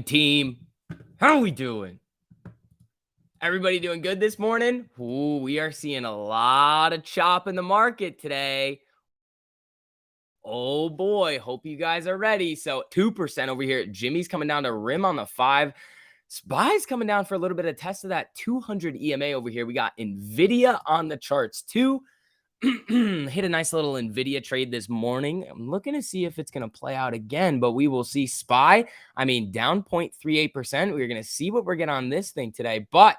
Team, how are we doing? Everybody doing good this morning? Ooh, we are seeing a lot of chop in the market today. Oh boy, hope you guys are ready. So 2% over here. Jimmy's coming down to rim on the 5. SPY's coming down for a little bit of test of that 200 EMA over here. We got NVIDIA on the charts too. Hit a nice little NVIDIA trade this morning. I'm looking to see if it's going to play out again, but we will see. SPY, down 0.38%. We're going to see what we're getting on this thing today, but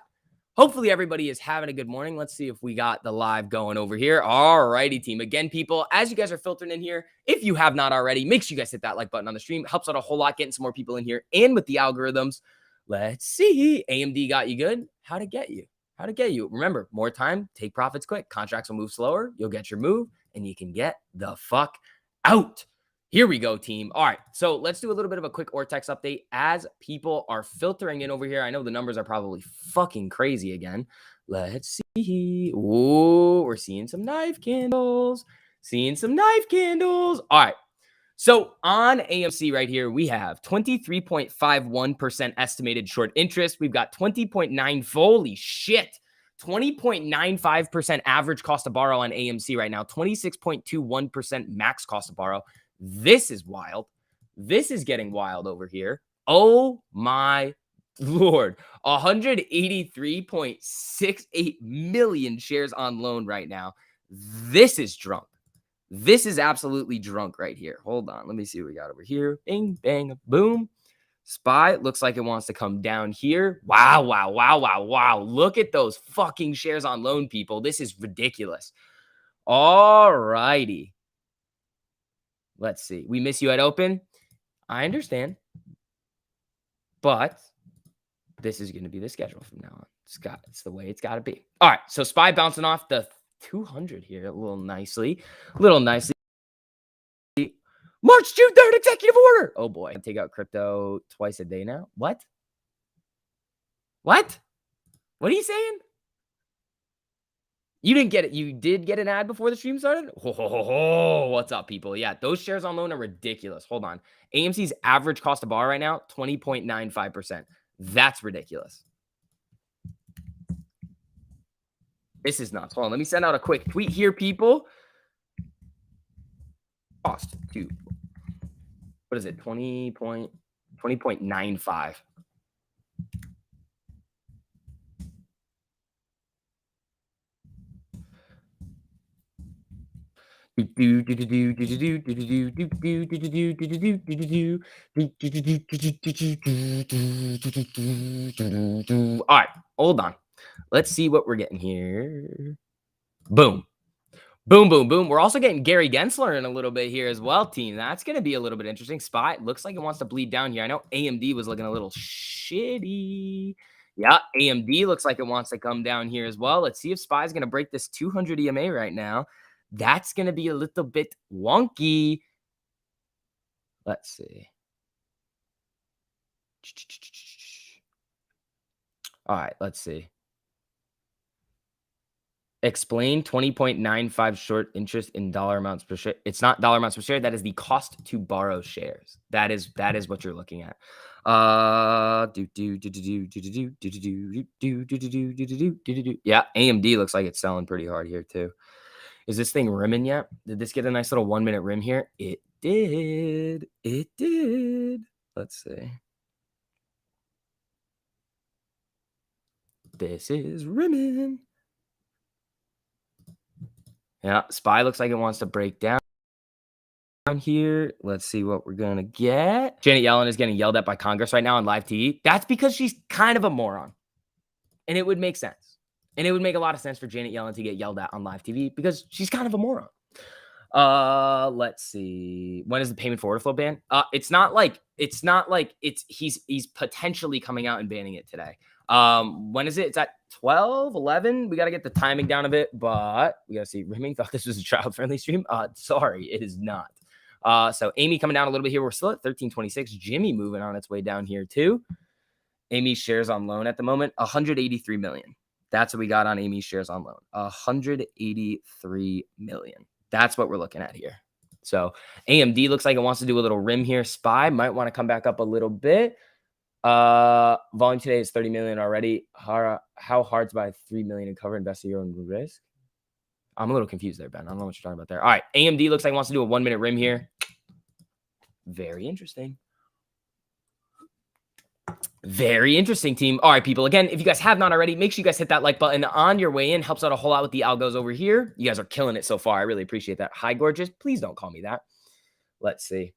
hopefully everybody is having a good morning. Let's see if we got the live going over here. All righty, team. Again, people, as you guys are filtering in here, if you have not already, make sure you guys hit that like button on the stream. It helps out a whole lot getting some more people in here. And with the algorithms, let's see. AMD got you good. How'd it get you? How'd it get you? Remember, more time, take profits quick. Contracts will move slower. You'll get your move, and you can get the fuck out. Here we go, team. All right, so let's do a little bit of a quick Ortex update as people are filtering in over here. I know the numbers are probably fucking crazy again. Let's see. Ooh, we're seeing some knife candles. All right. So on AMC right here, we have 23.51% estimated short interest. We've got 20.9, holy shit, 20.95% average cost to borrow on AMC right now, 26.21% max cost to borrow. This is wild. This is getting wild over here. Oh my Lord, 183.68 million shares on loan right now. This is drunk. This is absolutely drunk right here. Hold on. Let me see what we got over here. Bing, bang, boom. SPY looks like it wants to come down here. Wow. Look at those fucking shares on loan, people. This is ridiculous. All righty. Let's see. We miss you at open. I understand. But this is going to be the schedule from now on. It's the way it's got to be. All right. So SPY bouncing off the 200 here a little nicely. March, June 3rd, executive order. Oh boy. Take out crypto twice a day now. What? What are you saying? You didn't get it. You did get an ad before the stream started? What's up, people? Yeah, those shares on loan are ridiculous. Hold on. AMC's average cost to borrow right now, 20.95%. That's ridiculous. This is nuts. Hold on. Let me send out a quick tweet here, people. Cost to, what is it? 20.95. All right, hold on. Let's see what we're getting here. Boom. We're also getting Gary Gensler in a little bit here as well, team. That's going to be a little bit interesting. SPY looks like it wants to bleed down here. I know AMD was looking a little shitty. Yeah, AMD looks like it wants to come down here as well. Let's see if SPY is going to break this 200 EMA right now. That's going to be a little bit wonky. Let's see. All right, let's see. Explain 20.95 short interest in dollar amounts per share. It's not dollar amounts per share. That is the cost to borrow shares. That is what you're looking at. Yeah, AMD looks like it's selling pretty hard here too. Is this thing rimming yet? Did this get a nice little 1 minute rim here? It did. Let's see. This is rimming. Yeah, SPY looks like it wants to break down here. Let's see what we're going to get. Janet Yellen is getting yelled at by Congress right now on live TV. That's because she's kind of a moron. And it would make sense. And it would make a lot of sense for Janet Yellen to get yelled at on live TV because she's kind of a moron. Let's see. When is the payment for order flow ban? It's not like he's potentially coming out and banning it today. When is it? It's at 12, 11. We got to get the timing down a bit, but we got to see. Rimming thought this was a child-friendly stream. Sorry, it is not. So Amy coming down a little bit here. We're still at 1326. Jimmy moving on its way down here too. Amy's shares on loan at the moment, 183 million. That's what we got on Amy's shares on loan, 183 million. That's what we're looking at here. So AMD looks like it wants to do a little rim here. SPY might want to come back up a little bit. Volume today is 30 million already. How hard to buy 3 million and cover invest your own risk? I'm a little confused there, Ben. I don't know what you're talking about there. All right. AMD looks like it wants to do a 1 minute rim here. Very interesting. Very interesting, team. All right, people. Again, if you guys have not already, make sure you guys hit that like button on your way in. Helps out a whole lot with the algos over here. You guys are killing it so far. I really appreciate that. Hi, gorgeous. Please don't call me that. Let's see.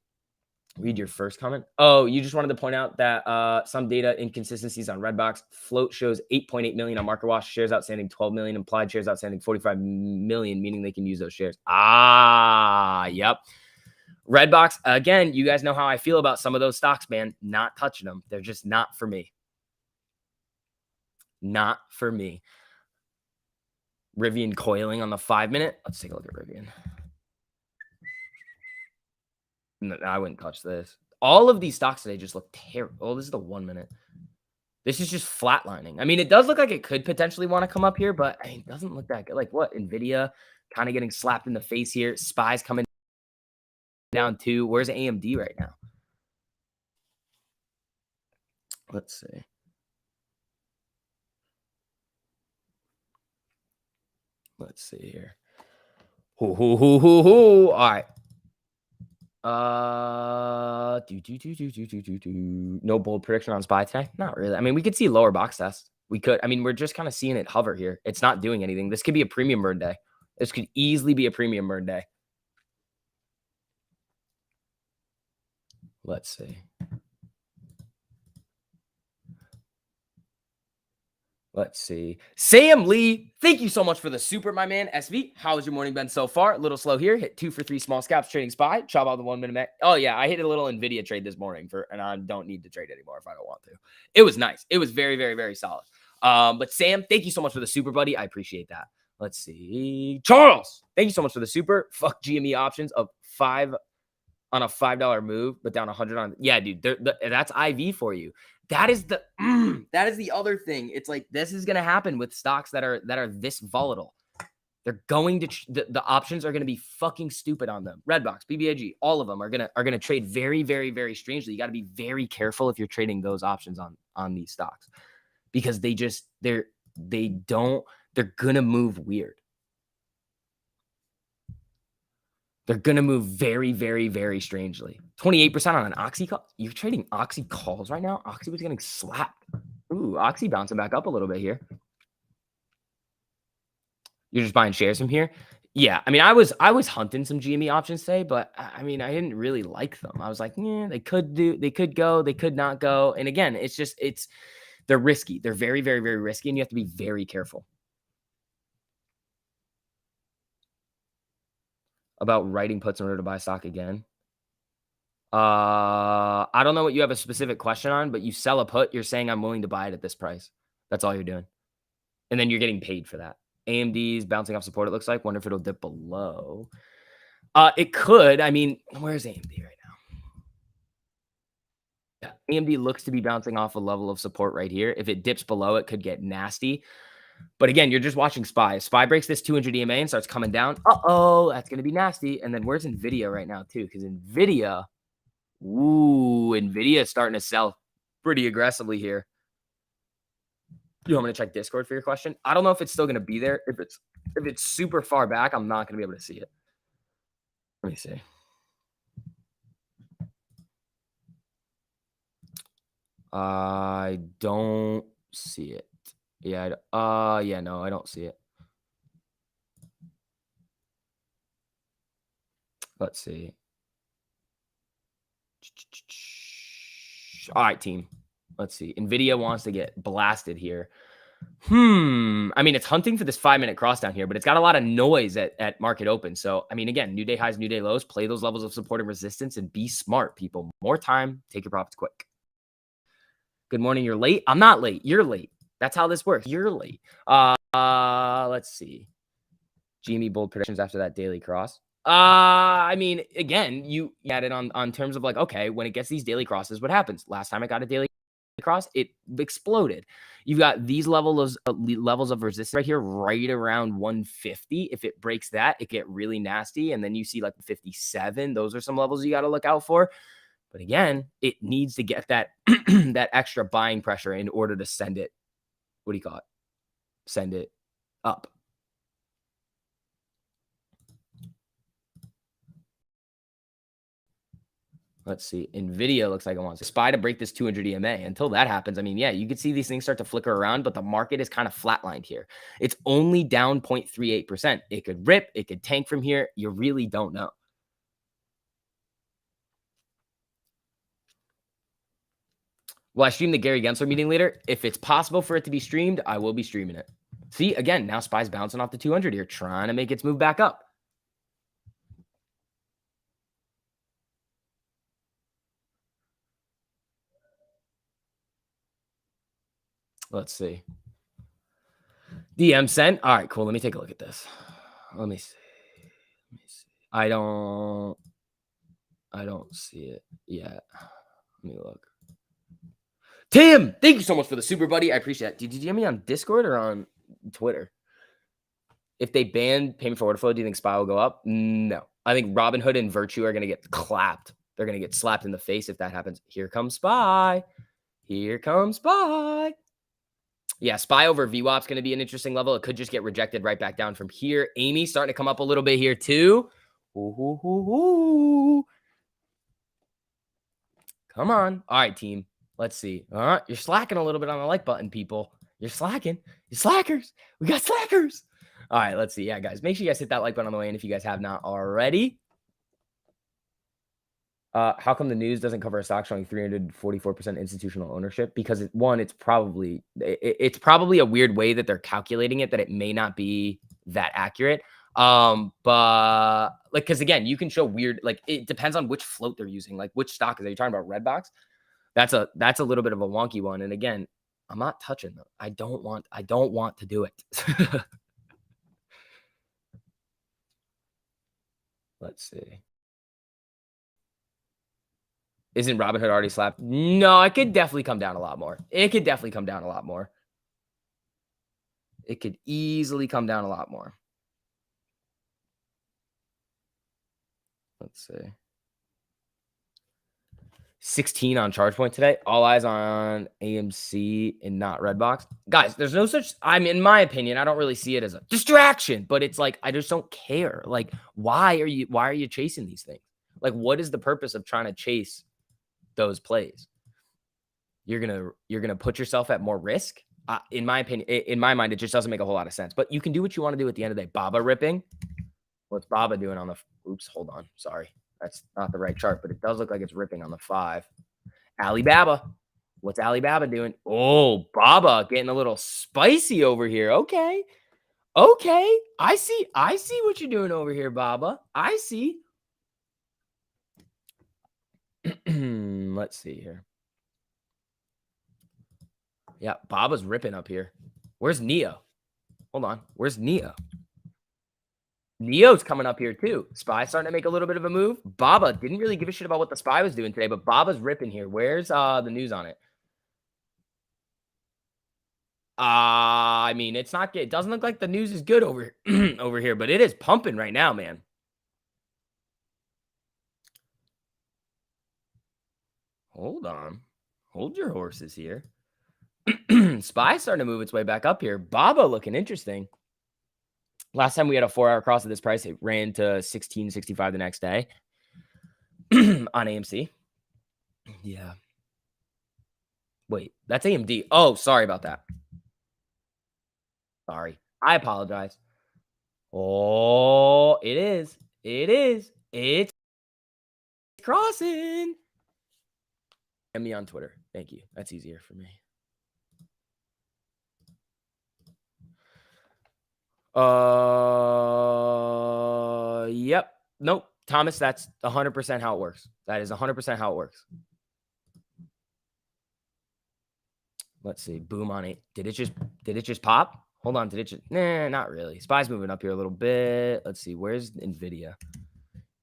Read your first comment. Oh, you just wanted to point out that some data inconsistencies on Redbox. Float shows 8.8 million on MarketWatch. Shares outstanding 12 million. Implied shares outstanding 45 million, meaning they can use those shares. Yep. Redbox, again, you guys know how I feel about some of those stocks, man. Not touching them. They're just not for me. Not for me. Rivian coiling on the 5 minute. Let's take a look at Rivian. No, I wouldn't touch this. All of these stocks today just look terrible. Oh, this is the 1 minute. This is just flatlining. I mean, it does look like it could potentially want to come up here, but it doesn't look that good. Like what? Nvidia kind of getting slapped in the face here. SPY's coming down too. Where's AMD right now? Let's see. Let's see here. All right. No bold prediction on SPY today? Not really. I mean, we could see lower box tests. We could. I mean, we're just kind of seeing it hover here. It's not doing anything. This could be a premium burn day. This could easily be a premium burn day. Let's see. Let's see. Sam Lee, thank you so much for the super, my man. SV, how has your morning been so far? A little slow here. Hit 2 for 3 small scalps trading SPY. Chop out the 1 minute. Oh, yeah. I hit a little Nvidia trade this morning and I don't need to trade anymore if I don't want to. It was nice. It was very, very, very solid. But Sam, thank you so much for the super, buddy. I appreciate that. Let's see. Charles, thank you so much for the super. Fuck GME options of 5 on a $5 move, but down 100 on. Yeah, dude, that's IV for you. That is the other thing. It's like this is gonna happen with stocks that are this volatile. They're going to the options are gonna be fucking stupid on them. Redbox, BBAG, all of them are gonna trade very, very, very strangely. You got to be very careful if you're trading those options on these stocks because they're gonna move weird. They're going to move very, very, very strangely. 28% on an Oxy call. You're trading Oxy calls right now? Oxy was getting slapped. Ooh, Oxy bouncing back up a little bit here. You're just buying shares from here? Yeah, I mean, I was hunting some GME options today, but I mean, I didn't really like them. I was like, yeah, they could go, they could not go. And again, they're risky. They're very, very, very risky, and you have to be very careful about writing puts in order to buy stock again. I don't know what you have a specific question on, but you sell a put, you're saying I'm willing to buy it at this price. That's all you're doing. And then you're getting paid for that. AMD's bouncing off support, it looks like. Wonder if it'll dip below. It could. I mean, where's AMD right now? Yeah, AMD looks to be bouncing off a level of support right here. If it dips below, it could get nasty. But again, you're just watching SPY. SPY breaks this 200 EMA and starts coming down. That's going to be nasty. And then where's NVIDIA right now too? Because NVIDIA is starting to sell pretty aggressively here. You want me to check Discord for your question? I don't know if it's still going to be there. If it's super far back, I'm not going to be able to see it. Let me see. I don't see it. Yeah. No, I don't see it. Let's see. All right, team. Let's see. NVIDIA wants to get blasted here. I mean, it's hunting for this 5-minute cross down here, but it's got a lot of noise at market open. So, I mean, again, new day highs, new day lows, play those levels of support and resistance and be smart, people. More time, take your profits quick. Good morning. You're late. I'm not late. You're late. That's how this works. You're late. Let's see. GME bold predictions after that daily cross. I mean, again, you had it on terms of like, okay, when it gets these daily crosses, what happens? Last time I got a daily cross, it exploded. You've got these levels of resistance right here, right around 150. If it breaks that, it get really nasty. And then you see like 57. Those are some levels you got to look out for. But again, it needs to get that that extra buying pressure in order to send it. What do you call it? Send it up. Let's see. NVIDIA looks like it wants to SPY to break this 200 EMA. Until that happens, I mean, yeah, you can see these things start to flicker around, but the market is kind of flatlined here. It's only down 0.38%. It could rip. It could tank from here. You really don't know. Will I stream the Gary Gensler meeting later? If it's possible for it to be streamed, I will be streaming it. See, again, now SPY's bouncing off the 200 here, trying to make its move back up. Let's see. DM sent. All right, cool. Let me take a look at this. Let me see. I don't see it yet. Let me look. Tim, thank you so much for the super buddy. I appreciate it. Did you DM me on Discord or on Twitter? If they ban payment for order flow, do you think SPY will go up? No. I think Robinhood and Virtue are going to get clapped. They're going to get slapped in the face if that happens. Here comes SPY. Here comes SPY. Yeah, SPY over VWAP is going to be an interesting level. It could just get rejected right back down from here. Amy starting to come up a little bit here too. Ooh. Come on. All right, team. Let's see. You're slacking a little bit on the like button, people. You're slacking. You slackers. We got slackers. All right, let's see. Yeah, guys, make sure you guys hit that like button on the way in if you guys have not already. How come the news doesn't cover a stock showing 344% institutional ownership? Because it's probably a weird way that they're calculating it, that it may not be that accurate. But like, because again, you can show weird, like it depends on which float they're using, like which stock is. Are you talking about Redbox? That's a little bit of a wonky one. And again, I'm not touching them. I don't want to do it. Let's see. Isn't Robinhood already slapped? No, it could definitely come down a lot more. It could definitely come down a lot more. It could easily come down a lot more. Let's see. 16 on charge point today. All eyes on AMC and not Redbox. Guys, there's no such, in my opinion, I don't really see it as a distraction, but it's like, I just don't care. Like, why are you chasing these things? Like, what is the purpose of trying to chase those plays? You're gonna put yourself at more risk. In my opinion, in my mind, it just doesn't make a whole lot of sense. But you can do what you want to do at the end of the day. Baba ripping. What's Baba doing on the? Oops, hold on. Sorry, that's not the right chart, but it does look like it's ripping on the 5. Alibaba. What's Alibaba doing? Oh, Baba getting a little spicy over here. Okay. I see what you're doing over here, Baba. I see. Let's see here. Yeah, Baba's ripping up here. Where's Neo? Hold on. Where's Neo? Neo's coming up here too. SPY starting to make a little bit of a move. Baba didn't really give a shit about what the SPY was doing today, but Baba's ripping here. Where's the news on it? It's not good. It doesn't look like the news is good over over here, but it is pumping right now, man. Hold on. Hold your horses here. SPY starting to move its way back up here. Baba looking interesting. Last time we had a 4-hour cross at this price, it ran to 1665 the next day on AMC. Yeah. Wait, that's AMD. Oh, sorry about that. Sorry. I apologize. Oh, it is. It's crossing. And me on Twitter. Thank you. That's easier for me. Yep. Nope. Thomas, that's 100% how it works. That is 100% how it works. Let's see. Boom on it. Did it just pop? Hold on. Did it just? Nah, not really. SPY's moving up here a little bit. Let's see. Where's NVIDIA?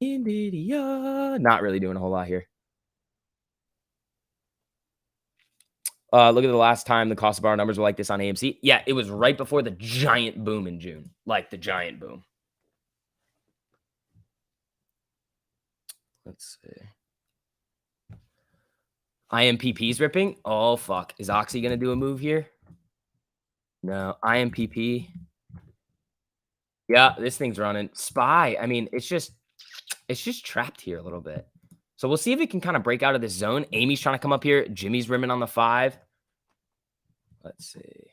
NVIDIA. Not really doing a whole lot here. Look at the last time the cost of our numbers were like this on AMC. Yeah, it was right before the giant boom in June. Like the giant boom. Let's see. IMPP's ripping. Oh, fuck. Is Oxy going to do a move here? No. IMPP. Yeah, this thing's running. SPY. I mean, it's just trapped here a little bit. So we'll see if it can kind of break out of this zone. Amy's trying to come up here. Jimmy's rimming on the 5. Let's see.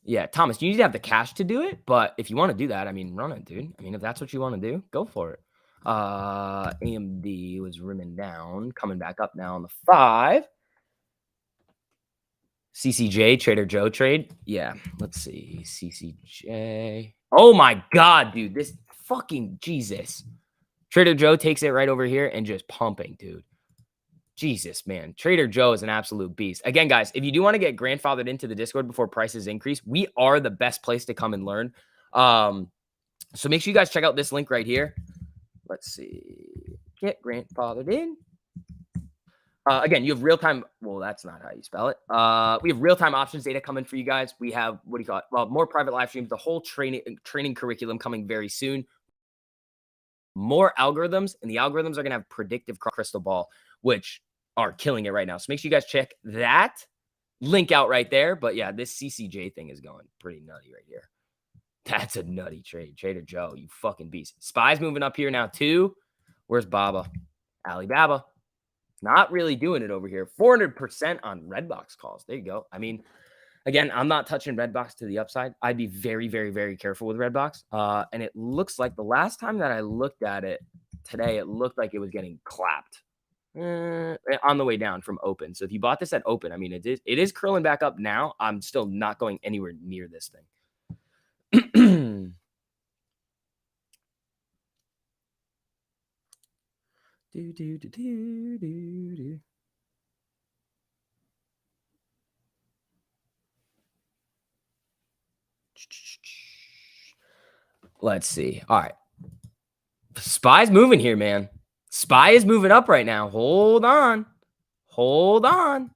Yeah, Thomas, you need to have the cash to do it. But if you want to do that, I mean, run it, dude. I mean, if that's what you want to do, go for it. AMD was rimming down, coming back up now on the 5. CCJ, Trader Joe trade. Yeah, let's see. CCJ. Oh my God, dude. This fucking Jesus. Trader Joe takes it right over here and just pumping, dude. Jesus, man. Trader Joe is an absolute beast. Again, guys, if you do want to get grandfathered into the Discord before prices increase, we are the best place to come and learn. So make sure you guys check out this link right here. Let's see. Get grandfathered in. Again, you have real-time. Well, that's not how you spell it. We have real-time options data coming for you guys. We have, what do you call it? Well, more private live streams, the whole training curriculum coming very soon. More algorithms, and the algorithms are going to have predictive crystal ball, which are killing it right now. So make sure you guys check that link out right there. But yeah, this CCJ thing is going pretty nutty right here. That's a nutty trade. Trader Joe, you fucking beast. SPY's moving up here now too. Where's Baba? Alibaba. Not really doing it over here. 400% on Redbox calls. There you go. I mean, again, I'm not touching Redbox to the upside. I'd be very, very, very careful with Redbox. And it looks like the last time that I looked at it today, it looked like it was getting clapped on the way down from open. So if you bought this at open, I mean, it is curling back up now. I'm still not going anywhere near this thing. Let's see. All right. SPY's moving here, man. SPY is moving up right now. Hold on. Hold on.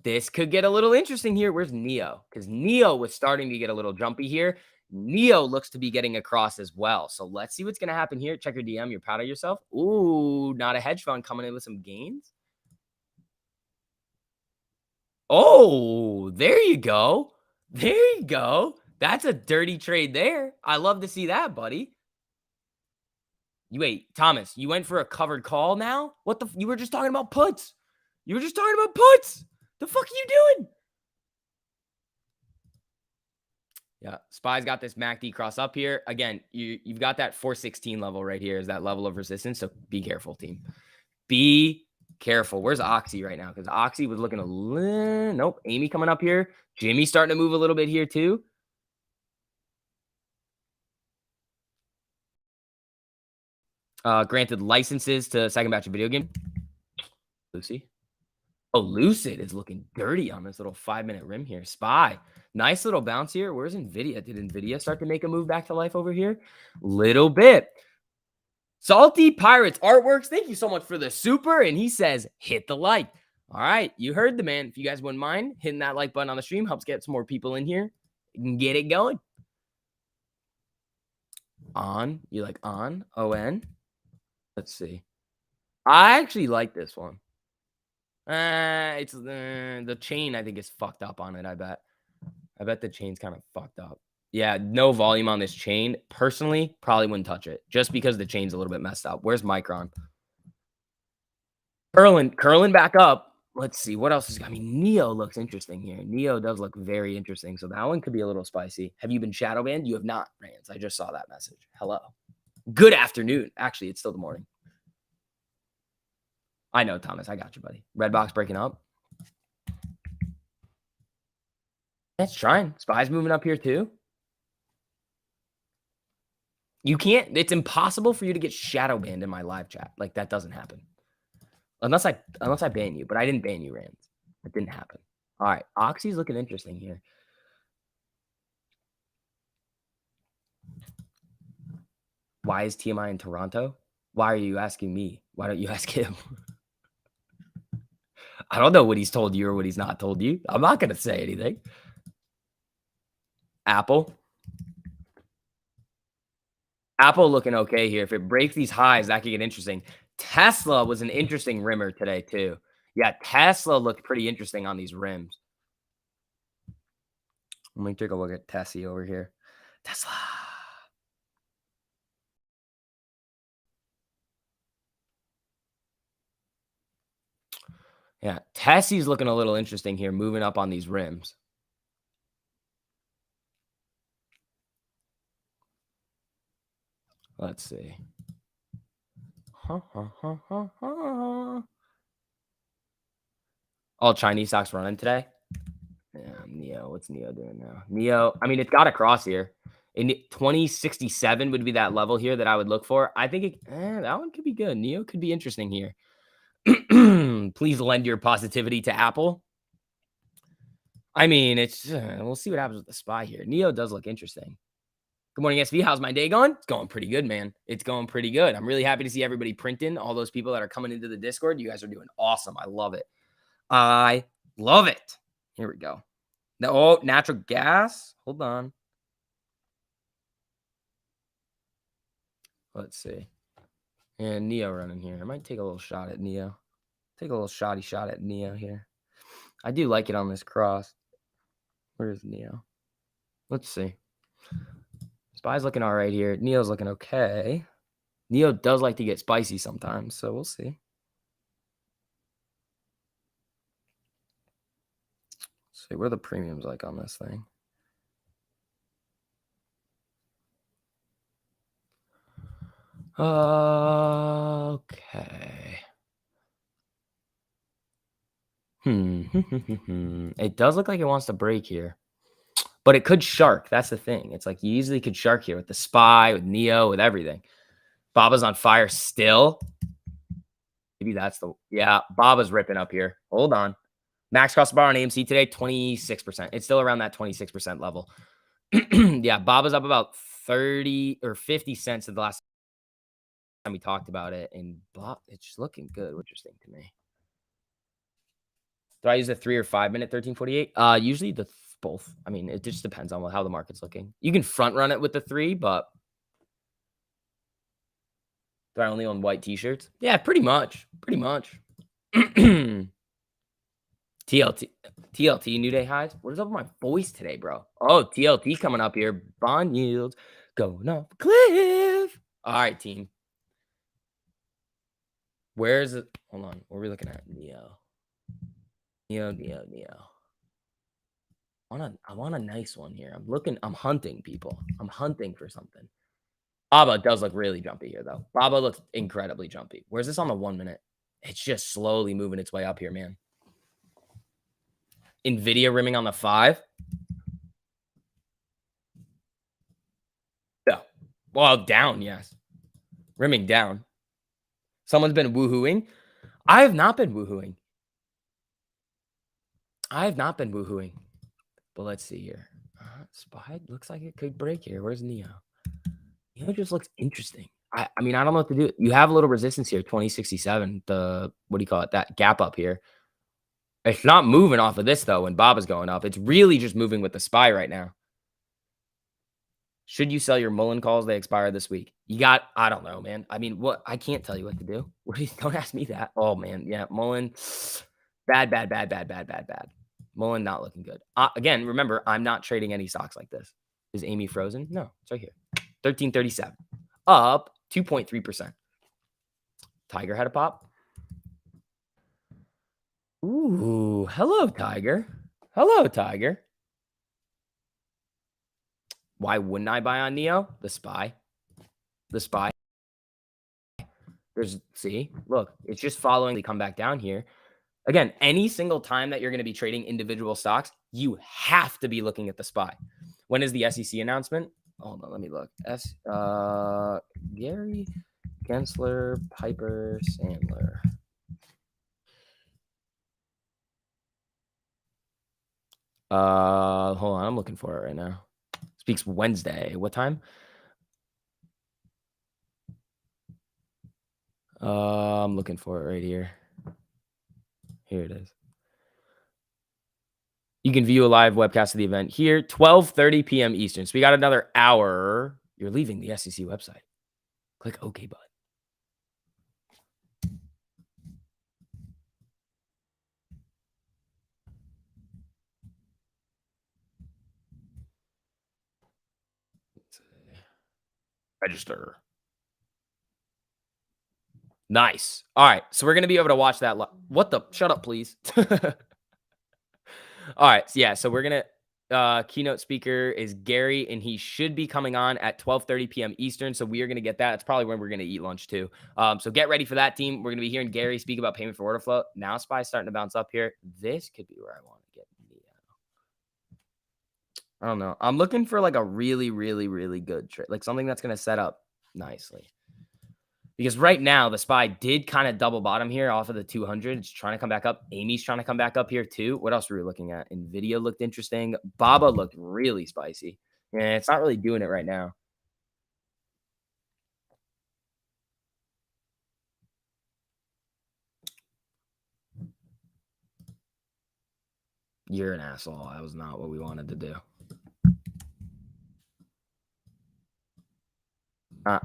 This could get a little interesting here. Where's Neo? Because Neo was starting to get a little jumpy here. Neo looks to be getting across as well. So let's see what's going to happen here. Check your DM. You're proud of yourself. Ooh, not a hedge fund coming in with some gains. Oh, there you go. There you go. That's a dirty trade there. I love to see that, buddy. Wait, Thomas, you went for a covered call now? What the? You were just talking about puts. You were just talking about puts. The fuck are you doing? Yeah, SPY's got this MACD cross up here. Again, you've got that 416 level right here is that level of resistance. So be careful, team. Be careful. Where's Oxy right now? Because Oxy was looking nope. Amy coming up here. Jimmy starting to move a little bit here too. Granted licenses to second batch of video game. Lucy. Oh, Lucid is looking dirty on this little 5-minute rim here. SPY. Nice little bounce here. Where's NVIDIA? Did NVIDIA start to make a move back to life over here? Little bit. Salty Pirates Artworks, thank you so much for the super. And he says, hit the like. All right, you heard the man. If you guys wouldn't mind, hitting that like button on the stream helps get some more people in here. You can get it going. On. You like on? O-N? Let's see. I actually like this one. It's the chain, I think, is fucked up on it, I bet. I bet the chain's kind of fucked up. Yeah, no volume on this chain. Personally, probably wouldn't touch it just because the chain's a little bit messed up. Where's Micron? Curling back up. Let's see. What else is... I mean, Neo looks interesting here. Neo does look very interesting. So that one could be a little spicy. Have you been shadow banned? You have not, Rans. I just saw that message. Hello. Good afternoon. Actually, it's still the morning. I know, Thomas. I got you, buddy. Redbox breaking up. That's trying. SPY's moving up here too. You can't. It's impossible for you to get shadow banned in my live chat. Like that doesn't happen. Unless I ban you, but I didn't ban you, Rand. It didn't happen. All right. Oxy's looking interesting here. Why is TMI in Toronto? Why are you asking me? Why don't you ask him? I don't know what he's told you or what he's not told you. I'm not going to say anything. Apple looking okay here. If it breaks these highs, that could get interesting. Tesla was an interesting rimmer today too. Yeah, Tesla looked pretty interesting on these rims. Let me take a look at Tessie over here. Tesla. Yeah, Tessie's looking a little interesting here, moving up on these rims. Let's see. All Chinese stocks running today. Yeah, Neo. What's Neo doing now? Neo, I mean, it's got a cross here. In 2067 would be that level here that I would look for. I think that one could be good. Neo could be interesting here. Please lend your positivity to Apple. I mean, it's we'll see what happens with the SPY here. Neo does look interesting. Good morning, SV. How's my day going? It's going pretty good, man. It's going pretty good. I'm really happy to see everybody printing. All those people that are coming into the Discord. You guys are doing awesome. I love it. I love it. Here we go. Oh, natural gas. Hold on. Let's see. And Neo running here. I might take a little shot at Neo. Take a little shot at Neo here. I do like it on this cross. Where's Neo? Let's see. SPY's looking all right here. Neo's looking okay. Neo does like to get spicy sometimes, so we'll see. Let's see, what are the premiums like on this thing? Okay. It does look like it wants to break here. But it could shark. That's the thing. It's like you easily could shark here with the SPY, with Neo, with everything. Baba's on fire still. Maybe that's Baba's ripping up here. Hold on. Max cost bar on AMC today, 26%. It's still around that 26% level. Yeah, Baba's up about 30 or 50 cents at the last time we talked about it. And it's just looking good. Interesting to me. Do I use the 3 or 5 minute 1348? Usually both. I mean, it just depends on how the market's looking. You can front run it with the 3, but do I only own white t-shirts? Yeah, pretty much. TLT new day highs. What is up with my voice today, bro? Oh, TLT coming up here. Bond yields going off a cliff. All right, team. Where is it? Hold on. What are we looking at? Neo. I want a nice one here. I'm hunting people. I'm hunting for something. Baba does look really jumpy here, though. Baba looks incredibly jumpy. Where's this on the 1 minute? It's just slowly moving its way up here, man. NVIDIA rimming on the 5. Yeah. Well, down, yes. Rimming down. Someone's been woohooing. I have not been woohooing. But let's see here. SPY looks like it could break here. Where's Neo? Neo just looks interesting. I mean, I don't know what to do. You have a little resistance here, 2067. The, what do you call it? That gap up here. It's not moving off of this, though, when Baba's going up. It's really just moving with the SPY right now. Should you sell your Mullen calls? They expire this week. I don't know, man. I mean, I can't tell you what to do. Don't ask me that. Oh, man. Yeah, Mullen. Bad. Mullen not looking good. Again, remember, I'm not trading any stocks like this. Is Amy frozen? No, it's right here. 1337. Up 2.3%. Tiger had a pop. Ooh, hello, Tiger. Why wouldn't I buy on Neo? The SPY. See, look, it's just following. They come back down here. Again, any single time that you're going to be trading individual stocks, you have to be looking at the SPY. When is the SEC announcement? Hold on, let me look. Gary, Gensler, Piper, Sandler. Hold on, I'm looking for it right now. Speaks Wednesday. What time? I'm looking for it right here. Here it is. You can view a live webcast of the event here, 12:30 p.m. Eastern. So we got another hour. You're leaving the SEC website. Click OK button. Register. Nice. All right. So we're going to be able to watch that. What the? Shut up, please. All right. So yeah. So we're going to, keynote speaker is Gary, and he should be coming on at 12:30 p.m. Eastern. So we are going to get that. It's probably when we're going to eat lunch too. So get ready for that, team. We're going to be hearing Gary speak about payment for order flow. Now SPY's starting to bounce up here. This could be where I want to get the, I don't know. I'm looking for like a really, really, really good trade, like something that's going to set up nicely. Because right now, the SPY did kind of double bottom here off of the 200. It's trying to come back up. Amy's trying to come back up here too. What else were we looking at? NVIDIA looked interesting. BABA looked really spicy. Yeah, it's not really doing it right now. You're an asshole. That was not what we wanted to do.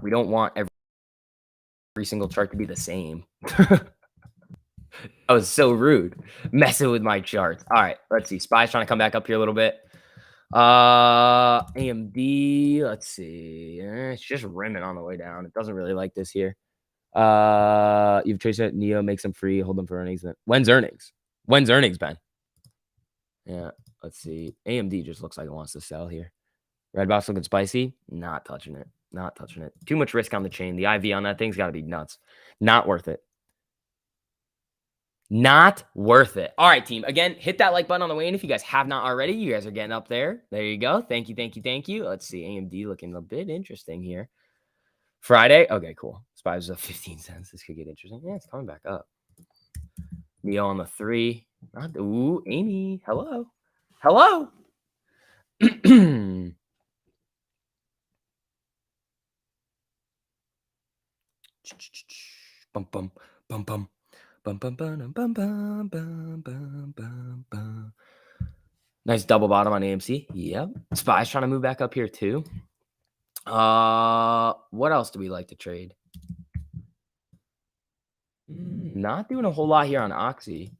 We don't want every single chart to be the same. That was so rude. Messing with my charts. All right, let's see. SPY's trying to come back up here a little bit. AMD, let's see. It's just rimming on the way down. It doesn't really like this here. You've traced it. Neo makes them free. Hold them for earnings. When's earnings? When's earnings, Ben? Yeah, let's see. AMD just looks like it wants to sell here. Redbox looking spicy. Not touching it. Not touching it. Too much risk on the chain. The IV on that thing's got to be nuts. Not worth it. Not worth it. All right, team. Again, hit that like button on the way in if you guys have not already. You guys are getting up there. There you go. Thank you, thank you, thank you. Let's see. AMD looking a bit interesting here. Friday. Okay, cool. SPY was up 15 cents. This could get interesting. Yeah, it's coming back up. Neo on the 3. Ooh, Amy. Hello. Hello. Bum, bum, bum, bum. Bum, bum, bum, bum, bum, bum, bum, bum, bum. Nice double bottom on AMC. Yep. SPY's trying to move back up here too. What else do we like to trade? Not doing a whole lot here on Oxy.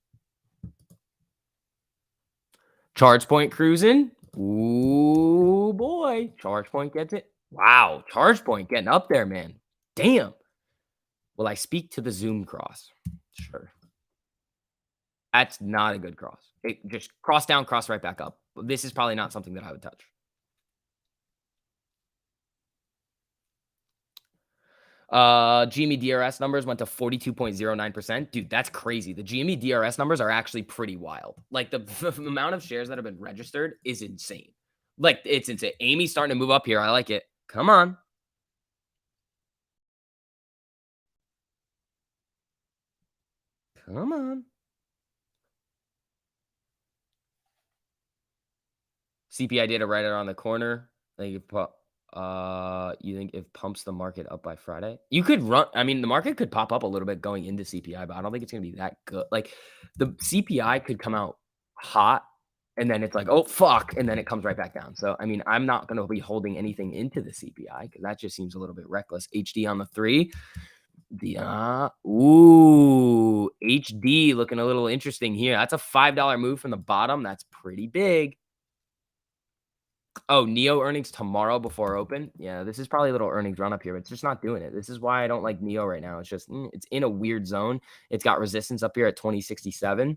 Charge point cruising. Ooh, boy. Charge point gets it. Wow. Charge point getting up there, man. Damn. Will I speak to the Zoom cross? Sure. That's not a good cross. It just cross down, cross right back up. This is probably not something that I would touch. GME DRS numbers went to 42.09%. Dude, that's crazy. The GME DRS numbers are actually pretty wild. Like the amount of shares that have been registered is insane. Like it's insane. Amy's starting to move up here. I like it. Come on. Come on. CPI data right around the corner. You think if pumps the market up by Friday? You could run. I mean, the market could pop up a little bit going into CPI, but I don't think it's going to be that good. Like the CPI could come out hot and then it's like, oh, fuck. And then it comes right back down. So, I mean, I'm not going to be holding anything into the CPI because that just seems a little bit reckless. HD on the 3. Ooh, HD looking a little interesting here. That's a $5 move from the bottom. That's pretty big. Oh, Neo earnings tomorrow before open. Yeah, this is probably a little earnings run up here, but it's just not doing it. This is why I don't like Neo right now. It's just, it's in a weird zone. It's got resistance up here at 2067.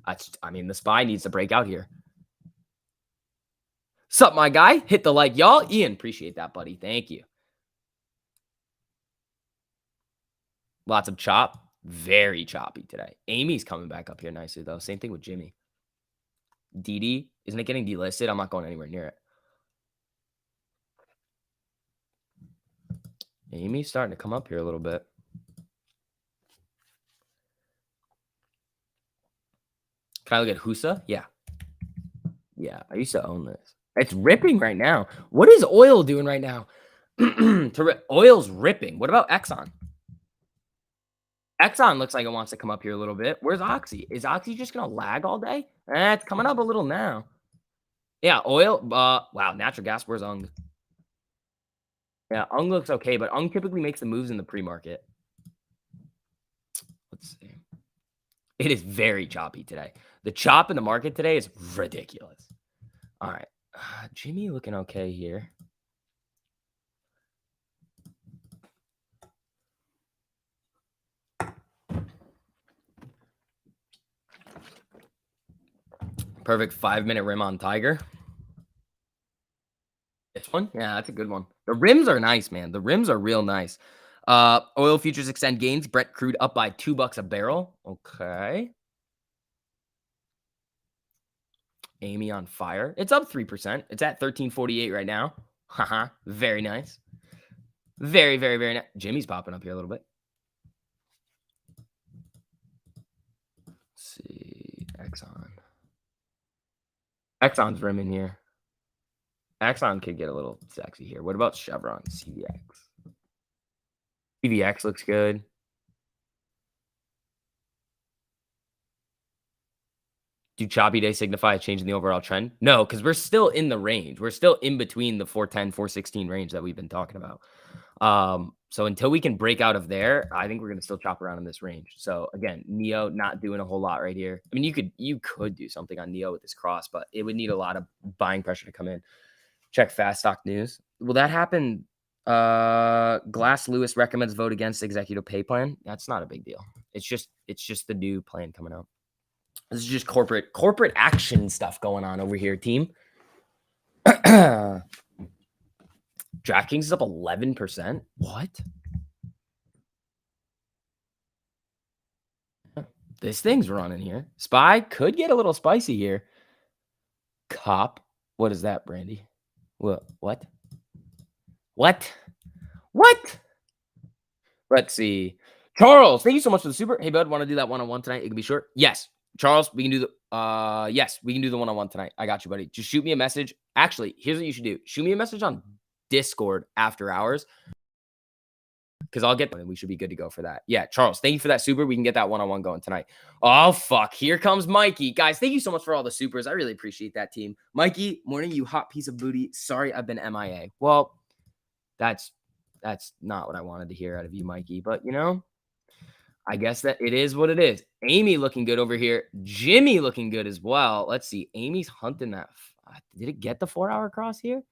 I mean, the SPY needs to break out here. Sup, my guy? Hit the like, y'all. Ian, appreciate that, buddy. Thank you. Lots of chop. Very choppy today. Amy's coming back up here nicely, though. Same thing with Jimmy. DD, isn't it getting delisted? I'm not going anywhere near it. Amy's starting to come up here a little bit. Can I look at Husa? Yeah. Yeah, I used to own this. It's ripping right now. What is oil doing right now? Oil's ripping. What about Exxon? Exxon looks like it wants to come up here a little bit. Where's Oxy? Is Oxy just going to lag all day? It's coming up a little now. Yeah, oil. Wow, natural gas. Where's UNG? Yeah, UNG looks okay, but UNG typically makes the moves in the pre-market. Let's see. It is very choppy today. The chop in the market today is ridiculous. All right. Jimmy looking okay here. Perfect 5-minute rim on Tiger. This one? Yeah, that's a good one. The rims are nice, man. The rims are real nice. Oil futures extend gains. Brent crude up by $2 a barrel. Okay. AMC on fire. It's up 3%. It's at 1348 right now. Haha. Very nice. Very, very, very nice. Jimmy's popping up here a little bit. Let's see. Exxon's rimming here. Exxon could get a little sexy here. What about Chevron? CVX. CVX looks good. Do choppy days signify a change in the overall trend? No, because we're still in the range. We're still in between the 410, 416 range that we've been talking about. So until we can break out of there, I think we're going to still chop around in this range. So again, Neo not doing a whole lot right here. I mean, you could do something on Neo with this cross, but it would need a lot of buying pressure to come in. Check fast stock news. Will that happen? Glass Lewis recommends vote against executive pay plan. That's not a big deal. It's just the new plan coming out. This is just corporate action stuff going on over here, team. DraftKings is up 11%. What? This thing's running here. SPY could get a little spicy here. Cop. What is that, Brandy? What? Let's see. Charles, thank you so much for the super. Hey, bud, want to do that one-on-one tonight? It can be short. Yes. Charles, we can do the one-on-one tonight. I got you, buddy. Just shoot me a message. Actually, here's what you should do. Shoot me a message on Discord after hours, because I'll get, and we should be good to go for that. Yeah, Charles, thank you for that super. We can get that one-on-one going tonight. Oh, fuck. Here comes Mikey. Guys, thank you so much for all the supers. I really appreciate that, team. Mikey, morning, you hot piece of booty. Sorry, I've been MIA. Well, that's not what I wanted to hear out of you, Mikey. But, you know, I guess that it is what it is. Amy looking good over here. Jimmy looking good as well. Let's see. Amy's hunting that. Did it get the 4-hour cross here?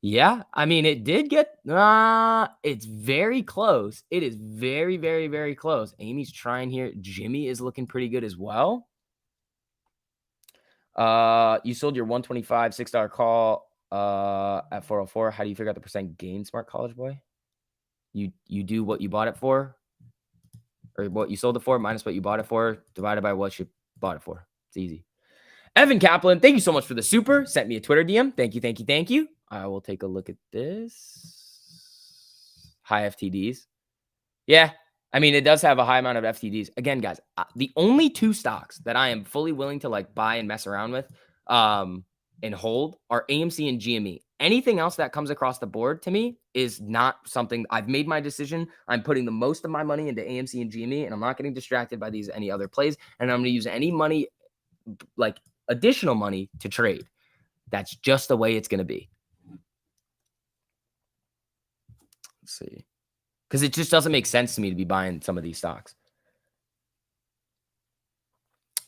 Yeah. I mean, it did get. It's very close. It is very, very, very close. Amy's trying here. Jimmy is looking pretty good as well. You sold your 125 $6 call at 404. How do you figure out the percent gain, smart college boy? You do what you bought it for, or what you sold it for minus what you bought it for, divided by what you bought it for. It's easy. Evan Kaplan, thank you so much for the super. Sent me a Twitter DM. Thank you. I will take a look at this. High FTDs. Yeah. I mean, it does have a high amount of FTDs. Again, guys, the only two stocks that I am fully willing to like buy and mess around with and hold are AMC and GME. Anything else that comes across the board to me is not something. I've made my decision. I'm putting the most of my money into AMC and GME, and I'm not getting distracted by these any other plays. And I'm going to use any money, like additional money, to trade. That's just the way it's going to be. Let's see. Because it just doesn't make sense to me to be buying some of these stocks.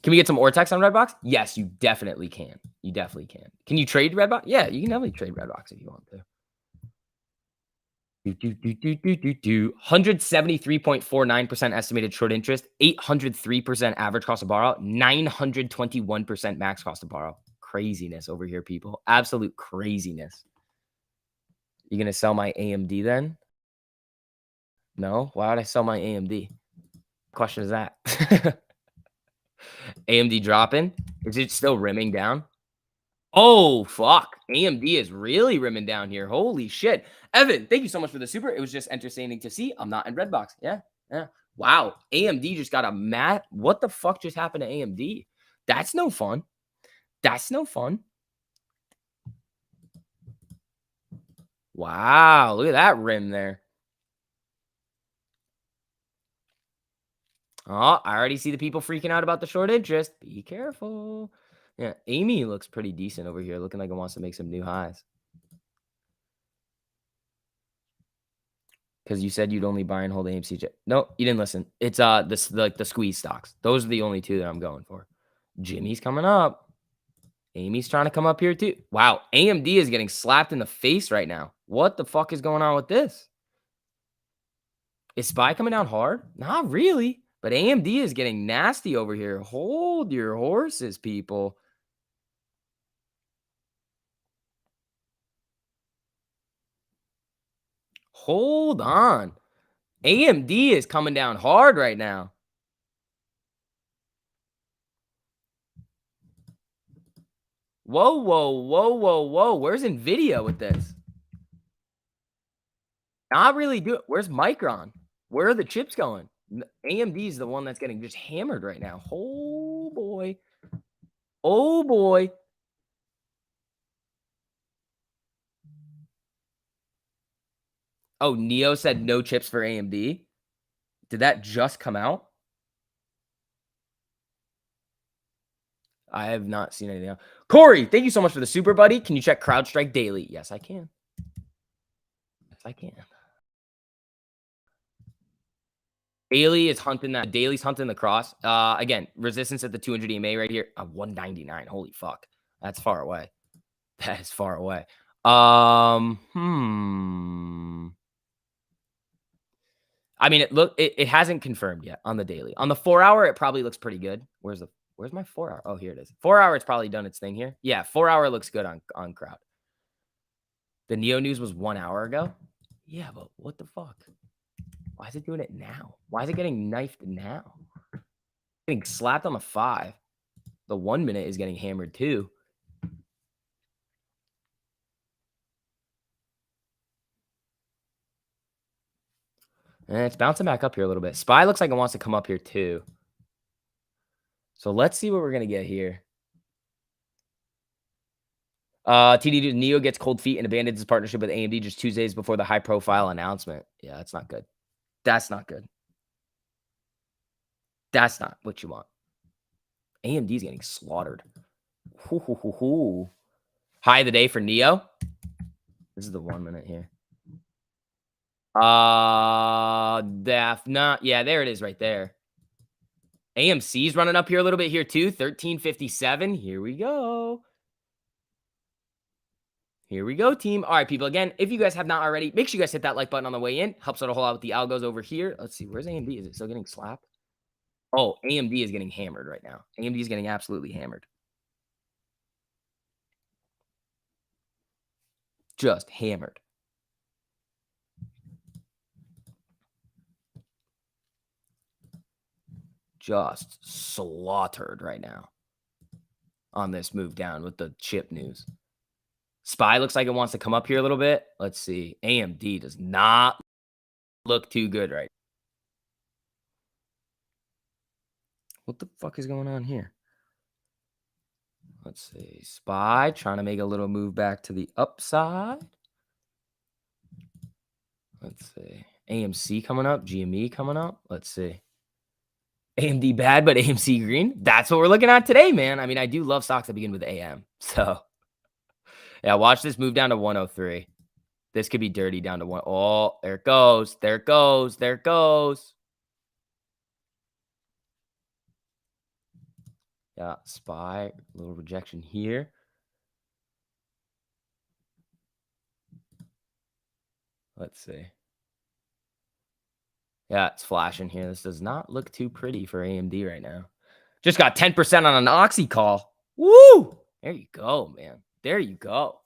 Can we get some Ortex on Redbox? Yes, you definitely can. Can you trade Redbox? Yeah, you can definitely trade Redbox if you want to. 173.49% estimated short interest, 803% average cost to borrow, 921% max cost to borrow. Craziness over here, people. Absolute craziness. You going to sell my AMD then? No? Why would I sell my AMD? Question is that? AMD dropping? Is it still rimming down? Oh, fuck. AMD is really rimming down here. Holy shit. Evan, thank you so much for the super. It was just entertaining to see. I'm not in Redbox. Yeah. Wow. AMD just got a mat. What the fuck just happened to AMD? That's no fun. Wow. Look at that rim there. Oh, I already see the people freaking out about the short interest. Be careful. Yeah, Amy looks pretty decent over here, looking like it wants to make some new highs. Because you said you'd only buy and hold AMC. No, you didn't listen. It's the squeeze stocks. Those are the only two that I'm going for. Jimmy's coming up. Amy's trying to come up here too. Wow, AMD is getting slapped in the face right now. What the fuck is going on with this? Is SPY coming down hard? Not really. But AMD is getting nasty over here. Hold your horses, people. Hold on. AMD is coming down hard right now. Whoa, whoa, whoa, whoa, whoa. Where's NVIDIA with this? Not really do it. Where's Micron? Where are the chips going? AMD is the one that's getting just hammered right now. Oh, boy. Oh, boy. Oh, Neo said no chips for AMD. Did that just come out? I have not seen anything else. Corey, thank you so much for the super, buddy. Can you check CrowdStrike daily? Yes, I can. Yes, I can. Daily is hunting that. Daily's hunting the cross. Again, resistance at the 200 EMA right here. 199. Holy fuck. That's far away. That is far away. I mean, it hasn't confirmed yet on the daily. On the 4-hour, it probably looks pretty good. Where's my 4-hour? Oh, here it is. 4-hour, it's probably done its thing here. Yeah, 4-hour looks good on Crowd. The Neo news was 1 hour ago. Yeah, but what the fuck? Why is it doing it now? Why is it getting knifed now? Getting slapped on the 5. The 1 minute is getting hammered too. And it's bouncing back up here a little bit. SPY looks like it wants to come up here too. So let's see what we're going to get here. TD Neo gets cold feet and abandons his partnership with AMD just 2 days before the high-profile announcement. Yeah, that's not good. That's not good. That's not what you want. AMD's getting slaughtered. High of the day for Neo. This is the 1 minute here. Yeah, there it is right there. AMC's running up here a little bit here too. 1357. Here we go. Here we go, team. All right, people. Again, if you guys have not already, make sure you guys hit that like button on the way in. Helps out a whole lot with the algos over here. Let's see. Where's AMD? Is it still getting slapped? Oh, AMD is getting hammered right now. AMD is getting absolutely hammered. Just hammered. Just slaughtered right now on this move down with the chip news. SPY looks like it wants to come up here a little bit. Let's see. AMD does not look too good right now. What the fuck is going on here? Let's see. SPY trying to make a little move back to the upside. Let's see. AMC coming up. GME coming up. Let's see. AMD bad, but AMC green. That's what we're looking at today, man. I mean, I do love stocks that begin with AM. So, yeah, watch this move down to 103. This could be dirty down to 1. Oh, there it goes. There it goes. There it goes. Yeah, SPY. Little rejection here. Let's see. Yeah, it's flashing here. This does not look too pretty for AMD right now. Just got 10% on an Oxy call. Woo! There you go, man. There you go.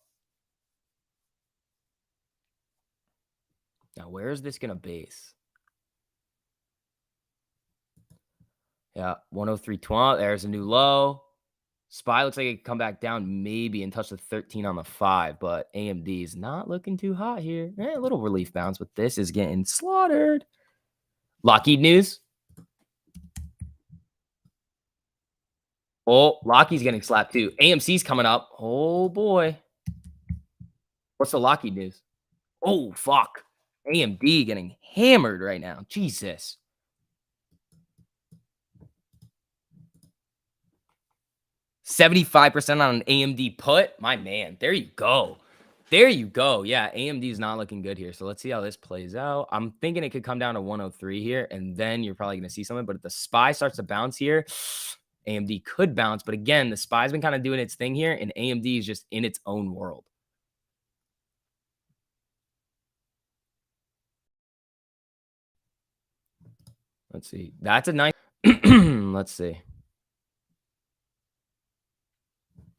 Now, where is this going to base? Yeah, 103.20. There's a new low. SPY looks like it can come back down maybe and touch the 13 on the 5, but AMD is not looking too hot here. A little relief bounce, but this is getting slaughtered. Lockheed news. Oh, Lockheed's getting slapped too. AMC's coming up. Oh, boy. What's the Lockheed news? Oh, fuck. AMD getting hammered right now. Jesus. $75% on an AMD put. My man. There you go. There you go. Yeah, AMD is not looking good here. So let's see how this plays out. I'm thinking it could come down to 103 here, and then you're probably going to see something. But if the SPY starts to bounce here, AMD could bounce. But again, the SPY's been kind of doing its thing here, and AMD is just in its own world. Let's see. That's a nice. Let's see.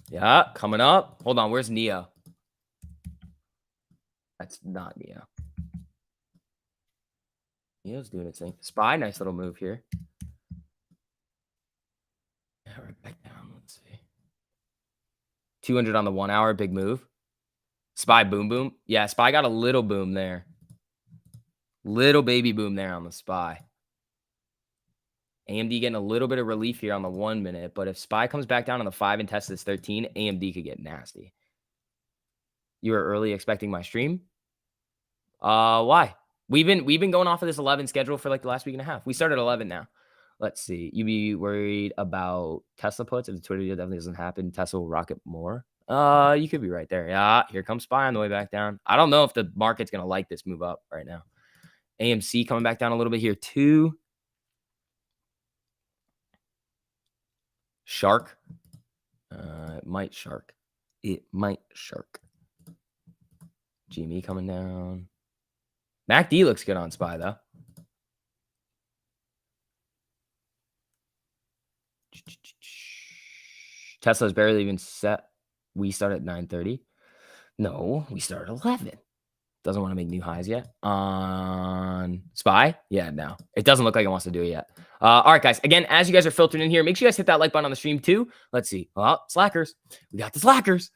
Yeah, coming up. Hold on. Where's Neo? That's not Neo. Yeah, it's doing its thing. SPY, nice little move here. Yeah, right back down. Let's see. 200 on the 1 hour, big move. SPY boom boom. Yeah, SPY got a little boom there. Little baby boom there on the SPY. AMD getting a little bit of relief here on the 1 minute, but if SPY comes back down on the 5 and tests this 13, AMD could get nasty. You were early expecting my stream? Why? We've been going off of this 11 schedule for like the last week and a half. We started 11 now. Let's see. You be worried about Tesla puts if the Twitter deal definitely doesn't happen. Tesla will rocket more. You could be right there. Yeah, here comes SPY on the way back down. I don't know if the market's gonna like this move up right now. AMC coming back down a little bit here too. Shark. It might shark. It might shark. GME coming down. MACD looks good on SPY though. Tesla's barely even set. We start at 9:30. No, we start at 11. Doesn't want to make new highs yet. On SPY? Yeah, no. It doesn't look like it wants to do it yet. All right, guys. Again, as you guys are filtering in here, make sure you guys hit that like button on the stream too. Let's see. Oh, slackers. We got the slackers.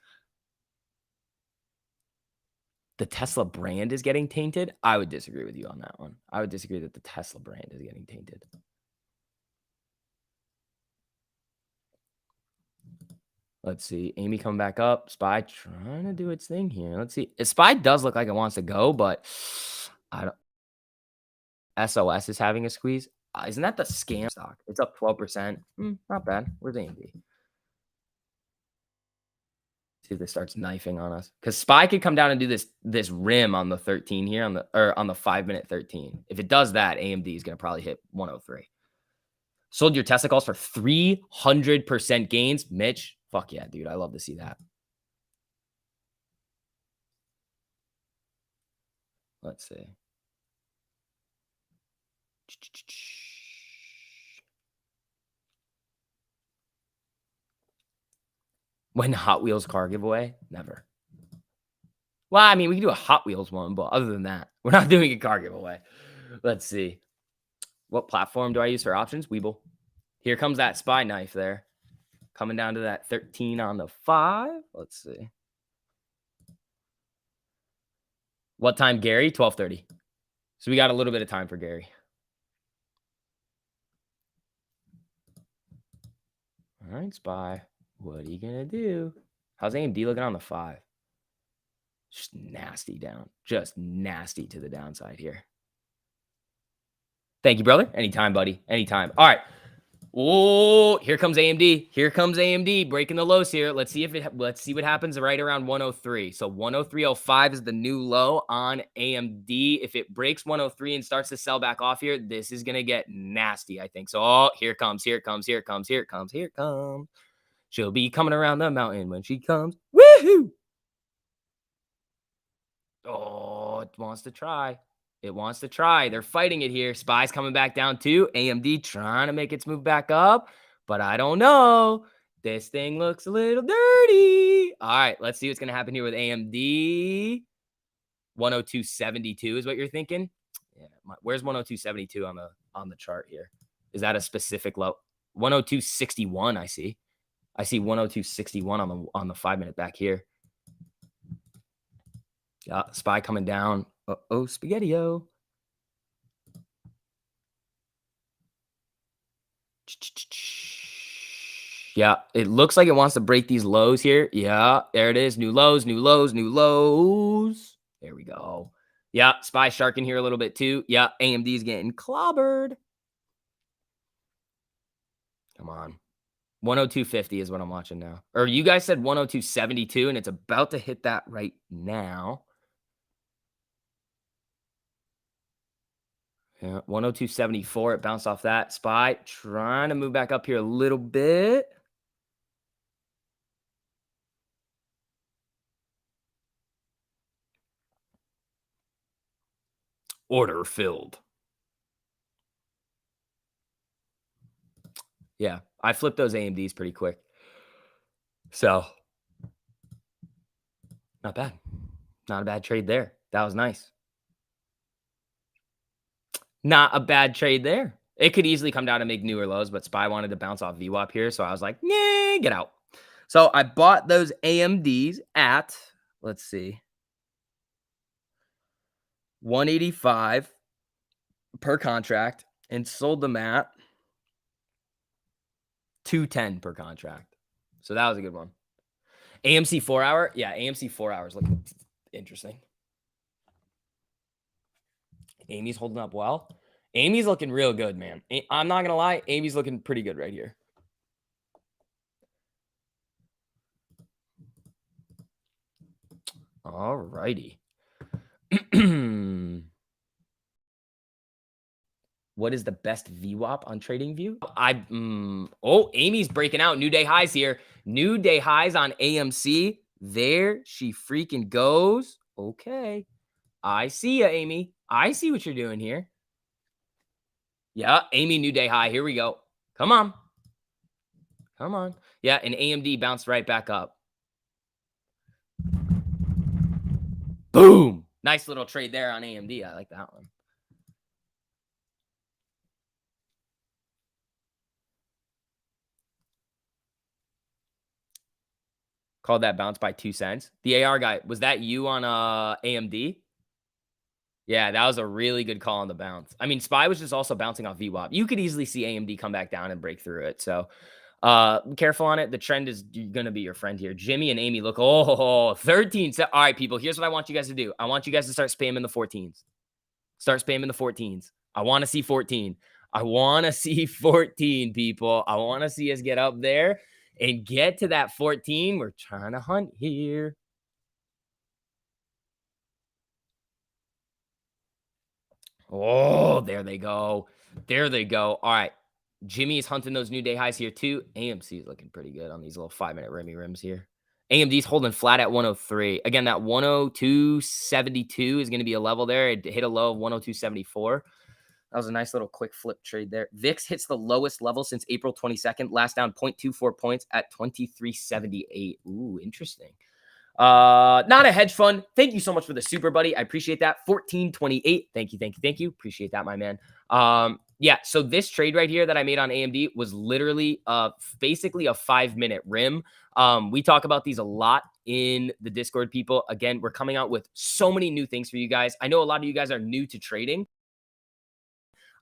The Tesla brand is getting tainted. I would disagree with you on that one. I would disagree that the Tesla brand is getting tainted. Let's see. Amy coming back up. SPY trying to do its thing here. Let's see. SPY does look like it wants to go, but I don't. SOS is having a squeeze. Isn't that the scam stock? It's up 12%. Not bad. Where's AMD? See if this starts knifing on us. Because SPY could come down and do this rim on the 13 here on the 5-minute 13. If it does that, AMD is going to probably hit 103. Sold your Tesla calls for 300% gains. Mitch, fuck yeah, dude. I love to see that. Let's see. When Hot Wheels car giveaway? Never. Well, I mean, we can do a Hot Wheels one, but other than that, we're not doing a car giveaway. Let's see. What platform do I use for options? Weeble. Here comes that SPY knife there. Coming down to that 13 on the 5. Let's see. What time, Gary? 12:30. So we got a little bit of time for Gary. All right, SPY. What are you going to do? How's AMD looking on the 5? Just nasty down. Just nasty to the downside here. Thank you, brother. Anytime, buddy. Anytime. All right. Oh, here comes AMD. Here comes AMD breaking the lows here. Let's see what happens right around 103. So 103.05 is the new low on AMD. If it breaks 103 and starts to sell back off here, this is gonna get nasty, I think. So here it comes. She'll be coming around the mountain when she comes. Woohoo! Oh, it wants to try. It wants to try. They're fighting it here. SPY's coming back down too. AMD trying to make its move back up, but I don't know. This thing looks a little dirty. All right, let's see what's going to happen here with AMD. 102.72 is what you're thinking? Yeah. Where's 102.72 on the chart here? Is that a specific low? 102.61 I see. I see 102.61 on the 5-minute back here. Yeah, SPY coming down. Uh-oh, spaghetti-o. Yeah, it looks like it wants to break these lows here. Yeah, there it is. New lows, new lows, new lows. There we go. Yeah, SPY sharking here a little bit too. Yeah, AMD's getting clobbered. Come on. 102.50 is what I'm watching now. Or you guys said 102.72, and it's about to hit that right now. Yeah, 102.74. It bounced off that. SPY trying to move back up here a little bit. Order filled. Yeah, I flipped those AMDs pretty quick. So, not bad. Not a bad trade there. That was nice. Not a bad trade there. It could easily come down and make newer lows, but SPY wanted to bounce off VWAP here. So I was like, nah, get out. So I bought those AMDs at, let's see, 185 per contract and sold them at 210 per contract. So that was a good one. AMC 4 hour. Yeah, AMC 4 hours looking interesting. Amy's holding up well. Amy's looking real good, man. I'm not going to lie. Amy's looking pretty good right here. All righty. What is the best VWAP on TradingView? Oh, Amy's breaking out. New day highs here. New day highs on AMC. There she freaking goes. Okay. I see ya, Amy. I see what you're doing here. Yeah, Amy, new day high. Here we go. Come on. Come on. Yeah, and AMD bounced right back up. Boom. Nice little trade there on AMD. I like that one. Called that bounce by 2 cents. The AR guy, was that you on AMD? Yeah, that was a really good call on the bounce. I mean, SPY was just also bouncing off VWAP. You could easily see AMD come back down and break through it. So be careful on it. The trend is going to be your friend here. Jimmy and Amy look, 13. All right, people, here's what I want you guys to do. I want you guys to start spamming the 14s. Start spamming the 14s. I want to see 14. I want to see 14, people. I want to see us get up there and get to that 14. We're trying to hunt here. Oh, there they go. There they go. All right. Jimmy is hunting those new day highs here too. AMC is looking pretty good on these little 5-minute Remy rims here. AMD's holding flat at 103. Again, that 102.72 is going to be a level there. It hit a low of 102.74. That was a nice little quick flip trade there. VIX hits the lowest level since April 22nd. Last down 0.24 points at 23.78. Ooh, interesting. Not a hedge fund. Thank you so much for the super, buddy. I appreciate that. 1428. Thank you. Appreciate that, my man. Yeah, so this trade right here that I made on AMD was literally basically a 5-minute rim. We talk about these a lot in the Discord, people. Again, we're coming out with so many new things for you guys. I know a lot of you guys are new to trading.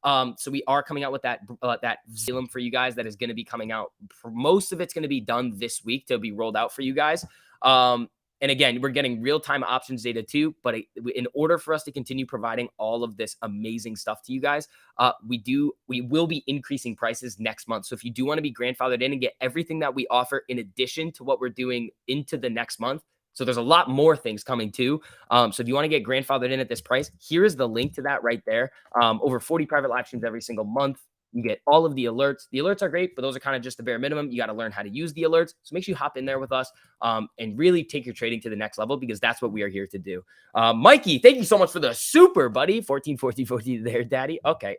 So we are coming out with that Xelim for you guys that is going to be coming out. Most of it's going to be done this week to be rolled out for you guys. And again, we're getting real-time options data too. But in order for us to continue providing all of this amazing stuff to you guys, we will be increasing prices next month. So if you do want to be grandfathered in and get everything that we offer in addition to what we're doing into the next month, so there's a lot more things coming too. So if you want to get grandfathered in at this price, here is the link to that right there. Over 40 private live streams every single month. You get all of the alerts. The alerts are great, but those are kind of just the bare minimum. You got to learn how to use the alerts. So make sure you hop in there with us and really take your trading to the next level, because that's what we are here to do. Mikey, thank you so much for the super, buddy. 14 there, daddy. Okay.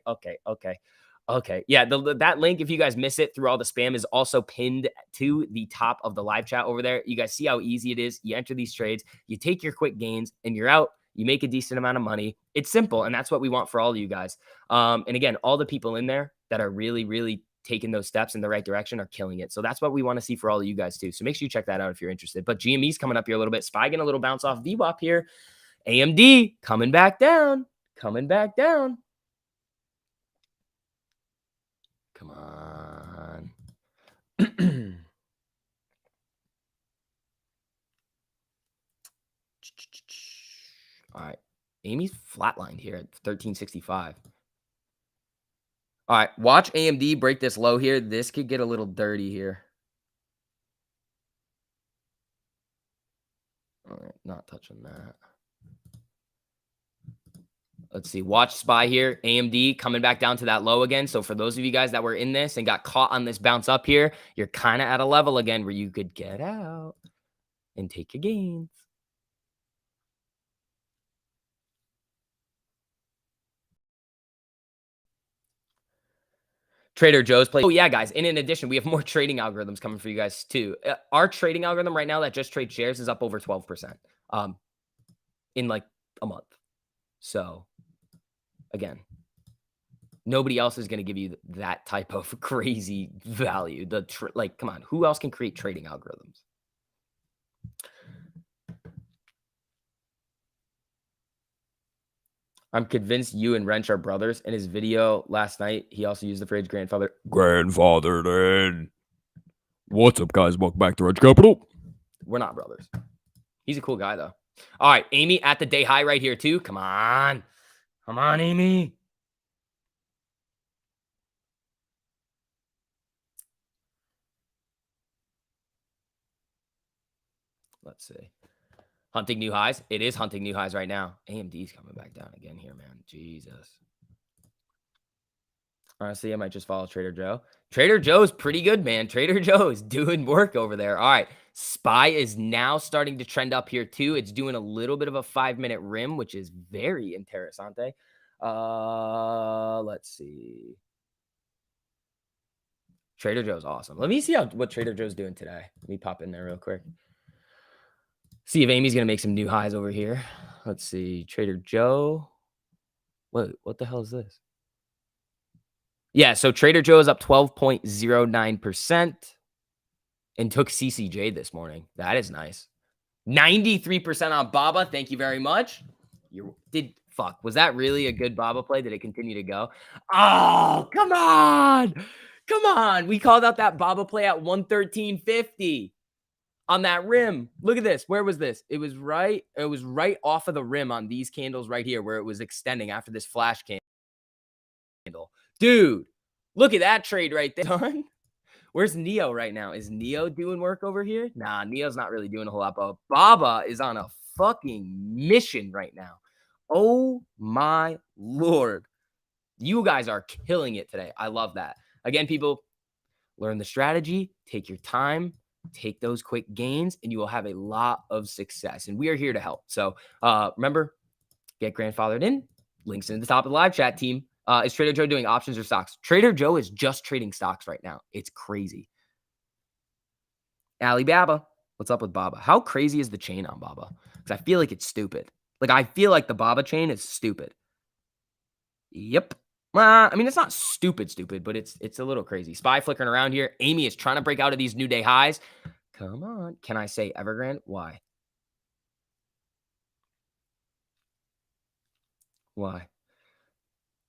Yeah, that link, if you guys miss it through all the spam, is also pinned to the top of the live chat over there. You guys see how easy it is. You enter these trades, you take your quick gains, and you're out. You make a decent amount of money. It's simple, and that's what we want for all of you guys. And again, all the people in there that are really, really taking those steps in the right direction are killing it. So that's what we want to see for all of you guys too. So make sure you check that out if you're interested. But GME's coming up here a little bit. SPY getting a little bounce off VWAP here. AMD coming back down. Come on. All right. Amy's flatlined here at 1365. All right. Watch AMD break this low here. This could get a little dirty here. All right. Not touching that. Let's see. Watch SPY here. AMD coming back down to that low again. So for those of you guys that were in this and got caught on this bounce up here, you're kind of at a level again where you could get out and take your gains. Trader Joe's play. Oh, yeah, guys. And in addition, we have more trading algorithms coming for you guys too. Our trading algorithm right now that just trades shares is up over 12% in like a month. So again, Nobody else is going to give you that type of crazy value. Like, come on, who else can create trading algorithms? I'm convinced you and Wrench are brothers. In his video last night, he also used the phrase grandfather. Grandfather then. What's up, guys? Welcome back to Wrench Capital. We're not brothers. He's a cool guy, though. All right, Amy at the day high right here, too. Come on. Come on, Amy. Let's see. Hunting new highs. It is hunting new highs right now. AMD's coming back down again here, man. Jesus. Honestly, I might just follow Trader Joe. Trader Joe's pretty good, man. Trader Joe is doing work over there. All right. SPY is now starting to trend up here, too. It's doing a little bit of a 5-minute rim, which is very interessante. Let's see. Trader Joe's awesome. Let me see what Trader Joe's doing today. Let me pop in there real quick. See if Amy's going to make some new highs over here. Let's see. Trader Joe. What the hell is this? Yeah, so Trader Joe is up 12.09% and took CCJ this morning. That is nice. 93% on Baba. Thank you very much. Was that really a good Baba play? Did it continue to go? Oh, come on. Come on. We called out that Baba play at 113.50 on that rim. Look at this. Where was this? It was right off of the rim on these candles right here where it was extending after this flash candle. Dude, look at that trade right there. Where's Neo right now? Is Neo doing work over here? Nah, Neo's not really doing a whole lot, but Baba is on a fucking mission right now. Oh my Lord. You guys are killing it today. I love that. Again, people, learn the strategy, take your time, take those quick gains, and you will have a lot of success. And we are here to help. So remember, get grandfathered in. Links in the top of the live chat, team. Is Trader Joe doing options or stocks? Trader Joe is just trading stocks right now. It's crazy. Alibaba. What's up with Baba? How crazy is the chain on Baba? Because I feel like it's stupid. Like, I feel like the Baba chain is stupid. Yep. I mean, it's not stupid, but it's a little crazy. SPY flickering around here. Amy is trying to break out of these new day highs. Come on. Can I say Evergrande? Why? Why?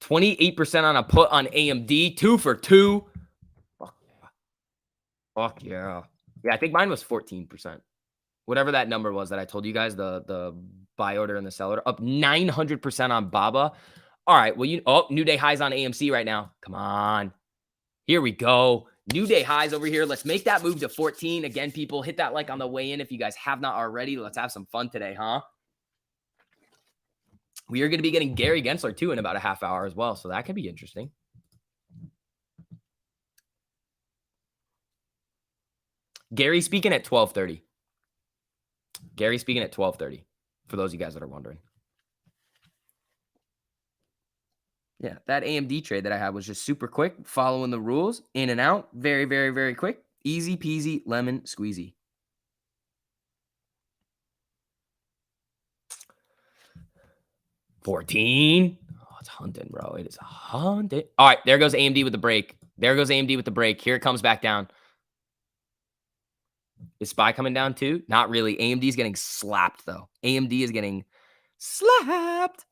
28% on a put on AMD, 2 for 2. Fuck yeah. Yeah, I think mine was 14%. Whatever that number was that I told you guys, the buy order and the sell order, up 900% on Baba. All right, well, new day highs on AMC right now. Come on. Here we go. New day highs over here. Let's make that move to 14. Again, people, hit that like on the way in if you guys have not already. Let's have some fun today, huh? We are going to be getting Gary Gensler, too, in about a half hour as well. So that could be interesting. Gary speaking at 12:30. Gary speaking at 12:30, for those of you guys that are wondering. Yeah, that AMD trade that I had was just super quick, following the rules, in and out. Very, very, very quick. Easy peasy, lemon squeezy. $14. Oh, it's hunting, bro. It is hunting. All right, there goes AMD with the break. There goes AMD with the break. Here it comes back down. Is SPY coming down too? Not really. AMD is getting slapped, though. AMD is getting slapped.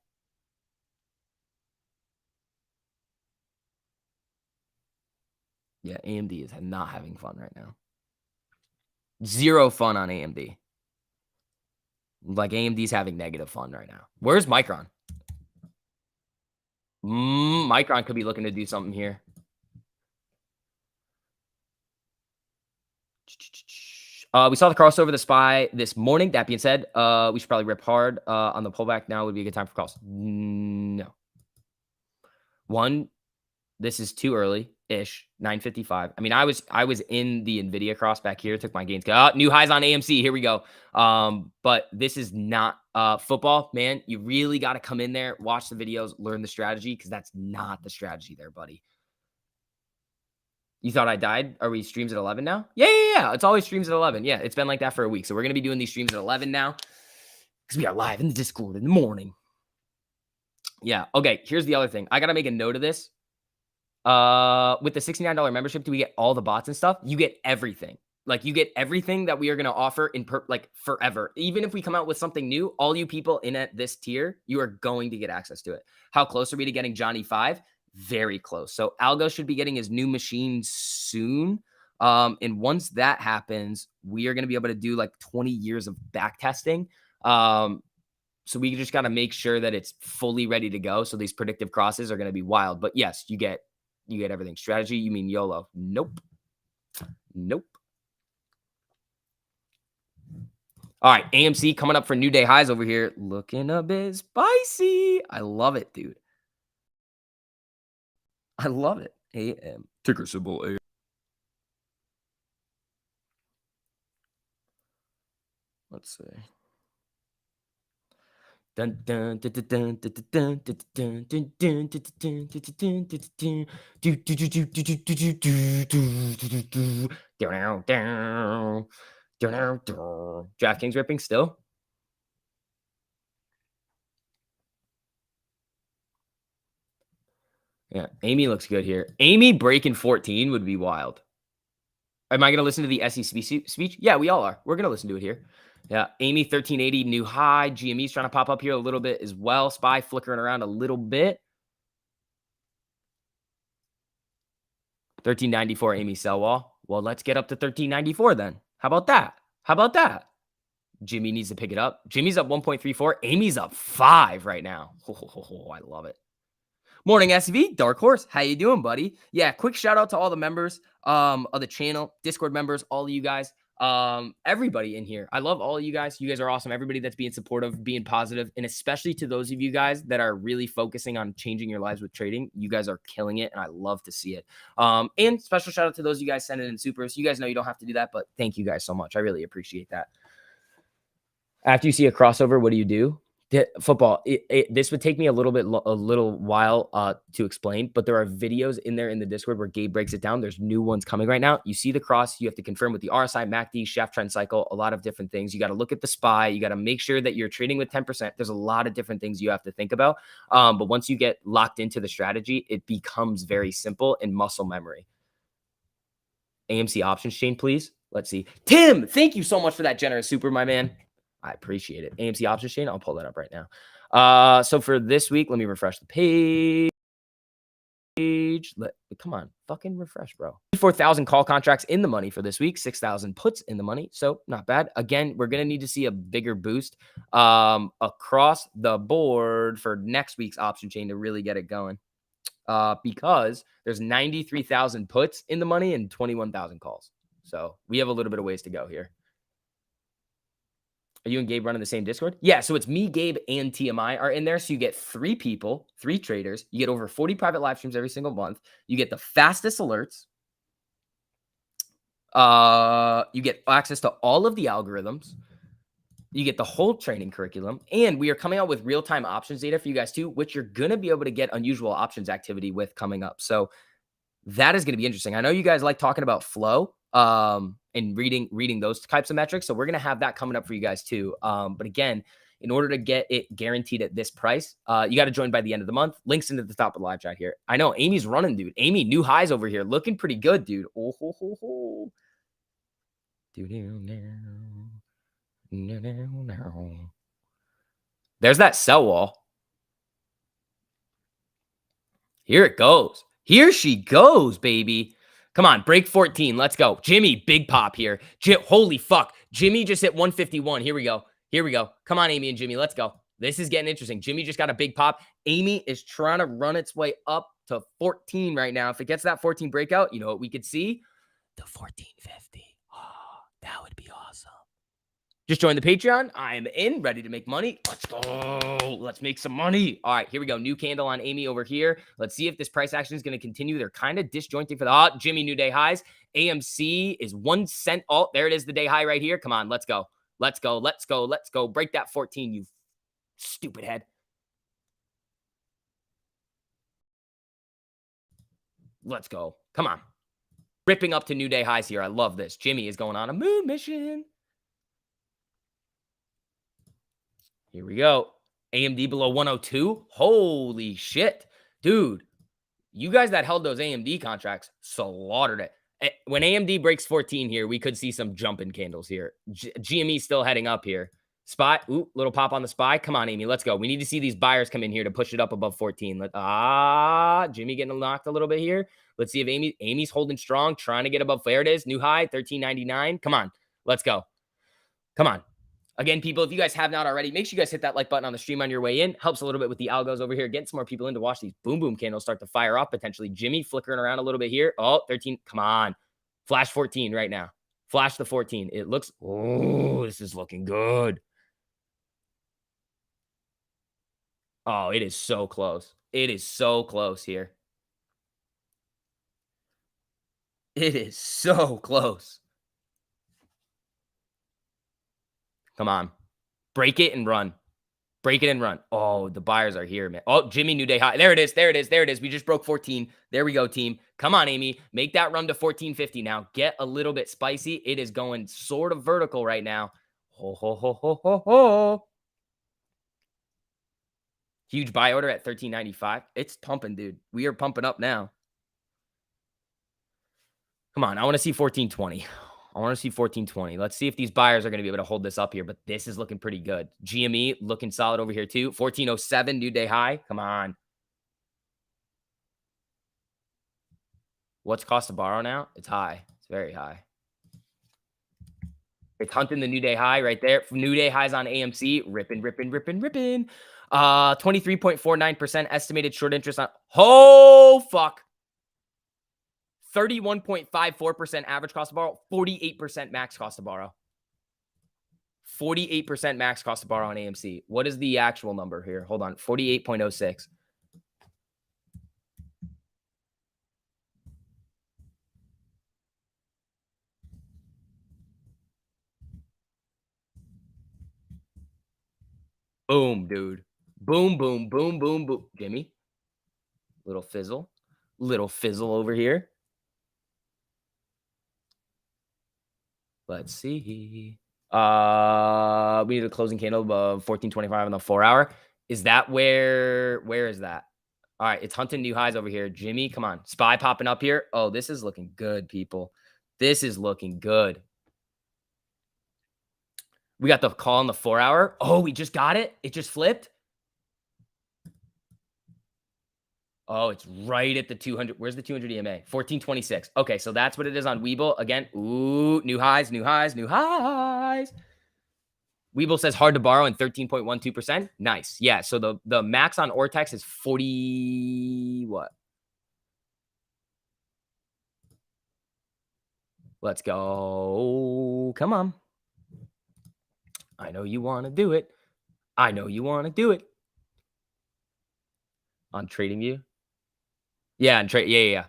Yeah, AMD is not having fun right now. Zero fun on AMD. Like, AMD's having negative fun right now. Where's Micron? Micron could be looking to do something here. We saw the crossover, the SPY this morning. That being said, we should probably rip hard on the pullback. Now would be a good time for calls. No. This is too early-ish, 9:55. I mean, I was in the NVIDIA cross back here, took my gains. New highs on AMC. Here we go. But this is not football, man. You really got to come in there, watch the videos, learn the strategy, because that's not the strategy there, buddy. You thought I died? Are we streams at 11 now? Yeah. It's always streams at 11. Yeah, it's been like that for a week. So we're going to be doing these streams at 11 now because we are live in the Discord in the morning. Yeah. Okay. Here's the other thing. I got to make a note of this. With the $69 membership, do we get all the bots and stuff? You get everything. Like, you get everything that we are going to offer in like forever. Even if we come out with something new, all you people in at this tier, you are going to get access to it. How close are we to getting Johnny 5? Very close. So Algo should be getting his new machine soon. And once that happens, we are going to be able to do like 20 years of back testing. So we just got to make sure that it's fully ready to go. So these predictive crosses are going to be wild. But yes, you get everything. Strategy, you mean YOLO? Nope. Nope. All right, AMC coming up for new day highs over here. Looking a bit spicy. I love it, dude. I love it. AM. Ticker symbol A. Let's see. Dun dun dun dun dun dun dun dun dun dun dun dun dun dun do do do do do do do do do do down down down down. DraftKings ripping still. Yeah, Amy looks good here. Amy breaking 14 would be wild. Am I going to listen to the SEC speech? Yeah, we all are. We're going to listen to it here. Yeah, Amy 1380 new high. GME's trying to pop up here a little bit as well. SPY flickering around a little bit. 1394 Amy sell wall. Well, let's get up to 1394 then. How about that? How about that? Jimmy needs to pick it up. Jimmy's up 1.34. Amy's up 5 right now. Oh, I love it. Morning, SV, Dark Horse. How you doing, buddy? Yeah, quick shout out to all the members of the channel, Discord members, all of you guys, everybody in here. I love all of you guys. You guys are awesome. Everybody that's being supportive, being positive, and especially to those of you guys that are really focusing on changing your lives with trading. You guys are killing it, and I love to see it. And special shout out to those of you guys sending in supers. You guys know you don't have to do that, but thank you guys so much. I really appreciate that. After you see a crossover, what do you do? Football. This would take me a little while to explain, but there are videos in there in the Discord where Gabe breaks it down. There's new ones coming right now. You see the cross, you have to confirm with the RSI, MACD, Chef trend cycle, a lot of different things. You got to look at the SPY. You got to make sure that you're trading with 10%. There's a lot of different things you have to think about. But once you get locked into the strategy, it becomes very simple and muscle memory. AMC options chain, please. Let's see. Tim, thank you so much for that generous super, my man. I appreciate it. AMC options chain. I'll pull that up right now. So for this week, let me refresh the page. Come on, fucking refresh, bro. 4,000 call contracts in the money for this week. 6,000 puts in the money. So not bad. Again, we're going to need to see a bigger boost across the board for next week's option chain to really get it going. Because there's 93,000 puts in the money and 21,000 calls. So we have a little bit of ways to go here. Are you and Gabe running the same Discord? Yeah, so it's me, Gabe, and TMI are in there. So you get 3 people, 3 traders. You get over 40 private live streams every single month. You get the fastest alerts. You get access to all of the algorithms. You get the whole training curriculum. And we are coming out with real-time options data for you guys too, which you're going to be able to get unusual options activity with coming up. So that is going to be interesting. I know you guys like talking about flow. And reading those types of metrics. So we're going to have that coming up for you guys too. But again, in order to get it guaranteed at this price, you got to join by the end of the month. Links into the top of the live chat here. I know Amy's running, dude. Amy, new highs over here. Looking pretty good, dude. Oh, ho, ho, ho. There's that sell wall. Here it goes. Here she goes, baby. Come on, break 14. Let's go. Jimmy, big pop here. Holy fuck. Jimmy just hit 151. Here we go. Here we go. Come on, Amy and Jimmy. Let's go. This is getting interesting. Jimmy just got a big pop. Amy is trying to run its way up to 14 right now. If it gets that 14 breakout, you know what we could see? The 1450. Oh, that would be awesome. Just join the Patreon. I am in, ready to make money. Let's go. Let's make some money. All right, here we go. New candle on Amy over here. Let's see if this price action is going to continue. They're kind of disjointing for the Jimmy, new day highs. AMC is 1 cent. Oh, there it is, the day high right here. Come on, let's go. Let's go. Let's go. Let's go. Break that 14, you stupid head. Let's go. Come on. Ripping up to new day highs here. I love this. Jimmy is going on a moon mission. Here we go. AMD below 102. Holy shit. Dude. You guys that held those AMD contracts slaughtered it. When AMD breaks 14 here, we could see some jumping candles here. GME still heading up here. SPY, ooh, little pop on the SPY. Come on, Amy, let's go. We need to see these buyers come in here to push it up above 14. Jimmy getting knocked a little bit here. Let's see if Amy's holding strong, trying to get above. There it is, new high, 13.99. Come on, let's go. Come on. Again, people, if you guys have not already, make sure you guys hit that like button on the stream on your way in. Helps a little bit with the algos over here. Getting some more people in to watch these boom boom candles start to fire up potentially. Jimmy flickering around a little bit here. Oh, 13. Come on. Flash 14 right now. Flash the 14. It looks, oh, this is looking good. Oh, it is so close. It is so close here. It is so close. Come on. Break it and run. Break it and run. Oh, the buyers are here, man. Oh, Jimmy, new day high. There it is. There it is. There it is. We just broke 14. There we go, team. Come on, Amy. Make that run to 1450 now. Get a little bit spicy. It is going sort of vertical right now. Ho, ho, ho, ho, ho, ho. Huge buy order at 13.95. It's pumping, dude. We are pumping up now. Come on. I want to see 1420. I want to see 1420. Let's see if these buyers are going to be able to hold this up here, but this is looking pretty good. GME looking solid over here too. 1407, new day high. Come on. What's cost to borrow now? It's high. It's very high. It's hunting the new day high right there. New day highs on AMC. Ripping, ripping, ripping, ripping. 23.49% estimated short interest on. Oh, fuck. 31.54% average cost to borrow, 48% max cost to borrow. 48% max cost to borrow on AMC. What is the actual number here? Hold on. 48.06. Boom, dude. Boom, boom, boom, boom, boom. Jimmy. Little fizzle. Little fizzle over here. Let's see. We need a closing candle above 1425 on the 4-hour. Is that where is that? All right, it's hunting new highs over here. Jimmy, come on. SPY popping up here. Oh, this is looking good, people. This is looking good. We got the call on the 4-hour. Oh, we just got it. It just flipped. Oh, it's right at the 200. Where's the 200 EMA? 1426. Okay, so that's what it is on Webull. Again, ooh, new highs, new highs, new highs. Webull says hard to borrow and 13.12%. Nice. Yeah, so the max on Ortex is 40 what? Let's go. Come on. I know you want to do it. I know you want to do it. On TradingView. Yeah, and yeah.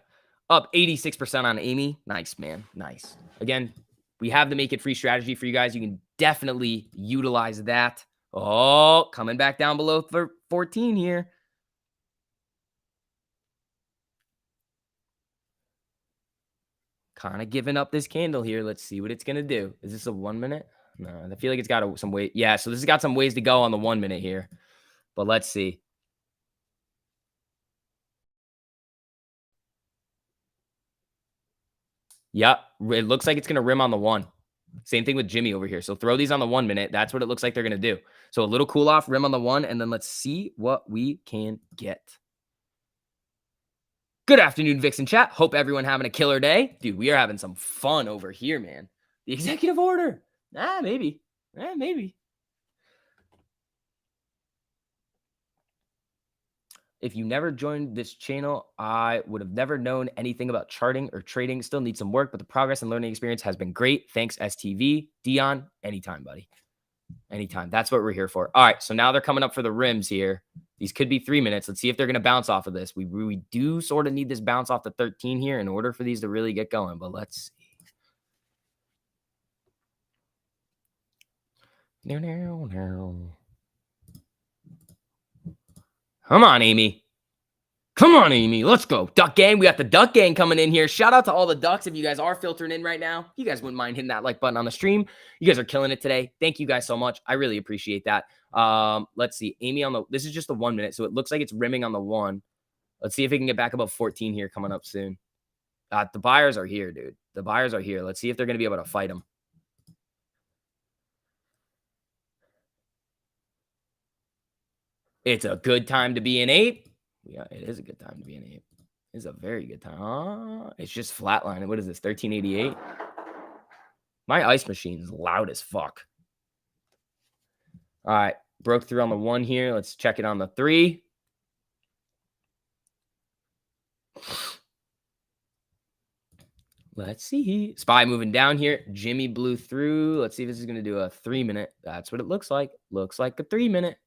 Up 86% on Amy. Nice, man. Nice. Again, we have the make it free strategy for you guys. You can definitely utilize that. Oh, coming back down below 14 here. Kind of giving up this candle here. Let's see what it's going to do. Is this a 1 minute? No, I feel like it's got some weight. Yeah, so this has got some ways to go on the 1 minute here. But let's see. Yep, it looks like it's going to rim on the 1. Same thing with Jimmy over here. So throw these on the 1 minute. That's what it looks like they're going to do. So a little cool off, rim on the 1, and then let's see what we can get. Good afternoon, Vixen chat. Hope everyone having a killer day. Dude, we are having some fun over here, man. The executive order. Maybe. Maybe. If you never joined this channel, I would have never known anything about charting or trading. Still need some work, but the progress and learning experience has been great. Thanks, STV. Dion, anytime, buddy. Anytime. That's what we're here for. All right, so now they're coming up for the rims here. These could be 3 minutes. Let's see if they're going to bounce off of this. We do sort of need this bounce off the 13 here in order for these to really get going, but let's see. Come on, Amy. Come on, Amy. Let's go. Duck Gang. We got the Duck Gang coming in here. Shout out to all the ducks. If you guys are filtering in right now, you guys wouldn't mind hitting that like button on the stream. You guys are killing it today. Thank you guys so much. I really appreciate that. Let's see. Amy on the, this is just the 1 minute. So it looks like it's rimming on the 1. Let's see if we can get back above 14 here coming up soon. The buyers are here, dude. The buyers are here. Let's see if they're going to be able to fight them. It's a good time to be an ape. Yeah, it is a good time to be an ape. It's a very good time. It's just flatlining. What is this, 1388? My ice machine's loud as fuck. All right, broke through on the 1 here. Let's check it on the 3. Let's see. SPY moving down here. Jimmy blew through. Let's see if this is going to do a 3-minute. That's what it looks like. Looks like a 3-minute.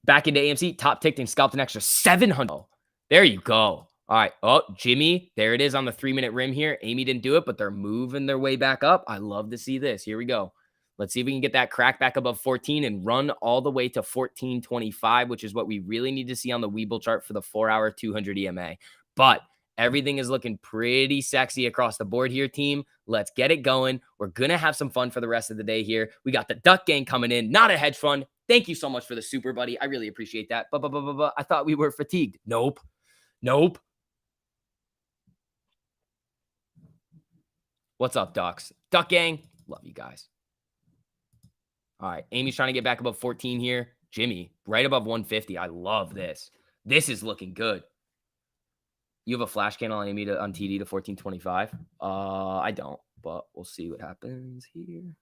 Back into AMC. Top ticked and scalped an extra 700. There you go. All right. Oh, Jimmy. There it is on the 3-minute rim here. Amy didn't do it, but they're moving their way back up. I love to see this. Here we go. Let's see if we can get that crack back above 14 and run all the way to 1425, which is what we really need to see on the Webull chart for the 4-hour 200 EMA. But everything is looking pretty sexy across the board here, team. Let's get it going. We're going to have some fun for the rest of the day here. We got the Duck Gang coming in, not a hedge fund. Thank you so much for the super, buddy. I really appreciate that. But I thought we were fatigued. Nope. What's up, Ducks? Duck Gang. Love you guys. All right, Amy's trying to get back above 14 here. Jimmy, right above 150. I love this. This is looking good. You have a flash candle on Amy on TD to 1425? I don't, but we'll see what happens here.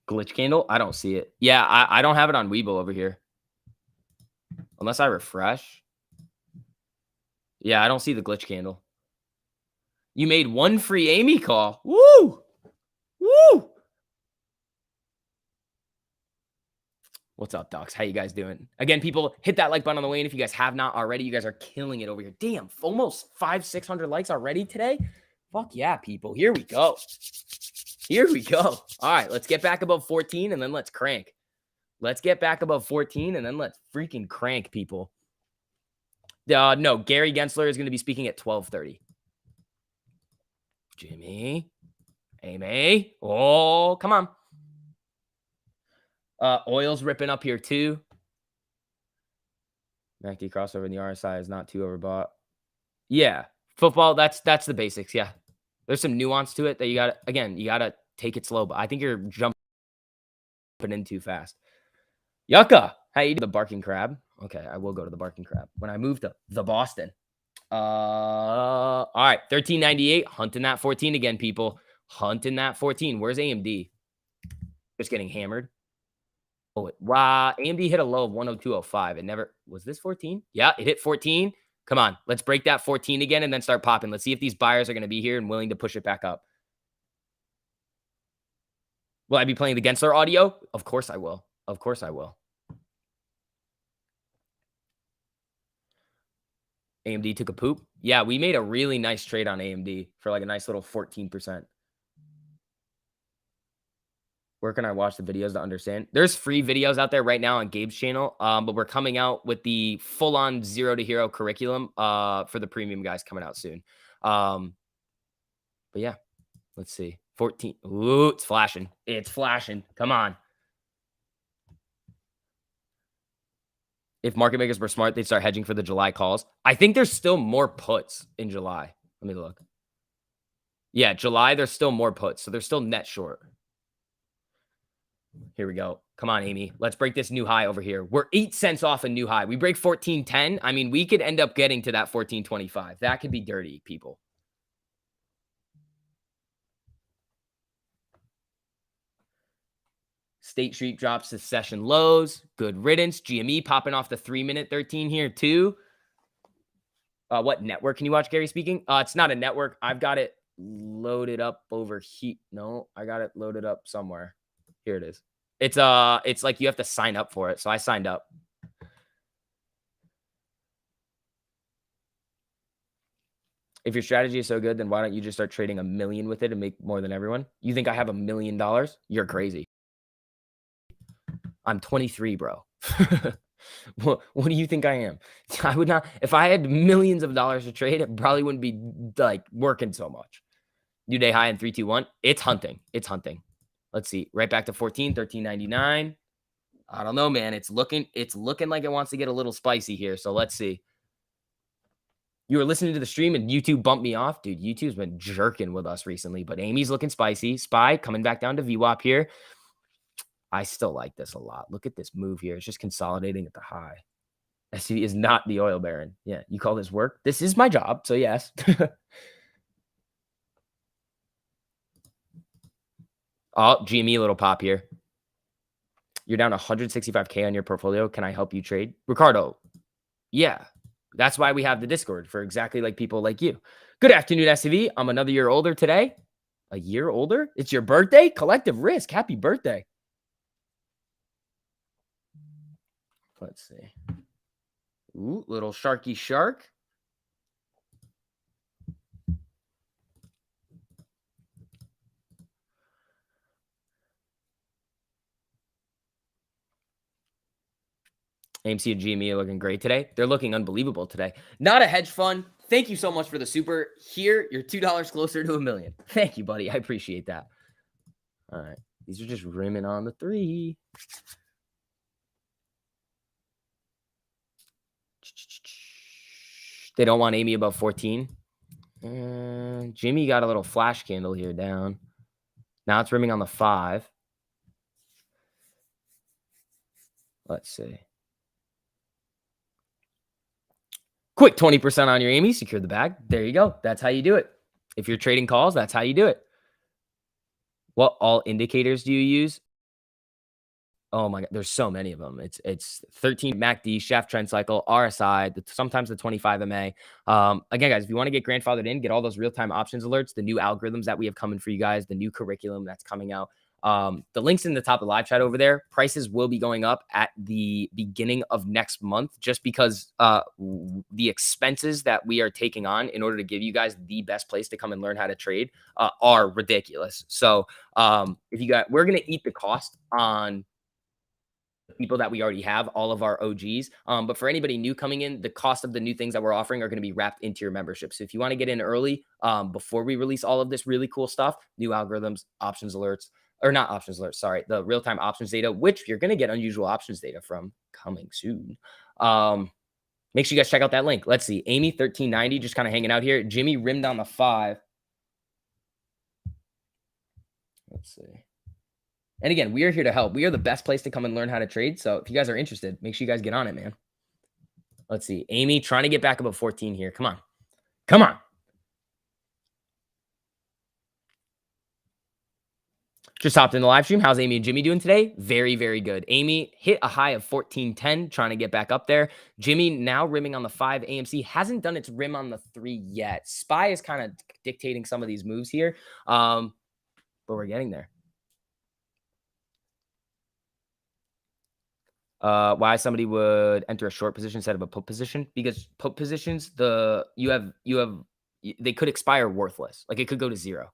Glitch candle? I don't see it. Yeah, I don't have it on Webull over here. Unless I refresh. Yeah, I don't see the glitch candle. You made one free Amy call. Woo! Woo! What's up, Docs? How you guys doing? Again, people, hit that like button on the way in if you guys have not already. You guys are killing it over here. Damn, almost 500-600 likes already today. Fuck yeah, people. Here we go. All right, let's get back above 14 and then let's crank. Let's get back above 14 and then let's freaking crank, people. No, Gary Gensler is going to be speaking at 12:30. Jimmy. Amy. Oh, come on. Oil's ripping up here too. MACD crossover in the RSI is not too overbought. Yeah. Football, that's the basics. Yeah. There's some nuance to it that you got to take it slow, but I think you're jumping in too fast. Yucca. How you do the barking crab? Okay, I will go to the barking crab when I move to the Boston. All right, 1398, hunting that 14 again, people. Hunting that 14. Where's AMD? Just getting hammered. Oh, wow. AMD hit a low of 102.05. It never was this 14? Yeah, it hit 14. Come on, let's break that 14 again and then start popping. Let's see if these buyers are going to be here and willing to push it back up. Will I be playing the Gensler audio? Of course I will. Of course I will. AMD took a poop. Yeah, we made a really nice trade on AMD for like a nice little 14%. Where can I watch the videos to understand? There's free videos out there right now on Gabe's channel, but we're coming out with the full-on 0 to hero curriculum for the premium guys coming out soon. But yeah, let's see. 14. Ooh, it's flashing. It's flashing. Come on. If market makers were smart, they'd start hedging for the July calls. I think there's still more puts in July. Let me look. Yeah, July, there's still more puts. So they're still net short. Here we go. Come on, Amy. Let's break this new high over here. We're 8 cents off a new high. We break 14.10. I mean, we could end up getting to that 14.25. That could be dirty, people. State Street drops to session lows. Good riddance. GME popping off the 3-minute 13 here too. What network can you watch Gary speaking? It's not a network. I've got it loaded up over here. No, I got it loaded up somewhere. Here it is. It's like you have to sign up for it. So I signed up. If your strategy is so good, then why don't you just start trading $1 million with it and make more than everyone? You think I have $1 million? You're crazy. I'm 23, bro. What do you think I am? I would not. If I had millions of dollars to trade, it probably wouldn't be like working so much. New day high in 3, 2, 1. It's hunting. It's hunting. Let's see. Right back to 14, 13.99. I don't know, man. It's looking like it wants to get a little spicy here. So let's see. You were listening to the stream and YouTube bumped me off. Dude, YouTube's been jerking with us recently, but Amy's looking spicy. SPY coming back down to VWAP here. I still like this a lot. Look at this move here. It's just consolidating at the high. SCV is not the oil baron. Yeah, you call this work? This is my job, so yes. Oh, GME little pop here. You're down 165K on your portfolio. Can I help you trade? Ricardo, yeah. That's why we have the Discord, for exactly like people like you. Good afternoon, SCV. I'm another year older today. A year older? It's your birthday? Collective risk. Happy birthday. Let's see. Ooh, little sharky shark. AMC and GME are looking great today. They're looking unbelievable today. Not a hedge fund. Thank you so much for the super. Here, you're $2 closer to $1 million. Thank you, buddy. I appreciate that. All right. These are just rimming on the 3. They don't want Amy above 14. Jimmy got a little flash candle here down. Now it's rimming on the 5. Let's see. Quick 20% on your Amy. Secure the bag. There you go. That's how you do it. If you're trading calls, that's how you do it. What all indicators do you use? Oh my God, there's so many of them. It's 13 MACD, shaft trend cycle, RSI, sometimes the 25 MA. Again, guys, if you want to get grandfathered in, get all those real-time options alerts, the new algorithms that we have coming for you guys, the new curriculum that's coming out. The link's in the top of the live chat over there. Prices will be going up at the beginning of next month just because the expenses that we are taking on in order to give you guys the best place to come and learn how to trade are ridiculous. So if you got, we're going to eat the cost on people that we already have, all of our OGs. But for anybody new coming in, the cost of the new things that we're offering are going to be wrapped into your membership. So if you want to get in early, before we release all of this really cool stuff, new algorithms, options alerts, or not options alerts, sorry, the real-time options data, which you're going to get unusual options data from coming soon. Make sure you guys check out that link. Let's see. Amy 1390 just kind of hanging out here. Jimmy rimmed on the 5. Let's see. And again, we are here to help. We are the best place to come and learn how to trade. So if you guys are interested, make sure you guys get on it, man. Let's see. Amy trying to get back above 14 here. Come on. Come on. Just hopped in the live stream. How's Amy and Jimmy doing today? Very, very good. Amy hit a high of 14.10, trying to get back up there. Jimmy now rimming on the 5. AMC hasn't done its rim on the 3 yet. SPY is kind of dictating some of these moves here, but we're getting there. Why somebody would enter a short position instead of a put position? Because put positions, they could expire worthless. Like it could go to 0.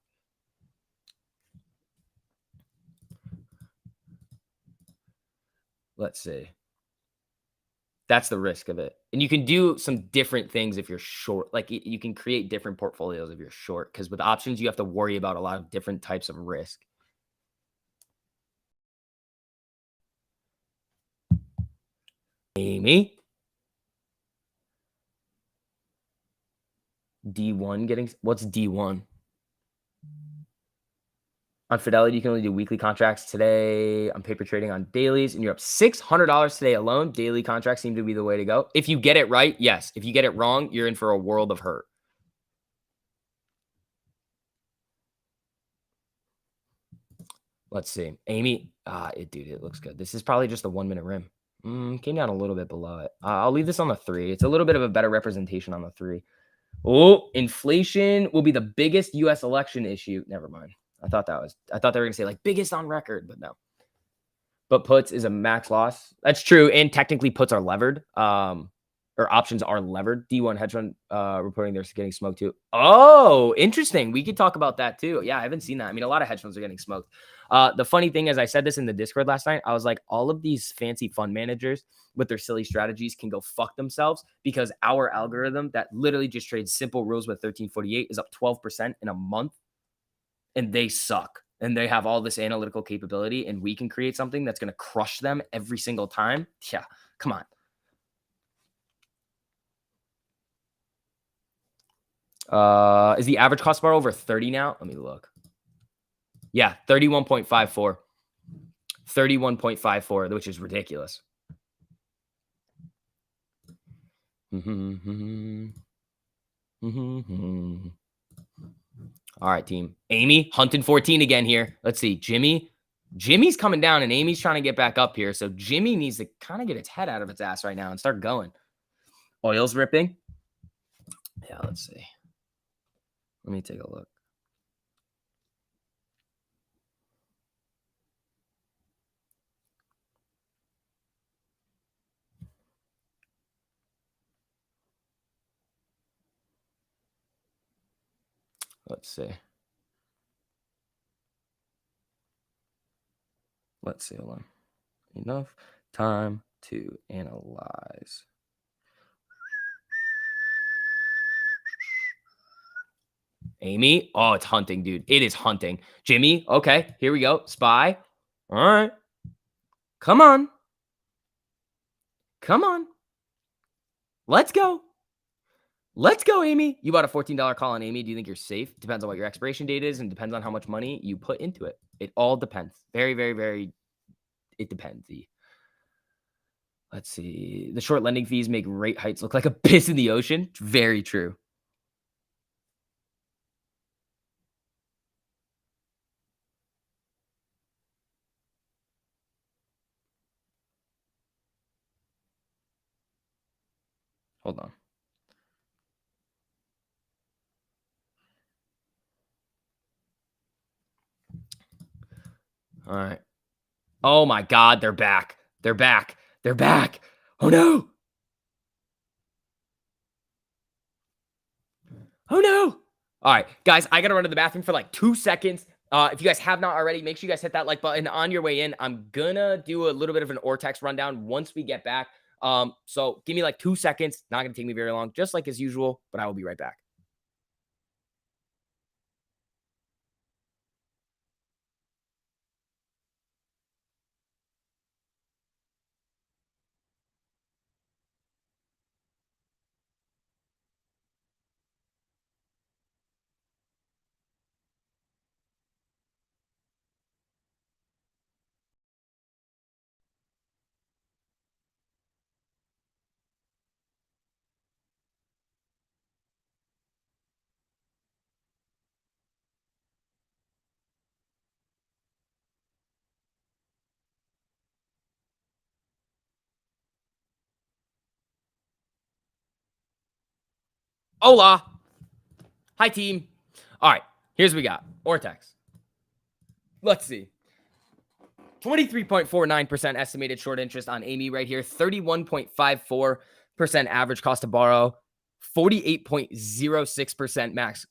Let's see. That's the risk of it. And you can do some different things if you're short. Like you can create different portfolios if you're short, because with options, you have to worry about a lot of different types of risk. Amy. D1 getting, what's D1? On Fidelity, you can only do weekly contracts today. On paper trading on dailies, and you're up $600 today alone. Daily contracts seem to be the way to go. If you get it right, yes. If you get it wrong, you're in for a world of hurt. Let's see. Amy, dude, it looks good. This is probably just a 1-minute rim. Came down a little bit below it. I'll leave this on the 3. It's a little bit of a better representation on the 3. Oh, inflation will be the biggest U.S. election issue. Never mind. I thought they were going to say like biggest on record, but no. But puts is a max loss. That's true. And technically puts are levered. Or options are levered. D1 hedge fund reporting they're getting smoked too. Oh, interesting. We could talk about that too. Yeah, I haven't seen that. I mean, a lot of hedge funds are getting smoked. The funny thing is, I said this in the Discord last night. I was like, all of these fancy fund managers with their silly strategies can go fuck themselves, because our algorithm that literally just trades simple rules with 1348 is up 12% in a month, and they suck. and they have all this analytical capability, and we can create something that's going to crush them every single time. Yeah, come on. Is the average cost bar over 30 now? Let me look. Yeah, 31.54. 31.54, which is ridiculous. All right, team. Amy, hunting 14 again here. Let's see. Jimmy's coming down, and Amy's trying to get back up here. So Jimmy needs to kind of get its head out of its ass right now and start going. Oil's ripping. Yeah, let's see. Let me take a look. Let's see. Let's see. Hold on. Enough time to analyze. Amy. Oh, it's hunting, dude. It is hunting. Jimmy. Okay, here we go. Spy. All right. Come on. Come on. Let's go. Let's go, Amy. You bought a $14 call on Amy. Do you think you're safe? Depends on what your expiration date is and depends on how much money you put into it. It all depends. Very, very, very. It depends. Let's see. The short lending fees make rate hikes look like a piss in the ocean. Very true. Hold on. All right. Oh my God, they're back. They're back. They're back. Oh no. Oh no. All right, guys, I got to run to the bathroom for like 2 seconds. If you guys have not already, make sure you guys hit that like button on your way in. I'm going to do a little bit of an Ortex rundown once we get back. So give me like 2 seconds. Not going to take me very long, just like as usual, but I will be right back. Hola. Hi, team. All right, here's what we got. Ortex. Let's see. 23.49% estimated short interest on Amy right here. 31.54% average cost to borrow. 48.06% max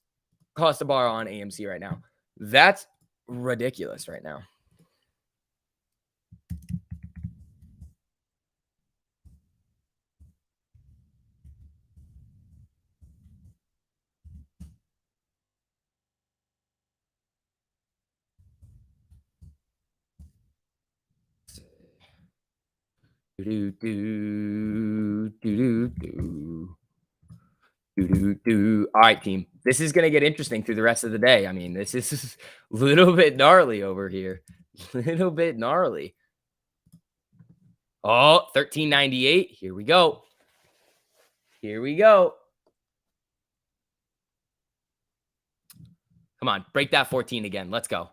cost to borrow on AMC right now. That's ridiculous right now. All right, team. This is going to get interesting through the rest of the day. I mean, this is a little bit gnarly over here. Little bit gnarly. Oh, 1398. Here we go. Here we go. Come on, break that 14 again. Let's go.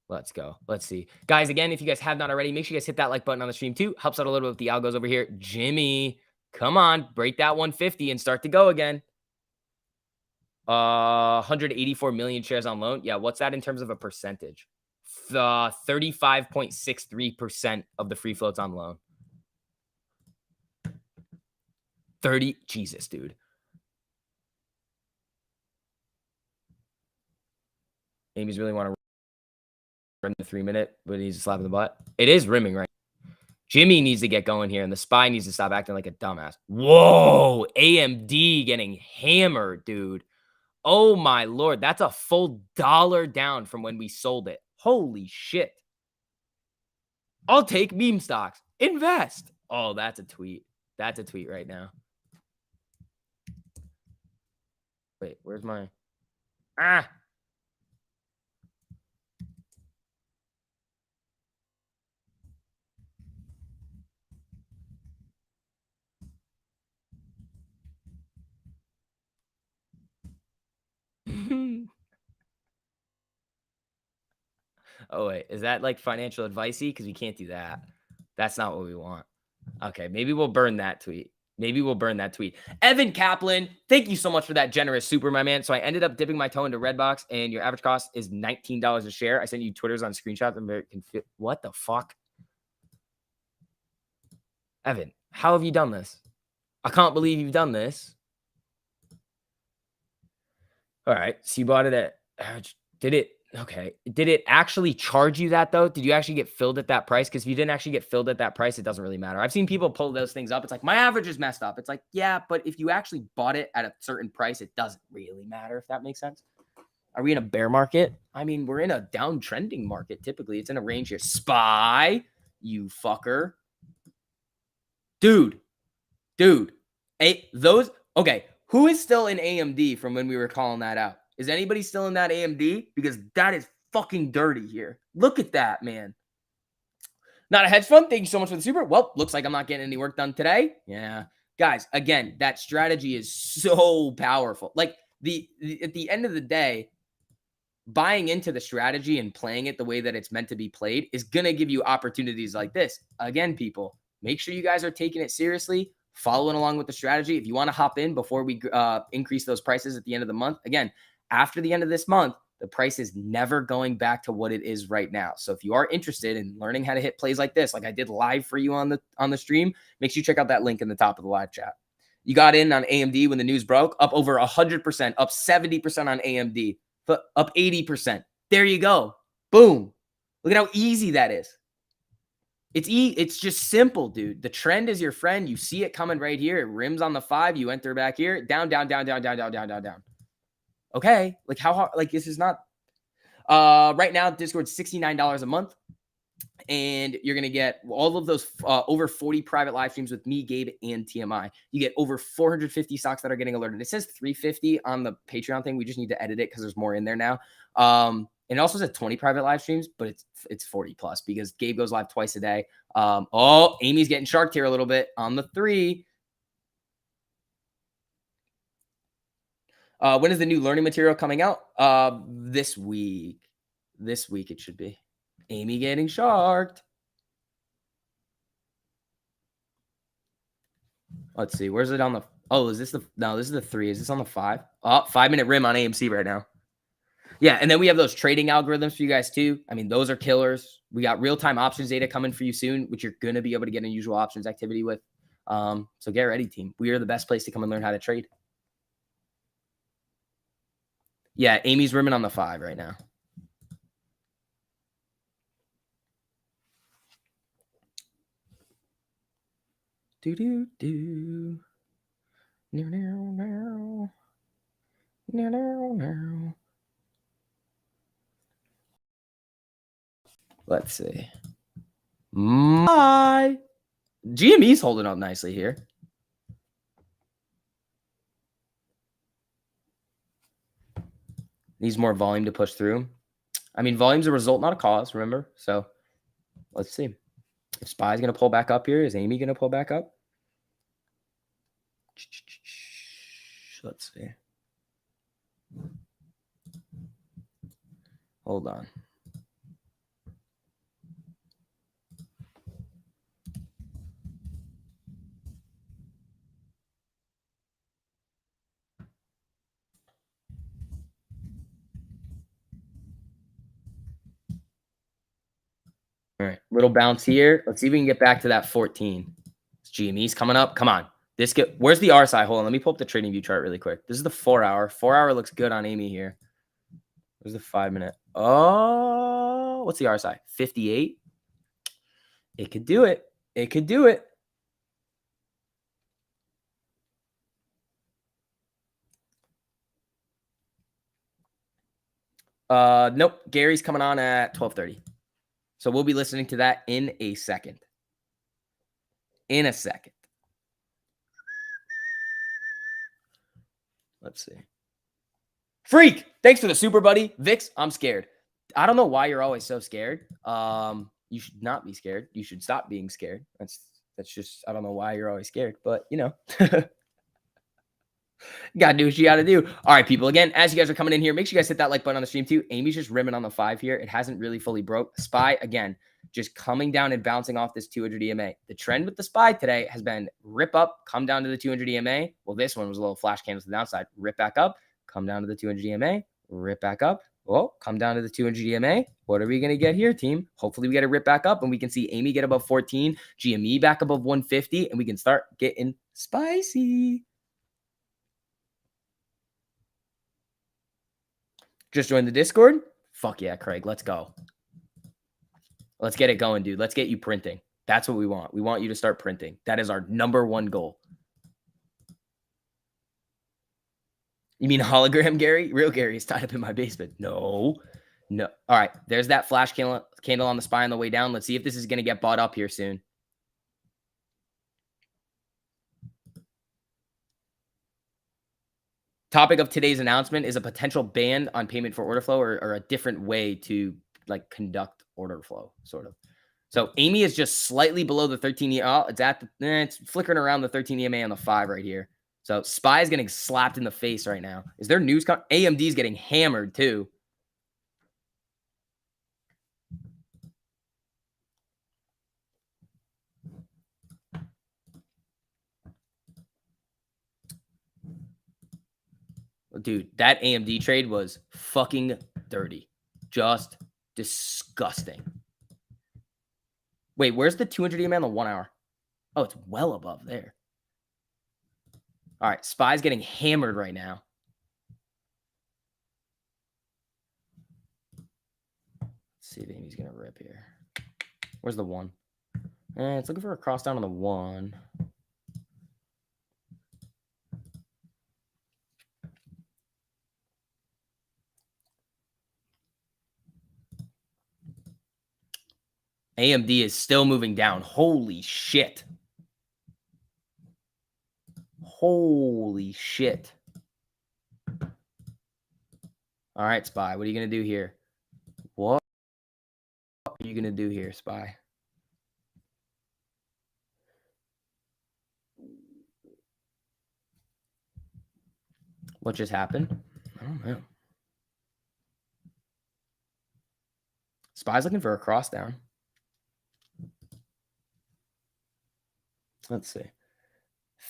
Let's go. Let's see. Guys, again, if you guys have not already, make sure you guys hit that like button on the stream too. Helps out a little bit with the algos over here. Jimmy, come on. Break that 150 and start to go again. 184 million shares on loan. Yeah, what's that in terms of a percentage? 35.63% of the free floats on loan. 30. Jesus, dude. Amy's really want to run the 3-minute, but he's a slap in the butt. It is rimming right. Jimmy needs to get going here, and the spy needs to stop acting like a dumbass. Whoa, AMD getting hammered, dude. Oh my Lord. That's a full $1 down from when we sold it. Holy shit. I'll take meme stocks. Invest. Oh, that's a tweet. That's a tweet right now. Wait, where's my... Ah. Oh, wait. Is that like financial advicey? Because we can't do that. That's not what we want. Okay, maybe we'll burn that tweet. Maybe we'll burn that tweet. Evan Kaplan, thank you so much for that generous super, my man. So I ended up dipping my toe into Redbox, and your average cost is $19 a share. I sent you Twitters on screenshots. I'm very confused. What the fuck? Evan, how have you done this? I can't believe you've done this. All right, so you bought it at... Did it... Okay. Did it actually charge you that, though? Did you actually get filled at that price? Because if you didn't actually get filled at that price, it doesn't really matter. I've seen people pull those things up. It's like, my average is messed up. It's like, yeah, but if you actually bought it at a certain price, it doesn't really matter, if that makes sense. Are we in a bear market? I mean, we're in a downtrending market. Typically, it's in a range here. SPY, you fucker. Dude. Those... Okay, who is still in AMD from when we were calling that out? Is anybody still in that AMD? Because that is fucking dirty here. Look at that, man. Not a hedge fund. Thank you so much for the super. Well, looks like I'm not getting any work done today. Yeah. Guys, again, that strategy is so powerful. Like, at the end of the day, buying into the strategy and playing it the way that it's meant to be played is going to give you opportunities like this. Again, people, make sure you guys are taking it seriously, following along with the strategy. If you want to hop in before we increase those prices at the end of the month, again, after the end of this month, the price is never going back to what it is right now. So if you are interested in learning how to hit plays like this, like I did live for you on the stream, make sure you check out that link in the top of the live chat. You got in on AMD when the news broke, up over 100%, up 70% on AMD, up 80%. There you go. Boom. Look at how easy that is. It's just simple, dude. The trend is your friend. You see it coming right here. It rims on the 5. You enter back here. Down, down, down, down, down, down, down, down, down. Okay. Like how hard? Like this is not. Right now, Discord's $69 a month. And you're going to get all of those over 40 private live streams with me, Gabe, and TMI. You get over 450 stocks that are getting alerted. It says 350 on the Patreon thing. We just need to edit it because there's more in there now. And it also says 20 private live streams, but it's 40 plus because Gabe goes live twice a day. Oh, Amy's getting sharked here a little bit on the 3. When is the new learning material coming out? This week. This week it should be. Amy getting sharked. Let's see. Where's it on the... Oh, is this the... No, this is the 3. Is this on the 5? Oh, 5-minute rim on AMC right now. Yeah, and then we have those trading algorithms for you guys too. I mean, those are killers. We got real-time options data coming for you soon, which you're going to be able to get unusual options activity with. So get ready, team. We are the best place to come and learn how to trade. Yeah, Amy's rimming on the 5 right now. Do. No. Let's see. My GME's holding up nicely here. Needs more volume to push through. I mean, volume's a result, not a cause, remember? So let's see. If SPY's going to pull back up here, is Amy going to pull back up? Let's see. Hold on. All right, little bounce here. Let's see if we can get back to that 14. GME's coming up. Come on. Where's the RSI? Hold on. Let me pull up the trading view chart really quick. This is the 4-hour. 4-hour looks good on Amy here. Where's the 5-minute? Oh, what's the RSI? 58. It could do it. It could do it. Nope. Gary's coming on at 12:30. So we'll be listening to that in a second. In a second. Let's see. Freak, thanks for the super, buddy. Vix, I'm scared. I don't know why you're always so scared. You should not be scared. You should stop being scared. That's just, I don't know why you're always scared, but you know. Gotta do what you gotta do. All right, people. Again, as you guys are coming in here, make sure you guys hit that like button on the stream too. Amy's just rimming on the 5 here. It hasn't really fully broke. SPY, again, just coming down and bouncing off this 200 EMA. The trend with the SPY today has been rip up, come down to the 200 EMA. Well, this one was a little flash candle to the downside. Rip back up, come down to the 200 EMA, rip back up. Well, come down to the 200 EMA. What are we going to get here, team? Hopefully we get a rip back up and we can see Amy get above 14, GME back above 150, and we can start getting spicy. Just join the Discord? Fuck yeah, Craig. Let's go. Let's get it going, dude. Let's get you printing. That's what we want. We want you to start printing. That is our #1 goal. You mean hologram Gary? Real Gary is tied up in my basement. No. All right. There's that flash candle on the SPY on the way down. Let's see if this is going to get bought up here soon. Topic of today's announcement is a potential ban on payment for order flow or a different way to like conduct order flow, sort of. So Amy is just slightly below the 13 EMA. Oh, it's flickering around the 13 EMA on the 5 right here. So SPY is getting slapped in the face right now. Is there news? AMD is getting hammered too. Dude, that AMD trade was fucking dirty. Just disgusting. Wait, where's the 200 EMA on the 1 hour? Oh, it's well above there. All right, SPY's getting hammered right now. Let's see if Amy's going to rip here. Where's the 1? It's looking for a cross down on the 1. AMD is still moving down. Holy shit. Holy shit. All right, SPY. What are you going to do here? What are you going to do here, SPY? What just happened? I don't know. SPY's looking for a cross down. Let's see.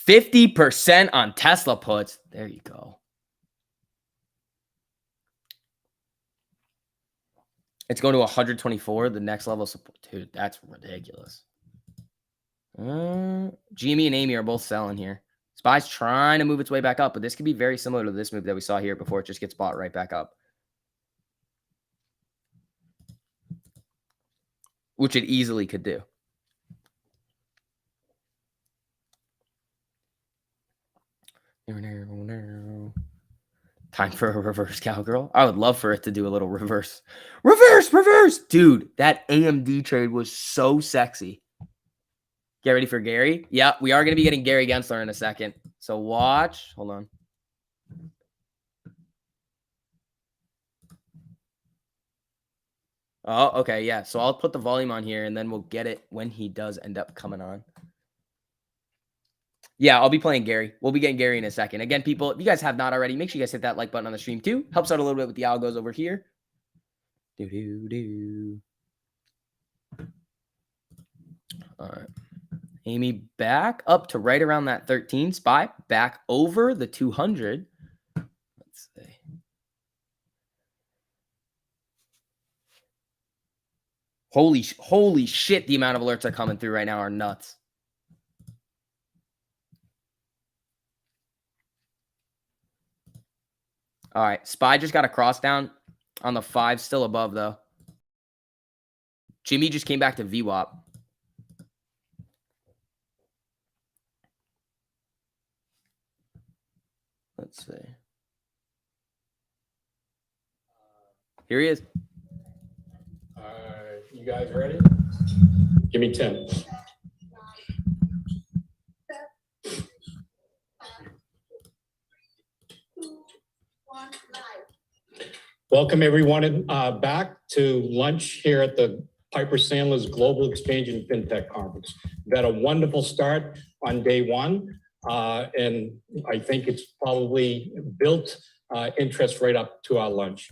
50% on Tesla puts. There you go. It's going to 124. The next level support. Dude, that's ridiculous. GME and Amy are both selling here. SPY's trying to move its way back up, but this could be very similar to this move that we saw here before it just gets bought right back up. Which it easily could do. Time for a reverse cowgirl. I would love for it to do a little reverse. Reverse. Dude, that AMD trade was so sexy. Get ready for Gary. Yeah, we are going to be getting Gary Gensler in a second. So watch. Hold on. Oh, okay. Yeah. So I'll put the volume on here and then we'll get it when he does end up coming on. Yeah, I'll be playing Gary. We'll be getting Gary in a second. Again, people, if you guys have not already, make sure you guys hit that like button on the stream too. Helps out a little bit with the algos over here. All right. Amy back up to right around that 13. SPY back over the 200. Let's see. Holy shit, the amount of alerts that are coming through right now are nuts. All right, SPY just got a cross down on the 5, still above though. Jimmy just came back to VWAP. Let's see. Here he is. You guys ready? Give me 10. Welcome everyone back to lunch here at the Piper Sandler's Global Exchange and FinTech Conference. We've had a wonderful start on day one, and I think it's probably built interest right up to our lunch.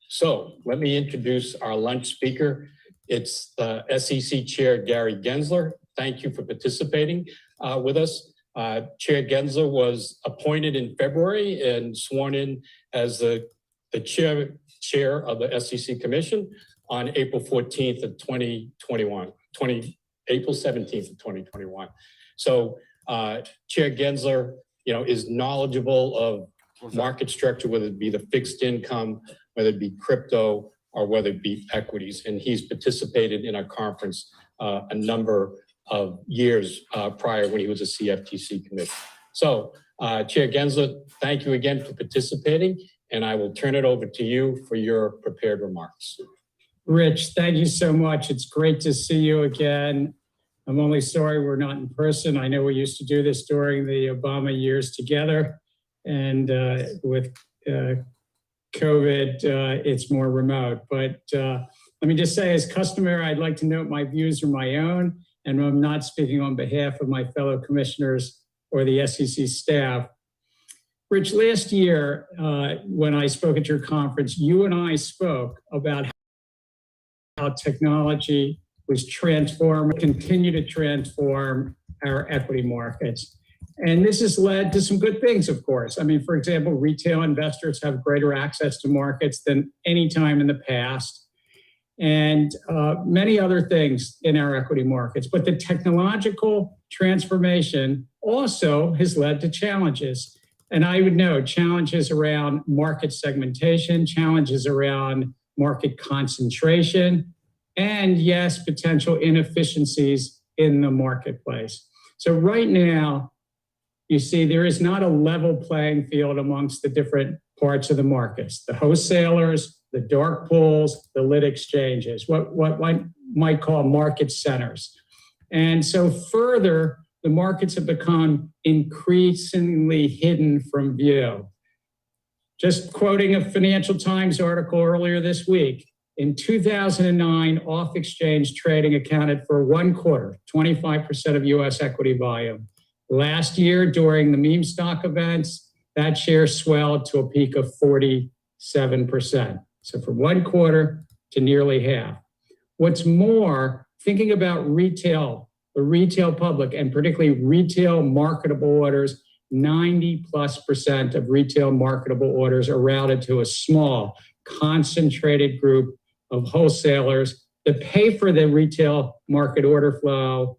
So let me introduce our lunch speaker. It's SEC Chair Gary Gensler. Thank you for participating with us. Chair Gensler was appointed in February and sworn in as the chair of the SEC Commission on April 14th of 2021, April 17th of 2021. So Chair Gensler, is knowledgeable of market structure, whether it be the fixed income, whether it be crypto, or whether it be equities. And he's participated in our conference a number of years prior when he was a CFTC commissioner. So Chair Gensler, thank you again for participating, and I will turn it over to you for your prepared remarks. Rich, thank you so much. It's great to see you again. I'm only sorry we're not in person. I know we used to do this during the Obama years together, and with COVID, it's more remote. But let me just say, as customary, I'd like to note my views are my own, and I'm not speaking on behalf of my fellow commissioners or the SEC staff. Rich, last year, when I spoke at your conference, you and I spoke about how technology was continue to transform our equity markets. And this has led to some good things, of course. I mean, for example, retail investors have greater access to markets than any time in the past, and many other things in our equity markets. But the technological transformation also has led to challenges. And I would note challenges around market segmentation, challenges around market concentration, and yes, potential inefficiencies in the marketplace. So right now, you see there is not a level playing field amongst the different parts of the markets, the wholesalers, the dark pools, the lit exchanges, what one might call market centers. And so further, the markets have become increasingly hidden from view. Just quoting a Financial Times article earlier this week, in 2009, off-exchange trading accounted for 1/4, 25% of U.S. equity volume. Last year, during the meme stock events, that share swelled to a peak of 47%. So from 1/4 to nearly half. What's more, thinking about retail, the retail public, and particularly retail marketable orders, 90+% of retail marketable orders are routed to a small, concentrated group of wholesalers that pay for the retail market order flow,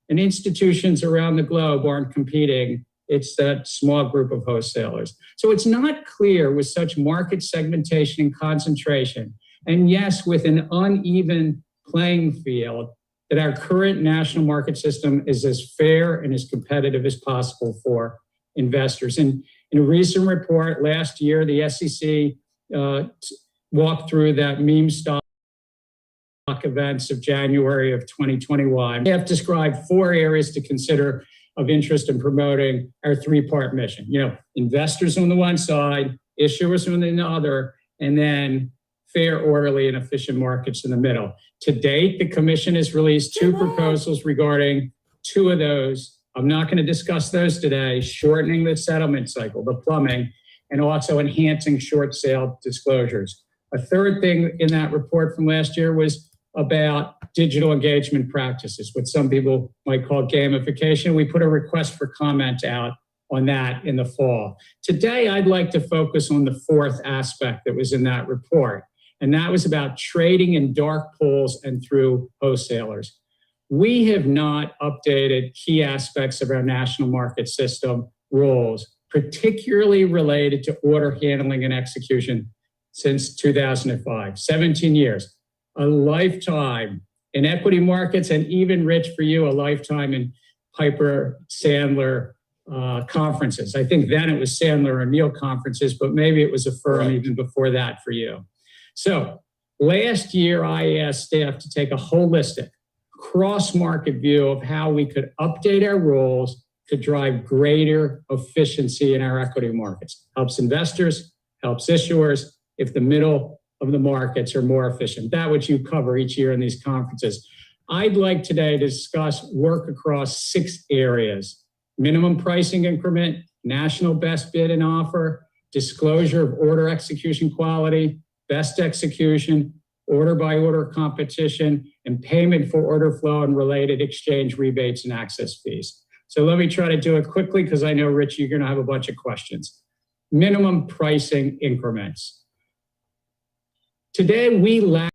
and institutions around the globe aren't competing. It's that small group of wholesalers. So it's not clear with such market segmentation and concentration, and yes, with an uneven playing field, that our current national market system is as fair and as competitive as possible for investors. And in a recent report last year, the SEC walked through that meme stock events of January of 2021. They have described 4 areas to consider of interest in promoting our 3-part mission. Investors on the one side, issuers on the other, and then fair, orderly, and efficient markets in the middle. To date, the Commission has released 2 proposals regarding 2 of those. I'm not going to discuss those today: shortening the settlement cycle, the plumbing, and also enhancing short sale disclosures. A third thing in that report from last year was about digital engagement practices, what some people might call gamification. We put a request for comment out on that in the fall. Today, I'd like to focus on the 4th aspect that was in that report, and that was about trading in dark pools and through wholesalers. We have not updated key aspects of our national market system rules, particularly related to order handling and execution, since 2005, 17 years, a lifetime in equity markets, and even, Rich, for you, a lifetime in Piper Sandler conferences. I think then it was Sandler and Neal conferences, but maybe it was a firm even before that for you. So last year, I asked staff to take a holistic cross-market view of how we could update our rules to drive greater efficiency in our equity markets. Helps investors, helps issuers, if the middle of the markets are more efficient. That which you cover each year in these conferences. I'd like today to discuss work across 6 areas: minimum pricing increment, national best bid and offer, disclosure of order execution quality, best execution, order by order competition, and payment for order flow and related exchange rebates and access fees. So let me try to do it quickly because I know, Rich, you're going to have a bunch of questions. Minimum pricing increments. Today, we lack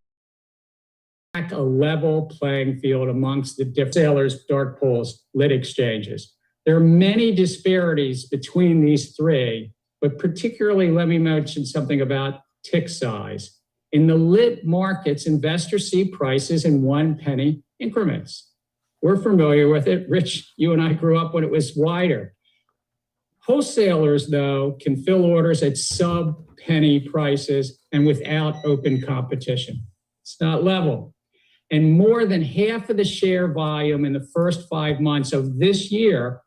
a level playing field amongst the different sailors, dark pools, lit exchanges. There are many disparities between these 3, but particularly let me mention something about tick size. In the lit markets, investors see prices in 1 penny increments. We're familiar with it. Rich, you and I grew up when it was wider. Wholesalers, though, can fill orders at sub-penny prices and without open competition. It's not level. And more than half of the share volume in the first 5 months of this year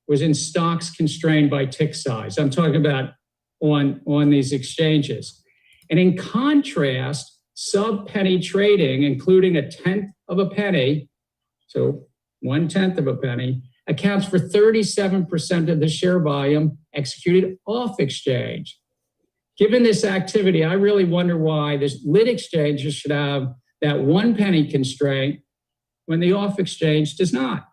was in stocks constrained by tick size. I'm talking about on these exchanges. And in contrast, sub-penny trading, including 1/10 of a penny, so 1/10 of a penny, accounts for 37% of the share volume executed off exchange. Given this activity, I really wonder why this lit exchanges should have that 1 penny constraint when the off exchange does not.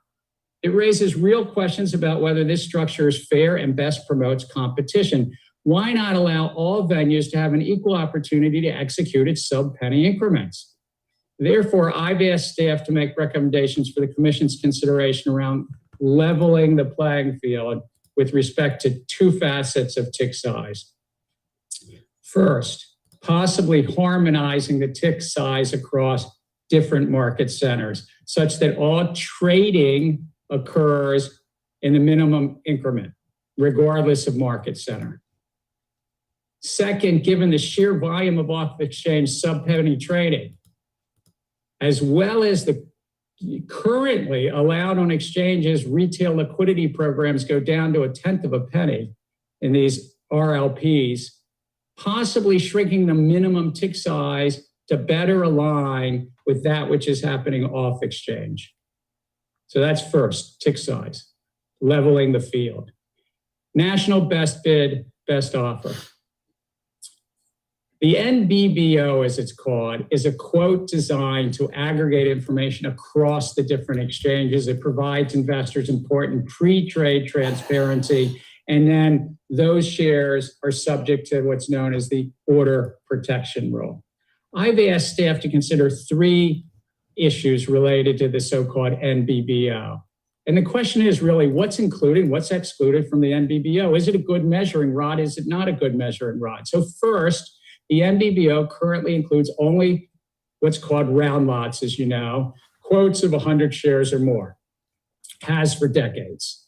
It raises real questions about whether this structure is fair and best promotes competition. Why not allow all venues to have an equal opportunity to execute at sub-penny increments? Therefore, I've asked staff to make recommendations for the Commission's consideration around leveling the playing field with respect to 2 facets of tick size. First, possibly harmonizing the tick size across different market centers, such that all trading occurs in the minimum increment, regardless of market center. Second, given the sheer volume of off-exchange sub-penny trading, as well as the currently allowed on exchanges, retail liquidity programs go down to 1/10 of a penny in these RLPs, possibly shrinking the minimum tick size to better align with that which is happening off exchange. So that's first, tick size, leveling the field. National best bid, best offer. The NBBO, as it's called, is a quote designed to aggregate information across the different exchanges. It provides investors important pre-trade transparency, and then those shares are subject to what's known as the order protection rule. I've asked staff to consider 3 issues related to the so-called NBBO. And the question is really what's included, what's excluded from the NBBO? Is it a good measuring rod? Is it not a good measuring rod? So first, the NBBO currently includes only what's called round lots, as you know, quotes of 100 shares or more, has for decades.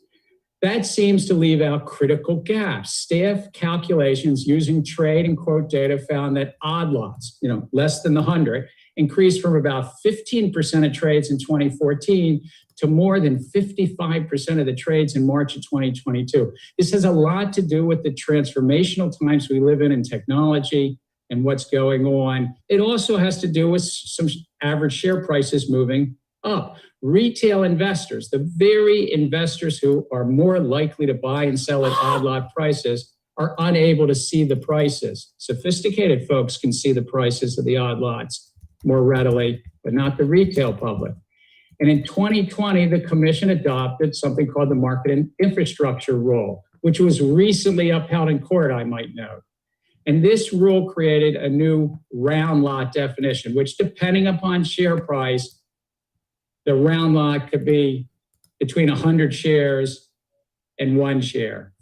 That seems to leave out critical gaps. Staff calculations using trade and quote data found that odd lots, less than the 100, increased from about 15% of trades in 2014 to more than 55% of the trades in March of 2022. This has a lot to do with the transformational times we live in technology and what's going on. It also has to do with some average share prices moving up. Retail investors, the very investors who are more likely to buy and sell at odd lot prices, are unable to see the prices. Sophisticated folks can see the prices of the odd lots more readily, but not the retail public. And in 2020, the Commission adopted something called the Market and Infrastructure Rule, which was recently upheld in court, I might note. And this rule created a new round lot definition, which depending upon share price, the round lot could be between 100 shares and 1 share,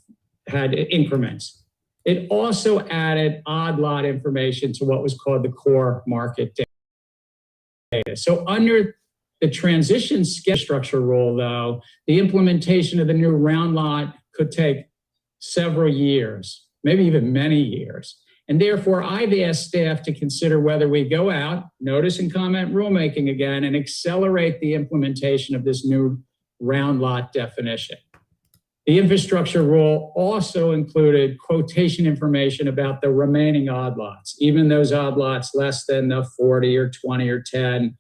had increments. It also added odd lot information to what was called the core market data. So under the transition structure rule, though, the implementation of the new round lot could take several years, maybe even many years. And therefore, I've asked staff to consider whether we go out, notice and comment rulemaking again, and accelerate the implementation of this new round lot definition. The infrastructure rule also included quotation information about the remaining odd lots, even those odd lots less than the 40 or 20 or 10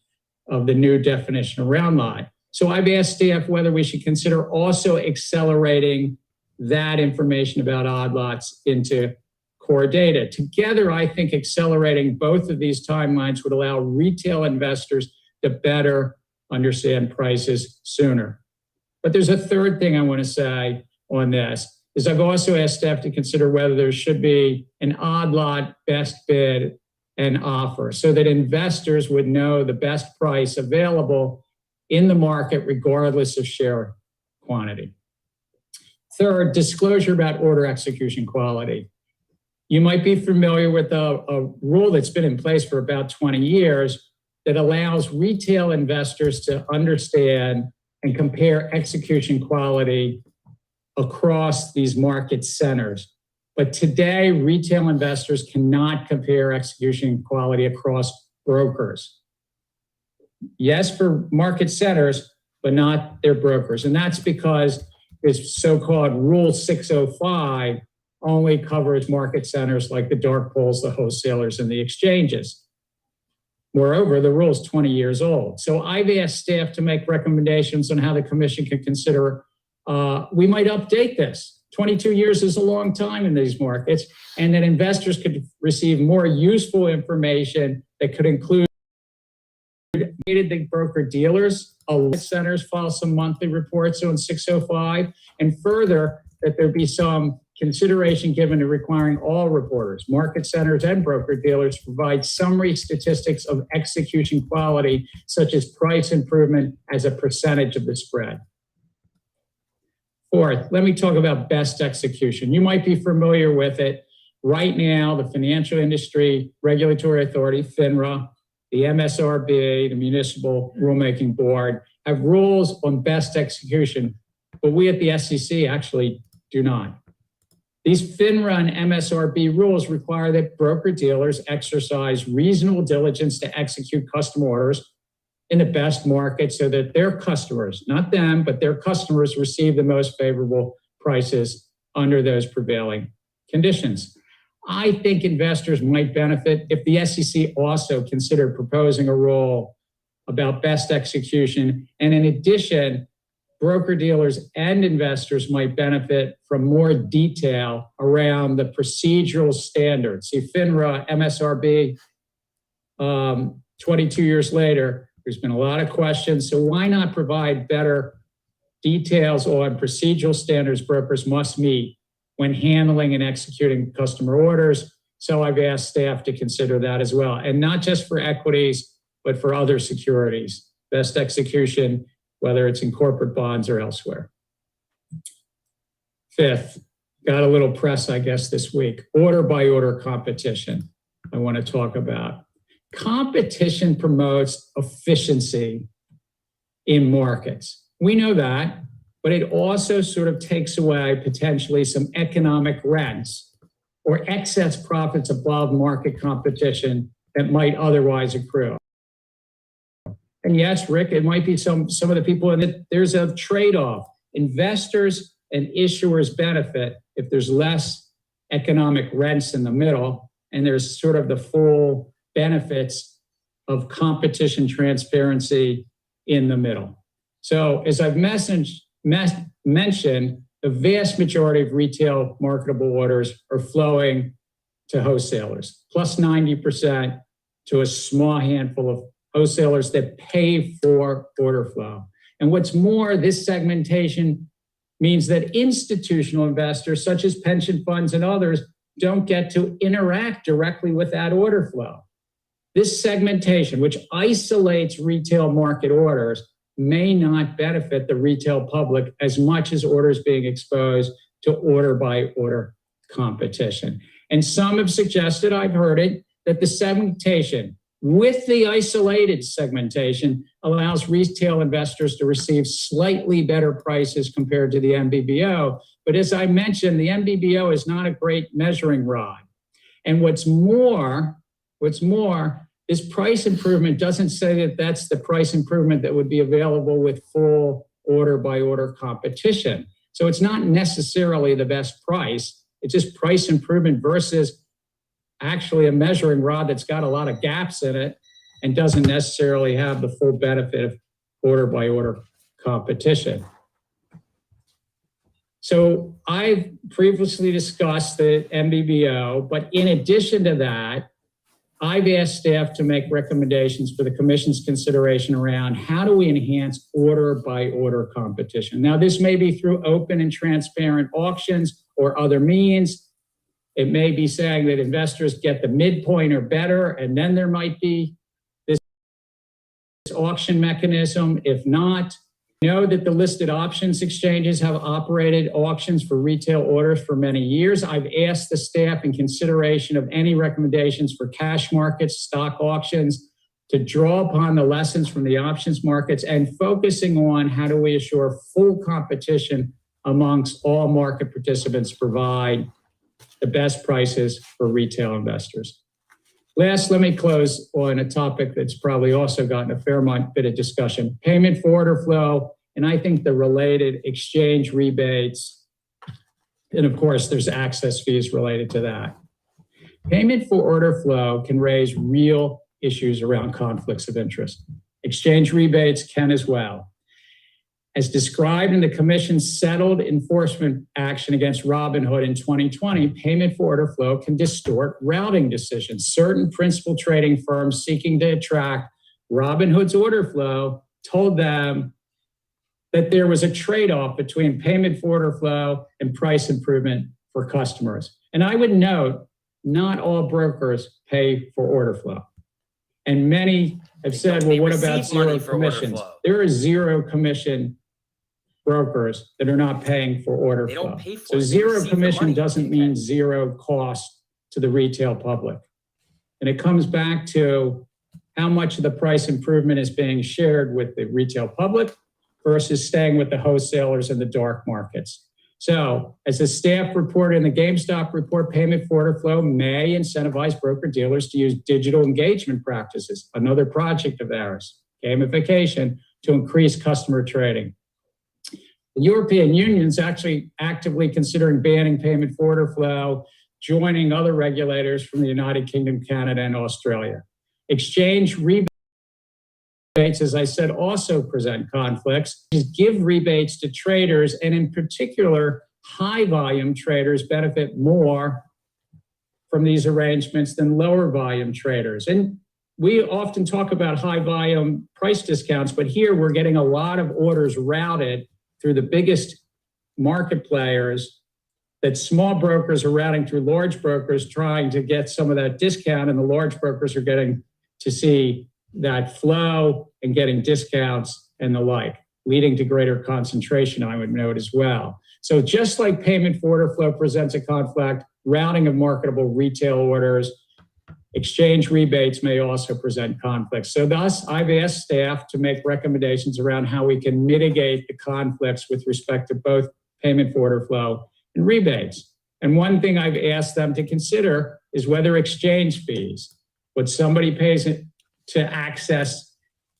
of the new definition of round lot. So I've asked staff whether we should consider also accelerating that information about odd lots into core data. Together, I think accelerating both of these timelines would allow retail investors to better understand prices sooner. But there's a third thing I want to say on this, is I've also asked staff to consider whether there should be an odd lot best bid and offer so that investors would know the best price available in the market regardless of share quantity. Third, disclosure about order execution quality. You might be familiar with a rule that's been in place for about 20 years that allows retail investors to understand and compare execution quality across these market centers. But today, retail investors cannot compare execution quality across brokers. Yes, for market centers, but not their brokers. And that's because this so-called Rule 605 only covers market centers like the dark pools, the wholesalers, and the exchanges. Moreover, the rule is 20 years old. So I've asked staff to make recommendations on how the commission could consider we might update this. 22 years is a long time in these markets, and that investors could receive more useful information that could include the broker dealers, centers file some monthly reports on 605, and further, that there be some consideration given to requiring all reporters, market centers and broker dealers provide summary statistics of execution quality, such as price improvement as a percentage of the spread. Fourth, let me talk about best execution. You might be familiar with it. Right now, the Financial Industry Regulatory Authority, FINRA, the MSRB, the Municipal Rulemaking Board, have rules on best execution, but we at the SEC actually do not. These FINRA and MSRB rules require that broker-dealers exercise reasonable diligence to execute custom orders in the best market so that their customers, not them, but their customers receive the most favorable prices under those prevailing conditions. I think investors might benefit if the SEC also considered proposing a rule about best execution. And in addition, broker-dealers and investors might benefit from more detail around the procedural standards. See, FINRA, MSRB, 22 years later, there's been a lot of questions. So why not provide better details on procedural standards brokers must meet when handling and executing customer orders? So I've asked staff to consider that as well. And not just for equities, but for other securities. Best execution, whether it's in corporate bonds or elsewhere. Fifth, got a little press, I guess, this week. Order by order competition, I want to talk about. Competition promotes efficiency in markets. We know that, but it also sort of takes away potentially some economic rents or excess profits above market competition that might otherwise accrue. And yes, Rick, it might be some of the people in it. There's a trade-off. Investors and issuers benefit if there's less economic rents in the middle, and there's sort of the full benefits of competition transparency in the middle. So as I've mentioned, the vast majority of retail marketable orders are flowing to wholesalers, plus 90% to a small handful of wholesalers that pay for order flow. And what's more, this segmentation means that institutional investors, such as pension funds and others, don't get to interact directly with that order flow. This segmentation, which isolates retail market orders, may not benefit the retail public as much as orders being exposed to order by order competition. And some have suggested, I've heard it, that the segmentation with the isolated segmentation allows retail investors to receive slightly better prices compared to the MBBO. But as I mentioned, the MBBO is not a great measuring rod. And what's more, this price improvement doesn't say that that's the price improvement that would be available with full order by order competition. So it's not necessarily the best price. It's just price improvement versus actually a measuring rod that's got a lot of gaps in it and doesn't necessarily have the full benefit of order by order competition. So I've previously discussed the MBBO, but in addition to that, I've asked staff to make recommendations for the Commission's consideration around how do we enhance order by order competition. Now, this may be through open and transparent auctions or other means. It may be saying that investors get the midpoint or better, and then there might be this auction mechanism. If not, know that the listed options exchanges have operated auctions for retail orders for many years. I've asked the staff in consideration of any recommendations for cash markets, stock auctions, to draw upon the lessons from the options markets and focusing on how do we assure full competition amongst all market participants to provide the best prices for retail investors. Last, let me close on a topic that's probably also gotten a fair bit of discussion, payment for order flow, and I think the related exchange rebates. And of course, there's access fees related to that. Payment for order flow can raise real issues around conflicts of interest. Exchange rebates can as well. As described in the Commission's settled enforcement action against Robinhood in 2020, payment for order flow can distort routing decisions. Certain principal trading firms seeking to attract Robinhood's order flow told them that there was a trade-off between payment for order flow and price improvement for customers. And I would note, not all brokers pay for order flow. And many have said, well, what about zero commissions? There are zero commission brokers that are not paying for order flow. So zero commission doesn't mean zero cost to the retail public. And it comes back to how much of the price improvement is being shared with the retail public versus staying with the wholesalers in the dark markets. So as the staff reported in the GameStop report, payment for order flow may incentivize broker-dealers to use digital engagement practices, another project of ours, gamification, to increase customer trading. The European Union is actually actively considering banning payment for order flow, joining other regulators from the United Kingdom, Canada, and Australia. Exchange rebates, as I said, also present conflicts. Just give rebates to traders, and in particular, high volume traders benefit more from these arrangements than lower volume traders. And we often talk about high volume price discounts, but here we're getting a lot of orders routed through the biggest market players that small brokers are routing through large brokers trying to get some of that discount, and the large brokers are getting to see that flow and getting discounts and the like, leading to greater concentration, I would note as well. So just like payment for order flow presents a conflict, routing of marketable retail orders, exchange rebates may also present conflicts. So thus, I've asked staff to make recommendations around how we can mitigate the conflicts with respect to both payment for order flow and rebates. And one thing I've asked them to consider is whether exchange fees, what somebody pays to access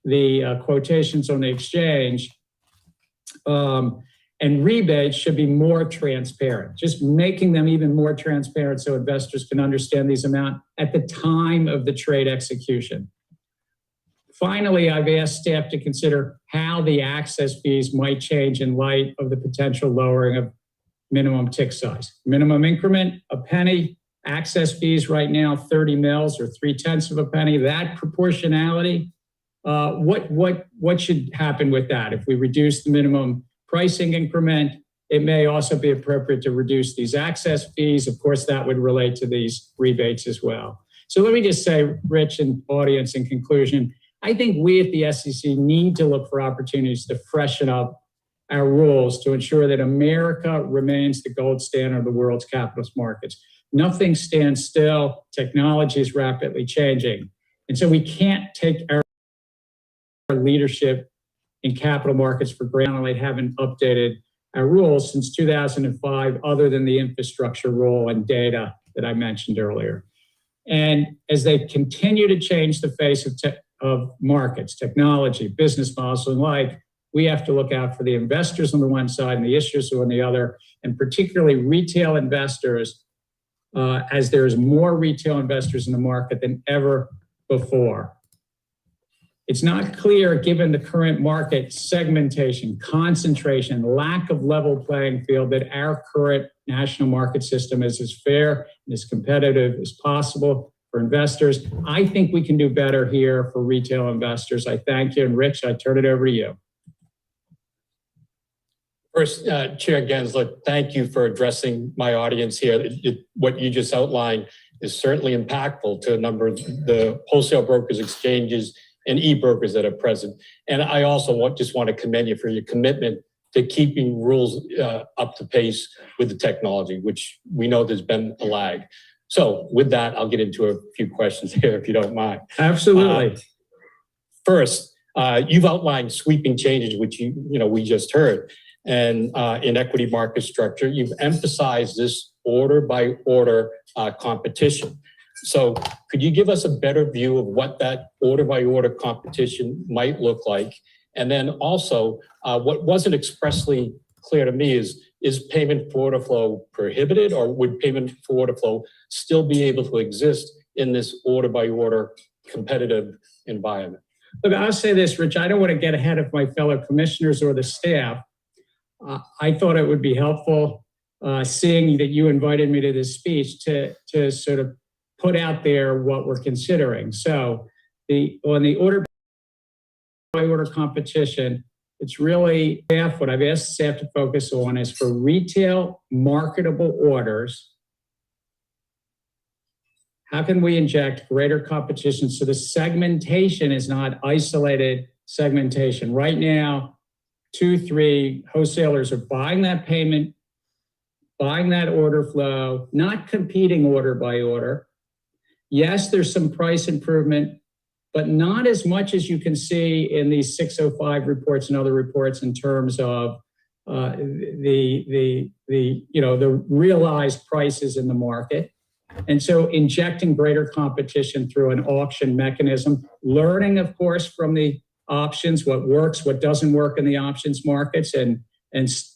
the quotations on the exchange, and rebates should be more transparent, just making them even more transparent so investors can understand these amounts at the time of the trade execution. Finally, I've asked staff to consider how the access fees might change in light of the potential lowering of minimum tick size. Minimum increment, a penny. Access fees right now, 30 mils or 0.3 of a penny. That proportionality, what should happen with that? If we reduce the minimum pricing increment, it may also be appropriate to reduce these access fees. Of course, that would relate to these rebates as well. So let me just say, Rich and audience, in conclusion, I think we at the SEC need to look for opportunities to freshen up our rules to ensure that America remains the gold standard of the world's capital markets. Nothing stands still. Technology is rapidly changing. And so we can't take our leadership in capital markets for granted. They haven't updated our rules since 2005, other than the infrastructure rule and data that I mentioned earlier. And as they continue to change the face of markets, technology, business models, and like, we have to look out for the investors on the one side and the issuers on the other, and particularly retail investors, as there's more retail investors in the market than ever before. It's not clear, given the current market segmentation, concentration, lack of level playing field, that our current national market system is as fair and as competitive as possible for investors. I think we can do better here for retail investors. I thank you. And Rich, I turn it over to you. First, Chair Gensler, thank you for addressing my audience here. What you just outlined is certainly impactful to a number of the wholesale brokers, exchanges, and e-brokers that are present. And I also just want to commend you for your commitment to keeping rules up to pace with the technology, which we know there's been a lag. So with that, I'll get into a few questions here, if you don't mind. Absolutely. First, you've outlined sweeping changes, which we just heard. And in equity market structure, you've emphasized this order by order competition. So could you give us a better view of what that order by order competition might look like? And then also, what wasn't expressly clear to me is payment for order flow prohibited, or would payment for order flow still be able to exist in this order by order competitive environment? Look, I'll say this, Rich, I don't want to get ahead of my fellow commissioners or the staff. I thought it would be helpful, seeing that you invited me to this speech, to sort of put out there what we're considering. So on the order by order competition, it's really what I've asked staff to focus on is for retail marketable orders. How can we inject greater competition so the segmentation is not isolated segmentation? Right now, 2-3 wholesalers are buying that payment, buying that order flow, not competing order by order. Yes, there's some price improvement, but not as much as you can see in these 605 reports and other reports in terms of the realized prices in the market. And so injecting greater competition through an auction mechanism, learning, of course, from the options, what works, what doesn't work in the options markets, and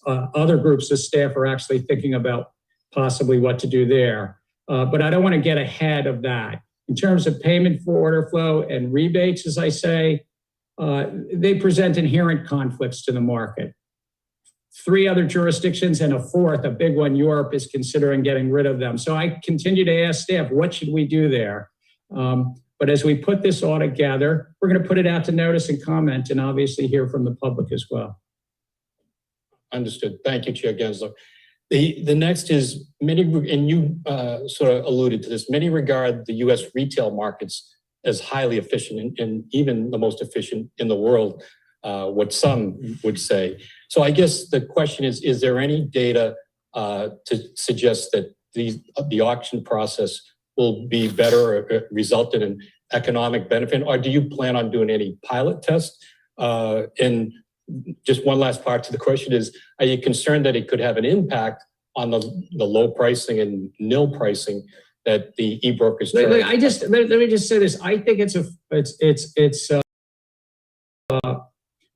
other groups of staff are actually thinking about possibly what to do there. But I don't want to get ahead of that. In terms of payment for order flow and rebates, as I say, they present inherent conflicts to the market. 3 other jurisdictions and a 4th, a big one, Europe, is considering getting rid of them. So I continue to ask staff, what should we do there? But as we put this all together, we're going to put it out to notice and comment, and obviously hear from the public as well. Understood. Thank you, Chair Gensler. The next is many, and you sort of alluded to this, many regard the U.S. retail markets as highly efficient and even the most efficient in the world, what some would say. So I guess the question is there any data to suggest that the auction process will be better or result in an economic benefit, or do you plan on doing any pilot tests? And just one last part to the question is, are you concerned that it could have an impact on the low pricing and nil pricing that the e-brokers charge? Let me just say this. I think it's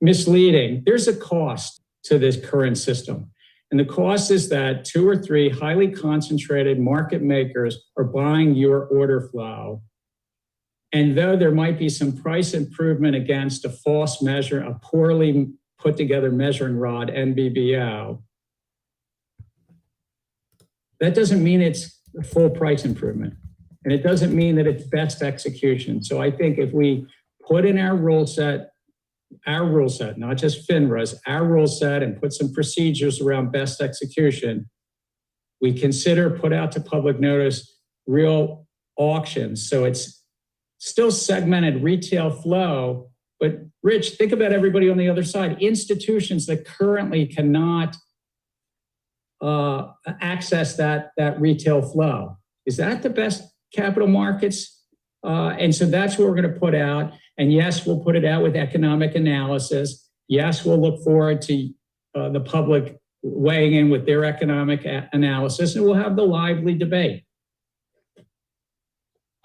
misleading. There's a cost to this current system. And the cost is that 2 or 3 highly concentrated market makers are buying your order flow. And though there might be some price improvement against a false measure, a poorly put together measuring rod, NBBO, that doesn't mean it's a full price improvement. And it doesn't mean that it's best execution. So I think if we put in our rule set, not just FINRA's, our rule set, and put some procedures around best execution, we consider, put out to public notice, real auctions. So it's still segmented retail flow. But Rich, think about everybody on the other side. Institutions that currently cannot access that retail flow. Is that the best capital markets? And so that's what we're going to put out. And yes, we'll put it out with economic analysis. Yes, we'll look forward to the public weighing in with their economic analysis, and we'll have the lively debate.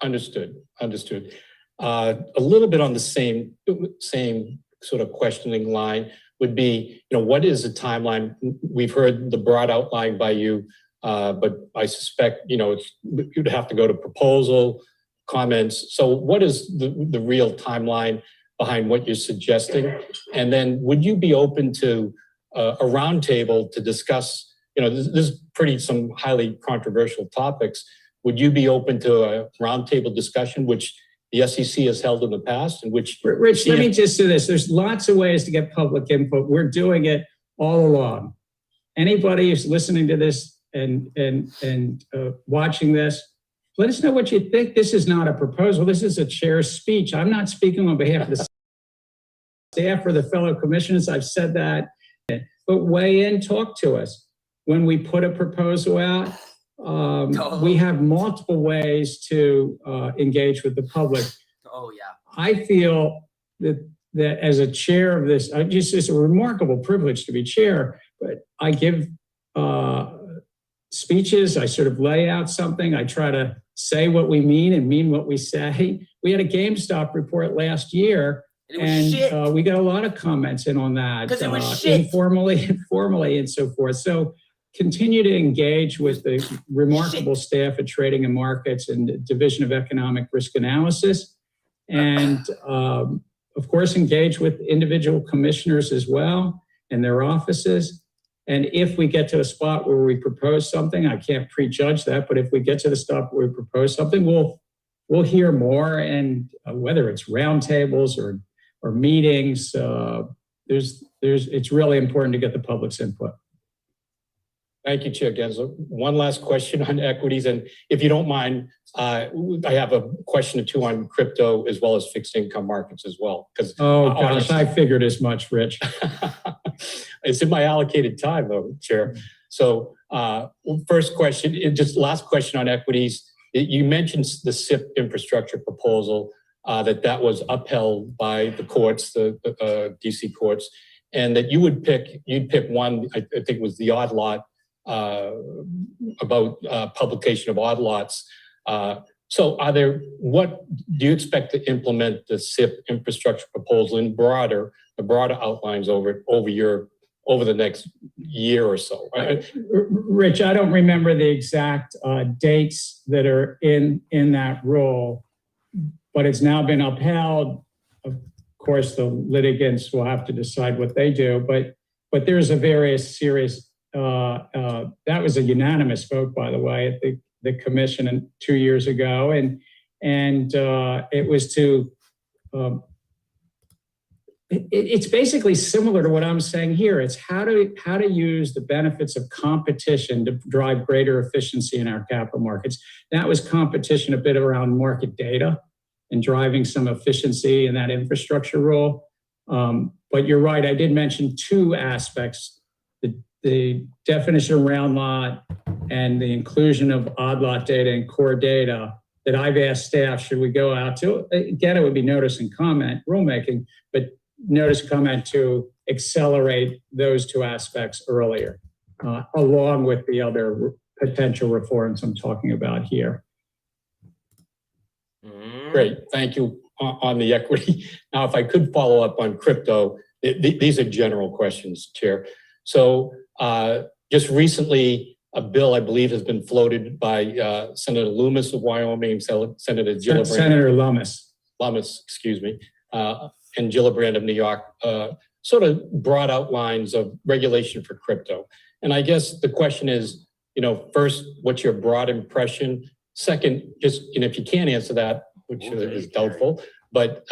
Understood. Understood. A little bit on the same sort of questioning line would be, what is the timeline? We've heard the broad outline by you, but I suspect, you'd have to go to proposal, comments. So what is the real timeline behind what you're suggesting? And then would you be open to a roundtable to discuss, this is some highly controversial topics. Would you be open to a roundtable discussion, which the SEC has held in the past, and which Rich, let me just say this. There's lots of ways to get public input. We're doing it all along. Anybody who's listening to this and watching this, let us know what you think. This is not a proposal. This is a chair's speech. I'm not speaking on behalf of the staff or the fellow commissioners. I've said that. But weigh in, talk to us. When we put a proposal out, we have multiple ways to engage with the public. Oh, yeah. I feel that as a chair of this, it's a remarkable privilege to be chair, but I give speeches, I sort of lay out something, I try to say what we mean and mean what we say. We had a GameStop report last year, and we got a lot of comments in on that. Because it was shit. Informally and formally and so forth. So continue to engage with the remarkable staff at Trading and Markets and the Division of Economic Risk Analysis. And of course, engage with individual commissioners as well and their offices. And if we get to a spot where we propose something, I can't prejudge that, but if we get to the spot where we propose something, we'll hear more. And whether it's roundtables or meetings, it's really important to get the public's input. Thank you, Chair Gensler. One last question on equities, and if you don't mind, I have a question or two on crypto as well as fixed income markets as well. Gosh, I figured as much, Rich. It's in my allocated time, though, Chair. So, first question, just last question on equities. You mentioned the SIP infrastructure proposal that was upheld by the courts, the DC courts, and that you'd pick one. I think it was the odd lot. About publication of odd lots. So what do you expect to implement the SIP infrastructure proposal in the broader outlines over the next year or so? Right? Rich, I don't remember the exact dates that are in that rule, but it's now been upheld. Of course, the litigants will have to decide what they do, but there's a various series. That was a unanimous vote, by the way, at the commission 2 years ago, and it was to. It's basically similar to what I'm saying here. It's how to use the benefits of competition to drive greater efficiency in our capital markets. That was competition a bit around market data and driving some efficiency in that infrastructure rule. But you're right. I did mention two aspects. The definition of round lot and the inclusion of odd lot data and core data that I've asked staff, should we go out to? Again, it would be notice and comment rulemaking, but notice comment to accelerate those two aspects earlier, along with the other potential reforms I'm talking about here. Great, thank you on the equity. Now, if I could follow up on crypto, these are general questions, Chair. So just recently, a bill, I believe, has been floated by Senator Loomis of Wyoming, Senator Gillibrand. Senator Lummis. Lummis, excuse me, and Gillibrand of New York, sort of broad outlines of regulation for crypto. And I guess the question is, first, what's your broad impression? Second, just, if you can't answer that, which is doubtful, but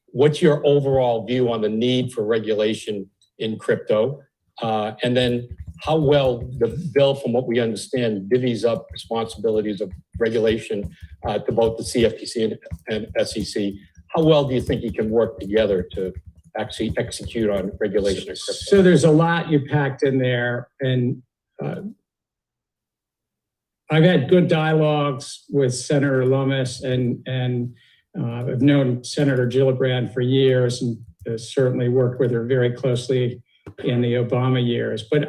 what's your overall view on the need for regulation in crypto? And then how well the bill, from what we understand, divvies up responsibilities of regulation to both the CFTC and SEC. How well do you think you can work together to actually execute on regulation of crypto? So there's a lot you packed in there, and I've had good dialogues with Senator Lummis, and I've known Senator Gillibrand for years, and certainly worked with her very closely in the Obama years. But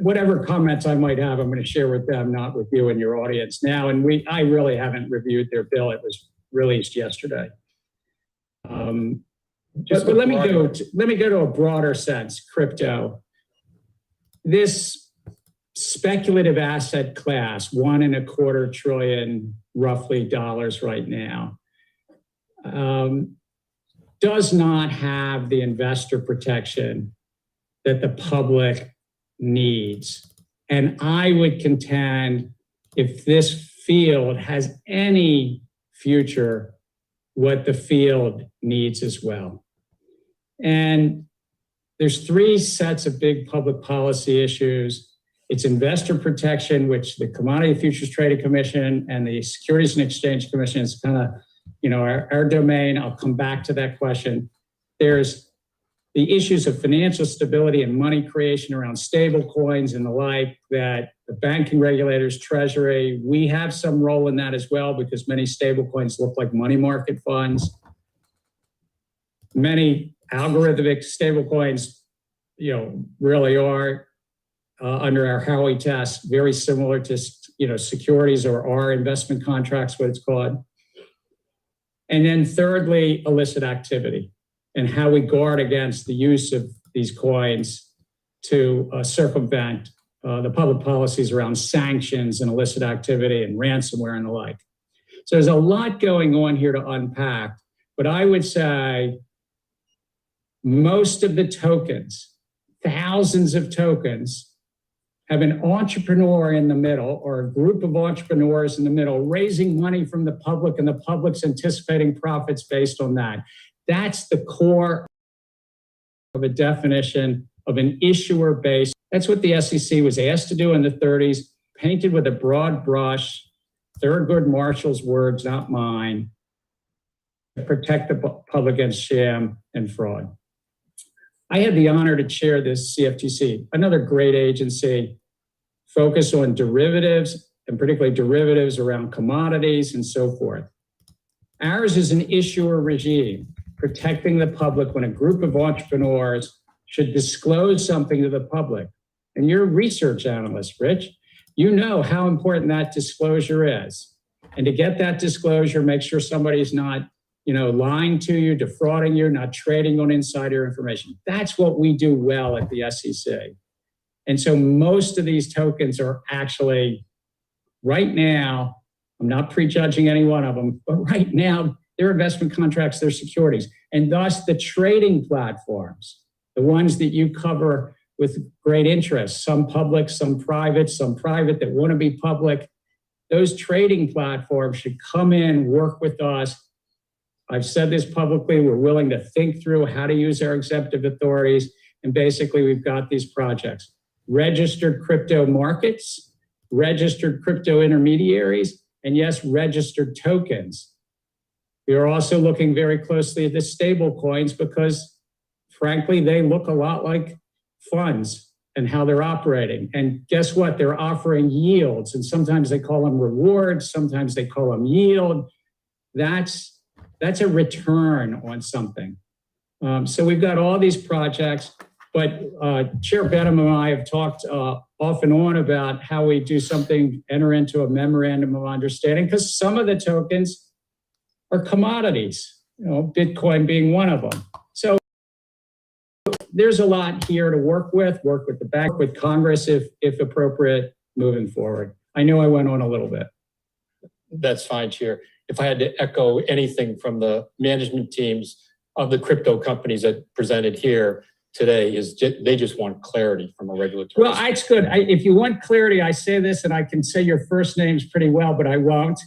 whatever comments I might have, I'm going to share with them, not with you and your audience now. And I really haven't reviewed their bill. It was released yesterday. But let me go to a broader sense. Crypto, this speculative asset class, $1.25 trillion roughly dollars right now, does not have the investor protection that the public needs. And I would contend, if this field has any future, what the field needs as well. And there's three sets of big public policy issues. It's investor protection, which the Commodity Futures Trading Commission and the Securities and Exchange Commission is kind of, our domain. I'll come back to that question. There's the issues of financial stability and money creation around stable coins and the like that the banking regulators, Treasury, we have some role in that as well, because many stable coins look like money market funds. Many algorithmic stable coins, really are under our Howey test, very similar to, securities or our investment contracts, what it's called. And then thirdly, illicit activity and how we guard against the use of these coins to circumvent the public policies around sanctions and illicit activity and ransomware and the like. So there's a lot going on here to unpack, but I would say most of the tokens, thousands of tokens, have an entrepreneur in the middle or a group of entrepreneurs in the middle raising money from the public, and the public's anticipating profits based on that. That's the core of a definition of an issuer base. That's what the SEC was asked to do in the 30s, painted with a broad brush, Thurgood Marshall's words, not mine, to protect the public against sham and fraud. I had the honor to chair this CFTC, another great agency, focused on derivatives, and particularly derivatives around commodities and so forth. Ours is an issuer regime, protecting the public when a group of entrepreneurs should disclose something to the public. And you're a research analyst, Rich. You know how important that disclosure is. And to get that disclosure, make sure somebody's not lying to you, defrauding you, not trading on insider information. That's what we do well at the SEC. And so most of these tokens are actually, right now, I'm not prejudging any one of them, but right now, they're investment contracts, they're securities. And thus the trading platforms, the ones that you cover with great interest, some public, some private that want to be public, those trading platforms should come in, work with us. I've said this publicly, we're willing to think through how to use our executive authorities. And basically, we've got these projects: registered crypto markets, registered crypto intermediaries, and yes, registered tokens. We are also looking very closely at the stable coins because, frankly, they look a lot like funds and how they're operating. And guess what? They're offering yields, and sometimes they call them rewards, sometimes they call them yield. That's a return on something. So we've got all these projects, but Chair Benham and I have talked off and on about how we do something, enter into a memorandum of understanding, because some of the tokens are commodities, Bitcoin being one of them. So there's a lot here to work with the bank, with Congress, if appropriate, moving forward. I know I went on a little bit. That's fine, Chair. If I had to echo anything from the management teams of the crypto companies that presented here today, is they just want clarity from a regulatory. Well, it's good. If you want clarity, I say this, and I can say your first names pretty well, but I won't,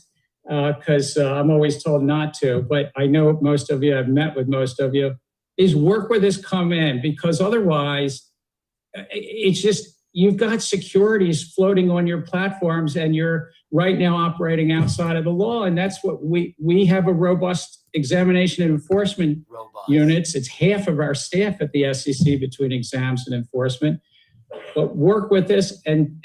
because I'm always told not to. But I know most of you, I've met with most of you, is work with us, come in, because otherwise it's just, you've got securities floating on your platforms and you're right now operating outside of the law. And that's what we have a robust examination and enforcement units. It's half of our staff at the SEC between exams and enforcement. But work with this and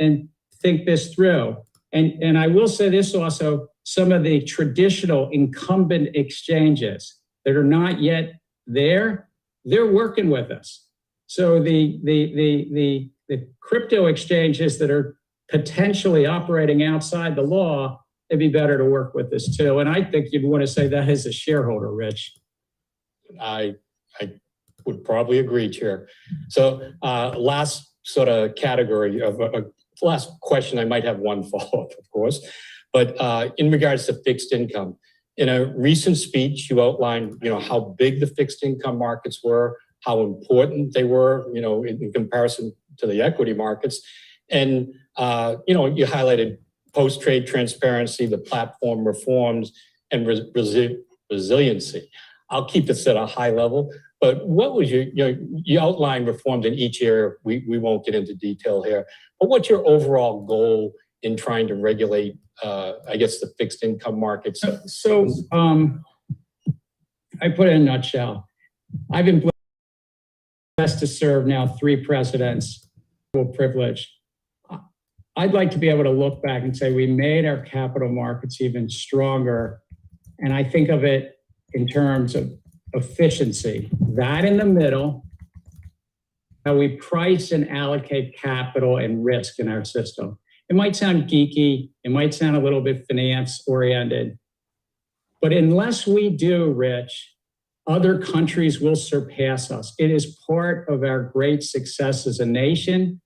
think this through. And I will say this also, some of the traditional incumbent exchanges that are not yet there, they're working with us. So the crypto exchanges that are potentially operating outside the law, it'd be better to work with this too. And I think you'd want to say that as a shareholder, Rich. I would probably agree, Chair. So last sort of category of last question, I might have one follow-up, of course, but in regards to fixed income, in a recent speech, you outlined, how big the fixed income markets were, how important they were, in comparison to the equity markets. And, you highlighted post-trade transparency, the platform reforms, and resiliency. I'll keep this at a high level, but what was you outlined reforms in each area. We won't get into detail here, but what's your overall goal in trying to regulate, the fixed income markets? So I put it in a nutshell. I've been blessed to serve now 3 presidents, privileged. I'd like to be able to look back and say we made our capital markets even stronger. And I think of it in terms of efficiency. That in the middle, how we price and allocate capital and risk in our system. It might sound geeky, it might sound a little bit finance-oriented, but unless we do, Rich, other countries will surpass us. It is part of our great success as a nation.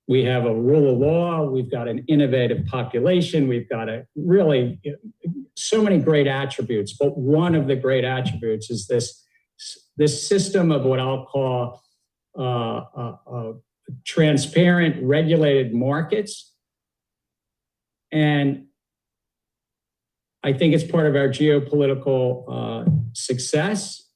We have a rule of law. We've got an innovative population. We've got so many great attributes. But one of the great attributes is this system of what I'll call transparent, regulated markets. And I think it's part of our geopolitical success.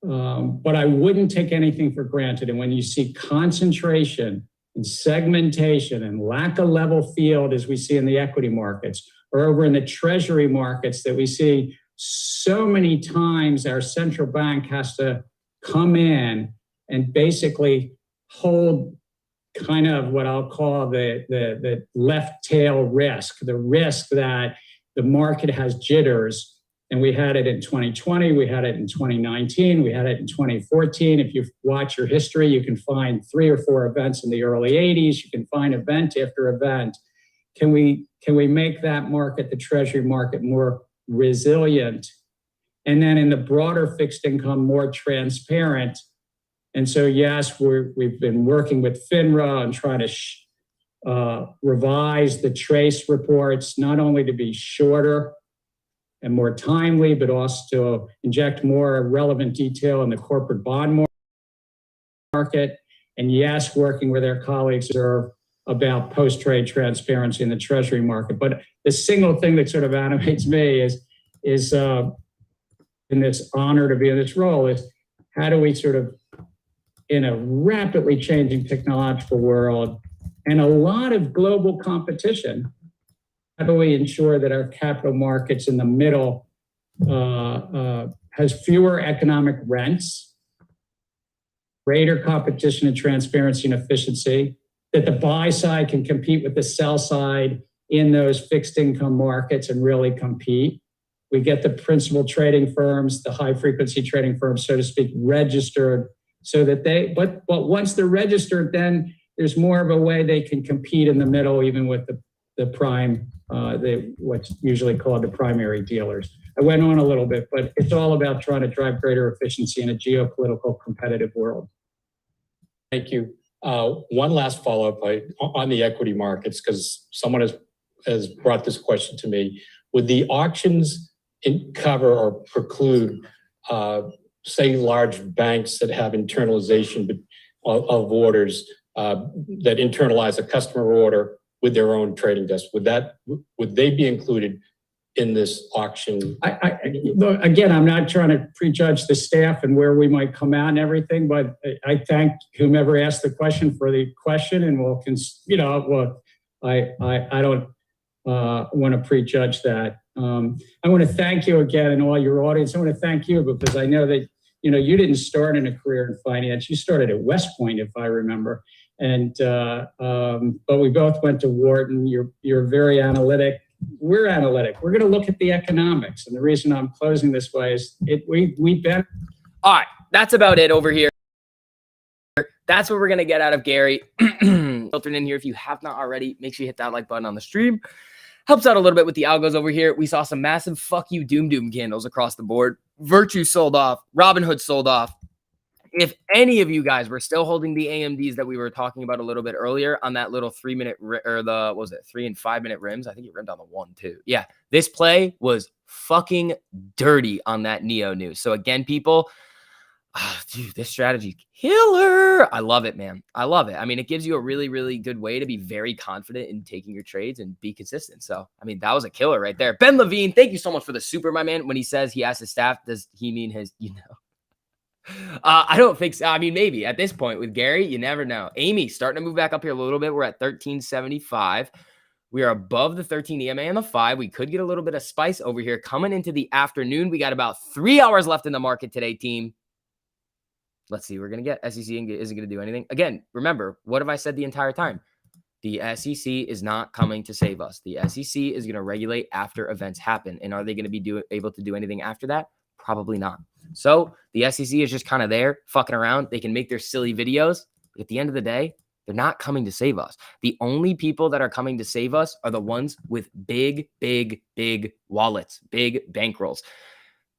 But I wouldn't take anything for granted. And when you see concentration and segmentation and lack of level field, as we see in the equity markets or over in the treasury markets, that we see so many times our central bank has to come in and basically hold kind of what I'll call the left tail risk, the risk that the market has jitters. And we had it in 2020, we had it in 2019, we had it in 2014. If you watch your history, you can find 3 or 4 events in the early 80s. You can find event after event. Can we make that market, the treasury market, more resilient? And then in the broader fixed income, more transparent. And so, yes, we've been working with FINRA and trying to revise the trace reports, not only to be shorter and more timely, but also to inject more relevant detail in the corporate bond market. And yes, working with our colleagues about post-trade transparency in the treasury market. But the single thing that sort of animates me is in this honor to be in this role is how do we sort of, in a rapidly changing technological world and a lot of global competition, how do we ensure that our capital markets in the middle has fewer economic rents, greater competition and transparency and efficiency, that the buy side can compete with the sell side in those fixed income markets and really compete? We get the principal trading firms, the high frequency trading firms, so to speak, registered so that but once they're registered, then there's more of a way they can compete in the middle, even with the prime, what's usually called the primary dealers. I went on a little bit, but it's all about trying to drive greater efficiency in a geopolitical competitive world. Thank you. One last follow-up on the equity markets, because someone has brought this question to me. Would the auctions cover or preclude, say, large banks that have internalization of orders, that internalize a customer order with their own trading desk? Would they be included in this auction? Again, I'm not trying to prejudge the staff and where we might come out and everything, but I thank whomever asked the question for the question, and I don't want to prejudge that. I want to thank you again and all your audience. I want to thank you because I know that you didn't start in a career in finance. You started at West Point, if I remember. And but we both went to Wharton. You're very analytic. We're analytic. We're going to look at the economics. And the reason I'm closing this way is we bet. All right, that's about it over here. that's what we're going to get out of Gary. Filtering in here. If you have not already, make sure you hit that like button on the stream. Helps out a little bit with the algos over here. We saw some massive fuck you doom candles across the board. Virtue sold off. Robinhood sold off. If any of you guys were still holding the AMDs that we were talking about a little bit earlier on that little 3 minute or the, what was it, 3 and 5 minute rims? I think it rimmed on the 1 too. Yeah, this play was fucking dirty on that Neo news. So again, people, dude, this strategy killer. I love it, man. I love it. I mean, it gives you a really, really good way to be very confident in taking your trades and be consistent. So, I mean, that was a killer right there. Ben Levine, thank you so much for the super, my man. When he says he asked his staff, does he mean his, I don't think so. I mean, maybe at this point with Gary, you never know. Amy starting to move back up here a little bit. We're at 1375. We are above the 13 EMA and the 5. We could get a little bit of spice over here coming into the afternoon. We got about 3 hours left in the market today, team. Let's see. We're going to get SEC isn't going to do anything. Again, remember, what have I said the entire time? The SEC is not coming to save us. The SEC is going to regulate after events happen. And are they going to be able to do anything after that? Probably not. So the SEC is just kind of there fucking around. They can make their silly videos. But at the end of the day, they're not coming to save us. The only people that are coming to save us are the ones with big wallets, big bankrolls.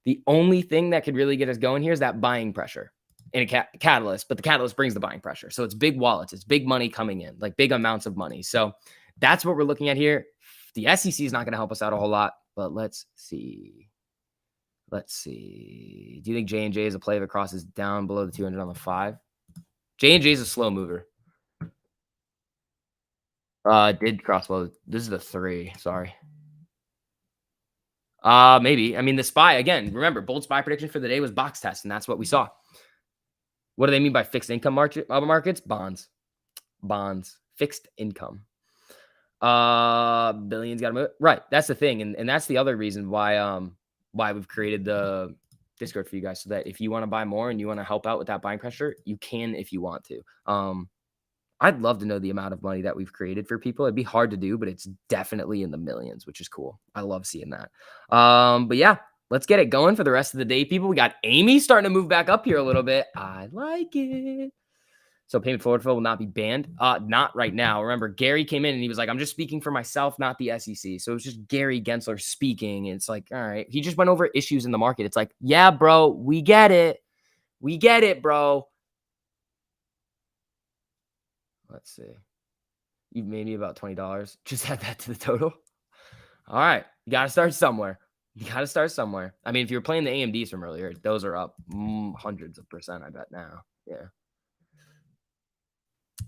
The only thing that could really get us going here is that buying pressure in a catalyst, but the catalyst brings the buying pressure. So it's big wallets. It's big money coming in, like big amounts of money. So that's what we're looking at here. The SEC is not going to help us out a whole lot, but let's see. Let's see. Do you think J&J is a play if it crosses down below the 200 on the 5? J&J is a slow mover. Did cross below. This is the 3. Sorry. Maybe. I mean, the SPY, again, remember, bold SPY prediction for the day was box test, and that's what we saw. What do they mean by fixed income markets? Bonds. Fixed income. Billions got to move. Right. That's the thing. And that's the other reason why we've created the Discord for you guys, so that if you want to buy more and you want to help out with that buying pressure, you can if you want to. I'd love to know the amount of money that we've created for people. It'd be hard to do, but it's definitely in the millions, which is cool. I love seeing that. But yeah, let's get it going for the rest of the day, people. We got Amy starting to move back up here a little bit. I like it. So payment forward flow will not be banned. Not right now. Remember, Gary came in and he was like, I'm just speaking for myself, not the SEC. So it was just Gary Gensler speaking. And it's like, all right. He just went over issues in the market. It's like, yeah, bro, we get it. We get it, bro. Let's see. You've made me about $20. Just add that to the total. All right. You got to start somewhere. I mean, if you were playing the AMDs from earlier, those are up hundreds of percent, I bet now. Yeah.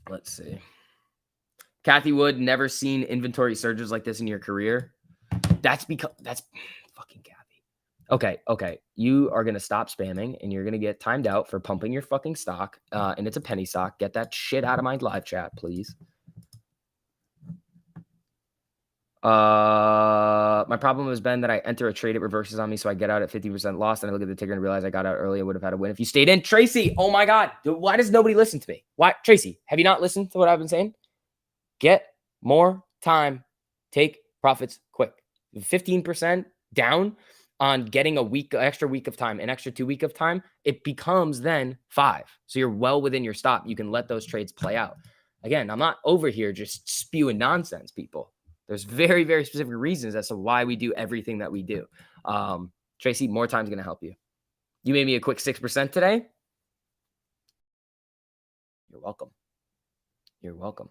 Let's see. Kathy Wood, never seen inventory surges like this in your career. That's fucking Kathy. Okay. You are going to stop spamming and you're going to get timed out for pumping your fucking stock. And it's a penny stock. Get that shit out of my live chat, please. My problem has been that I enter a trade, it reverses on me, so I get out at 50% loss, and I look at the ticker and realize I got out early. I would have had a win if you stayed in. Tracy, oh my God. Why does nobody listen to me? Why? Tracy, have you not listened to what I've been saying? Get more time. Take profits quick. 15% down on getting extra week of time, an extra 2 week of time, it becomes then 5. So you're well within your stop. You can let those trades play out. Again, I'm not over here just spewing nonsense, people. There's very, very specific reasons as to why we do everything that we do. Tracy, more time is going to help you. You made me a quick 6% today. You're welcome. You're welcome.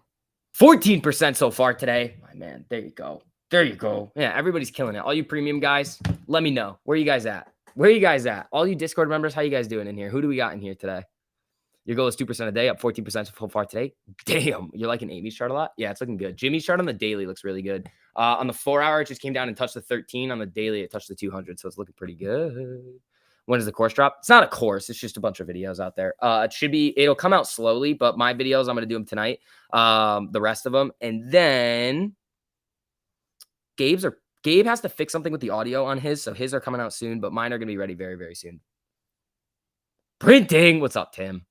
14% so far today. My man, there you go. There you go. Yeah, everybody's killing it. All you premium guys, let me know. Where are you guys at? All you Discord members, how you guys doing in here? Who do we got in here today? Your goal is 2% a day, up 14% so far today. Damn, you're liking Amy's chart a lot? Yeah, it's looking good. Jimmy's chart on the daily looks really good. On the 4 hour, it just came down and touched the 13. On the daily, it touched the 200, so it's looking pretty good. When does the course drop? It's not a course. It's just a bunch of videos out there. It'll come out slowly, but my videos, I'm going to do them tonight. The rest of them. And then Gabe has to fix something with the audio on his, so his are coming out soon, but mine are going to be ready very, very soon. Printing. What's up, Tim?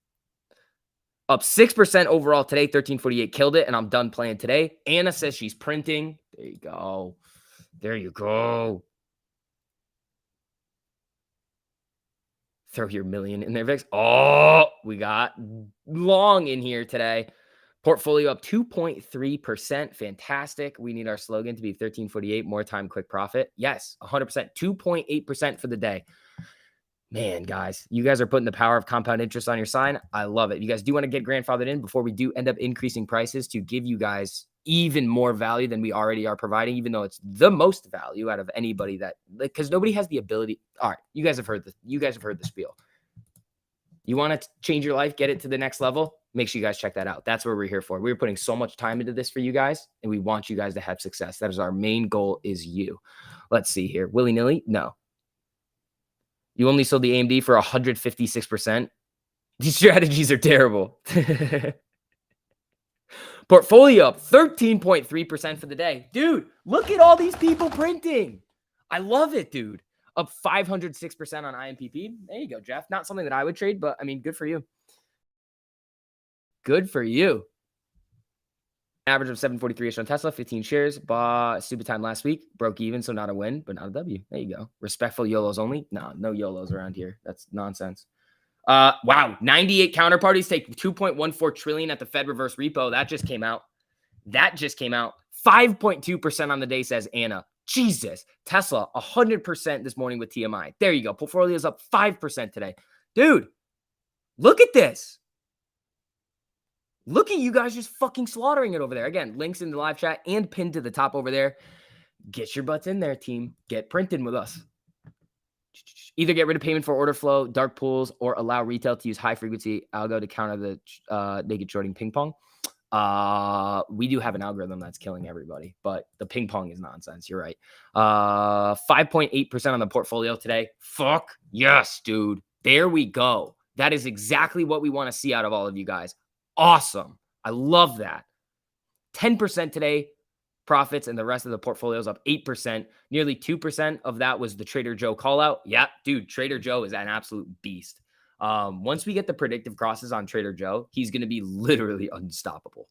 Up 6% overall today, 1348 killed it, and I'm done playing today. Anna says she's printing. There you go. There you go. Throw your million in there, Vix. Oh, we got long in here today. Portfolio up 2.3%. Fantastic. We need our slogan to be 1348, more time, quick profit. Yes, 100%. 2.8% for the day. Man, guys, you guys are putting the power of compound interest on your sign. I love it. You guys do want to get grandfathered in before we do end up increasing prices to give you guys even more value than we already are providing, even though it's the most value out of anybody that, because nobody has the ability. All right, you guys have heard the spiel. You want to change your life, get it to the next level, make sure you guys check that out. That's what we're here for. We're putting so much time into this for you guys, and we want you guys to have success. That is our main goal, is you. Let's see here. Willy-nilly? No. You only sold the AMD for 156%. These strategies are terrible. Portfolio up 13.3% for the day. Dude, look at all these people printing. I love it, dude. Up 506% on IMPP. There you go, Jeff. Not something that I would trade, but I mean, good for you. Good for you. Average of 743 on Tesla, 15 shares. Bought stupid time last week. Broke even, so not a win, but not a W. There you go. Respectful YOLOs only. No YOLOs around here. That's nonsense. Wow. 98 counterparties take 2.14 trillion at the Fed reverse repo. That just came out. 5.2% on the day, says Anna. Jesus. Tesla, 100% this morning with TMI. There you go. Portfolio is up 5% today. Dude, look at this. Look at you guys just fucking slaughtering it over there. Again, links in the live chat and pinned to the top over there. Get your butts in there, team. Get printing with us. Either get rid of payment for order flow, dark pools, or allow retail to use high frequency algo to counter the naked shorting ping pong. We do have an algorithm that's killing everybody, but the ping pong is nonsense. You're right. 5.8% on the portfolio today. Fuck yes, dude. There we go. That is exactly what we want to see out of all of you guys. Awesome. I love that. 10% today profits, and the rest of the portfolio is up 8%. Nearly 2% of that was the Trader Joe call out. Yeah, dude, Trader Joe is an absolute beast. Once we get the predictive crosses on Trader Joe, he's going to be literally unstoppable.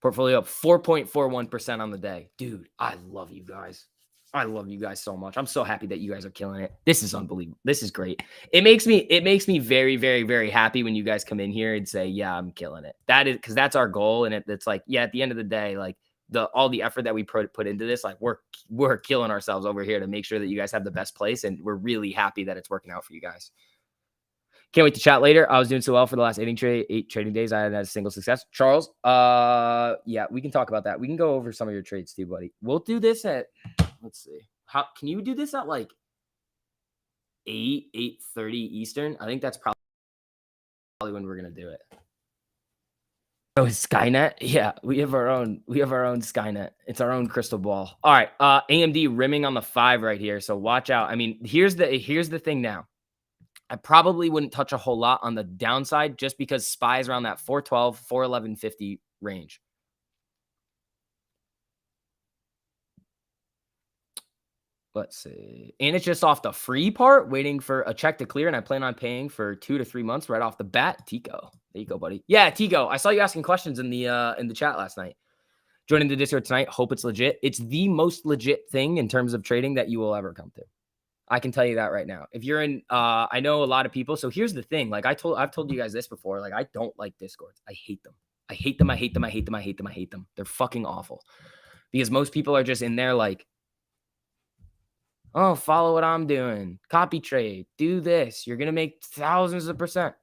Portfolio up 4.41% on the day. Dude, I love you guys. I love you guys so much. I'm so happy that you guys are killing it. This is unbelievable. This is great. It makes me very, very, very happy when you guys come in here and say, yeah, I'm killing it. That is, because that's our goal. And it's like, yeah, at the end of the day, like all the effort that we put into this, like we're killing ourselves over here to make sure that you guys have the best place. And we're really happy that it's working out for you guys. Can't wait to chat later. I was doing so well for the last 8 trading days. I hadn't had a single success. Charles, yeah, we can talk about that. We can go over some of your trades too, buddy. We'll do this at, let's see. How can you do this at like 8:30 Eastern? I think that's probably when we're gonna do it. Oh, Skynet? Yeah, we have our own Skynet. It's our own crystal ball. All right. AMD rimming on the 5 right here. So watch out. I mean, here's the thing now. I probably wouldn't touch a whole lot on the downside just because SPY is around that 412, 411.50 range. Let's see. And it's just off the free part, waiting for a check to clear. And I plan on paying for 2 to 3 months right off the bat. Tico. There you go, buddy. Yeah, Tico. I saw you asking questions in the chat last night. Joining the Discord tonight. Hope it's legit. It's the most legit thing in terms of trading that you will ever come to. I can tell you that right now. If you're in, I know a lot of people. So here's the thing. Like I've told you guys this before. Like I don't like Discords. I hate them. I hate them. I hate them. I hate them. I hate them. I hate them. They're fucking awful. Because most people are just in there like, oh, follow what I'm doing. Copy trade. Do this. You're going to make thousands of %.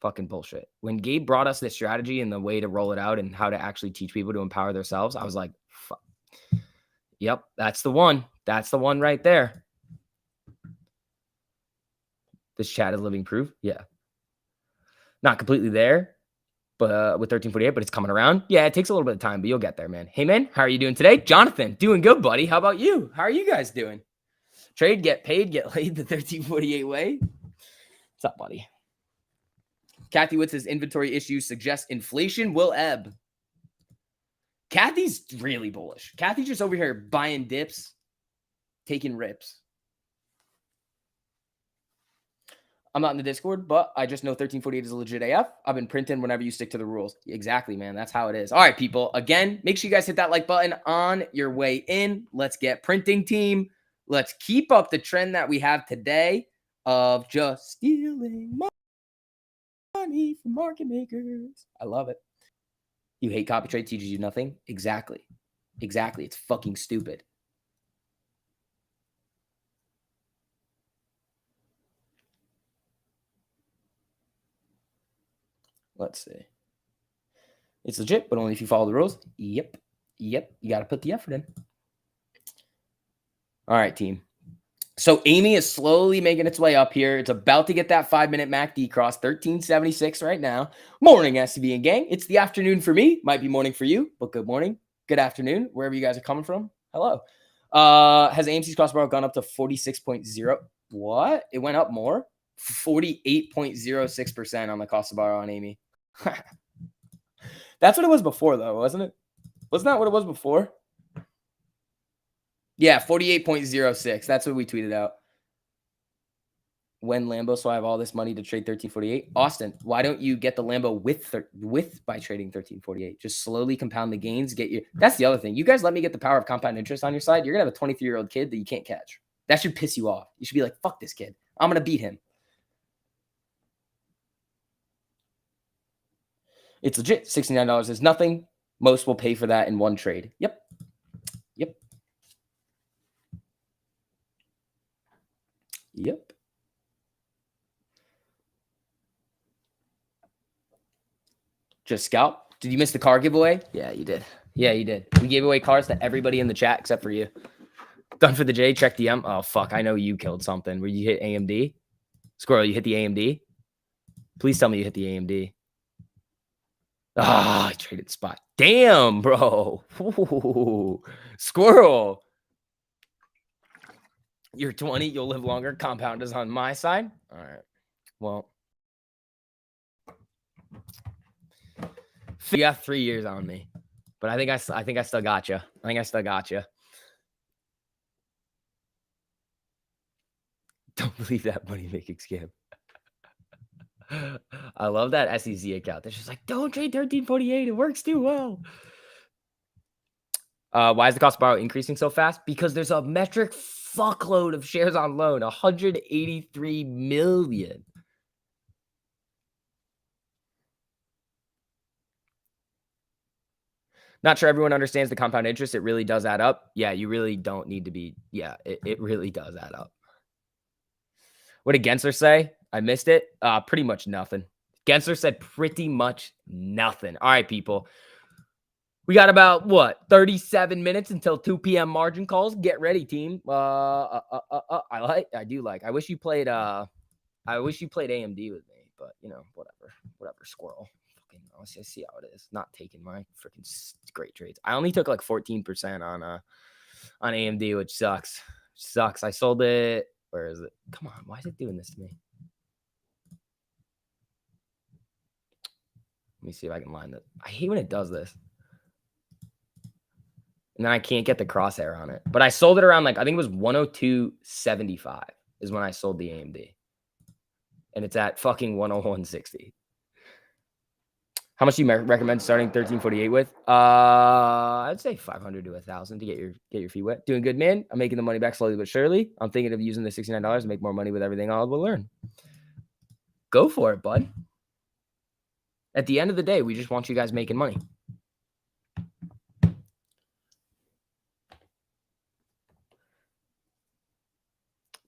Fucking bullshit. When Gabe brought us this strategy and the way to roll it out and how to actually teach people to empower themselves, I was like, fuck. Yep, that's the one. That's the one right there. This chat is living proof. Yeah. Not completely there, but with 1348, but it's coming around. Yeah, it takes a little bit of time, but you'll get there, man. Hey, man, how are you doing today? Jonathan, doing good, buddy. How about you? How are you guys doing? Trade, get paid, get laid the 1348 way. What's up, buddy? Kathy Witt says inventory issues suggest inflation will ebb. Kathy's really bullish. Kathy's just over here buying dips, taking rips. I'm not in the Discord, but I just know 1348 is a legit AF. I've been printing whenever you stick to the rules. Exactly, man. That's how it is. All right, people. Again, make sure you guys hit that like button on your way in. Let's get printing, team. Let's keep up the trend that we have today of just stealing money from market makers. I love it. You hate copy trade, teaches you nothing? Exactly. Exactly. It's fucking stupid. Let's see. It's legit, but only if you follow the rules. Yep. Yep. You got to put the effort in. All right, team. So AMI is slowly making its way up here. It's about to get that 5-minute MACD cross, 1376 right now. Morning, SCB and gang. It's the afternoon for me. Might be morning for you, but good morning, good afternoon, wherever you guys are coming from. Hello. Has AMC's crossbar gone up to 46.0? What? It went up more? 48.06% on the cost of borrow on AMI. That's what it was before, though, wasn't it? Wasn't that what it was before? Yeah, 48.06. That's what we tweeted out. When Lambo, so I have all this money to trade 1348. Austin, why don't you get the Lambo with by trading 1348? Just slowly compound the gains. That's the other thing. You guys let me get the power of compound interest on your side. You're gonna have a 23-year-old kid that you can't catch. That should piss you off. You should be like, fuck this kid. I'm gonna beat him. It's legit. $69 is nothing. Most will pay for that in one trade. Yep. Yep. Just scalp. Did you miss the car giveaway? Yeah, you did. Yeah, you did. We gave away cars to everybody in the chat except for you. Done for the J. Check DM. Oh, fuck. I know you killed something. Where you hit AMD? Squirrel, you hit the AMD? Please tell me you hit the AMD. Ah, I traded spot. Damn, bro. Ooh. Squirrel. You're 20. You'll live longer. Compound is on my side. All right. Well, you got 3 years on me, but I think I still got you. Don't believe that money making scam. I love that SEC account. They're just like, don't trade 1348. It works too well. Why is the cost of borrow increasing so fast? Because there's a metric fuckload of shares on loan, 183 million. Not sure everyone understands the compound interest. It really does add up. Yeah, you really don't need to be. Yeah, it really does add up. What did Gensler say? I missed it. Pretty much nothing. Gensler said pretty much nothing. All right, people. We got about, what, 37 minutes until 2 p.m. margin calls. Get ready, team. I do like. I wish you played AMD with me, but, you know, whatever, squirrel. Fucking, I see how it is. Not taking my freaking great trades. I only took like 14% on AMD, which sucks. I sold it. Where is it? Come on. Why is it doing this to me? Let me see if I can line that. I hate when it does this. And then I can't get the crosshair on it. But I sold it around, like, I think it was 102.75 is when I sold the AMD. And it's at fucking 101.60. How much do you recommend starting 1348 with? I'd say 500 to 1,000 to get your feet wet. Doing good, man. I'm making the money back slowly but surely. I'm thinking of using the $69 to make more money with everything I will learn. Go for it, bud. At the end of the day, we just want you guys making money.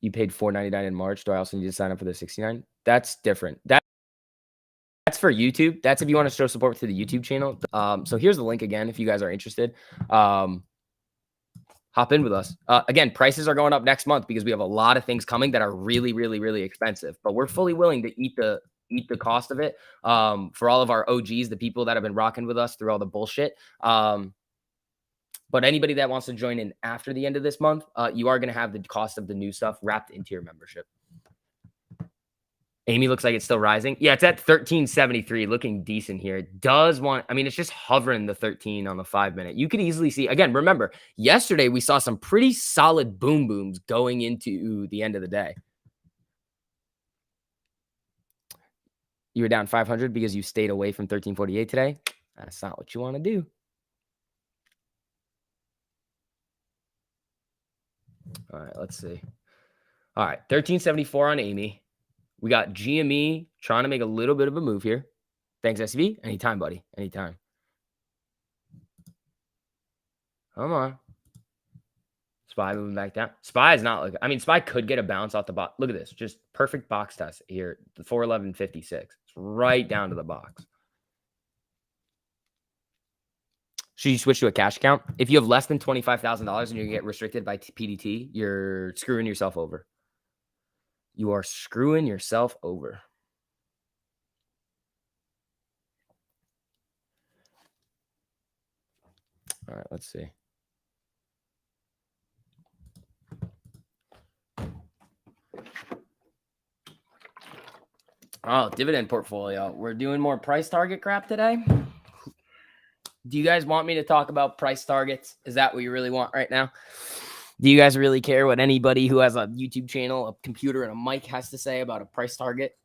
You paid $4.99 in March. Do I also need to sign up for the $69? That's different. That's for YouTube. That's if you want to show support to the YouTube channel. So here's the link again if you guys are interested. Hop in with us. Again, prices are going up next month because we have a lot of things coming that are really, really, really expensive. But we're fully willing to eat the cost of it for all of our OGs, the people that have been rocking with us through all the bullshit. But anybody that wants to join in after the end of this month, you are going to have the cost of the new stuff wrapped into your membership. Amy looks like it's still rising. Yeah, it's at 1373, looking decent here. It does want, I mean, it's just hovering the 13 on the 5-minute. You could easily see, again, remember, yesterday we saw some pretty solid boom booms going into the end of the day. You were down 500 because you stayed away from 1348 today. That's not what you want to do. All right, let's see. All right, 1374 on Amy. We got GME trying to make a little bit of a move here. Thanks, SCV. Anytime, buddy. Anytime. Come on. SPY moving back down. SPY is not like, I mean, SPY could get a bounce off the box. Look at this. Just perfect box test here. The 411.56. It's right down to the box. Should you switch to a cash account? If you have less than $25,000 and you get restricted by PDT, you're screwing yourself over. You are screwing yourself over. All right, let's see. Oh, dividend portfolio. We're doing more price target crap today. Do you guys want me to talk about price targets? Is that what you really want right now? Do you guys really care what anybody who has a YouTube channel, a computer, and a mic has to say about a price target?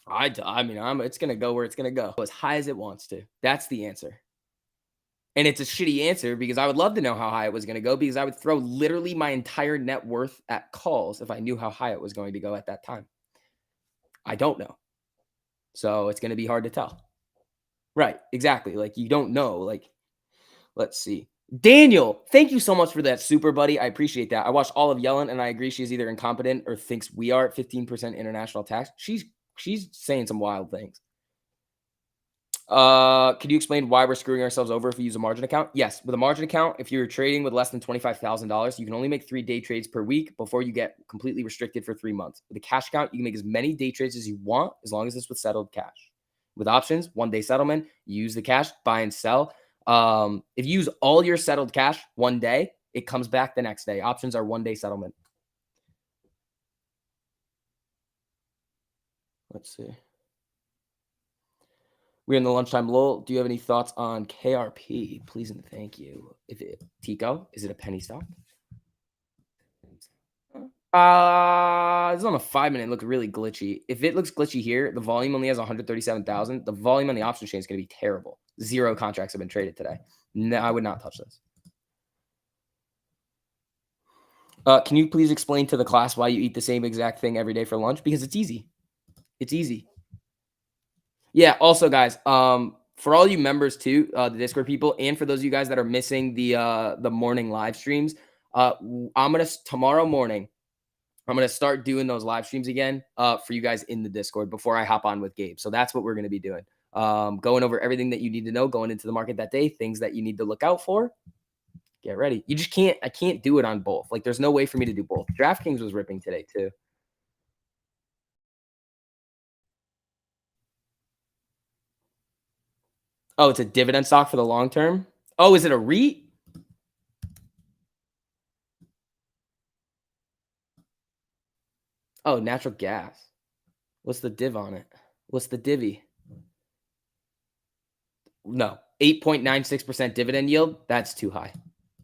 I mean, it's going to go where it's going to go. As high as it wants to. That's the answer. And it's a shitty answer because I would love to know how high it was going to go because I would throw literally my entire net worth at calls if I knew how high it was going to go at that time. I don't know. So it's going to be hard to tell. Right. Exactly. Like you don't know. Like, let's see. Daniel, thank you so much for that super buddy. I appreciate that. I watched all of Yellen and I agree she's either incompetent or thinks we are at 15% international tax. She's saying some wild things. Could you explain why we're screwing ourselves over if we use a margin account? Yes, with a margin account, if you're trading with less than $25,000, you can only make 3 day trades per week before you get completely restricted for 3 months. With a cash account, you can make as many day trades as you want as long as it's with settled cash. With options, 1 day settlement, you use the cash, buy and sell. If you use all your settled cash one day, it comes back the next day. Options are 1 day settlement. Let's see. We're in the lunchtime lull. Do you have any thoughts on KRP? Please and thank you. Tico, is it a penny stock? It's on a 5-minute. Look really glitchy. If it looks glitchy here, the volume only has 137,000. The volume on the option chain is going to be terrible. 0 contracts have been traded today. No, I would not touch this. Can you please explain to the class why you eat the same exact thing every day for lunch? Because it's easy. It's easy. Yeah. Also, guys, for all you members too, the Discord people, and for those of you guys that are missing the morning live streams, tomorrow morning, I'm gonna start doing those live streams again for you guys in the Discord before I hop on with Gabe. So that's what we're gonna be doing. Going over everything that you need to know going into the market that day, things that you need to look out for. Get ready. You just can't. I can't do it on both. Like, there's no way for me to do both. DraftKings was ripping today too. Oh, it's a dividend stock for the long term. Oh, is it a REIT? Oh, natural gas. What's the div on it? What's the divvy? No, 8.96% dividend yield. That's too high.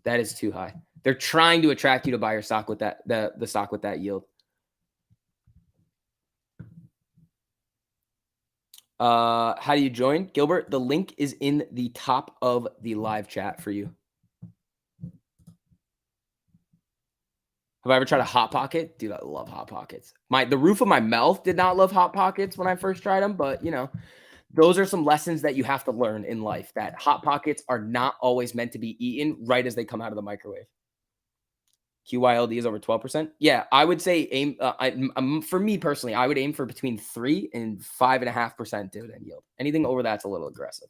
That is too high. They're trying to attract you to buy your stock with that, the stock with that yield. How do you join? Gilbert, the link is in the top of the live chat for you. Have I ever tried a Hot Pocket? Dude, I love Hot Pockets. The roof of my mouth did not love Hot Pockets when I first tried them, but you know, those are some lessons that you have to learn in life, that Hot Pockets are not always meant to be eaten right as they come out of the microwave. QYLD is over 12%. Yeah, I would say aim. For me personally, I would aim for between 3 and 5.5% dividend yield. Anything over that's a little aggressive.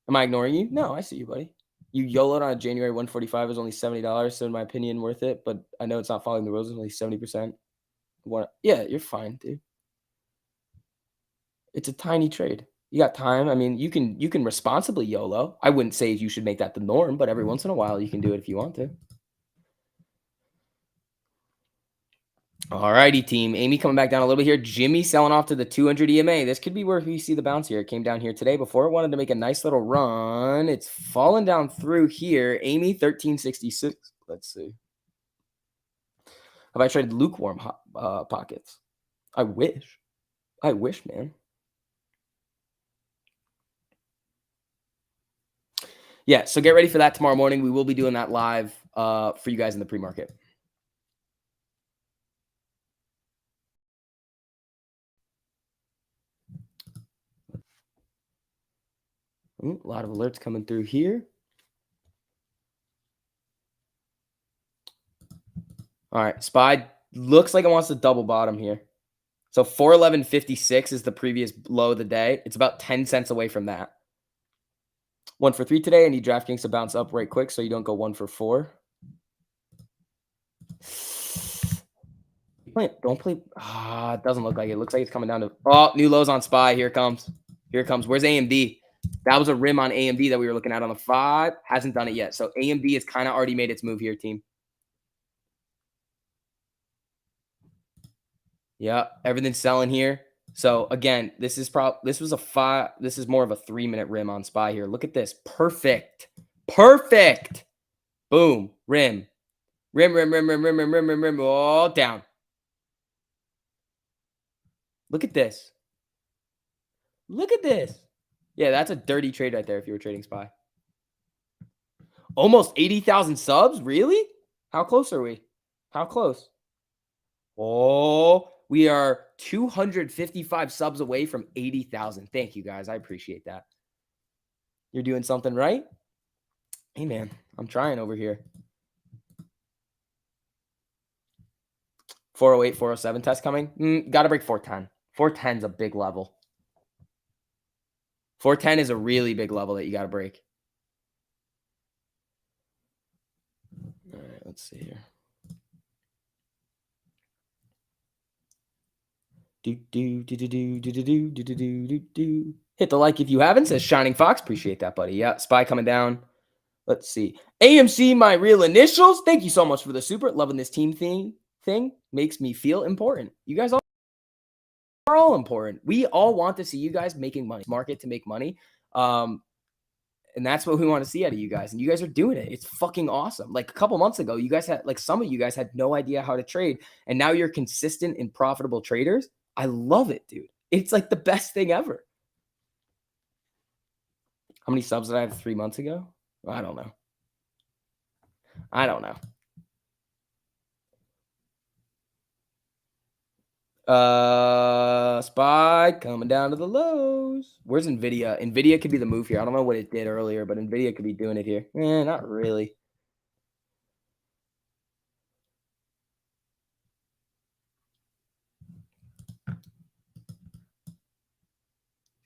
Am I ignoring you? No, I see you, buddy. You YOLO'd on January 145 is only $70, so in my opinion, worth it. But I know it's not following the rules. It's only 70%. Yeah, you're fine, dude. It's a tiny trade. You got time. I mean, you can responsibly YOLO. I wouldn't say you should make that the norm, but every once in a while you can do it if you want to. All righty, team. Amy coming back down a little bit here. Jimmy selling off to the 200 EMA. This could be where we see the bounce here. It came down here today before it wanted to make a nice little run. It's fallen down through here. Amy, 1366. Let's see. Have I traded lukewarm pockets? I wish. I wish, man. Yeah, so get ready for that tomorrow morning. We will be doing that live for you guys in the pre-market. Ooh, a lot of alerts coming through here. All right, SPY looks like it wants to double bottom here. So 411.56 is the previous low of the day. It's about 10 cents away from that. 1 for 3 today. I need DraftKings to bounce up right quick so you don't go 1 for 4. Don't play. It doesn't look like it. It looks like it's coming down to. Oh, new lows on SPY. Here it comes. Here it comes. Where's AMD? That was a rim on AMD that we were looking at on the 5. Hasn't done it yet. So AMD has kind of already made its move here, team. Yeah, everything's selling here. So again, this is more of a 3-minute rim on SPY here. Look at this. Perfect. Perfect. Boom. Rim. Rim. All down. Look at this. Look at this. Yeah, that's a dirty trade right there if you were trading SPY. Almost 80,000 subs? Really? How close are we? How close? Oh, we are 255 subs away from 80,000. Thank you, guys. I appreciate that. You're doing something right. Hey, man, I'm trying over here. 408, 407 test coming. Got to break 410. 410 is a big level. 410 is a really big level that you got to break. All right, let's see here. Hit the like if you haven't, says Shining Fox. Appreciate that, buddy. Yeah, SPY coming down. Let's see. AMC, my real initials. Thank you so much for the super. Loving this team thing. Makes me feel important. You guys all are all important. We all want to see you guys making money. Market to make money. And that's what we want to see out of you guys. And you guys are doing it. It's fucking awesome. Like a couple months ago, you guys had, like some of you guys had no idea how to trade. And now you're consistent and profitable traders. I love it, dude. It's like the best thing ever. How many subs did I have 3 months ago? I don't know. SPY coming down to the lows. Where's Nvidia? Nvidia could be the move here. I don't know what it did earlier, but Nvidia could be doing it here. Not really.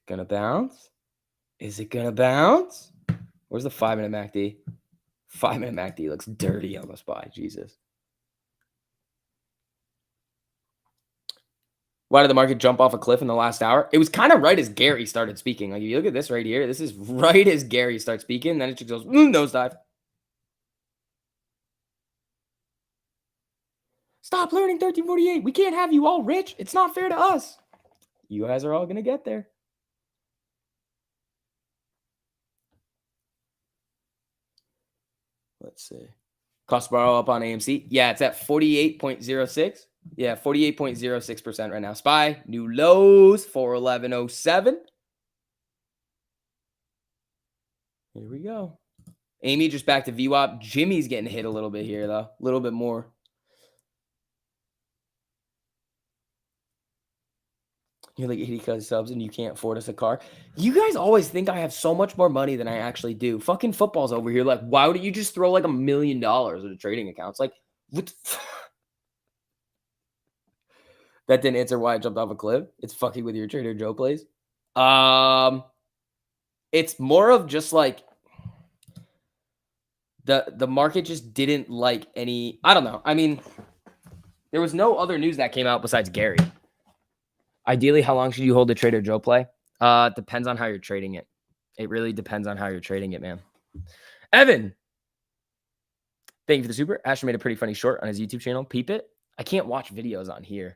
Gonna bounce? Is it gonna bounce? Where's the 5-minute MACD? 5-minute MACD looks dirty on the SPY. Jesus. Why did the market jump off a cliff in the last hour? It was kind of right as Gary started speaking. Like, if you look at this right here, this is right as Gary starts speaking. Then it just goes, nosedive. Stop learning 1348. We can't have you all rich. It's not fair to us. You guys are all going to get there. Let's see. Cost to borrow up on AMC. Yeah, it's at 48.06. Yeah, 48.06% right now. SPY, new lows, 411.07. Here we go. Amy just back to VWAP. Jimmy's getting hit a little bit here, though. A little bit more. You're like 80 subs and you can't afford us a car. You guys always think I have so much more money than I actually do. Fucking football's over here. Like, why would you just throw like $1 million at a trading account? It's like, what? That didn't answer why I jumped off a cliff. It's fucking with your Trader Joe plays. It's more of just like the market just didn't like any. I don't know. I mean, there was no other news that came out besides Gary. Ideally, how long should you hold a Trader Joe play? Depends on how you're trading it. It really depends on how you're trading it, man. Evan, thank you for the super. Asher made a pretty funny short on his YouTube channel. Peep it. I can't watch videos on here.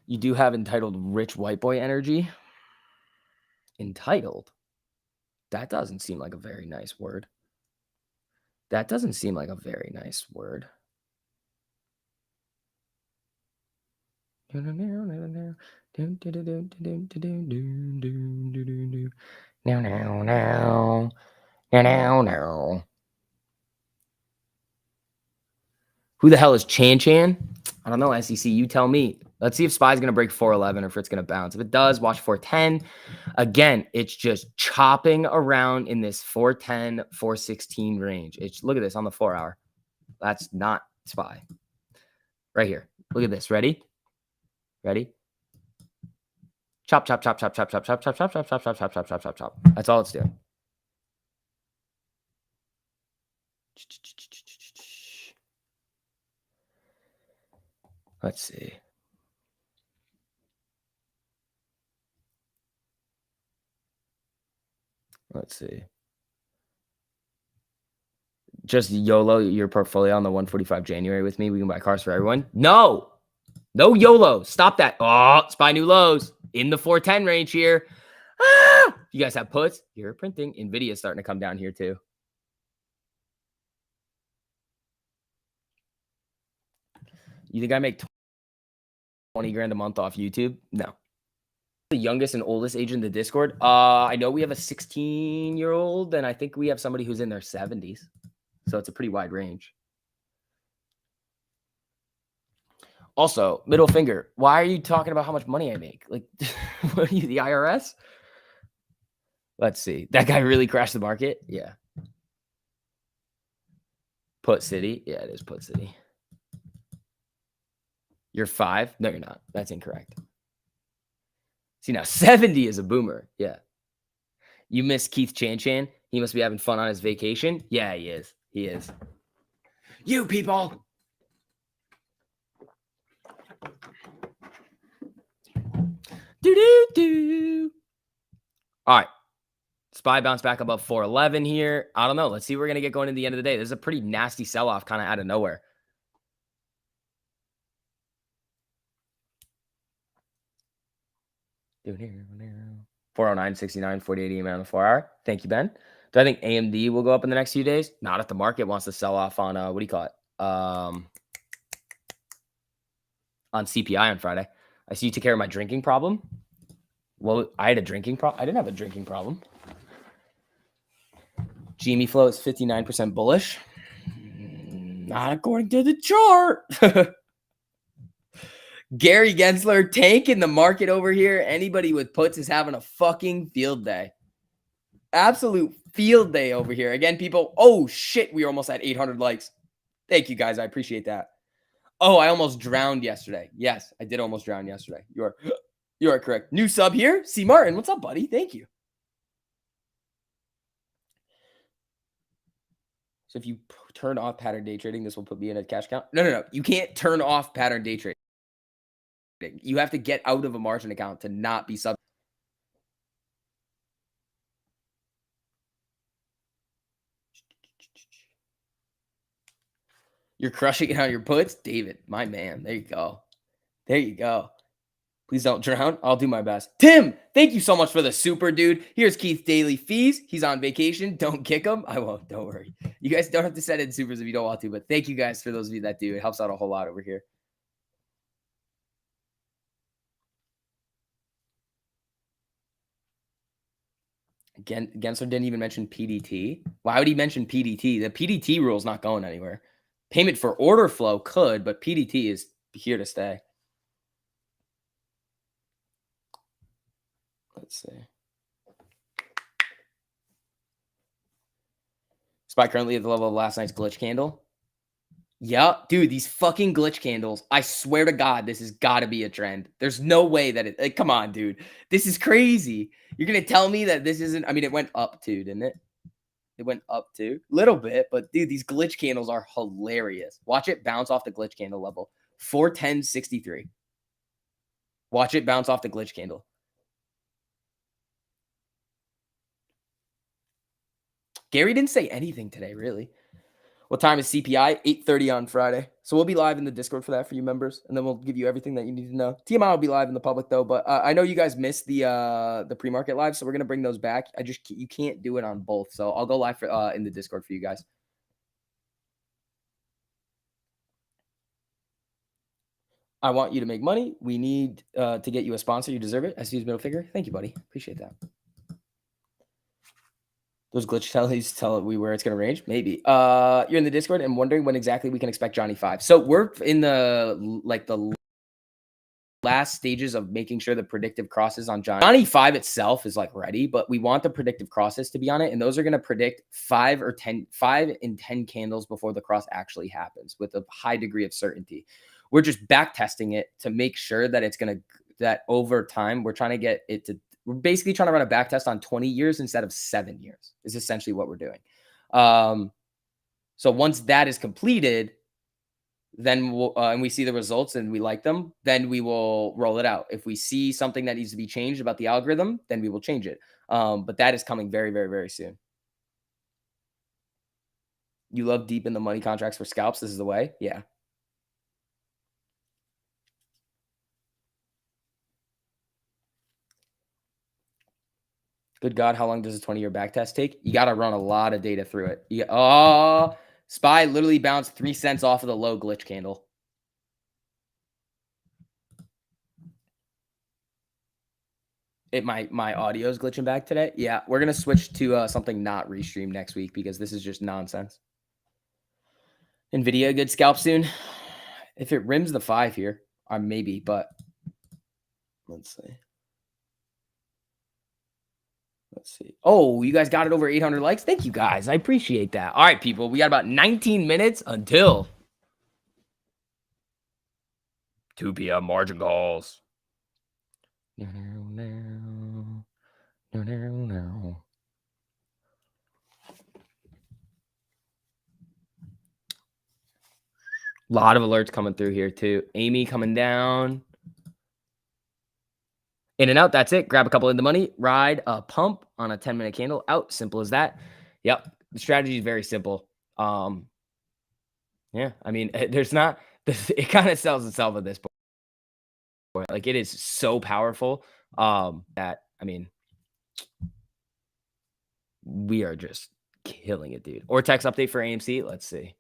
You do have entitled rich white boy energy. Entitled? That doesn't seem like a very nice word. That doesn't seem like a very nice word. No. Who the hell is Chan? I don't know, SEC. You tell me. Let's see if SPY's going to break 411 or if it's going to bounce. If it does, watch 410. Again, it's just chopping around in this 410, 416 range. Look at this on the 4 hour. That's not SPY. Right here. Look at this. Ready? Ready? Chop, chop, chop, chop, chop, chop, chop, chop, chop, chop, chop, chop, chop, chop, chop, chop, chop. That's all it's doing. Let's see. Let's see. Just YOLO your portfolio on the 145 January with me. We can buy cars for everyone. No YOLO. Stop that. Oh, SPY new lows in the 410 range here. Ah! You guys have puts. You're printing. Nvidia is starting to come down here too. You think I make 20 grand a month off YouTube? No. The youngest and oldest age in the Discord. I know we have a 16-year-old, and I think we have somebody who's in their 70s. So it's a pretty wide range. Also, middle finger. Why are you talking about how much money I make? Like, what are you, the IRS? Let's see. That guy really crashed the market? Yeah. Put City. Yeah, it is Put City. You're 5? No, you're not. That's incorrect. See, now 70 is a boomer. Yeah. You miss Keith Chan. He must be having fun on his vacation. Yeah, he is. He is. You people. Do. All right. SPY bounce back above 411 here. I don't know. Let's see what we're going to get going to the end of the day. This is a pretty nasty sell-off kind of out of nowhere. Doing here. 409, 69, 48 EMA on the 4 hour. Thank you, Ben. Do I think AMD will go up in the next few days? Not if the market wants to sell off on, what do you call it? On CPI on Friday. I see you took care of my drinking problem. Well, I had a drinking problem. I didn't have a drinking problem. GME flow is 59% bullish. Not according to the chart. Gary Gensler tanking the market over here. Anybody with puts is having a fucking field day. Absolute field day over here. Again, people. Oh, shit. We almost at 800 likes. Thank you, guys. I appreciate that. Oh, I almost drowned yesterday. Yes, I did almost drown yesterday. You are correct. New sub here. C. Martin. What's up, buddy? Thank you. So if you turn off pattern day trading, this will put me in a cash count. No. You can't turn off pattern day trading. You have to get out of a margin account to not be sub. You're crushing it on your puts, David, my man. There you go. There you go. Please don't drown. I'll do my best. Tim, thank you so much for the super, dude. Here's Keith's daily fees. He's on vacation. Don't kick him. I won't. Don't worry. You guys don't have to send in supers if you don't want to, but thank you guys for those of you that do. It helps out a whole lot over here. Again, Gensler didn't even mention PDT. Why would he mention PDT? The PDT rule is not going anywhere. Payment for order flow could, but PDT is here to stay. Let's see. SPY currently at the level of last night's glitch candle. Yeah, dude, these fucking glitch candles. I swear to God, this has got to be a trend. There's no way that it, like, come on, dude. This is crazy. You're going to tell me that this isn't, I mean, it went up too, didn't it? It went up too. Little bit, but dude, these glitch candles are hilarious. Watch it bounce off the glitch candle level. 410.63. Watch it bounce off the glitch candle. Gary didn't say anything today, really. What time is CPI? 8:30 on Friday. So we'll be live in the Discord for that for you members, and then we'll give you everything that you need to know. TMI will be live in the public though, but I know you guys missed the pre-market live, so we're gonna bring those back. You can't do it on both, so I'll go live for in the Discord for you guys. I want you to make money. We need to get you a sponsor. You deserve it. I see his middle figure. Thank you, buddy. Appreciate that. Those glitch tellies tell we where it's going to range. Maybe. You're in the Discord and wondering when exactly we can expect Johnny 5. So we're in the last stages of making sure the predictive crosses on Johnny 5 itself is like ready, but we want the predictive crosses to be on it. And those are going to predict 5 in 10 candles before the cross actually happens with a high degree of certainty. We're just back testing it to make sure that it's going to, that over time, we're trying to get it to, we're basically trying to run a back test on 20 years instead of 7 years is essentially what we're doing. So once that is completed, then we'll, and we see the results and we like them, then we will roll it out. If we see something that needs to be changed about the algorithm, then we will change it. But that is coming very, very, very soon. You love deep in the money contracts for scalps. This is the way. Yeah. Good God, how long does a 20-year back test take? You got to run a lot of data through it. Oh, SPY literally bounced 3 cents off of the low glitch candle. My audio is glitching back today. Yeah, we're gonna switch to something not restream next week because this is just nonsense. Nvidia, good scalp soon. If it rims the 5 here, maybe, but let's see. Let's see. Oh, you guys got it over 800 likes. Thank you guys. I appreciate that. All right, people. We got about 19 minutes until 2 p.m. margin calls. No. A lot of alerts coming through here too. Amy coming down. In and out. That's it. Grab a couple in the money. Ride a pump on a 10-minute candle. Out. Simple as that. Yep. The strategy is very simple. Yeah. I mean, there's not. It kind of sells itself at this point. Like it is so powerful that, I mean, we are just killing it, dude. Ortex update for AMC. Let's see.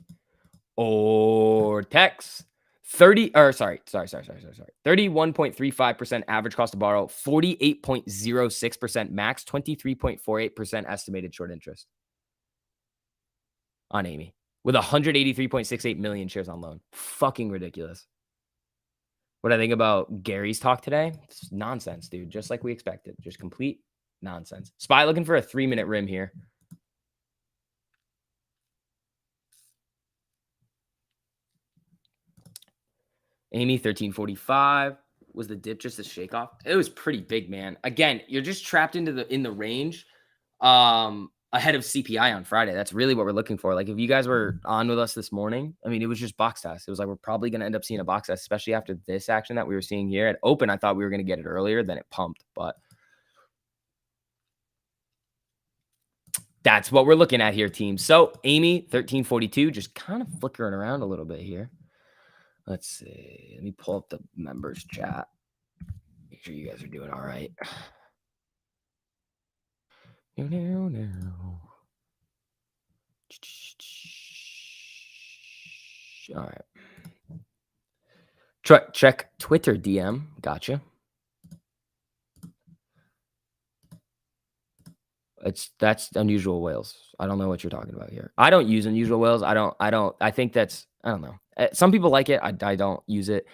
Ortex 31.35% average cost to borrow, 48.06% max, 23.48% estimated short interest on Amy with 183.68 million shares on loan. Fucking ridiculous. What I think about Gary's talk today, it's nonsense, dude. Just like we expected. Just complete nonsense. SPY looking for a 3-minute rim here. Amy 1345. Was the dip just a shake off? It was pretty big, man. Again, you're just trapped in the range ahead of CPI on Friday. That's really what we're looking for. Like if you guys were on with us this morning, I mean, it was just box test. It was like we're probably going to end up seeing a box test, especially after this action that we were seeing here at open. I thought we were going to get it earlier than it pumped, but that's what we're looking at here, team. So Amy 1342, just kind of flickering around a little bit here. Let's see. Let me pull up the members chat. Make sure you guys are doing all right. No. All right. Check Twitter DM. Gotcha. That's unusual whales. I don't know what you're talking about here. I don't use unusual whales. I think that's, I don't know. Some people like it. I don't use it.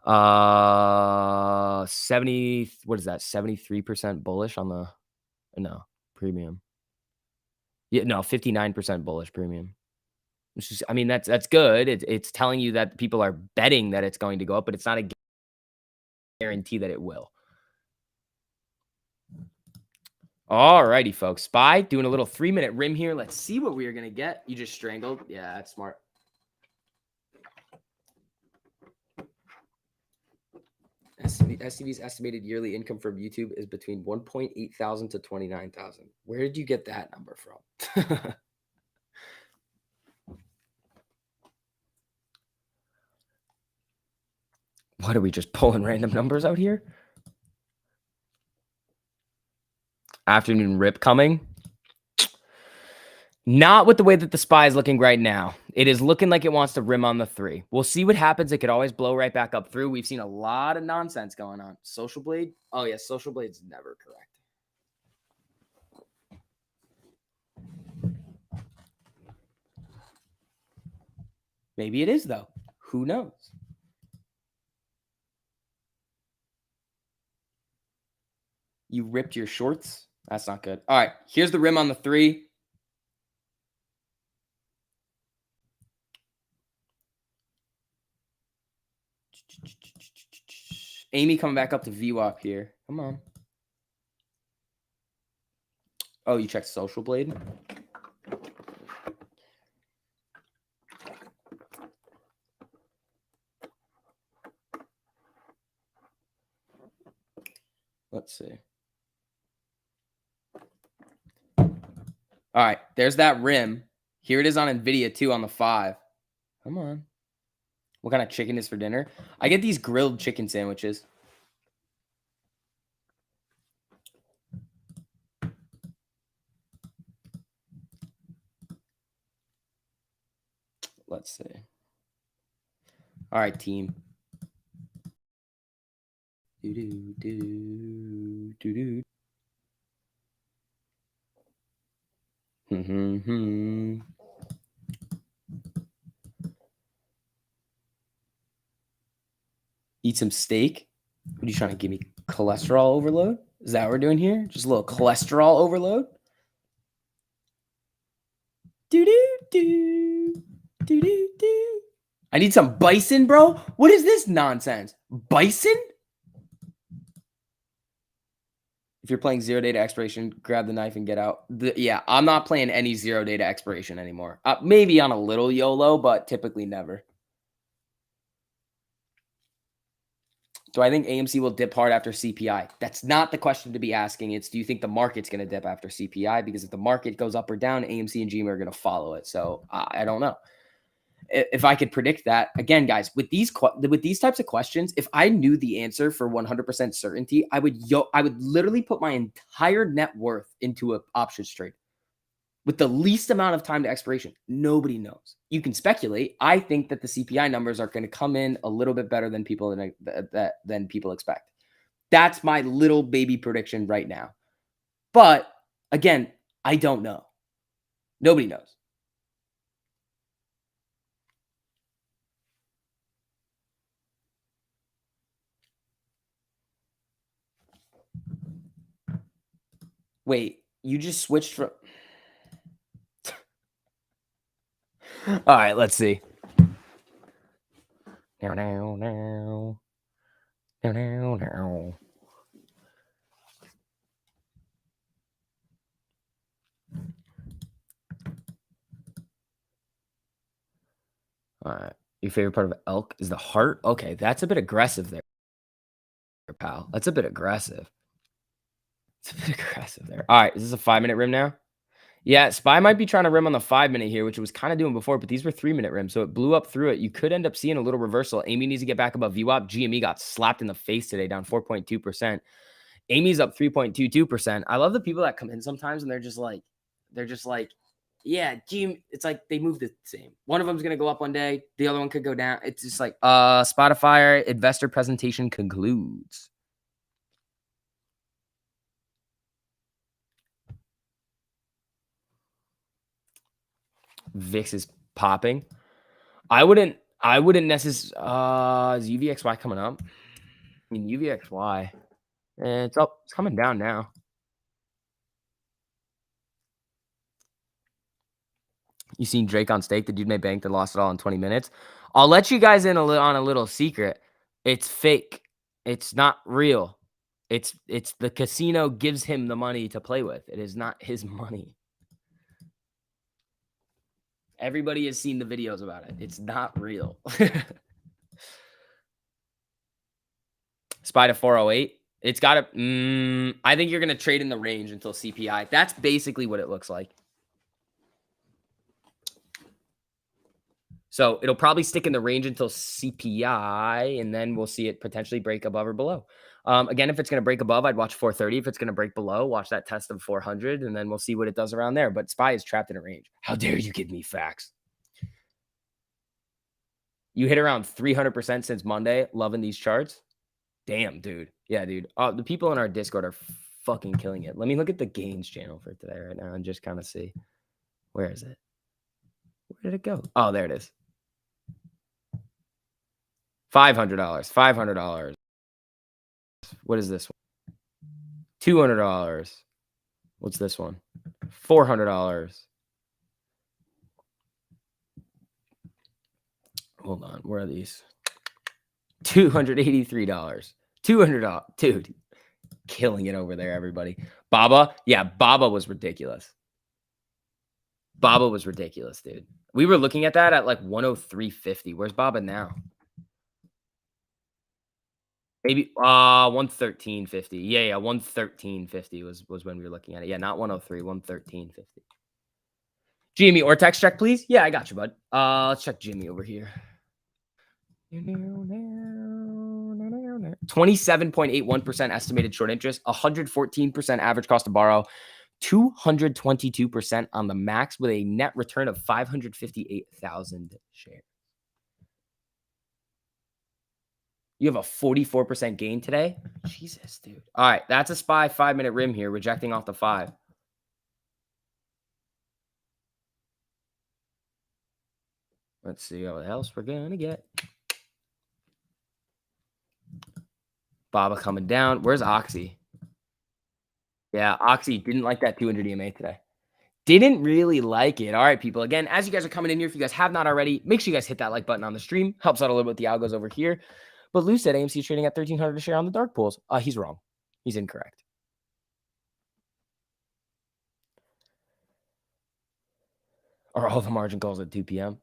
70, what is that? 73% bullish on the, no, premium. Yeah, no, 59% bullish premium. Which is, I mean, that's good. It's telling you that people are betting that it's going to go up, but it's not a guarantee that it will. All righty, folks. SPY doing a little 3-minute rim here. Let's see what we are going to get. You just strangled. Yeah, that's smart. SCV's estimated yearly income from YouTube is between 1.8 thousand to 29,000. Where did you get that number from? What are we just pulling random numbers out here? Afternoon rip coming. Not with the way that the SPY is looking right now. It is looking like it wants to rim on the 3. We'll see what happens. It could always blow right back up through. We've seen a lot of nonsense going on. Social Blade? Oh, yeah. Social Blade's never correct. Maybe it is, though. Who knows? You ripped your shorts. That's not good. All right, here's the rim on the 3. Amy coming back up to VWAP here. Come on. Oh, you checked Social Blade? Let's see. All right, there's that rim. Here it is on NVIDIA too on the 5. Come on. What kind of chicken is for dinner? I get these grilled chicken sandwiches. Let's see. All right, team. Eat some steak. What are you trying to give me? Cholesterol overload? Is that what we're doing here? Just a little cholesterol overload? I need some bison, bro. What is this nonsense? Bison? If you're playing 0 day to expiration, grab the knife and get out. Yeah, I'm not playing any 0 day to expiration anymore. Maybe on a little YOLO, but typically never. Do I think AMC will dip hard after CPI? That's not the question to be asking. It's, do you think the market's going to dip after CPI? Because if the market goes up or down, AMC and GME are going to follow it. So I don't know. If I could predict that, again, guys, with these types of questions, if I knew the answer for 100% certainty, I would literally put my entire net worth into an options trade with the least amount of time to expiration. Nobody knows. You can speculate. I think that the CPI numbers are going to come in a little bit better than people expect. That's my little baby prediction right now. But again, I don't know. Nobody knows. Wait, you just switched from... All right, let's see. Now. All right. Your favorite part of elk is the heart? Okay, that's a bit aggressive there, pal. That's a bit aggressive. It's a bit aggressive there. All right, is this a 5-minute rim now? Yeah, SPY might be trying to rim on the 5-minute here, which it was kind of doing before, but these were 3-minute rims, so it blew up through it. You could end up seeing a little reversal. Amy needs to get back above VWAP. GME got slapped in the face today, down 4.2%. Amy's up 3.22%. I love the people that come in sometimes and they're just like, yeah, it's like they move the same. One of them's going to go up one day. The other one could go down. It's just like, Spotify investor presentation concludes. VIX is popping. I wouldn't necessarily, is UVXY coming up? I mean, UVXY, it's up, it's coming down now. You seen Drake on stake? The dude made bank that lost it all in 20 minutes. I'll let you guys in on a little secret. It's fake. It's not real. It's the casino gives him the money to play with. It is not his money. Everybody has seen the videos about it. It's not real. SPY to 408. It's got to... I think you're going to trade in the range until CPI. That's basically what it looks like. So it'll probably stick in the range until CPI, and then we'll see it potentially break above or below. Again, if it's going to break above, I'd watch 430. If it's going to break below, watch that test of 400, and then we'll see what it does around there. But SPY is trapped in a range. How dare you give me facts? You hit around 300% since Monday. Loving these charts. Damn, dude. Yeah, dude. The people in our Discord are fucking killing it. Let me look at the gains channel for today right now and just kind of see. Where is it? Where did it go? Oh, there it is. $500, $500. What is this one? $200. What's this one? $400. Hold on. Where are these? $283. $200. Dude, killing it over there, everybody. Baba. Yeah, Baba was ridiculous. Baba was ridiculous, dude. We were looking at that at like 103.50. Where's Baba now? Maybe 113.50. Yeah, 113.50 was when we were looking at it. Yeah, not 103, 113.50. GME or text check, please. Yeah, I got you, bud. Let's check Jimmy over here. 27.81% estimated short interest, 114% average cost to borrow, 222% on the max with a net return of 558,000 shares. You have a 44% gain today? Jesus, dude. All right, that's a SPY 5-minute rim here, rejecting off the 5. Let's see what else we're going to get. Baba coming down. Where's Oxy? Yeah, Oxy didn't like that 200 EMA today. Didn't really like it. All right, people. Again, as you guys are coming in here, if you guys have not already, make sure you guys hit that like button on the stream. Helps out a little bit with the algos over here. But Lou said AMC is trading at 1,300 a share on the dark pools. He's wrong. He's incorrect. Are all the margin calls at 2 p.m.?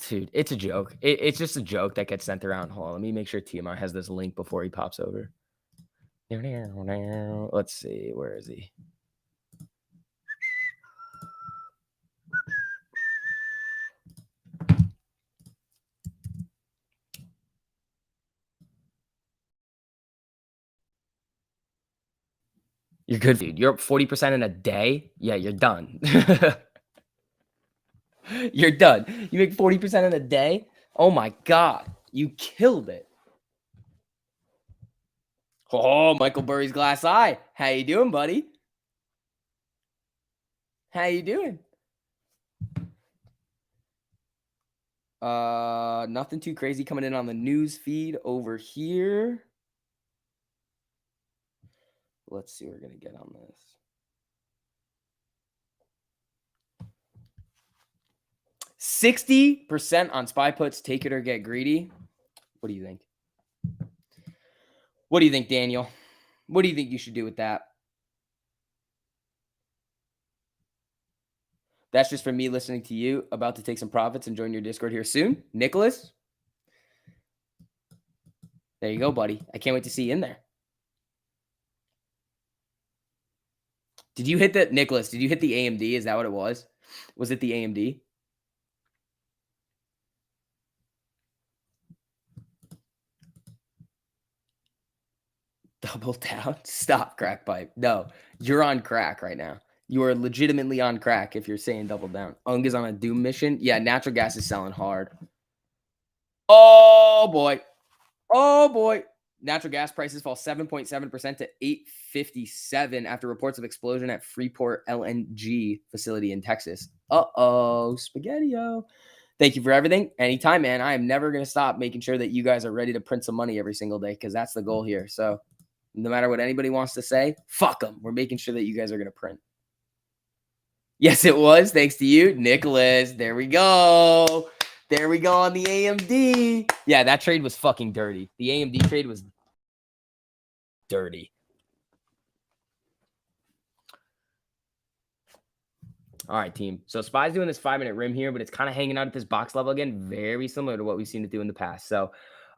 Dude, it's a joke. It's just a joke that gets sent around. Hold on, let me make sure TMI has this link before he pops over. Let's see. Where is he? You're good, dude. You're up 40% in a day. Yeah, you're done. You're done. You make 40% in a day? Oh my God. You killed it. Oh, Michael Burry's glass eye. How you doing, buddy? How you doing? Nothing too crazy coming in on the news feed over here. Let's see what we're going to get on this. 60% on SPY puts. Take it or get greedy. What do you think? What do you think, Daniel? What do you think you should do with that? That's just from me listening to you. About to take some profits and join your Discord here soon. Nicholas? There you go, buddy. I can't wait to see you in there. Did you hit the, Nicholas, did you hit the AMD? Is that what it was? Was it the AMD? Double down? Stop, crack pipe. No, you're on crack right now. You are legitimately on crack if you're saying double down. Ung is on a doom mission. Yeah, natural gas is selling hard. Oh, boy. Oh, boy. Natural gas prices fall 7.7% to $8.57 after reports of explosion at Freeport LNG facility in Texas. Uh-oh, spaghetti-o. Thank you for everything. Anytime, man. I am never going to stop making sure that you guys are ready to print some money every single day because that's the goal here. So no matter what anybody wants to say, fuck them. We're making sure that you guys are going to print. Yes, it was. Thanks to you, Nicholas. There we go. There we go on the AMD. Yeah, that trade was fucking dirty. The AMD trade was dirty. All right, team. So SPY's doing this 5-minute rim here, but it's kind of hanging out at this box level again, very similar to what we've seen it do in the past. So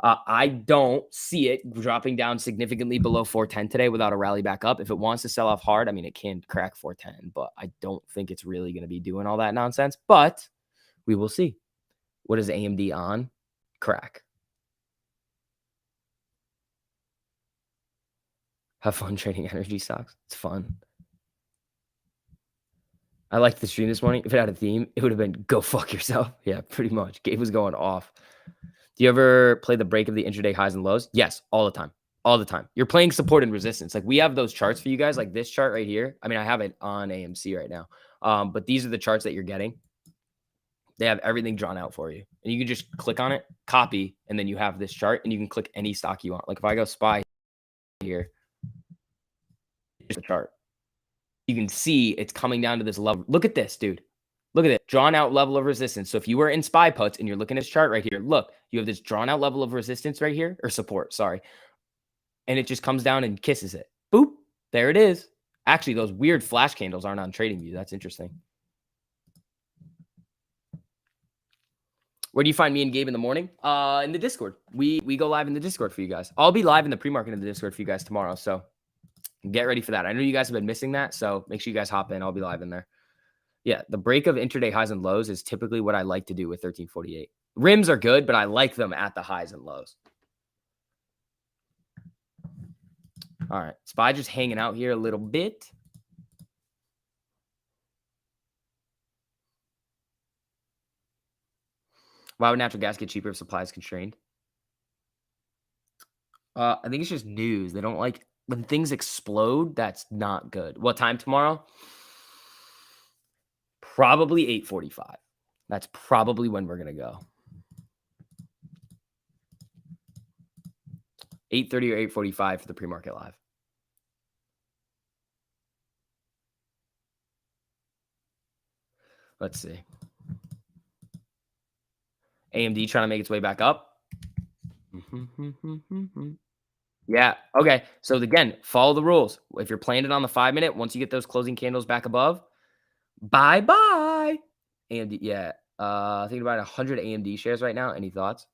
I don't see it dropping down significantly below 410 today without a rally back up. If it wants to sell off hard, I mean, it can crack 410, but I don't think it's really going to be doing all that nonsense, but we will see. What is AMD on? Crack. Have fun trading energy stocks. It's fun. I liked the stream this morning. If it had a theme, it would have been go fuck yourself. Yeah, pretty much. Gabe was going off. Do you ever play the break of the intraday highs and lows? Yes, all the time. All the time. You're playing support and resistance. Like we have those charts for you guys, like this chart right here. I mean, I have it on AMC right now. But these are the charts that you're getting. They have everything drawn out for you. And you can just click on it, copy, and then you have this chart and you can click any stock you want. Like if I go SPY here, here's the chart. You can see it's coming down to this level. Look at this, dude. Look at it. Drawn out level of resistance. So if you were in SPY puts and you're looking at this chart right here, look, you have this drawn out level of resistance right here, or support, sorry. And it just comes down and kisses it. Boop. There it is. Actually, those weird flash candles aren't on TradingView. That's interesting. Where do you find me and Gabe in the morning? In the Discord. We go live in the Discord for you guys. I'll be live in the pre-market in the Discord for you guys tomorrow. So get ready for that. I know you guys have been missing that. So make sure you guys hop in. I'll be live in there. Yeah, the break of intraday highs and lows is typically what I like to do with 1348. Rims are good, but I like them at the highs and lows. All right. SPY just hanging out here a little bit. Why would natural gas get cheaper if supply is constrained? I think it's just news. They don't like when things explode. That's not good. What time tomorrow? Probably 8:45. That's probably when we're gonna go. 8:30 or 8:45 for the pre-market live. Let's see. AMD trying to make its way back up. Yeah. Okay. So again, follow the rules. If you're playing it on the 5-minute, once you get those closing candles back above, bye-bye. AMD. Yeah. Thinking about 100 AMD shares right now. Any thoughts?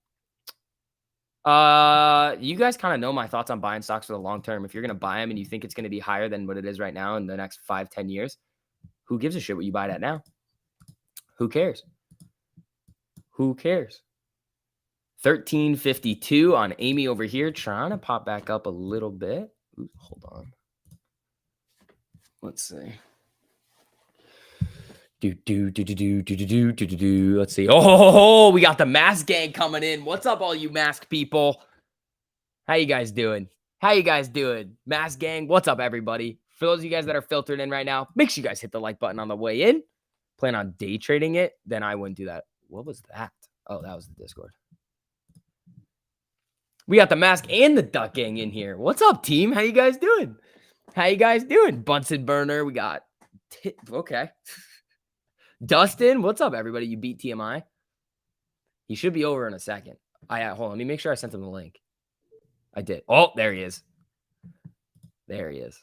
You guys kind of know my thoughts on buying stocks for the long term. If you're going to buy them and you think it's going to be higher than what it is right now in the next 5-10 years, who gives a shit what you buy it at now? Who cares? Who cares? 1352 on Amy over here, trying to pop back up a little bit. Ooh, hold on. Let's see. Let's see. Oh, we got the mask gang coming in. What's up, all you mask people? How you guys doing? How you guys doing? Mask gang, what's up, everybody? For those of you guys that are filtered in right now, make sure you guys hit the like button on the way in. Plan on day trading it, then I wouldn't do that. What was that? Oh, that was the Discord. We got the mask and the duck gang in here. What's up, team? How you guys doing? How you guys doing? Bunsen burner. We got okay. Dustin, what's up, everybody? You beat TMI. He should be over in a second. Hold on. Let me make sure I sent him the link. I did. Oh, there he is. There he is.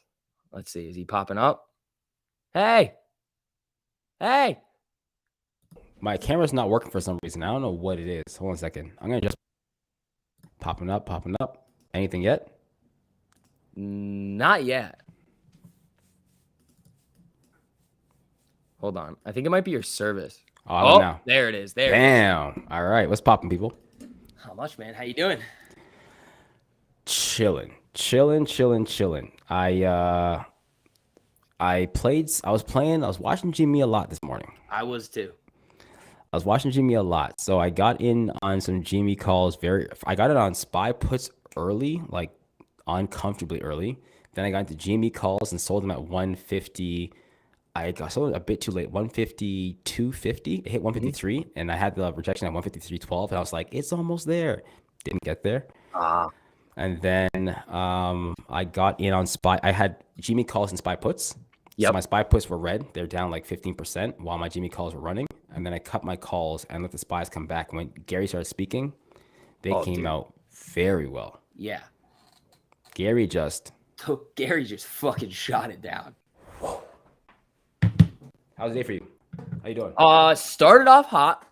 Let's see. Is he popping up? Hey. Hey. My camera's not working for some reason. I don't know what it is. Hold on a second. I'm going to just popping up. Anything yet? Not yet. Hold on. I think it might be your service. Oh, now. There it is. There. Damn. All right. What's popping, people? How much, man? How you doing? Chilling. I was watching GME a lot this morning. I was too. I was watching GME a lot. So I got in on some GME calls. I got it on SPY puts early, like uncomfortably early. Then I got into GME calls and sold them at 150. I sold it a bit too late, 152.50. It hit 153, and I had the rejection at 153.12, and I was like, it's almost there. Didn't get there. And then I got in on SPY. I had GME calls and SPY puts. Yep. So my SPY puts were red. They're down like 15% while my GME calls were running. And then I cut my calls and let the SPYs come back. When Gary started speaking, they came out very well. Yeah. Gary just fucking shot it down. How was the day for you? How you doing? Started off hot,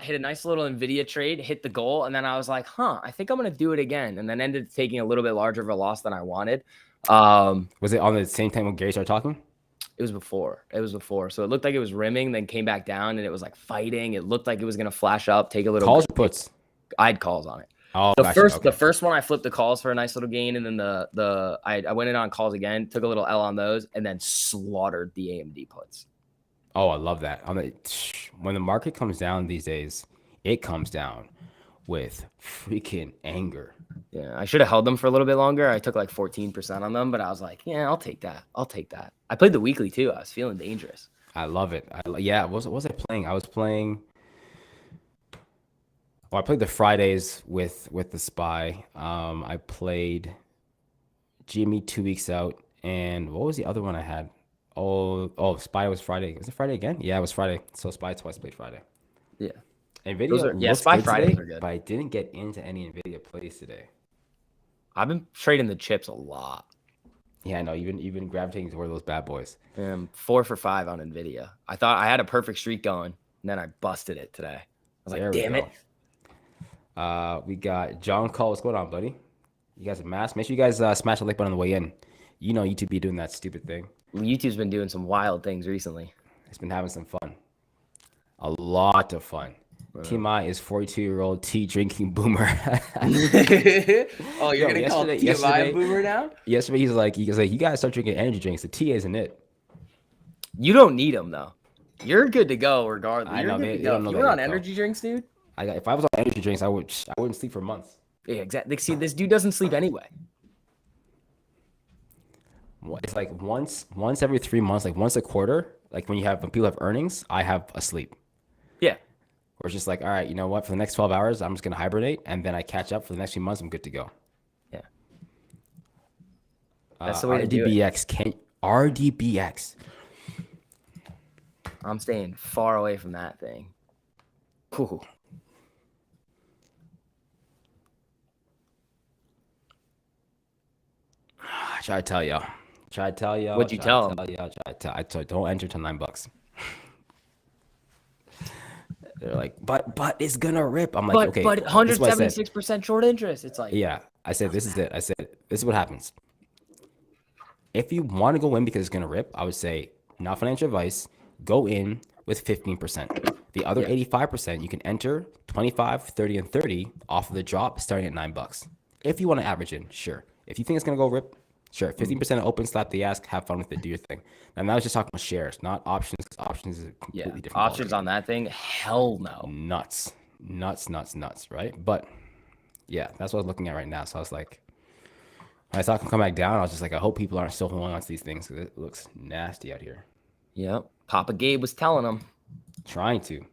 hit a nice little NVIDIA trade, hit the goal, and then I was like, I think I'm going to do it again. And then ended up taking a little bit larger of a loss than I wanted. Was it on the same time when Gary started talking? It was before. So it looked like it was rimming, then came back down, and it was like fighting. It looked like it was going to flash up, take a little. Calls or puts? I had calls on it. Oh, the first one I flipped the calls for a nice little gain, and then I went in on calls again, took a little L on those, and then slaughtered the AMD puts. Oh, I love that. When the market comes down these days, it comes down with freaking anger. Yeah, I should have held them for a little bit longer. I took like 14% on them, but I was like, yeah, I'll take that. I played the weekly too. I was feeling dangerous. I love it. What was I playing? I was playing I played the Fridays with the SPY. I played GME 2 weeks out, and what was the other one I had? Oh, SPY was Friday. Was it Friday again? Yeah, it was Friday. So SPY twice played Friday. Yeah. Nvidia Yeah, looks SPY good Fridays today, are good. but I didn't get into any Nvidia plays today. I've been trading the chips a lot. Yeah, I know. You've been gravitating toward those bad boys. 4 for 5 on Nvidia. I thought I had a perfect streak going, and then I busted it today. I was There like, we damn go. it. We got John Call. What's going on, buddy? You guys are masked. Make sure you guys smash the like button on the way in. You know YouTube be doing that stupid thing. YouTube's been doing some wild things recently. It's been having some fun. A lot of fun. TMI is 42-year-old tea drinking boomer. Oh, you're Yo, gonna call TMI yesterday- a boomer now? Yesterday he's like, you gotta start drinking energy drinks. The tea isn't it. You don't need them though. You're good to go regardless. I You're know, good they to go. don't know If you that were yet, on though. energy drinks, dude. If I was on energy drinks, I wouldn't sleep for months. Yeah, exactly. See, this dude doesn't sleep anyway. It's like once every 3 months, like once a quarter. Like when people have earnings, I have a sleep. Yeah. Or it's just like, all right, you know what? For the next 12 hours, I'm just gonna hibernate, and then I catch up for the next few months. I'm good to go. Yeah. That's the way to do it. RDBX. I'm staying far away from that thing. Cool. Try to tell y'all. What'd you tell him? I told don't enter till $9. They're like, but it's gonna rip. I'm like, okay. But this is what I said. 176% short interest. It's like, Yeah, I said this is it. I said this is what happens. If you want to go in because it's gonna rip, I would say not financial advice. Go in with 15%. The other 85% you can enter 25, 30, and 30 off of the drop starting at $9. If you want to average in, sure. If you think it's gonna go rip, sure. 15% open, slap the ask, have fun with it, do your thing. And I was just talking about shares, not options, because options is a completely different. Options on that thing, hell no. Nuts, right? But yeah, that's what I was looking at right now. So I was like, when I saw it come back down, I was just like, I hope people aren't still holding on to these things because it looks nasty out here. Yep. Papa Gabe was telling him. Trying to.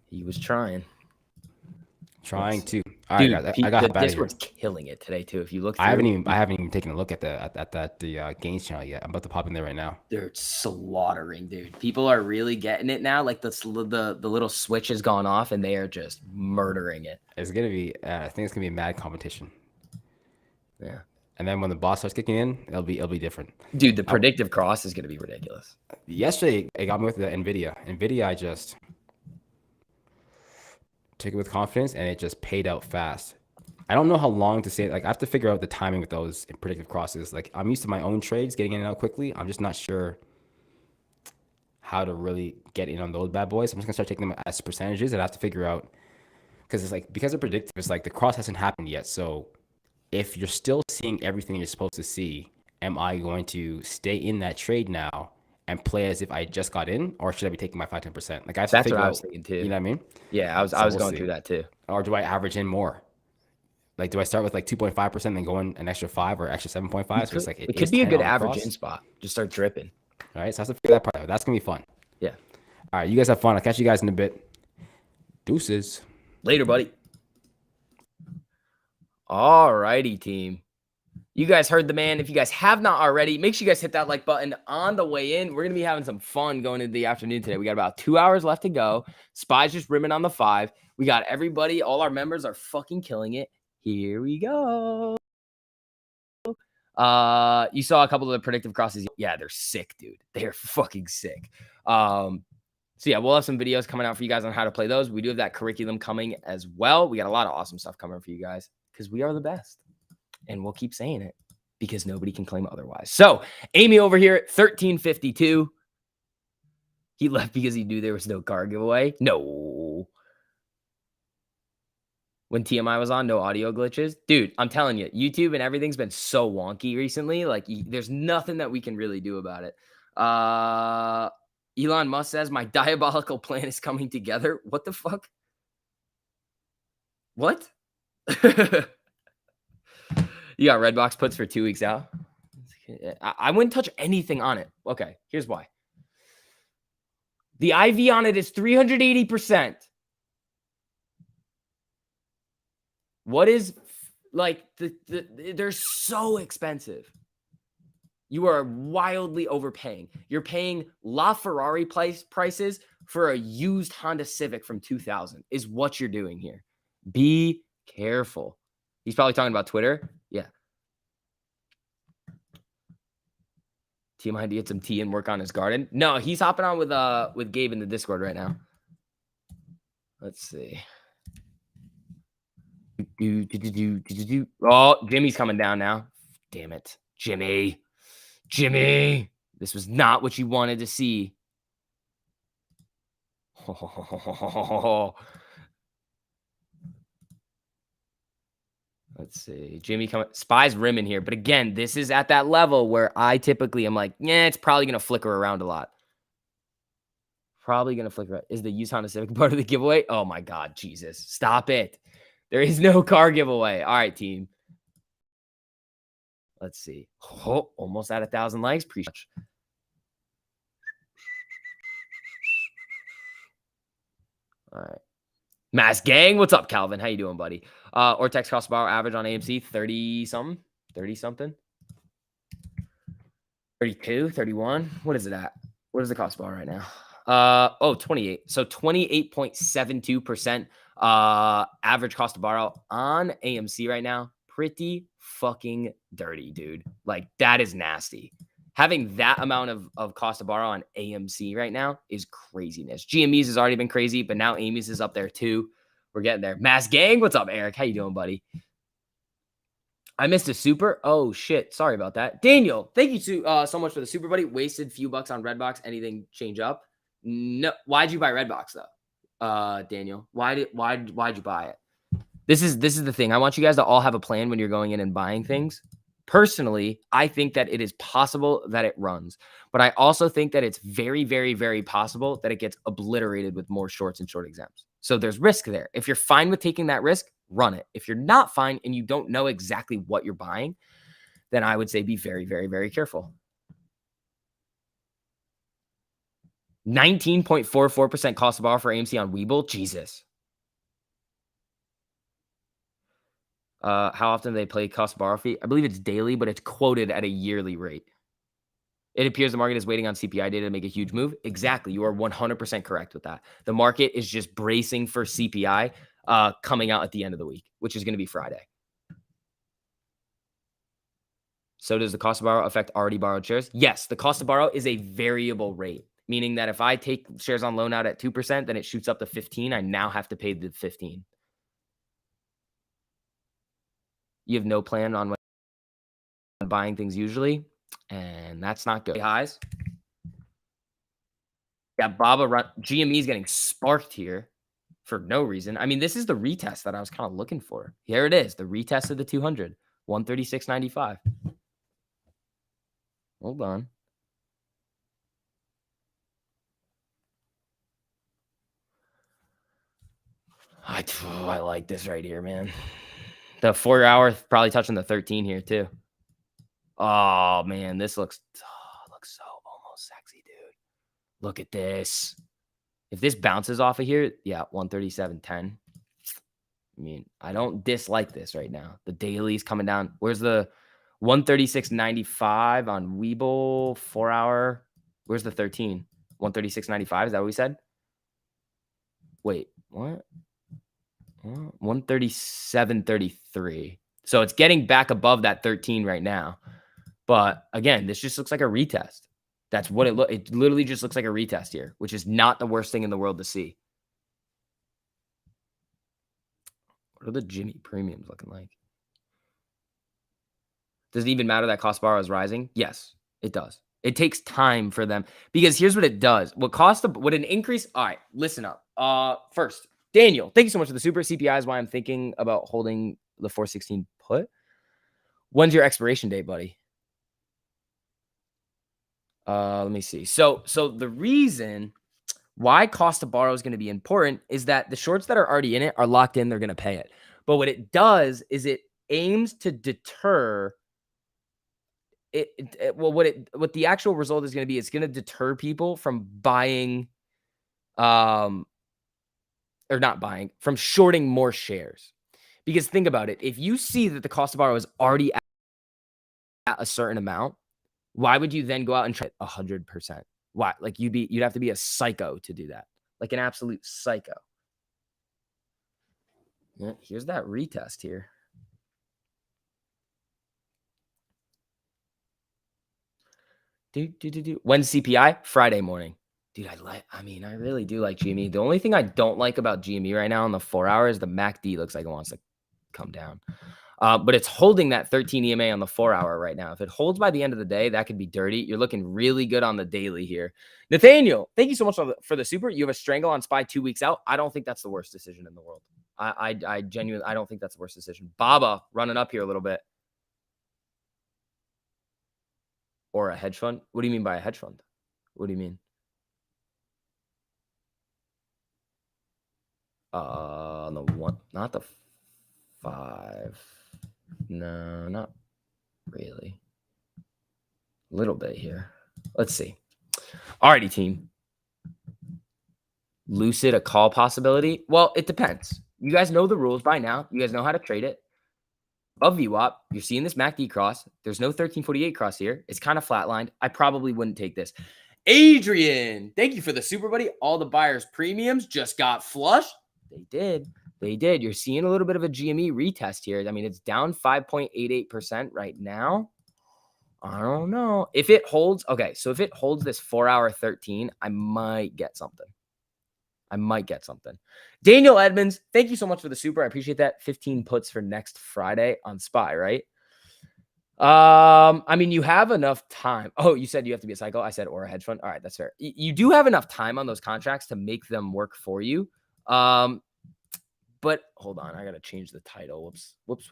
He was trying. To. All Dude, right, guys, I got the Discord's killing it today too. If you look, I haven't even taken a look at the gains channel yet. I'm about to pop in there right now. They're slaughtering, dude. People are really getting it now. Like the little switch has gone off, and they are just murdering it. It's gonna be. I think it's gonna be a mad competition. Yeah. And then when the boss starts kicking in, it'll be different. Dude, the predictive cross is gonna be ridiculous. Yesterday, it got me with the Nvidia. Nvidia, I just took it with confidence, and it just paid out fast. I don't know how long to say it. Like I have to figure out the timing with those predictive crosses. Like I'm used to my own trades getting in and out quickly. I'm just not sure how to really get in on those bad boys. I'm just gonna start taking them as percentages, and I have to figure out because it's like because they're predictive. It's like the cross hasn't happened yet. So if you're still seeing everything you're supposed to see, am I going to stay in that trade now and play as if I just got in, or should I be taking my 5-10%? Like I have to That's figure what I out, was thinking too. You know what I mean? Yeah, I was we'll going see. through that too. Or do I average in more? Like, do I start with like 2.5% and then go in an extra 5 or extra 7.5? So it's like it could be a good average in spot. Just start dripping. All right, so I have to figure that part out. That's gonna be fun. Yeah. All right, you guys have fun. I'll catch you guys in a bit. Deuces. Later, buddy. All righty, team. You guys heard the man. If you guys have not already, make sure you guys hit that like button on the way in. We're going to be having some fun going into the afternoon today. We got about 2 hours left to go. Spy's just rimming on the 5. We got everybody. All our members are fucking killing it. Here we go. You saw a couple of the predictive crosses. Yeah, they're sick, dude. They're fucking sick. So yeah, we'll have some videos coming out for you guys on how to play those. We do have that curriculum coming as well. We got a lot of awesome stuff coming for you guys because we are the best. And we'll keep saying it because nobody can claim otherwise. So Amy over here at 1352. He left because he knew there was no car giveaway. No. When TMI was on, no audio glitches. Dude, I'm telling you, YouTube and everything's been so wonky recently. Like, there's nothing that we can really do about it. Elon Musk says, my diabolical plan is coming together. What the fuck? What? You got Redbox puts for 2 weeks out. I wouldn't touch anything on it. Okay, here's why. The IV on it is 380%. What is like they're so expensive. You are wildly overpaying. You're paying LaFerrari prices for a used Honda Civic from 2000 is what you're doing here. Be careful. He's probably talking about Twitter. Yeah. TMI to get some tea and work on his garden. No, he's hopping on with Gabe in the Discord right now. Let's see. Oh, Jimmy's coming down now. Damn it. Jimmy. This was not what you wanted to see. Let's see. Jimmy coming. Spy's rimming here. But again, this is at that level where I typically am like, yeah, it's probably going to flicker around a lot. Probably going to flicker. Is the used Honda Civic part of the giveaway? Oh my God, Jesus. Stop it. There is no car giveaway. All right, team. Let's see. Oh, almost at 1,000 likes. Appreciate it. All right. Mass Gang, what's up, Calvin? How you doing, buddy? Ortex cost to borrow average on AMC, 30-something. 32, 31. What is it at? What is the cost to borrow right now? 28. So 28.72% average cost to borrow on AMC right now. Pretty fucking dirty, dude. Like, that is nasty. Having that amount of cost to borrow on AMC right now is craziness. GME's has already been crazy, but now AMC's is up there too. We're getting there. Mass Gang, what's up, Eric? How you doing, buddy? I missed a super. Oh, shit. Sorry about that. Daniel, thank you so much for the super, buddy. Wasted few bucks on Redbox. Anything change up? No. Why'd you buy Redbox, though? Daniel, why'd you buy it? This is the thing. I want you guys to all have a plan when you're going in and buying things. Personally, I think that it is possible that it runs, but I also think that it's very, very, very possible that it gets obliterated with more shorts and short exempts. So there's risk there. If you're fine with taking that risk, run it. If you're not fine and you don't know exactly what you're buying, then I would say be very, very, very careful. 19.44% cost to borrow for AMC on Webull. Jesus. How often do they play cost to borrow fee? I believe it's daily, but it's quoted at a yearly rate. It appears the market is waiting on CPI data to make a huge move. Exactly. You are 100% correct with that. The market is just bracing for CPI coming out at the end of the week, which is going to be Friday. So does the cost to borrow affect already borrowed shares? Yes, the cost to borrow is a variable rate, meaning that if I take shares on loan out at 2%, then it shoots up to 15. I now have to pay the 15. You have no plan on when buying things usually, and that's not good. Highs. Yeah, Baba GME is getting sparked here for no reason. I mean, this is the retest that I was kind of looking for. Here it is, the retest of the 200, 136.95. Hold on. I like this right here, man. The 4 hour probably touching the 13 here too. Oh man, this looks so almost sexy, dude. Look at this. If this bounces off of here, yeah, 137.10. I mean, I don't dislike this right now. The daily's coming down. Where's the 136.95 on Webull 4 hour? Where's the 13? 136.95. Is that what we said? Wait, what? 137.33. So it's getting back above that 13 right now. But again, this just looks like a retest. That's what it looks. It literally just looks like a retest here, which is not the worst thing in the world to see. What are the Jimmy premiums looking like? Does it even matter that cost borrow is rising? Yes, it does. It takes time for them because here's what it does. What an increase. All right, listen up. First, Daniel, thank you so much for the super. CPI is why I'm thinking about holding the 416 put. When's your expiration date, buddy? Let me see. So the reason why cost to borrow is going to be important is that the shorts that are already in it are locked in. They're going to pay it. But what it does is it aims to deter it. Well, what the actual result is going to be, it's going to deter people from buying, or not buying, from shorting more shares. Because think about it. If you see that the cost to borrow is already at a certain amount, why would you then go out and try 100%? Why? Like you'd have to be a psycho to do that. Like an absolute psycho. Yeah, here's that retest here. When's CPI? Friday morning. Dude, I really do like GME. The only thing I don't like about GME right now on the 4 hours, the MACD looks like it wants to come down. But it's holding that 13 EMA on the 4 hour right now. If it holds by the end of the day, that could be dirty. You're looking really good on the daily here. Nathaniel, thank you so much for the super. You have a strangle on SPY 2 weeks out. I don't think that's the worst decision in the world. I genuinely, I don't think that's the worst decision. Baba running up here a little bit. Or a hedge fund? What do you mean by a hedge fund? What do you mean? The one, not the 5. No, not really. A little bit here. Let's see. Alrighty, team. Lucid, a call possibility? Well, it depends. You guys know the rules by now. You guys know how to trade it. Above VWAP, you're seeing this MACD cross. There's no 1348 cross here. It's kind of flatlined. I probably wouldn't take this. Adrian, thank you for the super, buddy. All the buyers' premiums just got flushed. They did. They did. You're seeing a little bit of a GME retest here. I mean, it's down 5.88% right now. I don't know. If it holds, okay, so if it holds this 4 hour 13, I might get something. Daniel Edmonds, thank you so much for the super. I appreciate that. 15 puts for next Friday on SPY, right? I mean, you have enough time. Oh, you said you have to be a cycle. I said, or a hedge fund. All right, that's fair. You do have enough time on those contracts to make them work for you. But hold on, I got to change the title. Whoops.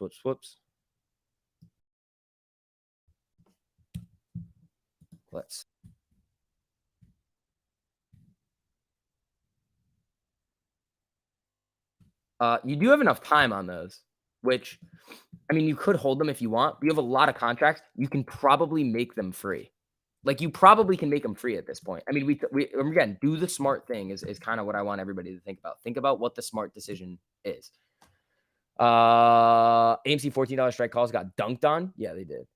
Let's. You do have enough time on those, which, I mean, you could hold them if you want. But you have a lot of contracts. You can probably make them free. Like, you probably can make them free at this point. I mean, we again, do the smart thing is kind of what I want everybody to think about. Think about what the smart decision is. AMC $14 strike calls got dunked on. Yeah, they did.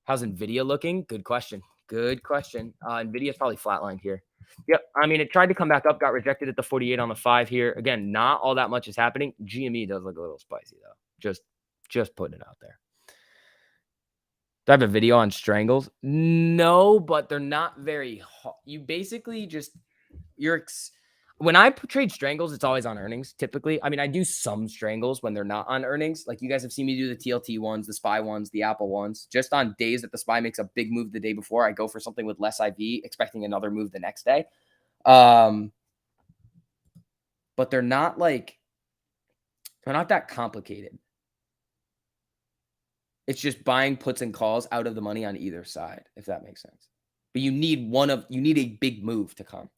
How's NVIDIA looking? Good question. NVIDIA's probably flatlined here. Yep. I mean, it tried to come back up, got rejected at the 48 on the 5 here. Again, not all that much is happening. GME does look a little spicy though. Just putting it out there. Do I have a video on strangles? No, but they're not very hot. You basically just, when I trade strangles, it's always on earnings, typically. I mean, I do some strangles when they're not on earnings. Like, you guys have seen me do the TLT ones, the SPY ones, the Apple ones. Just on days that the SPY makes a big move the day before, I go for something with less IV, expecting another move the next day. But they're not that complicated. It's just buying puts and calls out of the money on either side, if that makes sense. But you need a big move to come.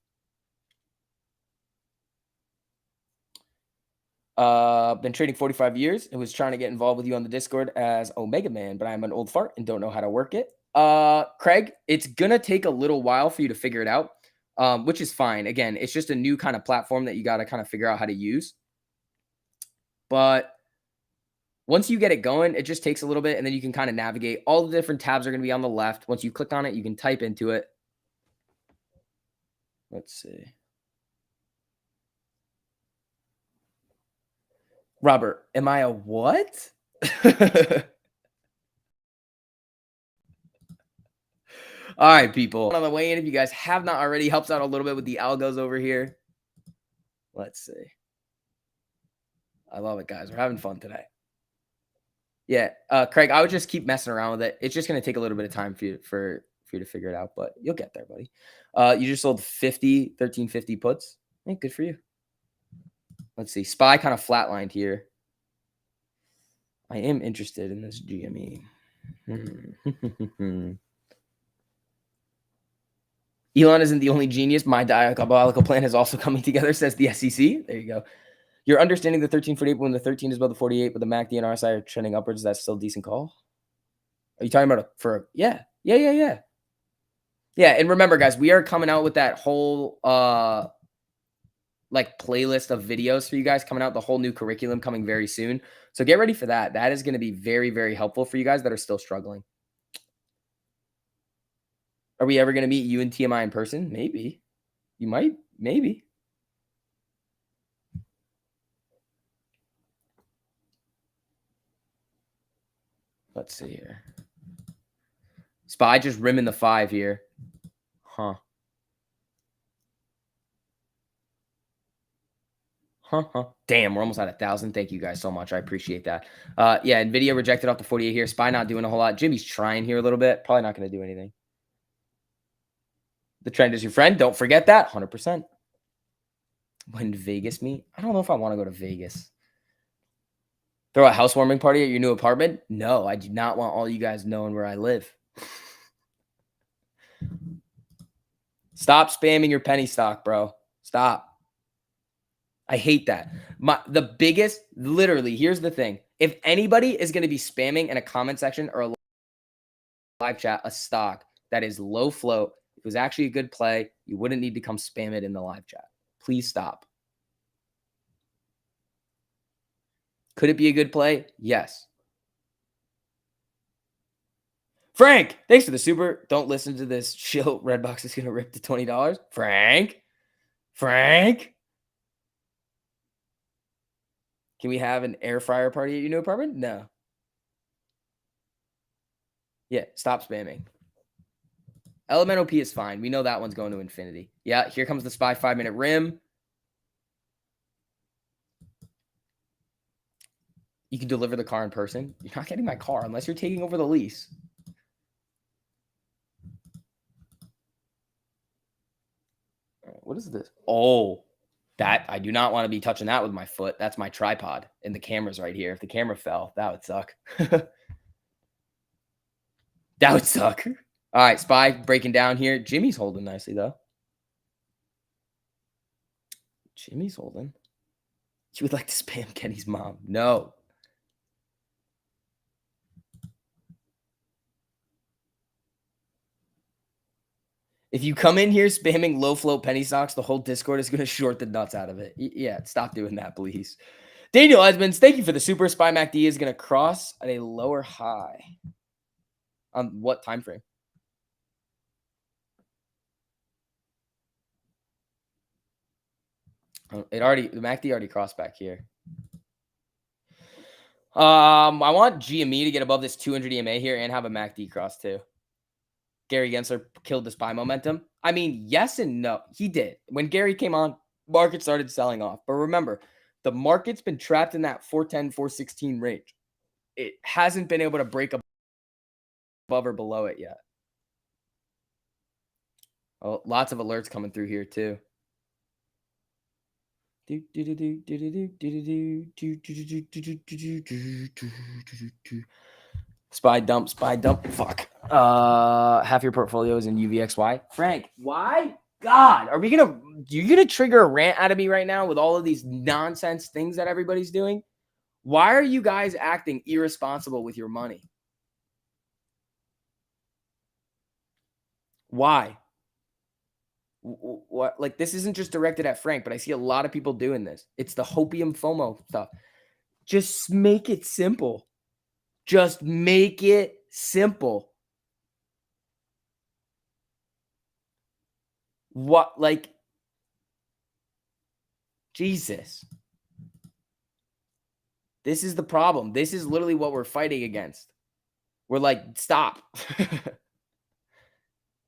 Been trading 45 years and was trying to get involved with you on the Discord as Omega Man, but I'm an old fart and don't know how to work it. Craig, it's gonna take a little while for you to figure it out, which is fine. Again, it's just a new kind of platform that you got to kind of figure out how to use. But once you get it going, it just takes a little bit, and then you can kind of navigate. All the different tabs are going to be on the left. Once you click on it, you can type into it. Let's see. Robert, am I a what? All right, people. On the way in, if you guys have not already, helps out a little bit with the algos over here. Let's see. I love it, guys. We're having fun today. Yeah, Craig, I would just keep messing around with it. It's just going to take a little bit of time for you to figure it out, but you'll get there, buddy. You just sold 1350 puts. Hey, good for you. Let's see. SPY kind of flatlined here. I am interested in this GME. Elon isn't the only genius. My diabolical plan is also coming together, says the SEC. There you go. You're understanding the 1348 when the 13 is above the 48, but the MACD and RSI are trending upwards. That's still a decent call. Are you talking about yeah. Yeah, and remember, guys, we are coming out with that whole like playlist of videos for you guys coming out, the whole new curriculum coming very soon. So get ready for that. That is going to be very, very helpful for you guys that are still struggling. Are we ever going to meet you and TMI in person? Maybe. You might. Maybe. Let's see here. SPY just rimming the 5 here. Huh. Damn, we're almost at 1,000. Thank you guys so much. I appreciate that. Yeah, NVIDIA rejected off the 48 here. SPY not doing a whole lot. Jimmy's trying here a little bit. Probably not going to do anything. The trend is your friend. Don't forget that. 100%. When Vegas meet? I don't know if I want to go to Vegas. Throw a housewarming party at your new apartment? No, I do not want all you guys knowing where I live. Stop spamming your penny stock, bro. Stop. I hate that. The biggest, literally, here's the thing. If anybody is going to be spamming in a comment section or a live chat a stock that is low float, if it was actually a good play, you wouldn't need to come spam it in the live chat. Please stop. Could it be a good play? Yes. Frank, thanks for the super. Don't listen to this shill. Redbox is going to rip to $20. Frank. Can we have an air fryer party at your new apartment? No. Yeah, stop spamming. LMNOP is fine. We know that one's going to infinity. Yeah, here comes the SPY 5-minute rim. You can deliver the car in person. You're not getting my car unless you're taking over the lease. All right, what is this? Oh, that I do not want to be touching that with my foot. That's my tripod, and the camera's right here. If the camera fell, that would suck. That would suck. All right, SPY breaking down here. Jimmy's holding nicely, though. Jimmy's holding. You would like to spam Kenny's mom. No. If you come in here spamming low float penny stocks, the whole Discord is going to short the nuts out of it. Yeah, stop doing that, please. Daniel Edmonds, thank you for the super. SPY MACD is going to cross at a lower high. On what time frame? The MACD already crossed back here. I want GME to get above this 200 EMA here and have a MACD cross too. Gary Gensler killed the SPY momentum. I mean, yes and no. He did. When Gary came on, market started selling off. But remember, the market's been trapped in that 410, 416 range. It hasn't been able to break above or below it yet. Oh, lots of alerts coming through here too. SPY dump. Fuck. Half your portfolio is in UVXY. Frank, why? God, you're gonna trigger a rant out of me right now with all of these nonsense things that everybody's doing? Why are you guys acting irresponsible with your money? Why? What? Like, this isn't just directed at Frank, but I see a lot of people doing this. It's the hopium FOMO stuff. Just make it simple. Just make it simple. What, like, Jesus. This is the problem. This is literally what we're fighting against. We're like, stop.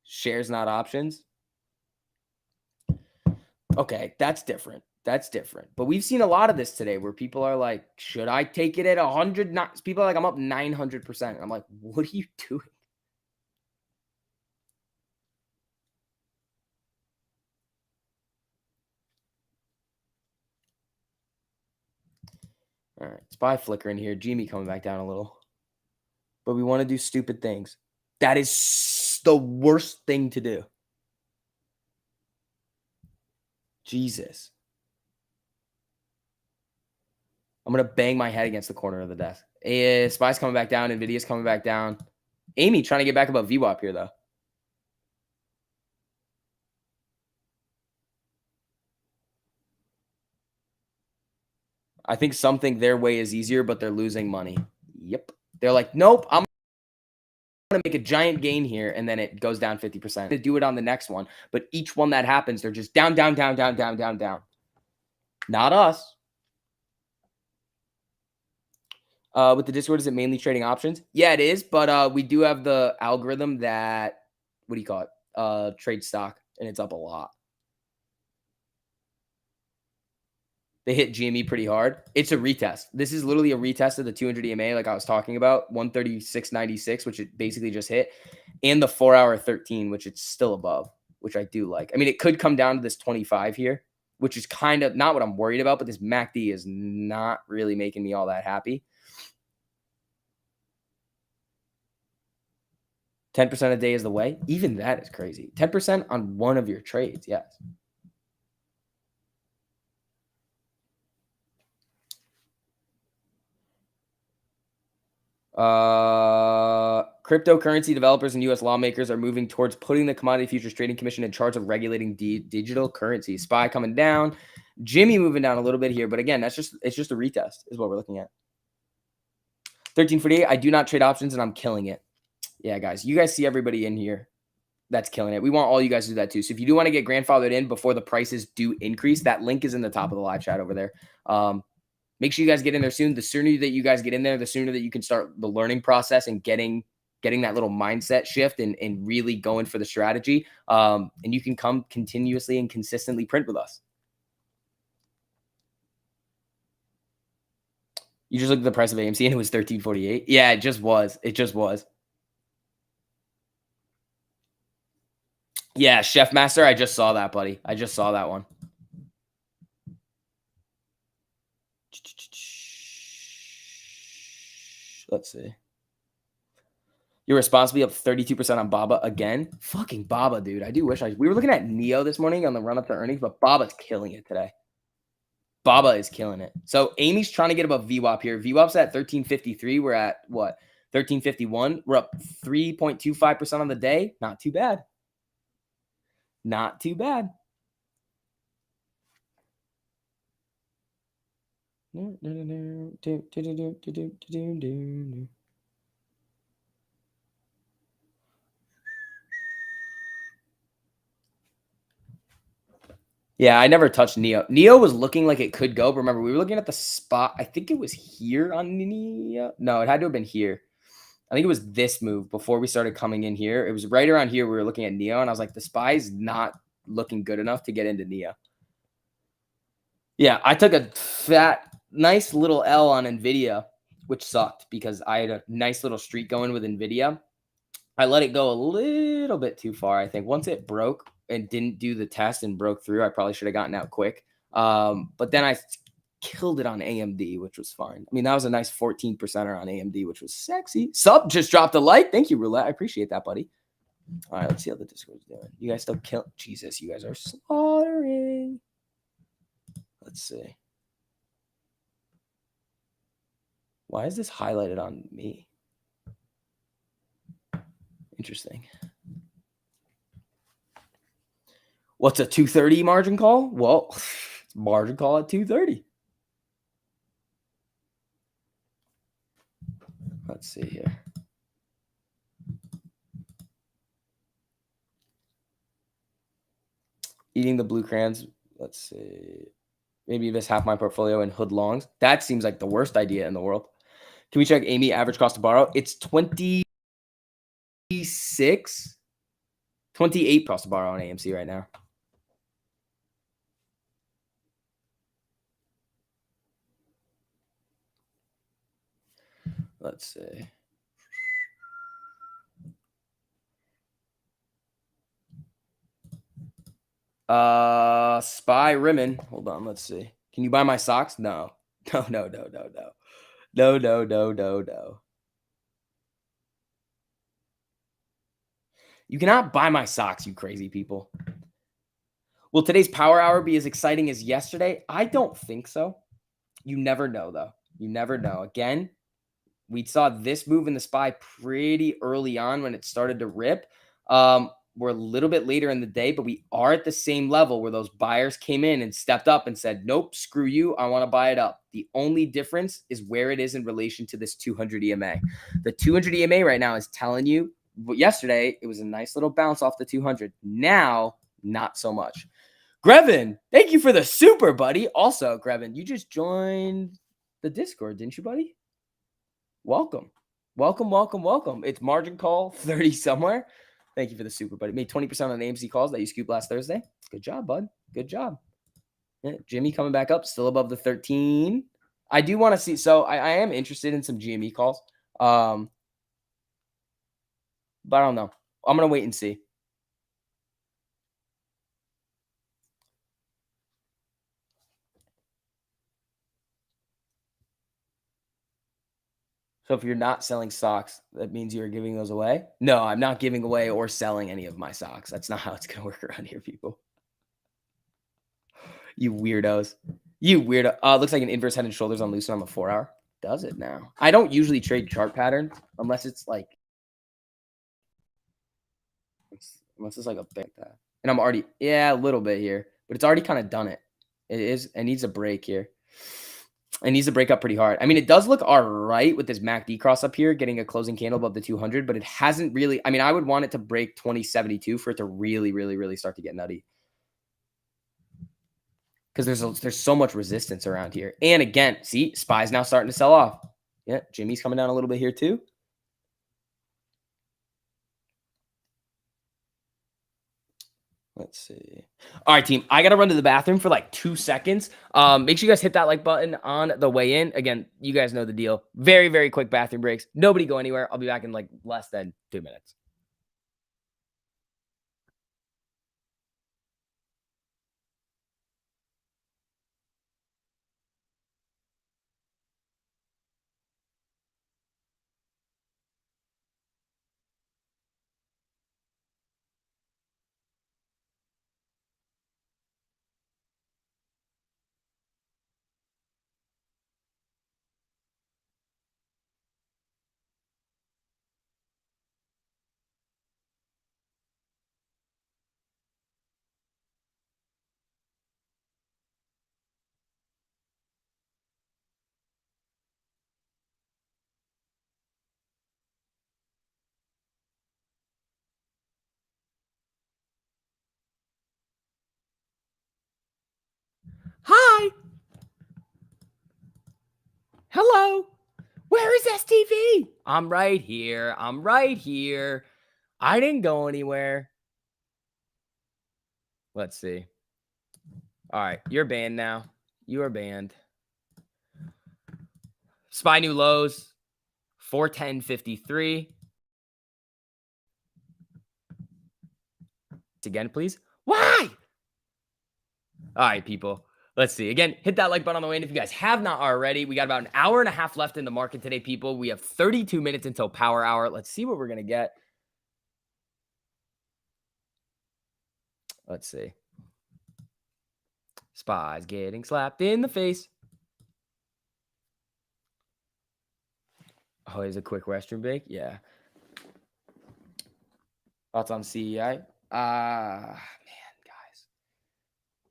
Shares, not options. Okay, that's different. That's different. But we've seen a lot of this today where people are like, should I take it at 100? People are like, I'm up 900%. I'm like, what are you doing? All right, SPY flickering here. GME coming back down a little. But we want to do stupid things. That is the worst thing to do. Jesus. I'm going to bang my head against the corner of the desk. SPY's coming back down. NVIDIA's coming back down. Amy trying to get back above VWAP here, though. I think some think their way is easier, but they're losing money. Yep. They're like, nope, I'm going to make a giant gain here, and then it goes down 50%. To do it on the next one, but each one that happens, they're just down, down, down, down, down, down, down. Not us. With the Discord, is it mainly trading options? Yeah, it is, but we do have the algorithm that, what do you call it? Trade stock, and it's up a lot. They hit GME pretty hard. It's a retest. This is literally a retest of the 200 EMA, like I was talking about, 136.96, which it basically just hit, and the 4-hour 13, which it's still above, which I do like. I mean, it could come down to this 25 here, which is kind of not what I'm worried about, but this MACD is not really making me all that happy. 10% a day is the way. Even that is crazy. 10% on one of your trades, yes. Cryptocurrency developers and U.S. lawmakers are moving towards putting the Commodity Futures Trading Commission in charge of regulating digital currency. SPY coming down, Jimmy moving down a little bit here, but again, it's just a retest is what we're looking at. 1348. I do not trade options, and I'm killing it. Yeah, guys, you guys see everybody in here that's killing it. We want all you guys to do that too. So if you do want to get grandfathered in before the prices do increase, that link is in the top of the live chat over there. Make sure you guys get in there soon. The sooner that you guys get in there, the sooner that you can start the learning process and getting that little mindset shift and really going for the strategy. And you can come continuously and consistently print with us. You just looked at the price of AMC and it was 13.48. Yeah, it just was. It just was. Yeah, Chef Master, I just saw that, buddy. I just saw that one. Let's see. You're responsibly up 32% on Baba again. Fucking Baba, dude. I do wish we were looking at Neo this morning on the run up to earnings, but Baba's killing it today. Baba is killing it. So Amy's trying to get above VWAP here. VWAP's at 1353. We're at what? 1351. We're up 3.25% on the day. Not too bad. Not too bad. Yeah, I never touched Neo. Neo was looking like it could go. But remember, we were looking at the spot. I think it was here on Neo. No, it had to have been here. I think it was this move before we started coming in here. It was right around here. We were looking at Neo, and I was like, the SPY's not looking good enough to get into Neo. Yeah, I took a nice little L on NVIDIA, which sucked because I had a nice little streak going with NVIDIA. I let it go a little bit too far, I think. Once it broke and didn't do the test and broke through, I probably should have gotten out quick. But then I killed it on AMD, which was fine. I mean, that was a nice 14%er on AMD, which was sexy. Sub just dropped a like. Thank you, Roulette. I appreciate that, buddy. All right, let's see how the Discord's doing. You guys still kill. Jesus, you guys are slaughtering. Let's see. Why is this highlighted on me? Interesting. What's a 230 margin call? Well, it's margin call at 230. Let's see here. Eating the blue crayons. Let's see. Maybe this half my portfolio in hood longs. That seems like the worst idea in the world. Can we check Amy average cost to borrow? It's 26, 28 cost to borrow on AMC right now. Let's see. Spy Rimmon. Hold on, let's see. Can you buy my socks? No. No. You cannot buy my socks, you crazy people. Will today's power hour be as exciting as yesterday? I don't think so. You never know, though. You never know. Again, we saw this move in the SPY pretty early on when it started to rip. we're a little bit later in the day, but we are at the same level where those buyers came in and stepped up and said, nope, screw you. I want to buy it up. The only difference is where it is in relation to this 200 EMA. The 200 EMA right now is telling you, but yesterday it was a nice little bounce off the 200. Now, not so much. Grevin, thank you for the super, buddy. Also, Grevin, you just joined the Discord, didn't you, buddy? Welcome. Welcome, welcome, welcome. It's margin call 30 somewhere. Thank you for the super, buddy. Made 20% on AMC calls that you scooped last Thursday. Good job, bud. Good job. Yeah, Jimmy coming back up, still above the 13. I do want to see. So I am interested in some GME calls. But I don't know. I'm going to wait and see. So if you're not selling stocks, that means you're giving those away? No, I'm not giving away or selling any of my stocks. That's not how it's going to work around here, people. You weirdos. You weirdo. Looks like an inverse head and shoulders on Lucid on the 4 hour. Does it now? I don't usually trade chart pattern unless it's like unless it's like a big like that. And I'm already, yeah, a little bit here, but it's already kind of done it. It needs a break here. It needs to break up pretty hard. I mean, it does look all right with this MACD cross up here, getting a closing candle above the 200, but it hasn't really, I mean, I would want it to break 2072 for it to really, really, really start to get nutty. Because there's so much resistance around here. And again, see, SPY's now starting to sell off. Yeah, Jimmy's coming down a little bit here too. Let's see. All right, team. I got to run to the bathroom for like 2 seconds. Make sure you guys hit that like button on the way in. Again, you guys know the deal. Very, very quick bathroom breaks. Nobody go anywhere. I'll be back in like less than 2 minutes. Hi. Hello. Where is STV? I'm right here. I'm right here. I didn't go anywhere. Let's see. All right. You're banned now. You are banned. SPY new lows. 410.53. Again, please. Why? All right, people. Let's see. Again, hit that like button on the way in if you guys have not already. We got about an hour and a half left in the market today, people. We have 32 minutes until power hour. Let's see what we're going to get. Let's see. SPY's getting slapped in the face. Oh, here's a quick restroom break. Yeah. Thoughts on CEI? Man, guys.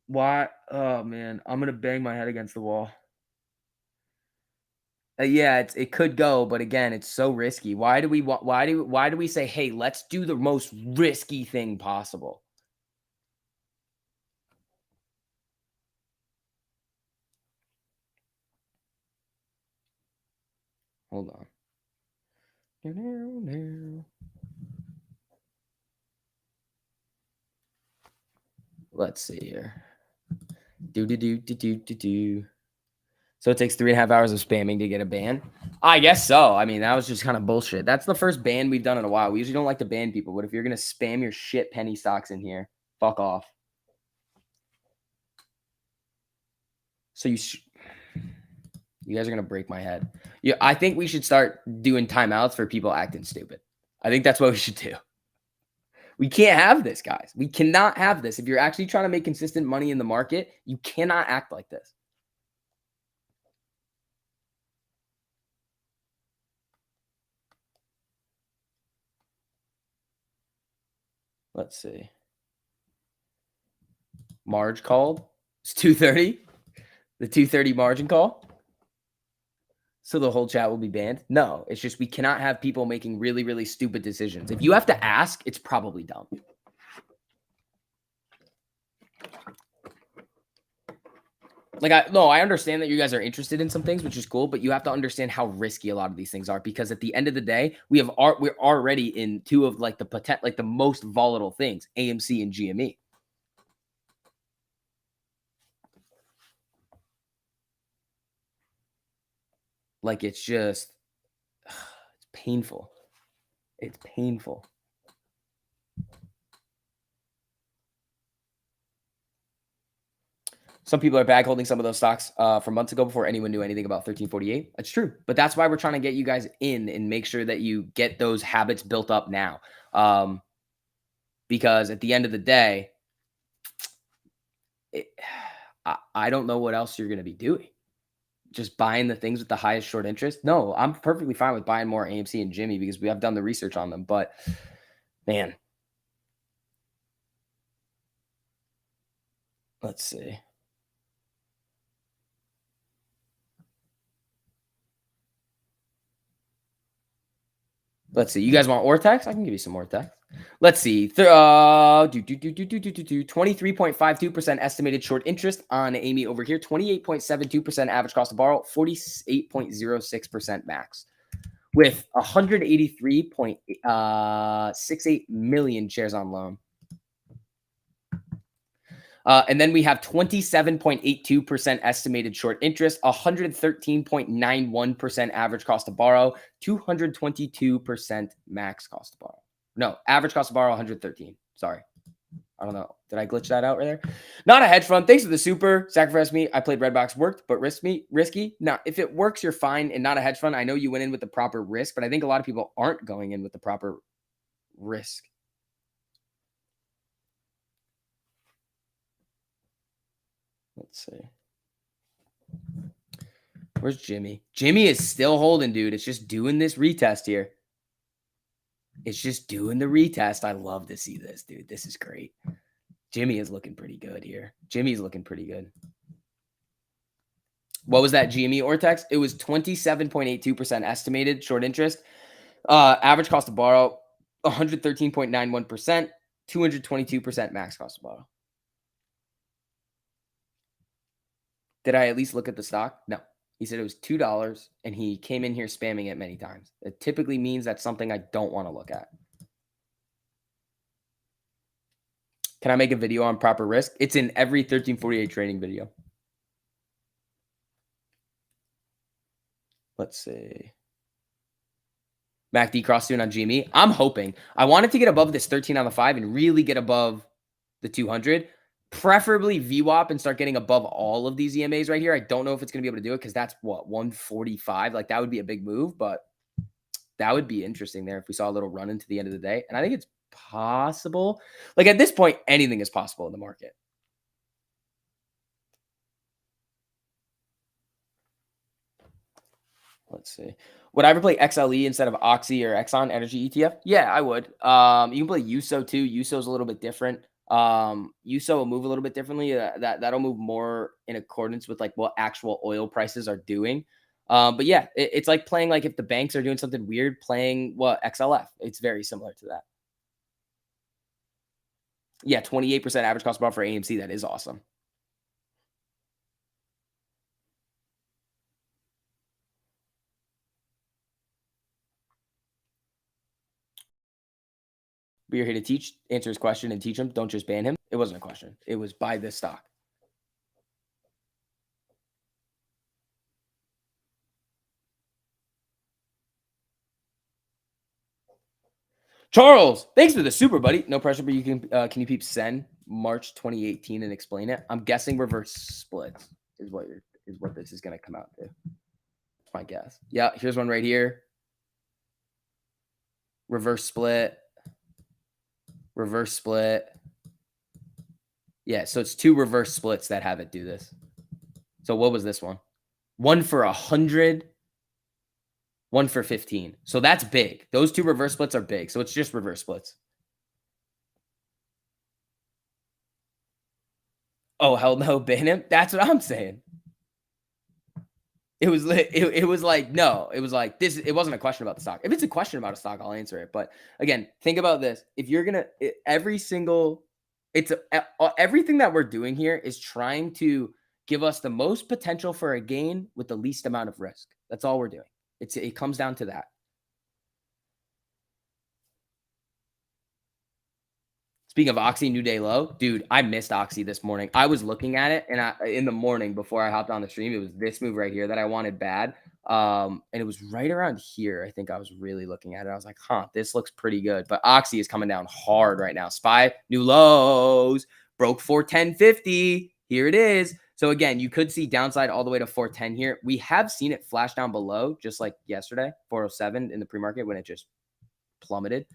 Why? Oh, man. I'm going to bang my head against the wall. Yeah, it could go, but again, it's so risky. Why do we say, hey, let's do the most risky thing possible? Hold on. Let's see here. So it takes 3.5 hours of spamming to get a ban? I guess so. I mean, that was just kind of bullshit. That's the first ban we've done in a while. We usually don't like to ban people, but if you're going to spam your shit penny stocks in here, fuck off. So you guys are going to break my head. Yeah, I think we should start doing timeouts for people acting stupid. I think that's what we should do. We can't have this, guys. We cannot have this. If you're actually trying to make consistent money in the market, you cannot act like this. Let's see. Marge called. It's 2:30. The 2:30 margin call. So the whole chat will be banned? No, it's just we cannot have people making really, really stupid decisions. If you have to ask, it's probably dumb. Like, I understand that you guys are interested in some things, which is cool, but you have to understand how risky a lot of these things are, because at the end of the day, we're already in two of like the most volatile things, AMC and GME. Like, it's just, it's painful. It's painful. Some people are bag holding some of those stocks from months ago before anyone knew anything about 1348. That's true. But that's why we're trying to get you guys in and make sure that you get those habits built up now. Because at the end of the day, I don't know what else you're going to be doing. Just buying the things with the highest short interest. No, I'm perfectly fine with buying more AMC and GME because we have done the research on them. But, man. Let's see. Let's see. You guys want Ortex? I can give you some Ortex. Let's see. 23.52% estimated short interest on AME over here. 28.72% average cost to borrow. 48.06% max. With 183.68 million shares on loan. And then we have 27.82% estimated short interest, 113.91% average cost to borrow, 222% max cost to borrow. No, average cost to borrow, 113. Sorry. I don't know. Did I glitch that out right there? Not a hedge fund. Thanks for the super. Sacrifice me. I played Redbox. Worked, but risky. No, if it works, you're fine. And not a hedge fund. I know you went in with the proper risk, but I think a lot of people aren't going in with the proper risk. Let's see. Where's Jimmy? Jimmy is still holding, dude. It's just doing this retest here. It's just doing the retest. I love to see this, dude. This is great. Jimmy is looking pretty good here. Jimmy's looking pretty good. What was that GME Ortex? It was 27.82% estimated short interest. Average cost to borrow, 113.91%, 222% max cost to borrow. Did I at least look at the stock? No. He said it was $2, and he came in here spamming it many times. It typically means that's something I don't want to look at. Can I make a video on proper risk? It's in every 1348 trading video. Let's see. MACD cross soon on GME. I'm hoping. I wanted to get above this 13 on the 5 and really get above the 200. Preferably VWAP and start getting above all of these EMAs right here. I don't know if it's going to be able to do it because that's what, 145. Like, that would be a big move, but that would be interesting there if we saw a little run into the end of the day. And I think it's possible. Like, at this point, anything is possible in the market. Let's see. Would I ever play XLE instead of Oxy or Exxon Energy ETF? Yeah, I would. You can play USO too. USO is a little bit different. USO will move a little bit differently. That'll move more in accordance with like what actual oil prices are doing. But yeah, it's like playing, like if the banks are doing something weird, playing what XLF. It's very similar to that. Yeah, 28% average cost bar for AMC. That is awesome. But you're here to teach, answer his question, and teach him. Don't just ban him. It wasn't a question. It was buy this stock. Charles, thanks for the super, buddy. No pressure, but you can you peep send March 2018 and explain it? I'm guessing reverse splits is what this is going to come out to. That's my guess. Yeah, here's one right here. Reverse split. Reverse split. Yeah, so it's two reverse splits that have it do this. So what was this one? One for 100, one for 15. So that's big. Those two reverse splits are big. So it's just reverse splits. Oh, hell no, ban him. That's what I'm saying. It was it was like, no, it was like this. It wasn't a question about the stock. If it's a question about a stock, I'll answer it. But again, think about this. If you're going to everything that we're doing here is trying to give us the most potential for a gain with the least amount of risk. That's all we're doing. It comes down to that. Speaking of Oxy, new day low, dude, I missed Oxy this morning. I was looking at it, and in the morning before I hopped on the stream, it was this move right here that I wanted bad. And it was right around here. I think I was really looking at it. I was like, huh, this looks pretty good. But Oxy is coming down hard right now. SPY, new lows, broke 410.50. Here it is. So again, you could see downside all the way to 410 here. We have seen it flash down below, just like yesterday, 407 in the pre-market when it just plummeted.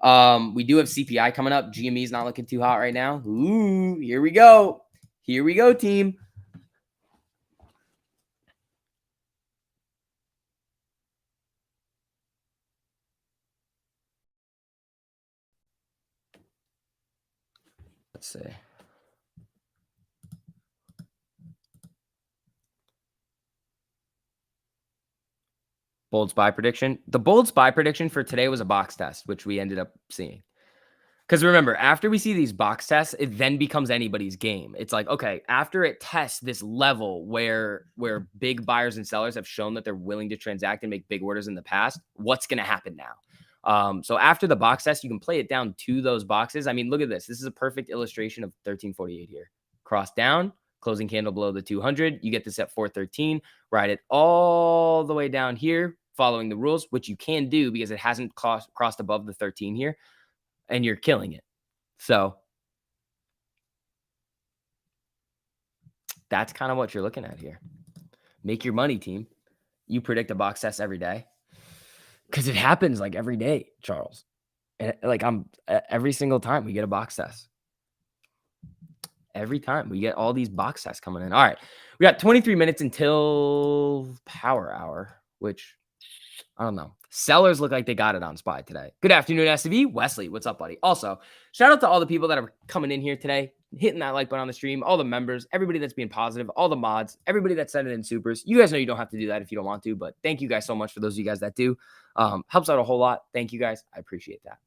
We do have CPI coming up. GME is not looking too hot right now. Ooh, here we go. Here we go, team. Let's see. Bold SPY prediction. The bold SPY prediction for today was a box test, which we ended up seeing. Because remember, after we see these box tests, it then becomes anybody's game. It's like, okay, after it tests this level where big buyers and sellers have shown that they're willing to transact and make big orders in the past, what's going to happen now? So after the box test, you can play it down to those boxes. I mean, look at this. This is a perfect illustration of 1348 here. Cross down, closing candle below the 200. You get this at 413. Ride it all the way down here, following the rules, which you can do because it hasn't crossed above the 13 here. And you're killing it. So that's kind of what you're looking at here. Make your money, team. You predict a box test every day because it happens like every day, Charles. And like every single time we get a box test. Every time we get all these box tests coming in. All right. We got 23 minutes until power hour, which I don't know. Sellers look like they got it on SPY today. Good afternoon, SCV. Wesley, what's up, buddy? Also, shout out to all the people that are coming in here today, hitting that like button on the stream, all the members, everybody that's being positive, all the mods, everybody that's sending in supers. You guys know you don't have to do that if you don't want to, but thank you guys so much for those of you guys that do. Helps out a whole lot. Thank you guys. I appreciate that.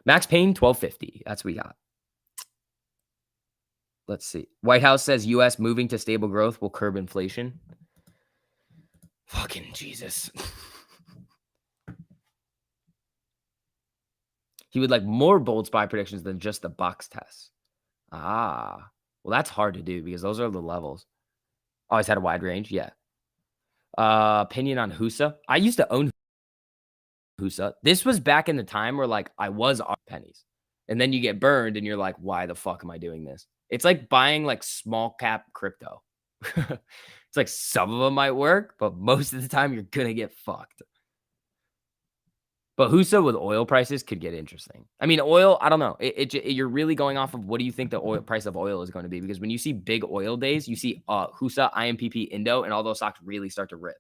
Max Payne, 1250. That's what we got. Let's see. White House says U.S. moving to stable growth will curb inflation. Fucking Jesus. He would like more bold SPY predictions than just the box tests. Ah, well, that's hard to do because those are the levels. Always had a wide range. Yeah. Opinion on HUSA. I used to own HUSA. This was back in the time where like I was on pennies and then you get burned and you're like, why the fuck am I doing this? It's like buying like small cap crypto. It's like some of them might work, but most of the time you're going to get fucked. But HUSA with oil prices could get interesting. I mean, oil, I don't know. You're really going off of what do you think the oil price of oil is going to be? Because when you see big oil days, you see HUSA, IMPP, Indo, and all those stocks really start to rip.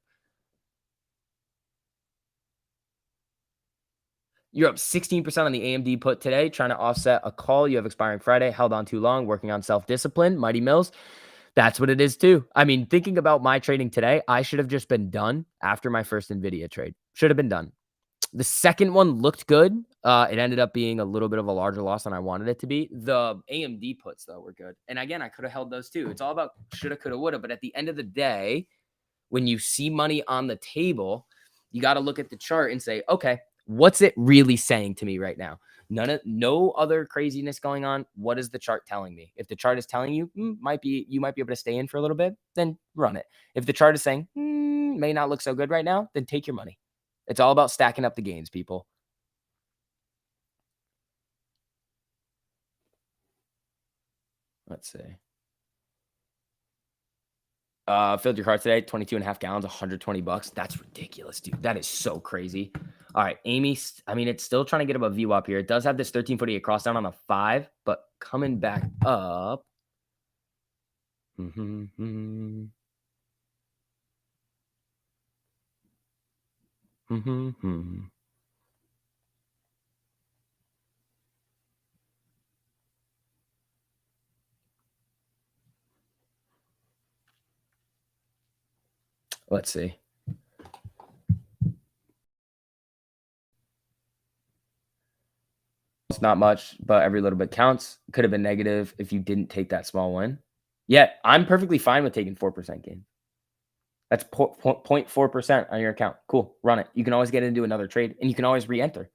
You're up 16% on the AMD put today, trying to offset a call you have expiring Friday, held on too long, working on self-discipline, Mighty Mills. That's what it is too. I mean, thinking about my trading today, I should have just been done after my first NVIDIA trade. Should have been done. The second one looked good. It ended up being a little bit of a larger loss than I wanted it to be. The AMD puts, though, were good. And again, I could have held those too. It's all about shoulda, coulda, woulda. But at the end of the day, when you see money on the table, you got to look at the chart and say, okay, what's it really saying to me right now? No other craziness going on. What is the chart telling me? If the chart is telling you you might be able to stay in for a little bit, then run it. If the chart is saying may not look so good right now, then take your money. It's all about stacking up the gains, people. Let's see. Filled your cart today, 22.5 gallons, $120. That's ridiculous, dude. That is so crazy. All right, Amy. I mean, it's still trying to get above VWAP here. It does have this 1348 cross down on the 5, but coming back up. Let's see. It's not much, but every little bit counts. Could have been negative if you didn't take that small win. Yeah, I'm perfectly fine with taking 4% gain. That's 0.4% on your account. Cool. Run it. You can always get into another trade, and you can always re-enter.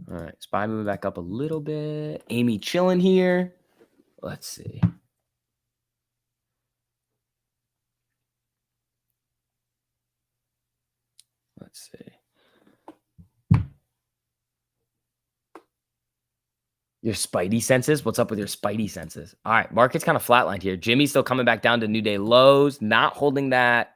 All right. SPY moving back up a little bit. Amy chilling here. Let's see. Let's see. Your spidey senses? What's up with your spidey senses? All right. Market's kind of flatlined here. Jimmy's still coming back down to new day lows, not holding that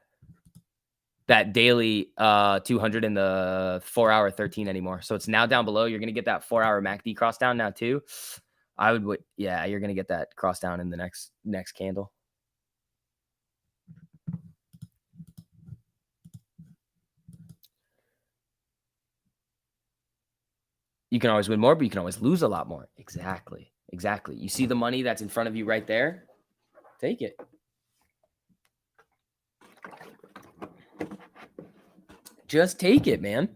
daily 200 in the 4-hour 13 anymore. So it's now down below. You're going to get that 4-hour MACD cross down now too. Yeah, you're going to get that cross down in the next candle. You can always win more, but you can always lose a lot more. Exactly. Exactly. You see the money that's in front of you right there? Take it. Just take it, man.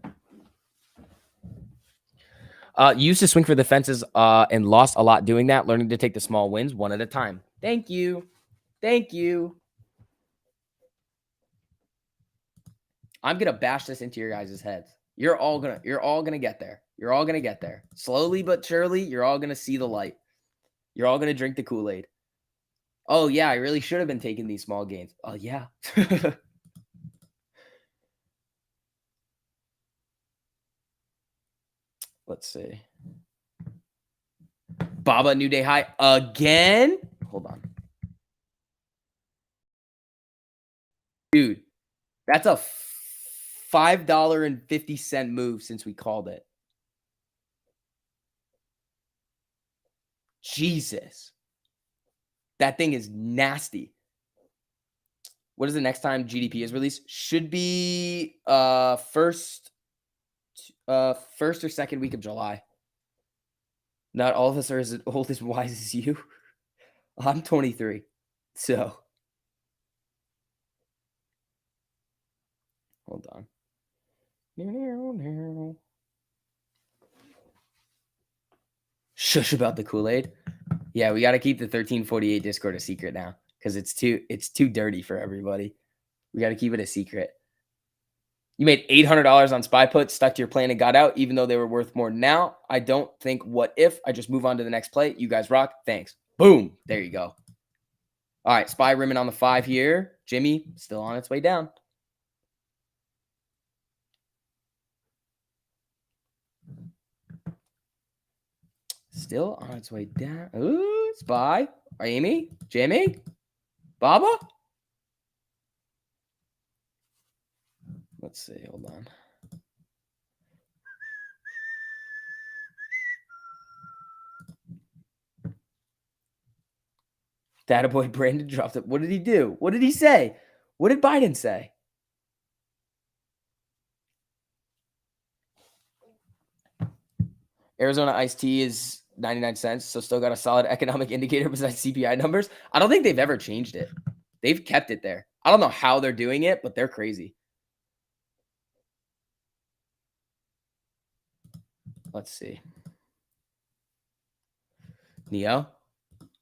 Used to swing for the fences and lost a lot doing that, learning to take the small wins one at a time. Thank you. Thank you. I'm going to bash this into your guys' heads. You're all gonna get there. You're all gonna get there. Slowly but surely, you're all gonna see the light. You're all gonna drink the Kool-Aid. Oh yeah, I really should have been taking these small gains. Oh yeah. Let's see. Baba new day high again. Hold on. Dude, that's a $5.50 move since we called it. Jesus. That thing is nasty. What is the next time GDP is released? Should be first or second week of July. Not all of us are as old as wise as you. I'm 23. So hold on. Shush about the Kool-Aid. Yeah, we got to keep the 1348 Discord a secret now because it's too dirty for everybody. We got to keep it a secret. You made $800 on SPY puts, stuck to your plan and got out, even though they were worth more now. I don't think what if. I just move on to the next play. You guys rock. Thanks. Boom. There you go. All right, SPY rimming on the 5 here. Jimmy still on its way down. Still on its way down. Ooh, SPY. Amy, Jimmy, Baba. Let's see. Hold on. Data boy Brandon dropped it. What did he do? What did he say? What did Biden say? Arizona iced tea is 99 cents, so still got a solid economic indicator besides CPI numbers. I don't think they've ever changed it. They've kept it there. I don't know how they're doing it, but they're crazy. Let's see. Neo?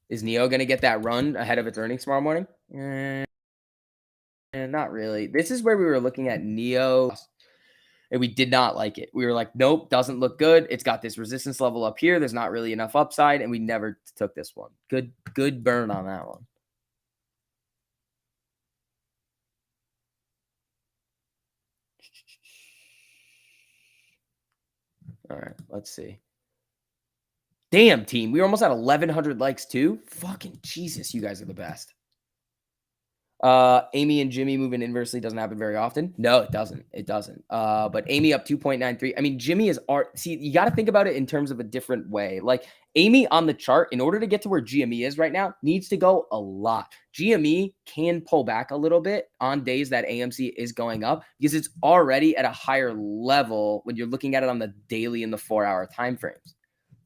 Is Neo going to get that run ahead of its earnings tomorrow morning? Not really. This is where we were looking at Neo, and we did not like it. We were like, nope, doesn't look good. It's got this resistance level up here. There's not really enough upside, and we never took this one. Good burn on that one. All right, let's see. Damn, team. We were almost at 1,100 likes, too. Fucking Jesus, you guys are the best. Amy and Jimmy moving inversely doesn't happen very often. No, it doesn't. It doesn't. But Amy up 2.93. I mean, Jimmy is art. See, you got to think about it in terms of a different way. Like Amy on the chart, in order to get to where GME is right now, needs to go a lot. GME can pull back a little bit on days that AMC is going up because it's already at a higher level when you're looking at it on the daily and the 4-hour time frames.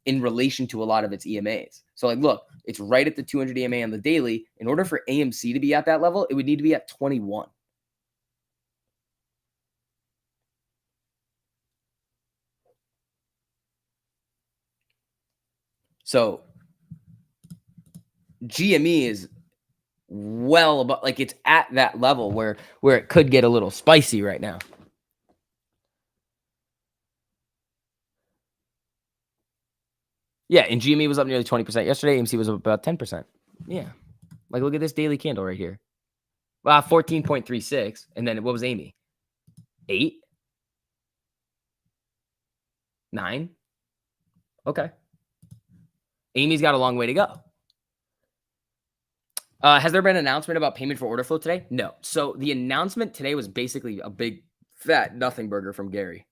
in relation to a lot of its EMAs. So like, look, it's right at the 200 EMA on the daily. In order for AMC to be at that level, it would need to be at 21. So GME is well above, like it's at that level where it could get a little spicy right now. Yeah, and GME was up nearly 20% yesterday. AMC was up about 10%. Yeah. Like, look at this daily candle right here. 14.36. And then what was Amy? 8? 9? Okay. Amy's got a long way to go. Has there been an announcement about payment for order flow today? No. So the announcement today was basically a big, fat nothing burger from Gary.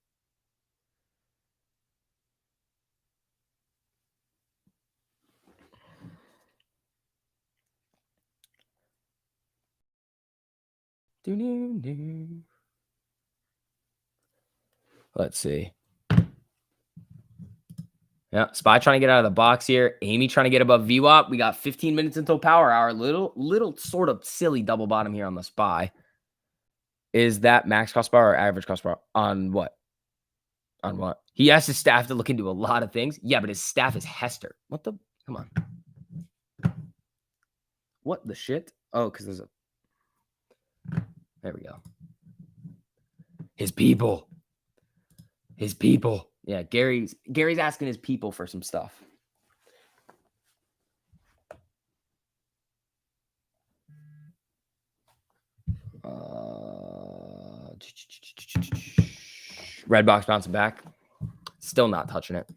Let's see. Yeah, SPY trying to get out of the box here. Amy trying to get above VWAP. We got 15 minutes until power hour. Little sort of silly double bottom here on the SPY. Is that max cost bar or average cost bar? On what? On what? He asked his staff to look into a lot of things. Yeah, but his staff is Hester. What the? Come on. What the shit? Oh, because there's a... There we go. His people. His people. Yeah, Gary's asking his people for some stuff. Red box bouncing back. Still not touching it.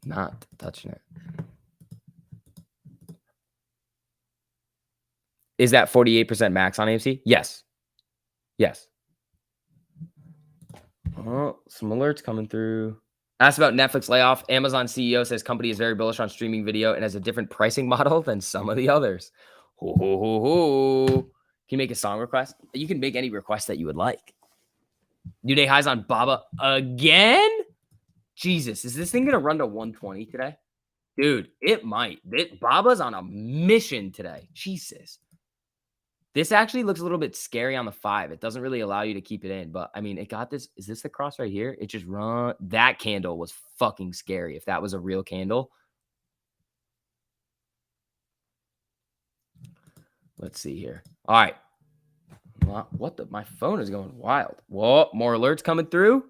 Not touching it. Is that 48% max on AMC? Yes. Yes. Oh, some alerts coming through. Asked about Netflix layoff. Amazon CEO says company is very bullish on streaming video and has a different pricing model than some of the others. Ho, ho, ho, ho. Can you make a song request? You can make any request that you would like. New day highs on Baba again? Jesus, is this thing going to run to 120 today? Dude, it might. Baba's on a mission today. Jesus. This actually looks a little bit scary on the 5. It doesn't really allow you to keep it in, but I mean, it got this. Is this the cross right here? It just run. That candle was fucking scary. If that was a real candle. Let's see here. All right. What the? My phone is going wild. Whoa, more alerts coming through.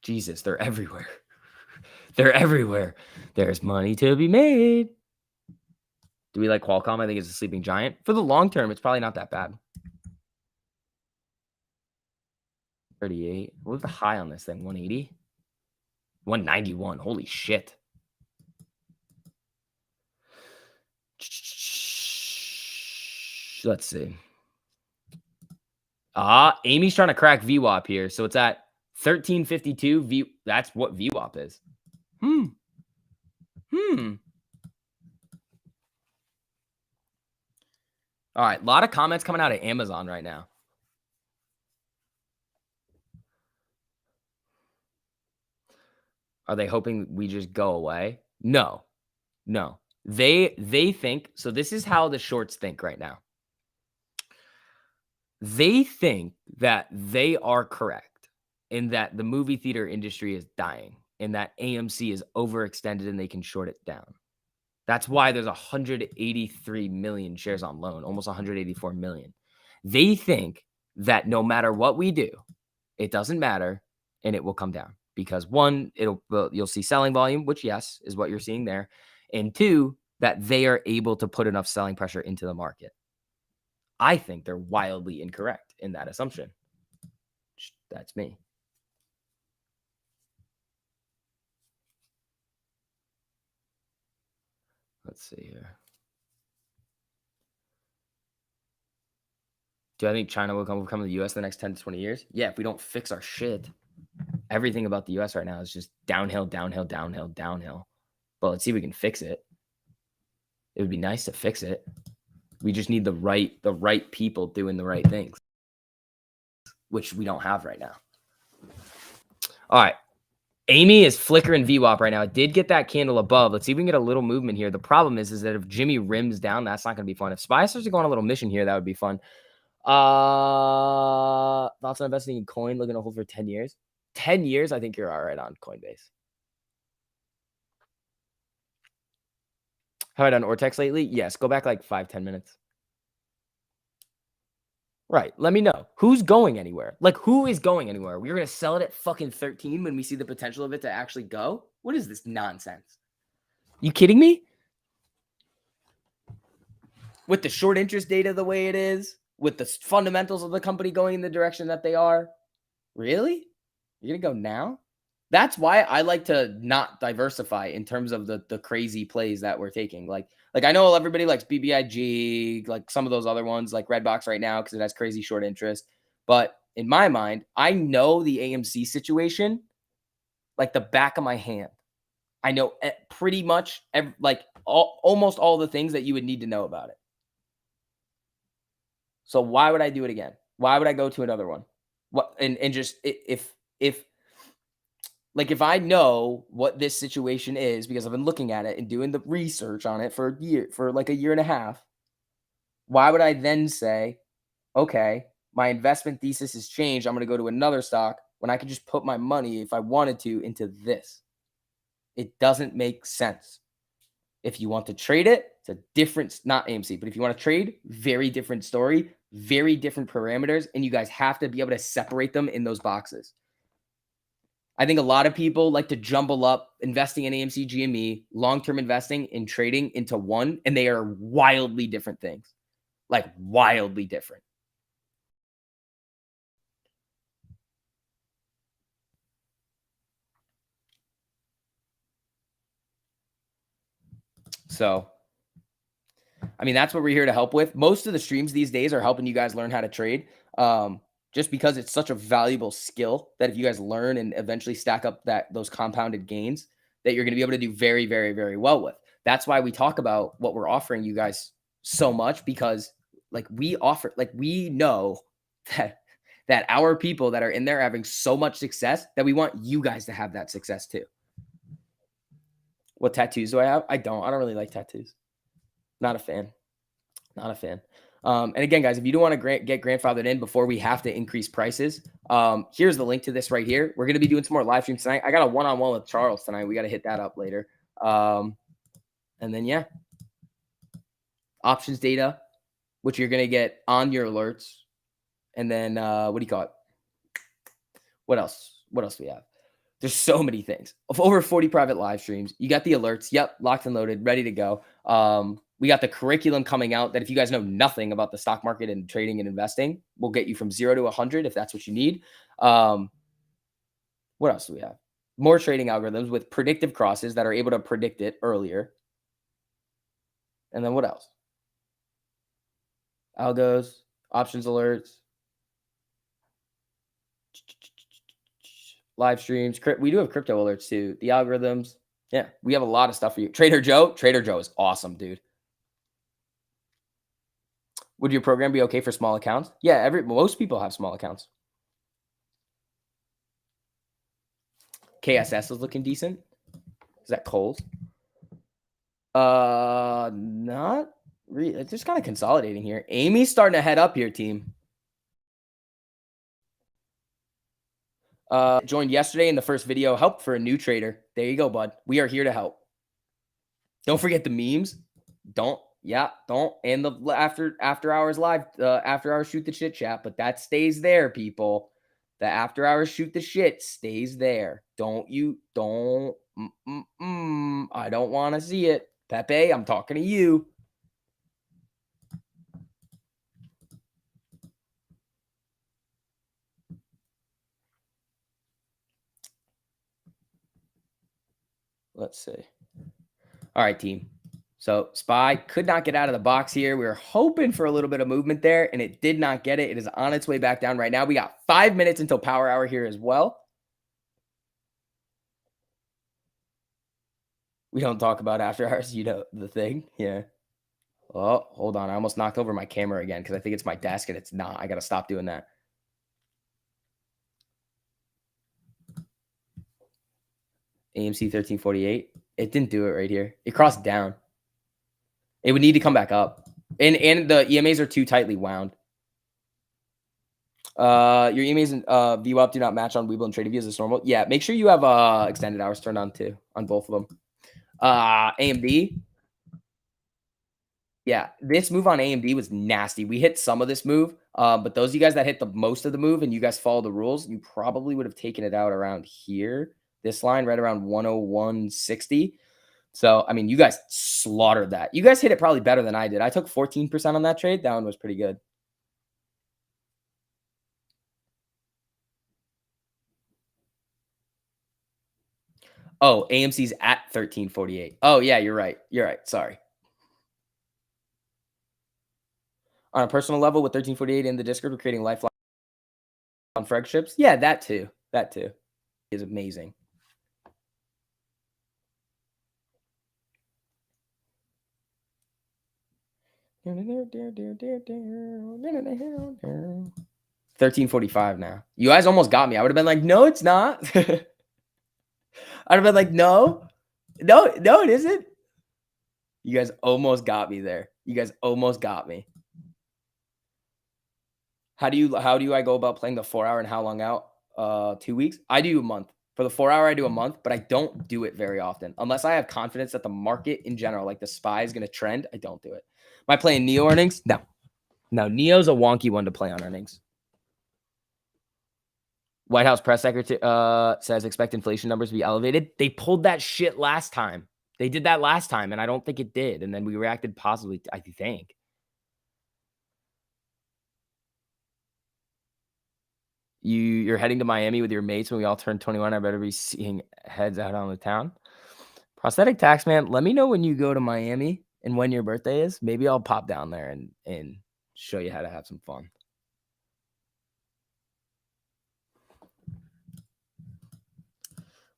Jesus, they're everywhere. They're everywhere. There's money to be made. Do we like Qualcomm? I think it's a sleeping giant. For the long term, it's probably not that bad. 38. What was the high on this thing? 180? 191. Holy shit. Let's see. Amy's trying to crack VWAP here. So it's at 1352. That's what VWAP is. All right. A lot of comments coming out of Amazon right now. Are they hoping we just go away? No. They think, so this is how the shorts think right now. They think that they are correct in that the movie theater industry is dying and that AMC is overextended and they can short it down. That's why there's 183 million shares on loan, almost 184 million. They think that no matter what we do, it doesn't matter and it will come down because one, you'll see selling volume, which yes, is what you're seeing there. And two, that they are able to put enough selling pressure into the market. I think they're wildly incorrect in that assumption. That's me. Let's see here. Do I think China will come to the U.S. in the next 10 to 20 years? Yeah, if we don't fix our shit. Everything about the U.S. right now is just downhill, downhill, downhill, downhill. but let's see if we can fix it. It would be nice to fix it. We just need the right people doing the right things, which we don't have right now. All right. Amy is flickering VWAP right now. It did get that candle above. Let's see if we can get a little movement here. The problem is that if Jimmy rims down, that's not going to be fun. If SPY starts to go on a little mission here, that would be fun. Thoughts on investing in coin, looking to hold for 10 years? 10 years, I think you're all right on Coinbase. Have I done Ortex lately? Yes. Go back like 5-10 minutes. Right. Let me know. Who's going anywhere? Like, who is going anywhere? We're going to sell it at fucking 13 when we see the potential of it to actually go? What is this nonsense? You kidding me? With the short interest data the way it is, with the fundamentals of the company going in the direction that they are. Really? You're going to go now? That's why I like to not diversify in terms of the crazy plays that we're taking. Like I know everybody likes BBIG, like some of those other ones, like Redbox right now, because it has crazy short interest. But in my mind, I know the AMC situation like the back of my hand. I know pretty much almost all the things that you would need to know about it. So why would I do it again? Why would I go to another one? What and just if I know what this situation is because I've been looking at it and doing the research on it for like a year and a half, why would I then say, okay, my investment thesis has changed, I'm going to go to another stock when I could just put my money, if I wanted to, into this? It doesn't make sense. If you want to trade it, it's a different, not AMC, but if you want to trade, very different story, very different parameters, and you guys have to be able to separate them in those boxes. I think a lot of people like to jumble up investing in AMC, GME, long-term investing and trading into one, and they are wildly different things. Like wildly different. So, I mean, that's what we're here to help with. Most of the streams these days are helping you guys learn how to trade. Just because it's such a valuable skill that if you guys learn and eventually stack up those compounded gains, that you're going to be able to do very, very, very well with. That's why we talk about what we're offering you guys so much, because we know that our people that are in there are having so much success that we want you guys to have that success too. What tattoos do I have? I don't really like tattoos. Not a fan. And again, guys, if you don't want to get grandfathered in before we have to increase prices, here's the link to this right here. We're going to be doing some more live streams tonight. I got a one-on-one with Charles tonight. We got to hit that up later. And then, yeah, options data, which you're going to get on your alerts. And then, what do you call it? What else do we have? There's so many things. Of over 40 private live streams. You got the alerts. Yep, locked and loaded, ready to go. We got the curriculum coming out that if you guys know nothing about the stock market and trading and investing, we'll get you from 0 to 100 if that's what you need. What else do we have? More trading algorithms with predictive crosses that are able to predict it earlier. And then what else? Algos, options alerts, live streams. We do have crypto alerts too. The algorithms. Yeah, we have a lot of stuff for you. Trader Joe is awesome, dude. Would your program be okay for small accounts? Yeah, most people have small accounts. KSS is looking decent. Is that Kohl's? Not really. It's just kind of consolidating here. Amy's starting to head up here, team. Joined yesterday in the first video. Help for a new trader. There you go, bud. We are here to help. Don't forget the memes. Don't. And the after hours live, after hours shoot the shit chat, but that stays there, people. The after hours shoot the shit stays there. I don't want to see it. Pepe, I'm talking to you. Let's see. All right, team. So SPY could not get out of the box here. We were hoping for a little bit of movement there, and it did not get it. It is on its way back down right now. We got 5 minutes until power hour here as well. We don't talk about after hours, you know, the thing. Yeah. Oh, hold on. I almost knocked over my camera again because I think it's my desk and it's not. I got to stop doing that. AMC 1348. It didn't do it right here. It crossed down. It would need to come back up. And the EMAs are too tightly wound. Your EMAs and VWAP do not match on Webull and TradingView. Is this normal? Yeah, make sure you have extended hours turned on too on both of them. AMD. Yeah, this move on AMD was nasty. We hit some of this move, but those of you guys that hit the most of the move and you guys follow the rules, you probably would have taken it out around here. This line right around 101.60. So, I mean, you guys slaughtered that. You guys hit it probably better than I did. I took 14% on that trade. That one was pretty good. Oh, AMC's at 1348. Oh, yeah, you're right. You're right. Sorry. On a personal level with 1348 in the Discord, we're creating lifeline on friendships. Yeah, that too. That too is amazing. $13.45 now. You guys almost got me. I would have been like, no, it's not. I'd have been like, no, it isn't. You guys almost got me there. You guys almost got me. How do I go about playing the 4 hour and how long out? 2 weeks. I do a month. For the 4 hour, I do a month, but I don't do it very often. Unless I have confidence that the market in general, like the SPY is going to trend, I don't do it. Am I playing Neo earnings? No. No, Neo's a wonky one to play on earnings. White House press secretary says expect inflation numbers to be elevated. They pulled that shit last time. They did that last time, and I don't think it did. And then we reacted positively, I think. You're heading to Miami with your mates when we all turn 21. I better be seeing heads out on the town. Prosthetic tax man, let me know when you go to Miami and when your birthday is. Maybe I'll pop down there and show you how to have some fun.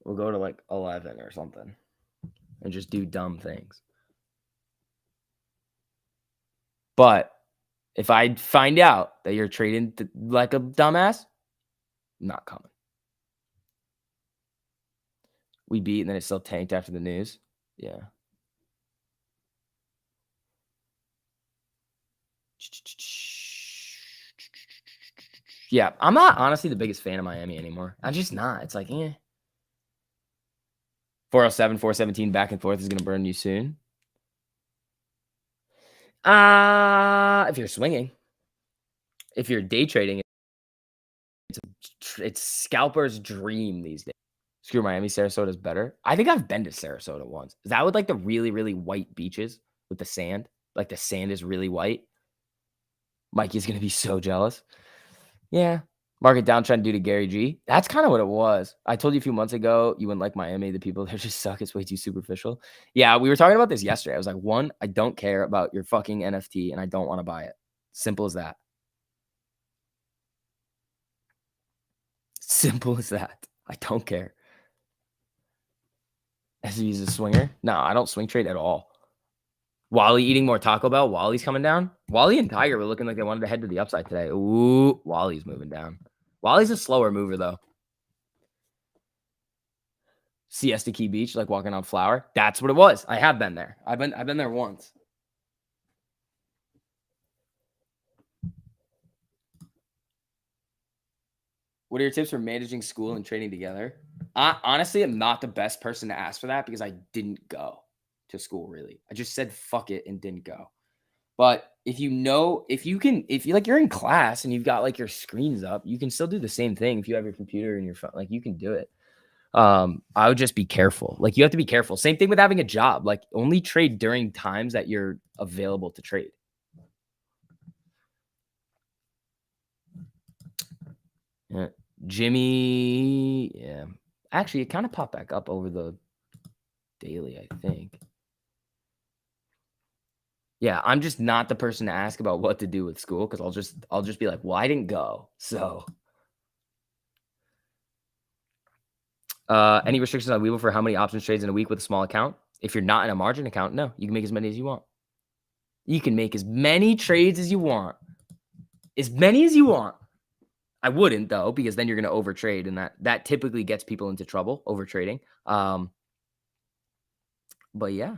We'll go to like 11 or something and just do dumb things. But if I find out that you're trading like a dumbass, I'm not coming. We beat and then it still tanked after the news. Yeah. Yeah, I'm not honestly the biggest fan of Miami anymore. I'm just not. It's like, 407, 417 back and forth is going to burn you soon. If you're swinging. If you're day trading, it's scalper's dream these days. Screw Miami. Sarasota's better. I think I've been to Sarasota once. Is that with like the really, really white beaches with the sand? Like the sand is really white. Mikey's going to be so jealous. Yeah. Market downtrend due to Gary G. That's kind of what it was. I told you a few months ago, you wouldn't like Miami. The people there just suck. It's way too superficial. Yeah, we were talking about this yesterday. I was like, one, I don't care about your fucking NFT and I don't want to buy it. Simple as that. Simple as that. I don't care. SV's a swinger? No, I don't swing trade at all. Wally eating more Taco Bell. Wally's coming down. Wally and Tiger were looking like they wanted to head to the upside today. Ooh, Wally's moving down. Wally's a slower mover, though. Siesta Key Beach, like walking on Flower. That's what it was. I have been there. I've been there once. What are your tips for managing school and trading together? I honestly am not the best person to ask for that because I didn't go to school really. I just said fuck it and didn't go. But if you're in class and you've got like your screens up, you can still do the same thing if you have your computer and your phone. Like you can do it. I would just be careful. Like you have to be careful. Same thing with having a job. Like only trade during times that you're available to trade. Yeah. Jimmy, yeah. Actually, it kind of popped back up over the daily, I think. Yeah, I'm just not the person to ask about what to do with school because I'll just be like, well, I didn't go. So any restrictions on Webull for how many options trades in a week with a small account? If you're not in a margin account, no, you can make as many as you want. You can make as many trades as you want. As many as you want. I wouldn't though, because then you're going to overtrade, and that typically gets people into trouble, overtrading. But yeah.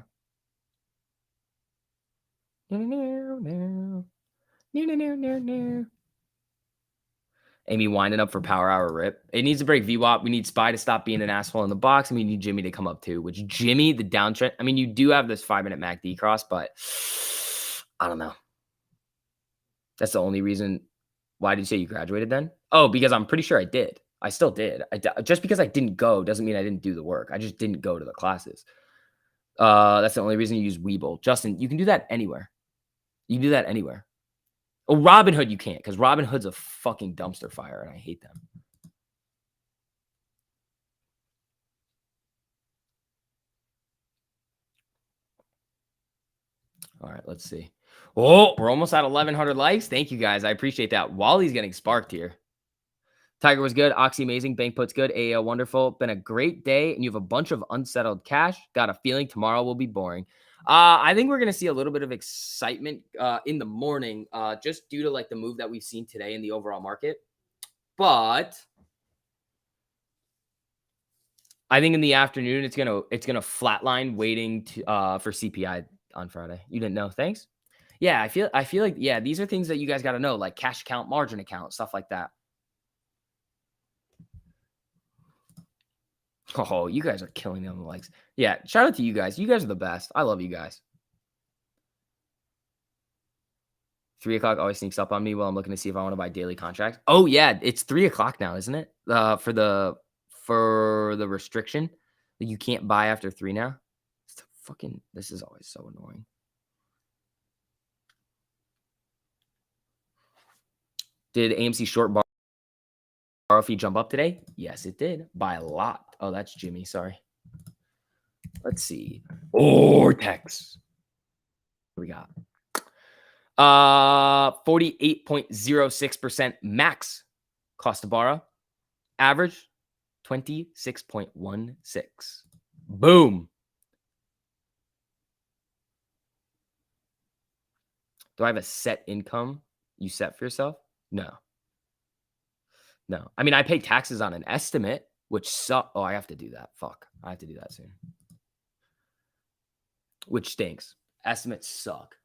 Amy winding up for power hour rip. It needs to break VWAP. We need SPY to stop being an asshole in the box, and we need Jimmy to come up too. Which Jimmy, the downtrend. I mean, you do have this 5-minute MACD cross, but I don't know. That's the only reason. Why did you say you graduated then? Oh, because I'm pretty sure I did. I still did. Just because I didn't go doesn't mean I didn't do the work. I just didn't go to the classes. That's the only reason you use Webull. Justin, you can do that anywhere. You can do that anywhere. Oh, Robinhood you can't, because Robinhood's a fucking dumpster fire, and I hate them. All right, let's see. Oh, we're almost at 1,100 likes. Thank you, guys. I appreciate that. Wally's getting sparked here. Tiger was good. Oxy amazing. Bank puts good. AAL wonderful. Been a great day, and you have a bunch of unsettled cash. Got a feeling tomorrow will be boring. I think we're going to see a little bit of excitement in the morning just due to like the move that we've seen today in the overall market. But I think in the afternoon it's gonna flatline waiting to for CPI on Friday. You didn't know? Thanks. Yeah, I feel like yeah, these are things that you guys got to know, like cash account, margin account, stuff like that. Oh, you guys are killing me on the likes. Yeah, shout out to you guys. You guys are the best. I love you guys. 3 o'clock always sneaks up on me while I'm looking to see if I want to buy daily contracts. Oh yeah, it's 3 o'clock now, isn't it? For the restriction that you can't buy after 3 now. This is always so annoying. Did AMC short borrow fee jump up today? Yes, it did by a lot. Oh, that's Jimmy. Sorry. Let's see. Vortex. What we got? 48.06% max cost to borrow. Average 26.16. Boom. Do I have a set income you set for yourself? No. I mean, I pay taxes on an estimate, which sucks. Oh, I have to do that. Fuck. I have to do that soon. Which stinks. Estimates suck.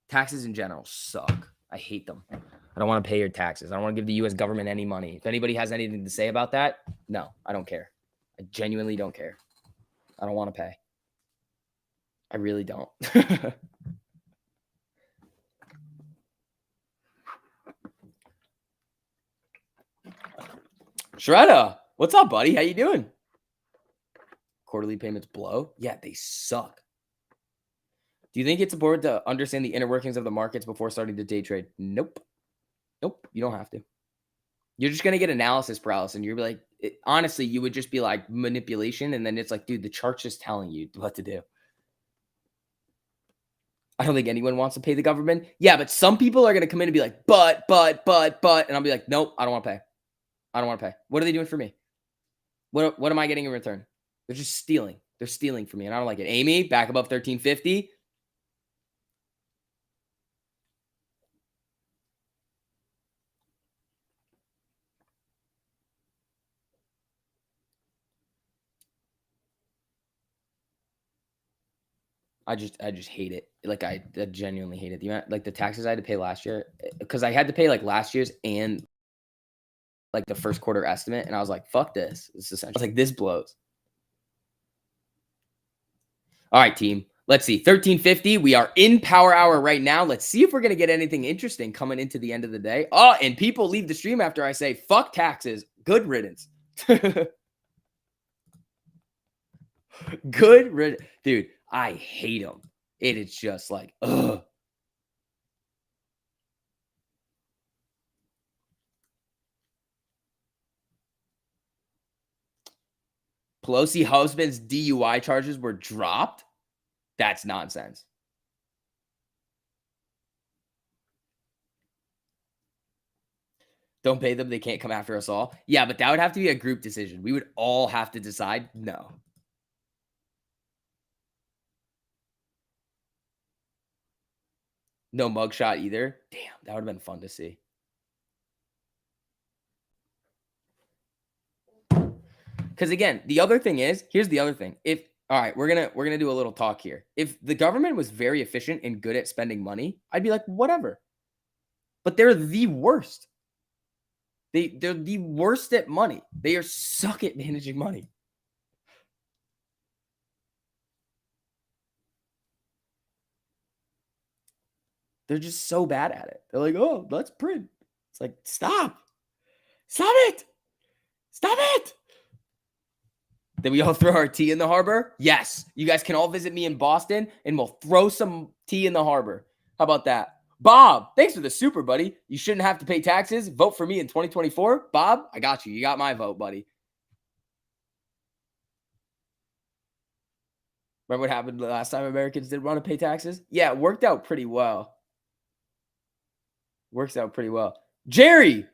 Taxes in general suck. I hate them. I don't want to pay your taxes. I don't want to give the U.S. government any money. If anybody has anything to say about that, no, I don't care. I genuinely don't care. I don't want to pay. I really don't. Shredda, what's up, buddy? How you doing? Quarterly payments blow? Yeah, they suck. Do you think it's important to understand the inner workings of the markets before starting to day trade? Nope. Nope, you don't have to. You're just going to get analysis paralysis, and you're like, honestly, you would just be like manipulation, and then it's like, dude, the chart's just telling you what to do. I don't think anyone wants to pay the government. Yeah, but some people are going to come in and be like, but, and I'll be like, nope, I don't want to pay. I don't want to pay. What are they doing for me? What am I getting in return? They're just stealing. They're stealing from me, and I don't like it. Amy, back above 1350. I just hate it. Like I genuinely hate it. The taxes I had to pay last year, because I had to pay like last year's and like the first quarter estimate, and I was like, fuck this. It's essentially like this blows. All right, team. Let's see. 1350. We are in power hour right now. Let's see if we're gonna get anything interesting coming into the end of the day. Oh, and people leave the stream after I say fuck taxes. Good riddance. Good riddance. Dude, I hate them. It is just like, ugh. Pelosi husband's DUI charges were dropped? That's nonsense. Don't pay them. They can't come after us all. Yeah, but that would have to be a group decision. We would all have to decide no. No mugshot either. Damn, that would have been fun to see. Because again, the other thing is, here's the other thing. All right, we're gonna do a little talk here. If the government was very efficient and good at spending money, I'd be like, whatever. But they're the worst. They're the worst at money. They are suck at managing money. They're just so bad at it. They're like, oh, let's print. It's like, stop. Stop it. Stop it. Did we all throw our tea in the harbor? Yes. You guys can all visit me in Boston and we'll throw some tea in the harbor. How about that? Bob, thanks for the super, buddy. You shouldn't have to pay taxes. Vote for me in 2024. Bob, I got you. You got my vote, buddy. Remember what happened the last time Americans didn't want to pay taxes? Yeah, it worked out pretty well. Works out pretty well. Jerry!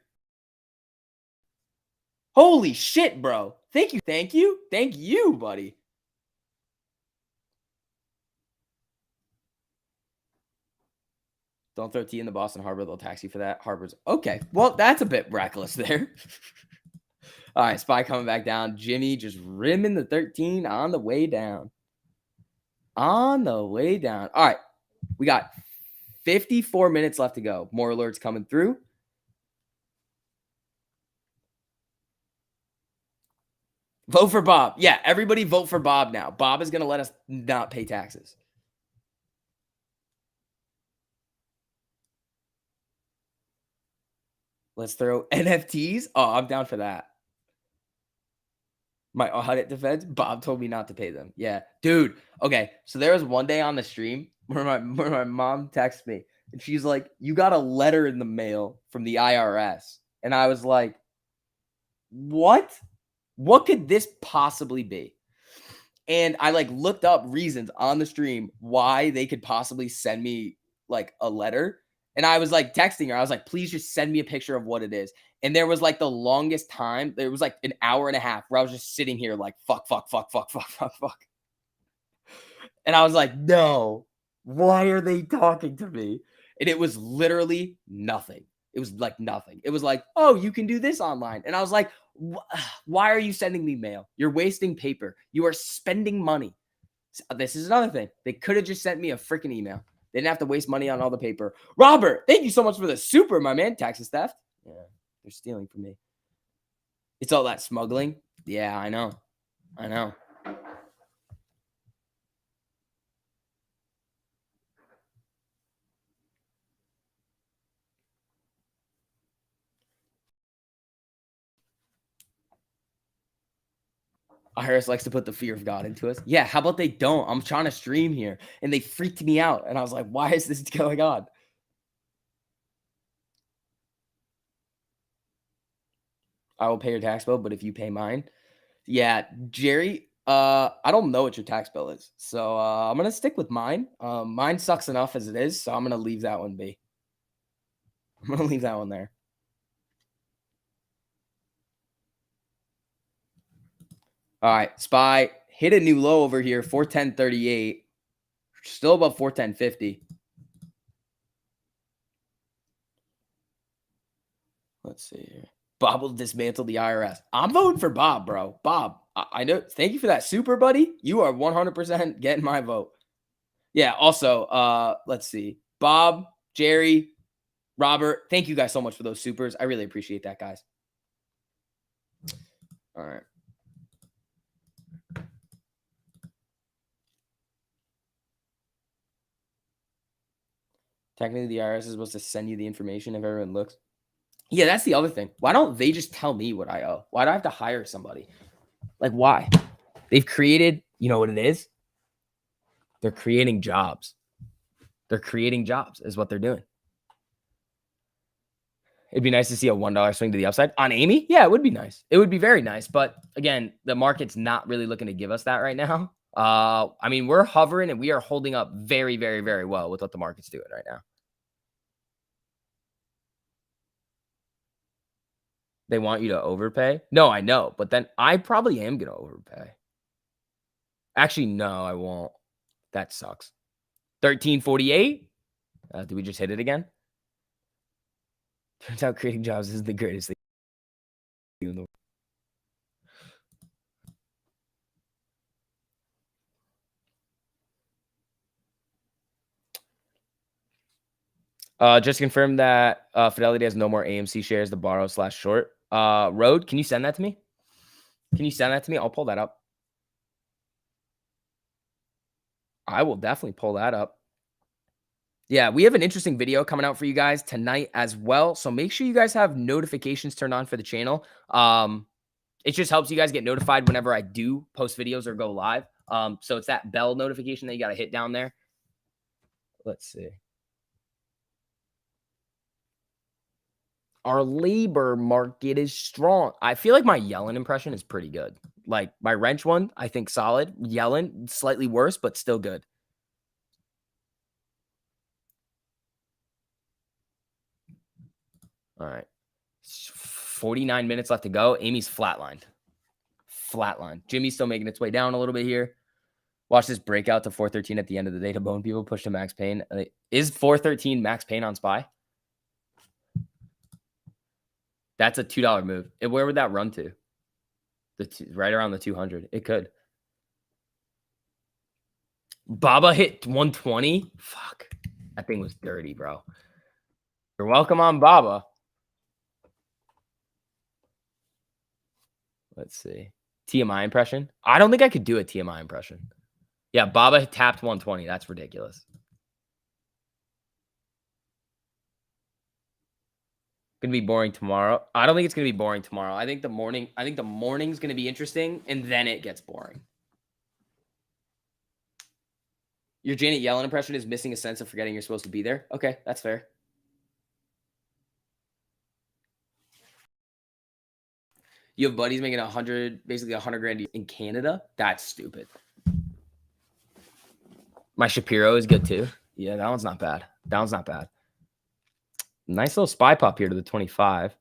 Holy shit, bro. Thank you. Thank you. Thank you, buddy. Don't throw tea in the Boston Harbor. They'll tax you for that. Harbor's okay. Well, that's a bit reckless there. All right, SPY coming back down. Jimmy just rimming the 13 on the way down. On the way down. All right, we got 54 minutes left to go. More alerts coming through. Vote for Bob. Yeah, everybody vote for Bob now. Bob is going to let us not pay taxes. Let's throw NFTs. Oh, I'm down for that. My audit defense, Bob told me not to pay them. Yeah, dude. Okay, so there was one day on the stream where my mom texted me and she's like, "You got a letter in the mail from the IRS," and I was like, "What? What could this possibly be?" And I like looked up reasons on the stream why they could possibly send me like a letter. And I was like texting her. I was like, please just send me a picture of what it is. And there was like the longest time. There was like an hour and a half where I was just sitting here like, fuck. And I was like, no, why are they talking to me? And it was literally nothing. It was like nothing. It was like, oh, you can do this online. And I was like, why are you sending me mail? You're wasting paper. You are spending money. This is another thing. They could have just sent me a freaking email. They didn't have to waste money on all the paper. Robert, thank you so much for the super, my man. Taxes theft. Yeah, they're stealing from me. It's all that smuggling. Yeah, I know. I know. IRS likes to put the fear of God into us. Yeah, how about they don't? I'm trying to stream here, and they freaked me out. And I was like, why is this going on? I will pay your tax bill, but if you pay mine. Yeah, Jerry, I don't know what your tax bill is. So I'm going to stick with mine. Mine sucks enough as it is, so I'm going to leave that one be. I'm going to leave that one there. All right, SPY hit a new low over here, 410.38. Still above 410.50. Let's see here. Bob will dismantle the IRS. I'm voting for Bob, bro. Bob, I know. Thank you for that super, buddy. You are 100% getting my vote. Yeah, also, let's see. Bob, Jerry, Robert, thank you guys so much for those supers. I really appreciate that, guys. All right. Technically, the IRS is supposed to send you the information if everyone looks. Yeah, that's the other thing. Why don't they just tell me what I owe? Why do I have to hire somebody? Like, why? They've created, you know what it is? They're creating jobs. They're creating jobs is what they're doing. It'd be nice to see a $1 swing to the upside on Amy. Yeah, it would be nice. It would be very nice. But again, the market's not really looking to give us that right now. I mean, we're hovering and we are holding up very, very, very well with what the market's doing right now. They want you to overpay? No, I know. But then I probably am going to overpay. Actually, no, I won't. That sucks. 1348. Did we just hit it again? Turns out creating jobs is the greatest thing in the world. Just confirm that Fidelity has no more AMC shares to borrow / short. Road, can you send that to me? Can you send that to me? I'll pull that up. I will definitely pull that up. Yeah, we have an interesting video coming out for you guys tonight as well. So make sure you guys have notifications turned on for the channel. It just helps you guys get notified whenever I do post videos or go live. So it's that bell notification that you got to hit down there. Let's see. Our labor market is strong. I feel like my Yellen impression is pretty good. Like my wrench one, I think solid. Yellen, slightly worse, but still good. All right. 49 minutes left to go. Amy's flatlined. Flatline. Jimmy's still making its way down a little bit here. Watch this breakout to 413 at the end of the day to bone people. Push to max pain. Is 413 max pain on SPY? That's a $2 move. Where would that run to? Right around the 200. It could. Baba hit 120. Fuck. That thing was dirty, bro. You're welcome on Baba. Let's see. TMI impression. I don't think I could do a TMI impression. Yeah, Baba tapped 120. That's ridiculous. Gonna be boring tomorrow. I don't think it's gonna be boring tomorrow. I think the morning's gonna be interesting, and then it gets boring. Your Janet Yellen impression is missing a sense of forgetting you're supposed to be there. Okay, that's fair. You have buddies making 100, basically 100 grand in Canada. That's stupid. My Shapiro is good too. Yeah, that one's not bad. That one's not bad. Nice little SPY pop here to the 25.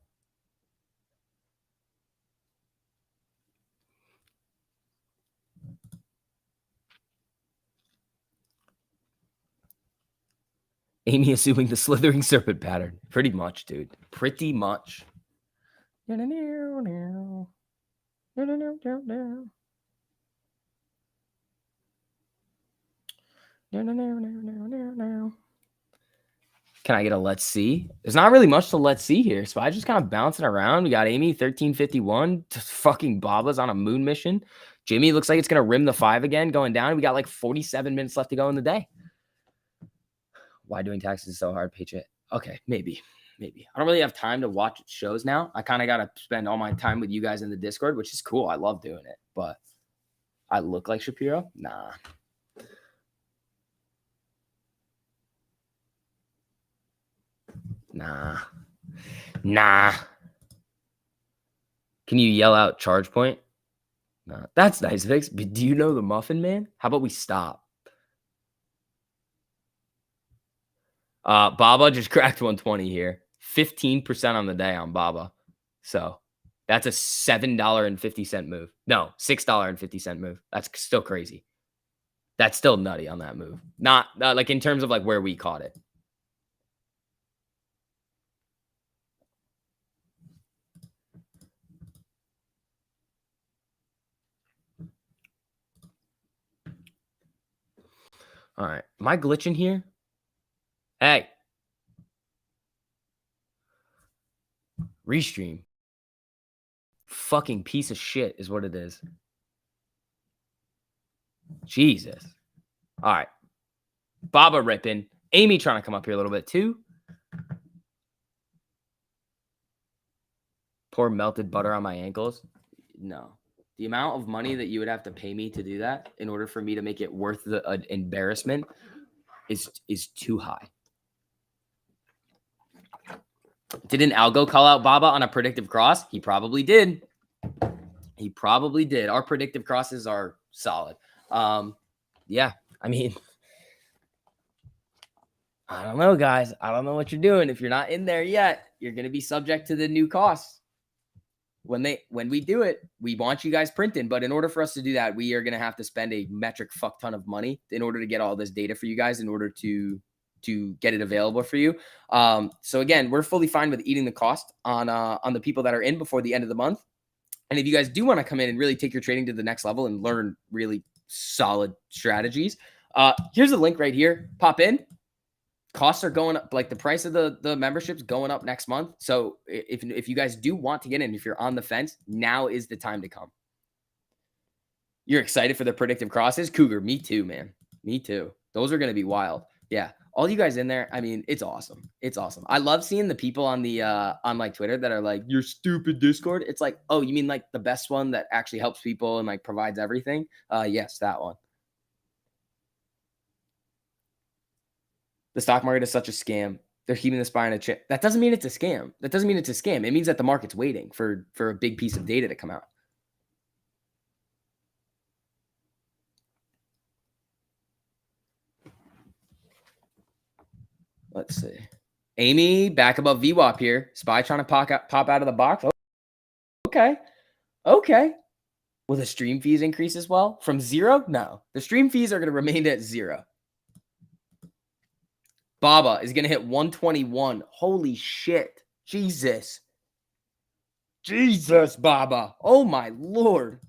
Amy assuming the slithering serpent pattern. Pretty much, dude. Pretty much. Can I get a let's see? There's not really much to let's see here. So I just kind of bouncing around. We got Amy 1351. Fucking Baba's on a moon mission. Jimmy looks like it's going to rim the 5 again going down. We got like 47 minutes left to go in the day. Why doing taxes is so hard, Patriot? Okay, maybe. I don't really have time to watch shows now. I kind of got to spend all my time with you guys in the Discord, which is cool. I love doing it. But I look like Shapiro? Nah. Nah. Can you yell out charge point? Nah. That's nice, Vix. But do you know the Muffin Man? How about we stop? Baba just cracked 120 here. 15% on the day on Baba. So that's a $7.50 move. No, $6.50 move. That's still crazy. That's still nutty on that move. Not like in terms of like where we caught it. All right. Am I glitching here? Hey. Restream. Fucking piece of shit is what it is. Jesus. All right. Baba ripping. Amy trying to come up here a little bit too. Pour melted butter on my ankles. No. The amount of money that you would have to pay me to do that in order for me to make it worth the embarrassment is too high. Didn't Algo call out Baba on a predictive cross? He probably did. Our predictive crosses are solid. Yeah, I mean, I don't know, guys. I don't know what you're doing. If you're not in there yet, you're going to be subject to the new costs. When we do it, we want you guys printing. But in order for us to do that, we are going to have to spend a metric fuck ton of money in order to get all this data for you guys in order to to get it available for you. So again, we're fully fine with eating the cost on the people that are in before the end of the month. And if you guys do want to come in and really take your trading to the next level and learn really solid strategies, here's a link right here. Pop in. Costs are going up, like the price of the membership's going up next month. So if you guys do want to get in, if you're on the fence, now is the time to come. You're excited for the predictive crosses? Cougar, me too, man. Me too. Those are going to be wild. Yeah. All you guys in there, I mean, it's awesome. It's awesome. I love seeing the people on the on like Twitter that are like, "Your stupid Discord." It's like, oh, you mean like the best one that actually helps people and like provides everything? Yes, that one. The stock market is such a scam. They're keeping the SPY on a chip. That doesn't mean it's a scam. That doesn't mean it's a scam. It means that the market's waiting for a big piece of data to come out. Let's see. Amy back above VWAP here. SPY trying to pop out of the box. Okay. Okay. Will the stream fees increase as well? From 0? No. The stream fees are going to remain at 0. Baba is going to hit 121. Holy shit. Jesus. Jesus, Baba. Oh, my Lord.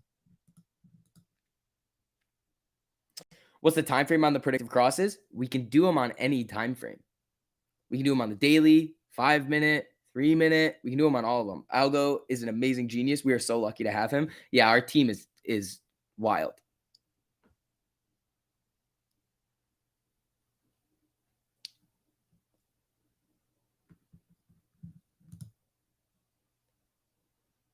What's the time frame on the predictive crosses? We can do them on any time frame. We can do them on the daily, 5-minute, 3-minute. We can do them on all of them. Algo is an amazing genius. We are so lucky to have him. Yeah, our team is wild.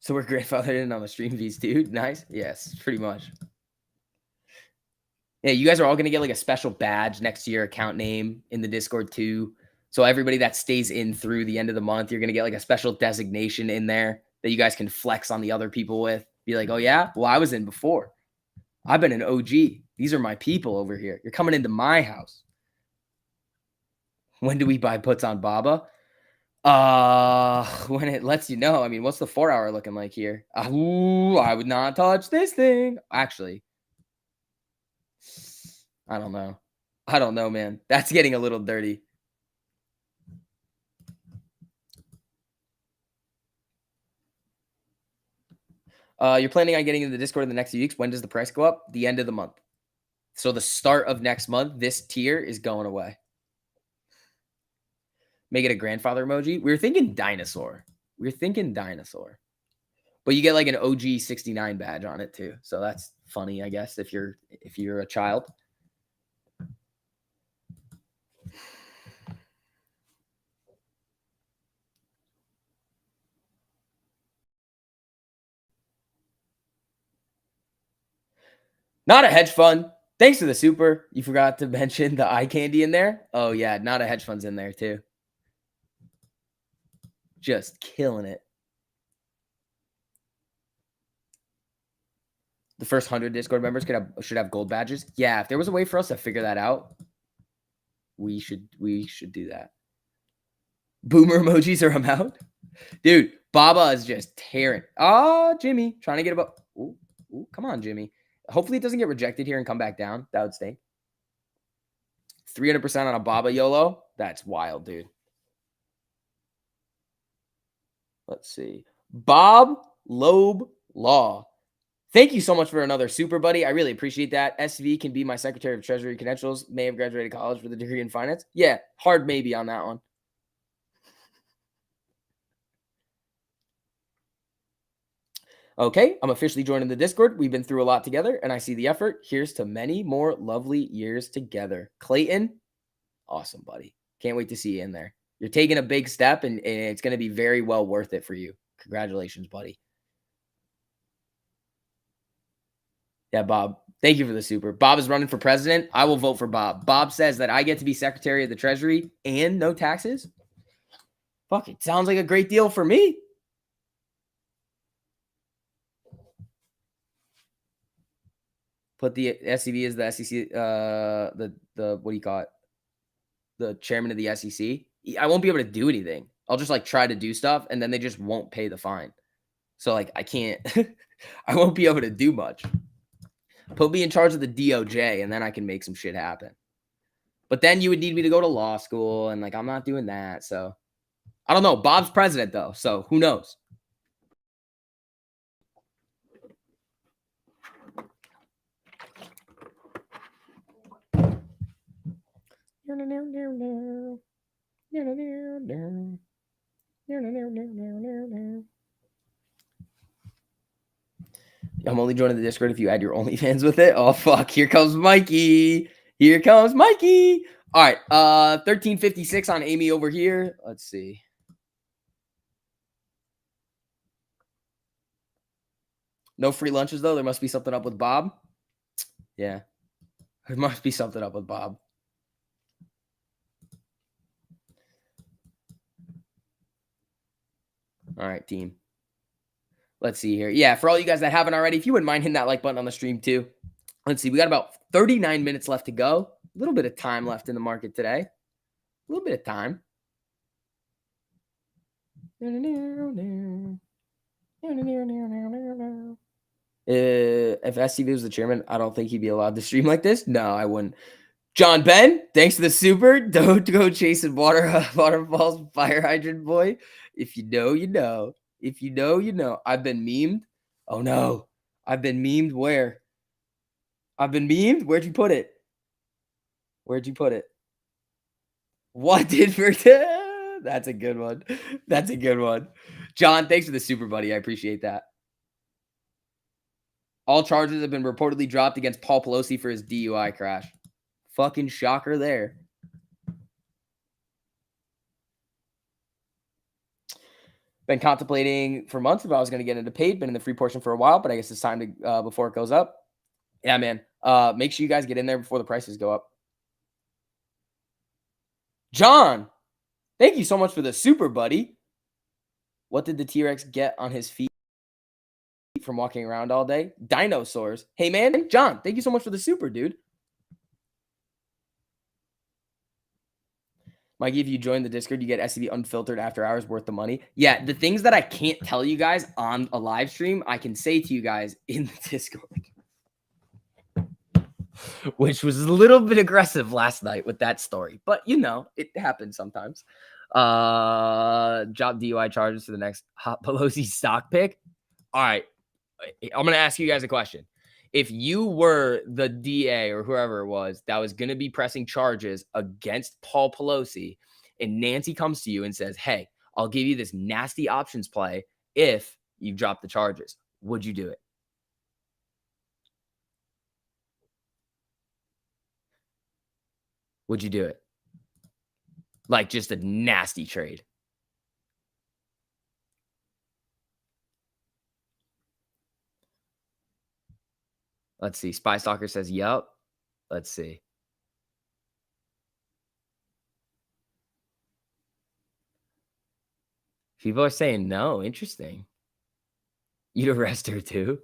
So we're grandfathered in on the stream fees, dude. Nice. Yes, pretty much. Yeah, you guys are all going to get like a special badge next to your account name in the Discord too. So everybody that stays in through the end of the month, you're going to get like a special designation in there that you guys can flex on the other people with. Be like, oh yeah, well, I was in before. I've been an OG. These are my people over here. You're coming into my house. When do we buy puts on Baba? When it lets you know. I mean, what's the 4-hour looking like here? Ooh, I would not touch this thing. Actually, I don't know. I don't know, man. That's getting a little dirty. You're planning on getting into the Discord in the next few weeks. When does the price go up? The end of the month. So the start of next month, this tier is going away. Make it a grandfather emoji. We were thinking dinosaur. But you get like an OG 69 badge on it too. So that's funny, I guess, if you're a child. Not a hedge fund. Thanks for the super. You forgot to mention the eye candy in there. Oh yeah, not a hedge fund's in there too. Just killing it. The first 100 Discord members should have gold badges. Yeah, if there was a way for us to figure that out, we should do that. Boomer emojis or I'm out. Dude, Baba is just tearing. Oh, Jimmy, trying to get above. Ooh, come on, Jimmy. Hopefully it doesn't get rejected here and come back down. That would stink. 300% on a Baba YOLO. That's wild, dude. Let's see. Bob Loeb Law. Thank you so much for another super, buddy. I really appreciate that. SV can be my Secretary of Treasury credentials. May have graduated college with a degree in finance. Yeah, hard maybe on that one. Okay, I'm officially joining the Discord. We've been through a lot together, and I see the effort. Here's to many more lovely years together. Clayton, awesome, buddy. Can't wait to see you in there. You're taking a big step, and it's going to be very well worth it for you. Congratulations, buddy. Yeah, Bob. Thank you for the super. Bob is running for president. I will vote for Bob. Bob says that I get to be Secretary of the Treasury and no taxes. Fuck, it sounds like a great deal for me. Put the SCV as the SEC, the what do you call it? The chairman of the SEC. I won't be able to do anything. I'll just like try to do stuff and then they just won't pay the fine. So like I can't, I won't be able to do much. Put me in charge of the DOJ and then I can make some shit happen. But then you would need me to go to law school, and like I'm not doing that. So I don't know. Bob's president though, so who knows? I'm only joining the Discord if you add your OnlyFans with it. Oh fuck, here comes Mikey. Here comes Mikey. All right, 1356 on Amy over here. Let's see. No free lunches though. There must be something up with Bob. Yeah, there must be something up with Bob. All right, team. Let's see here. Yeah, for all you guys that haven't already, if you wouldn't mind hitting that like button on the stream too. Let's see. We got about 39 minutes left to go. A little bit of time left in the market today. A little bit of time. If SCV was the chairman, I don't think he'd be allowed to stream like this. No, I wouldn't. John Ben, thanks for the super. Don't go chasing waterfalls, fire hydrant boy. If you know, you know. If you know, you know. I've been memed. Oh no. I've been memed where? I've been memed? Where'd you put it? Where'd you put it? What did for That's a good one. That's a good one. John, thanks for the super, buddy. I appreciate that. All charges have been reportedly dropped against Paul Pelosi for his DUI crash. Fucking shocker there. Been contemplating for months if I was going to get into paid. Been in the free portion for a while, but I guess it's time to before it goes up. Yeah, man. Make sure you guys get in there before the prices go up. John, thank you so much for the super, buddy. What did the T-Rex get on his feet from walking around all day? Dinosaurs. Hey, man. John, thank you so much for the super, dude. Mikey, if you join the Discord, you get SCB unfiltered after hours worth of money. Yeah, the things that I can't tell you guys on a live stream, I can say to you guys in the Discord. Which was a little bit aggressive last night with that story. But, you know, it happens sometimes. Drop DUI charges for the next Hot Pelosi stock pick. All right. I'm going to ask you guys a question. If you were the DA or whoever it was that was going to be pressing charges against Paul Pelosi, and Nancy comes to you and says, hey, I'll give you this nasty options play if you drop the charges, would you do it? Would you do it? Like just a nasty trade. Let's see. Spy Stalker says, yup. Let's see. People are saying no. Interesting. You'd arrest her too?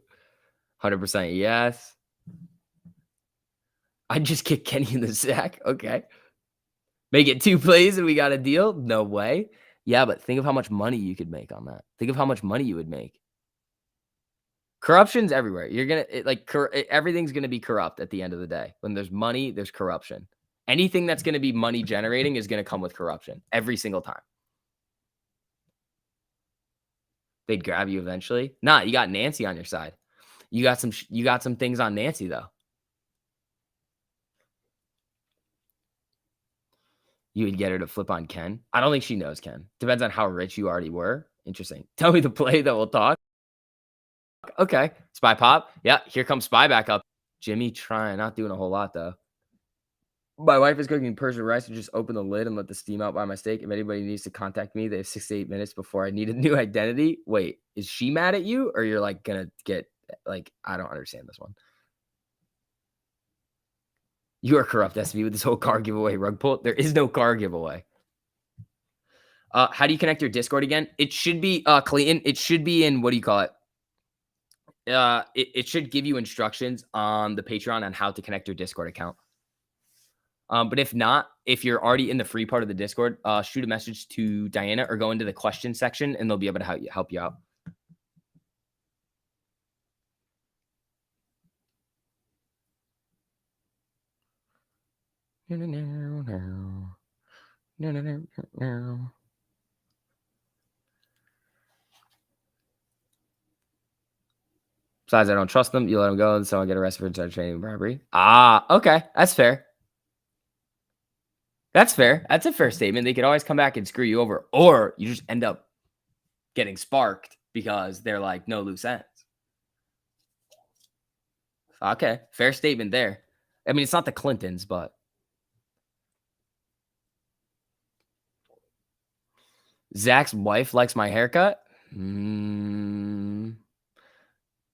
100% yes. I'd just kick Kenny in the sack. Okay. Make it 2 plays and we got a deal? No way. Yeah, but think of how much money you could make on that. Think of how much money you would make. Corruption's everywhere. You're going to everything's going to be corrupt at the end of the day. When there's money, there's corruption. Anything that's going to be money generating is going to come with corruption every single time. They'd grab you eventually. Nah, you got Nancy on your side. You got some things on Nancy though. You would get her to flip on Ken. I don't think she knows Ken. Depends on how rich you already were. Interesting. Tell me the play that we'll talk. Okay. Spy pop. Yeah, here comes Spy back up. Jimmy trying. Not doing a whole lot, though. My wife is cooking Persian rice and just open the lid and let the steam out by mistake. If anybody needs to contact me, they have 6 to 8 minutes before I need a new identity. Wait, is she mad at you? Or you're like going to get, like, I don't understand this one. You are corrupt, SB, with this whole car giveaway rug pull. There is no car giveaway. How do you connect your Discord again? It should be, Clayton, it should be in, what do you call it? It should give you instructions on the Patreon on how to connect your Discord account. But if not, if you're already in the free part of the Discord, shoot a message to Diana or go into the question section and they'll be able to help you out. Besides, I don't trust them. You let them go, and so I get arrested for inside trading and bribery. Ah, okay. That's fair. That's fair. That's a fair statement. They could always come back and screw you over, or you just end up getting sparked because they're like, no loose ends. Okay. Fair statement there. I mean, it's not the Clintons, but. Zach's wife likes my haircut.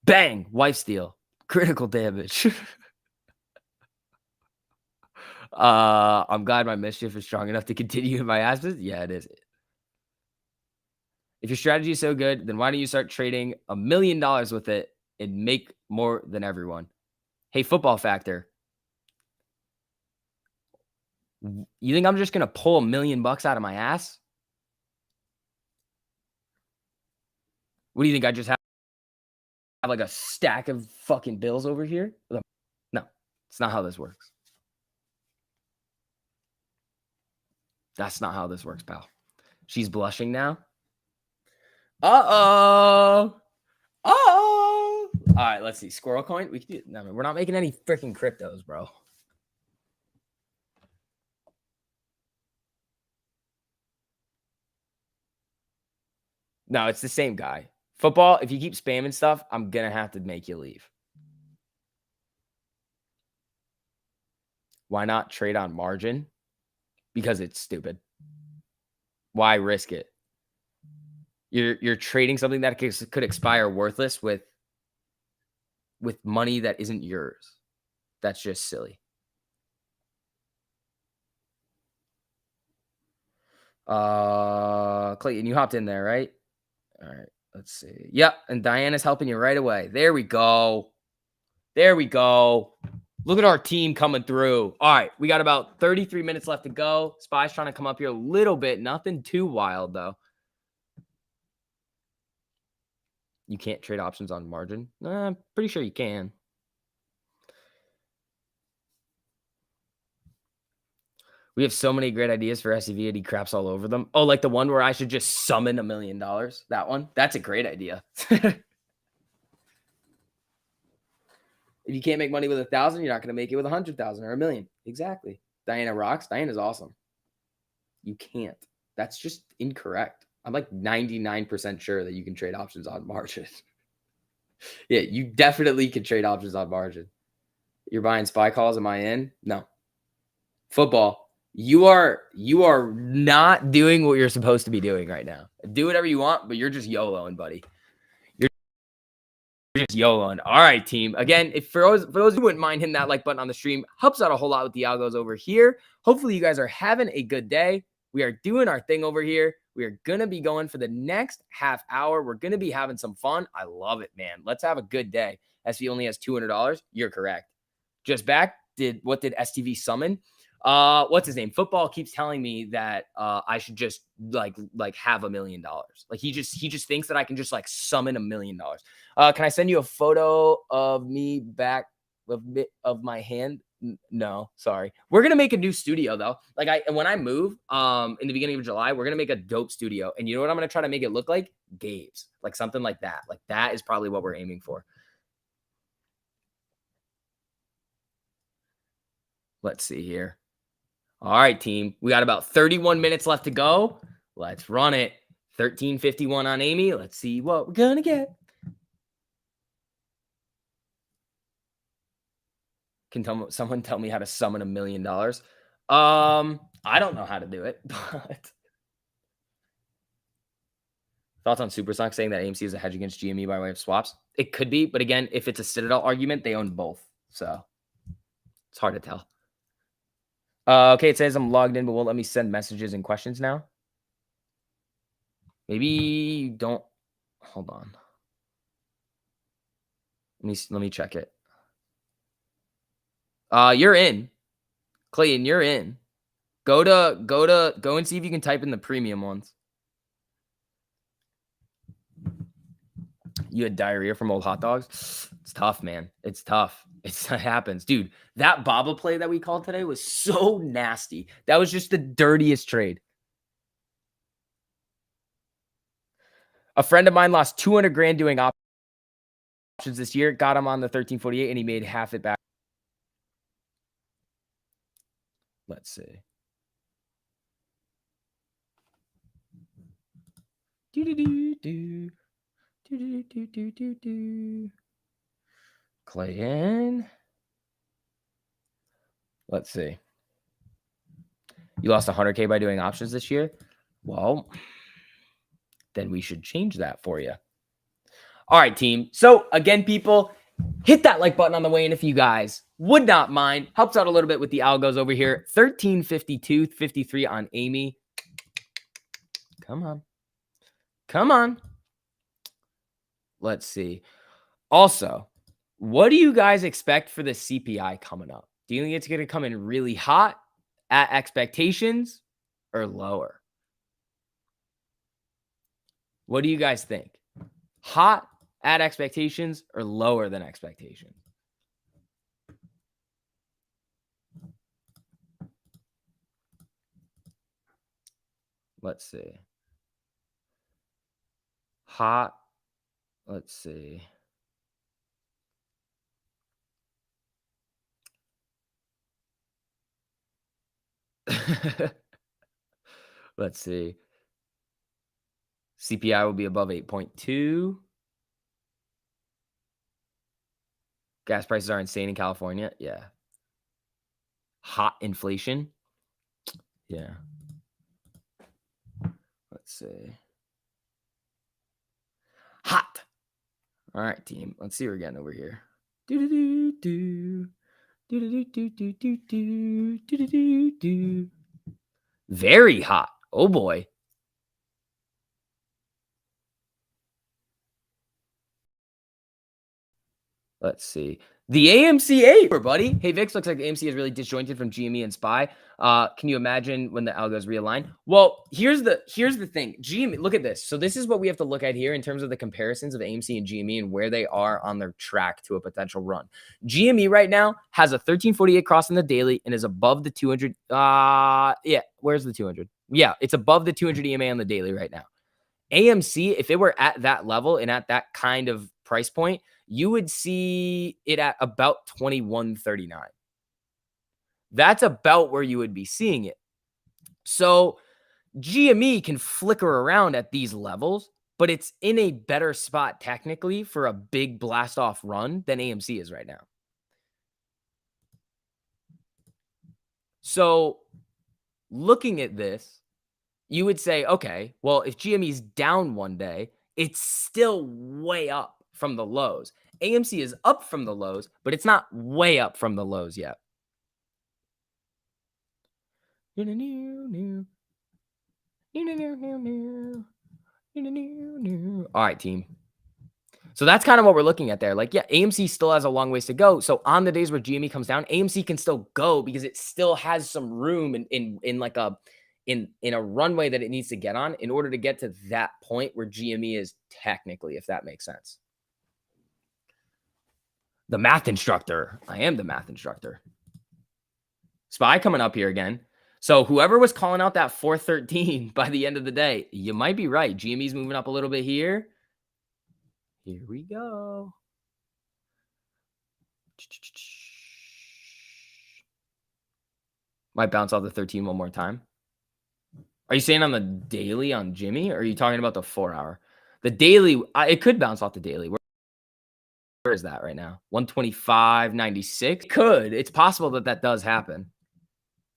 Bang! Wife steal. Critical damage. I'm glad my mischief is strong enough to continue in my absence. Yeah, it is. If your strategy is so good, then why don't you start trading $1 million with it and make more than everyone? Hey, football factor. You think I'm just going to pull $1 million out of my ass? What do you think? I just have like a stack of fucking bills over here? No, it's not how this works. That's not how this works, pal. She's blushing now. Uh-oh. Uh-oh. All right, let's see. Squirrel coin. We can do, no, we're not making any freaking cryptos, bro. No, it's the same guy. Football, if you keep spamming stuff, I'm going to have to make you leave. Why not trade on margin? Because it's stupid. Why risk it? You're trading something that could expire worthless with money that isn't yours. That's just silly. Clayton, you hopped in there, right? All right, let's see. Yep, and Diana's helping you right away. There we go. There we go. Look at our team coming through. All right, we got about 33 minutes left to go. Spy's trying to come up here a little bit. Nothing too wild, though. You can't trade options on margin? I'm pretty sure you can. We have so many great ideas for SEV and he craps all over them. Oh, like the one where I should just summon $1 million? That one? That's a great idea. If you can't make money with 1,000, you're not going to make it with 100,000 or 1 million. Exactly. Diana rocks. Diana's awesome. You can't. That's just incorrect. I'm like 99% sure that you can trade options on margin. Yeah, you definitely can trade options on margin. You're buying SPY calls. Am I in? No. Football. You are not doing what you're supposed to be doing right now. Do whatever you want, but you're just YOLOing, buddy. You're just YOLOing. All right, team. Again, if for those who wouldn't mind hitting that like button on the stream, helps out a whole lot with the algos over here. Hopefully you guys are having a good day. We are doing our thing over here. We are going to be going for the next half hour. We're going to be having some fun. I love it, man. Let's have a good day. SV only has $200. You're correct. Just back. What did STV summon? What's his name? Football keeps telling me that I should just like have $1 million. Like he just thinks that I can just like summon $1 million. Can I send you a photo of me back of my hand? No, sorry. We're gonna make a new studio though. Like when I move in the beginning of July, we're gonna make a dope studio. And you know what I'm gonna try to make it look like? Gabe's, like something like that. Like that is probably what we're aiming for. Let's see here. All right, team. We got about 31 minutes left to go. Let's run it. 1351 on Amy. Let's see what we're gonna get. Can someone tell me how to summon $1 million? I don't know how to do it, but thoughts on Supersonic saying that AMC is a hedge against GME by way of swaps? It could be, but again, if it's a Citadel argument, they own both, so it's hard to tell. Okay, it says I'm logged in, but won't let me send messages and questions now. Maybe you don't. Hold on. Let me check it. You're in. Clayton, you're in. Go and see if you can type in the premium ones. You had diarrhea from old hot dogs. It's tough, man. It's tough. It happens. Dude, that Baba play that we called today was so nasty. That was just the dirtiest trade. A friend of mine lost 200 grand doing options this year. Got him on the 1348 and he made half it back. Let's see. Clay in. Let's see. You lost 100K by doing options this year? Well, then we should change that for you. All right, team. So again, people, hit that like button on the way in if you guys would not mind. Helps out a little bit with the algos over here. 1352.53 on Amy. Come on. Come on. Let's see. Also, what do you guys expect for the CPI coming up? Do you think it's going to come in really hot at expectations or lower? What do you guys think? Hot at expectations or lower than expectations? Let's see. Hot. Let's see. Let's see. CPI will be above 8.2. Gas prices are insane in California. Yeah. Hot inflation. Yeah. Let's see. Hot. All right, team. Let's see what we're getting over here. Very hot. Oh boy. Let's see. The AMC 8, buddy. Hey, Vix, looks like the AMC is really disjointed from GME and SPY. Can you imagine when the algos realign? Well, here's the thing. GME, look at this. So this is what we have to look at here in terms of the comparisons of AMC and GME and where they are on their track to a potential run. GME right now has a 1348 cross in the daily and is above the 200. Yeah, where's the 200? Yeah, it's above the 200 EMA on the daily right now. AMC, if it were at that level and at that kind of price point, you would see it at about 21.39. That's about where you would be seeing it. So GME can flicker around at these levels, but it's in a better spot technically for a big blast off run than AMC is right now. So looking at this, you would say, okay, well, if GME is down one day, it's still way up from the lows. AMC is up from the lows, but it's not way up from the lows yet. All right, team. So that's kind of what we're looking at there. Like, yeah, AMC still has a long ways to go. So on the days where GME comes down, AMC can still go because it still has some room in like a runway that it needs to get on in order to get to that point where GME is technically, if that makes sense. The math instructor. I am the math instructor. SPY coming up here again. So whoever was calling out that 413 by the end of the day, you might be right. GME's moving up a little bit here. Here we go. Might bounce off the 13 one more time. Are you saying on the daily on Jimmy, or are you talking about the 4 hour? The daily, it could bounce off the daily. Where is that right now? 125.96. Could. It's possible that does happen.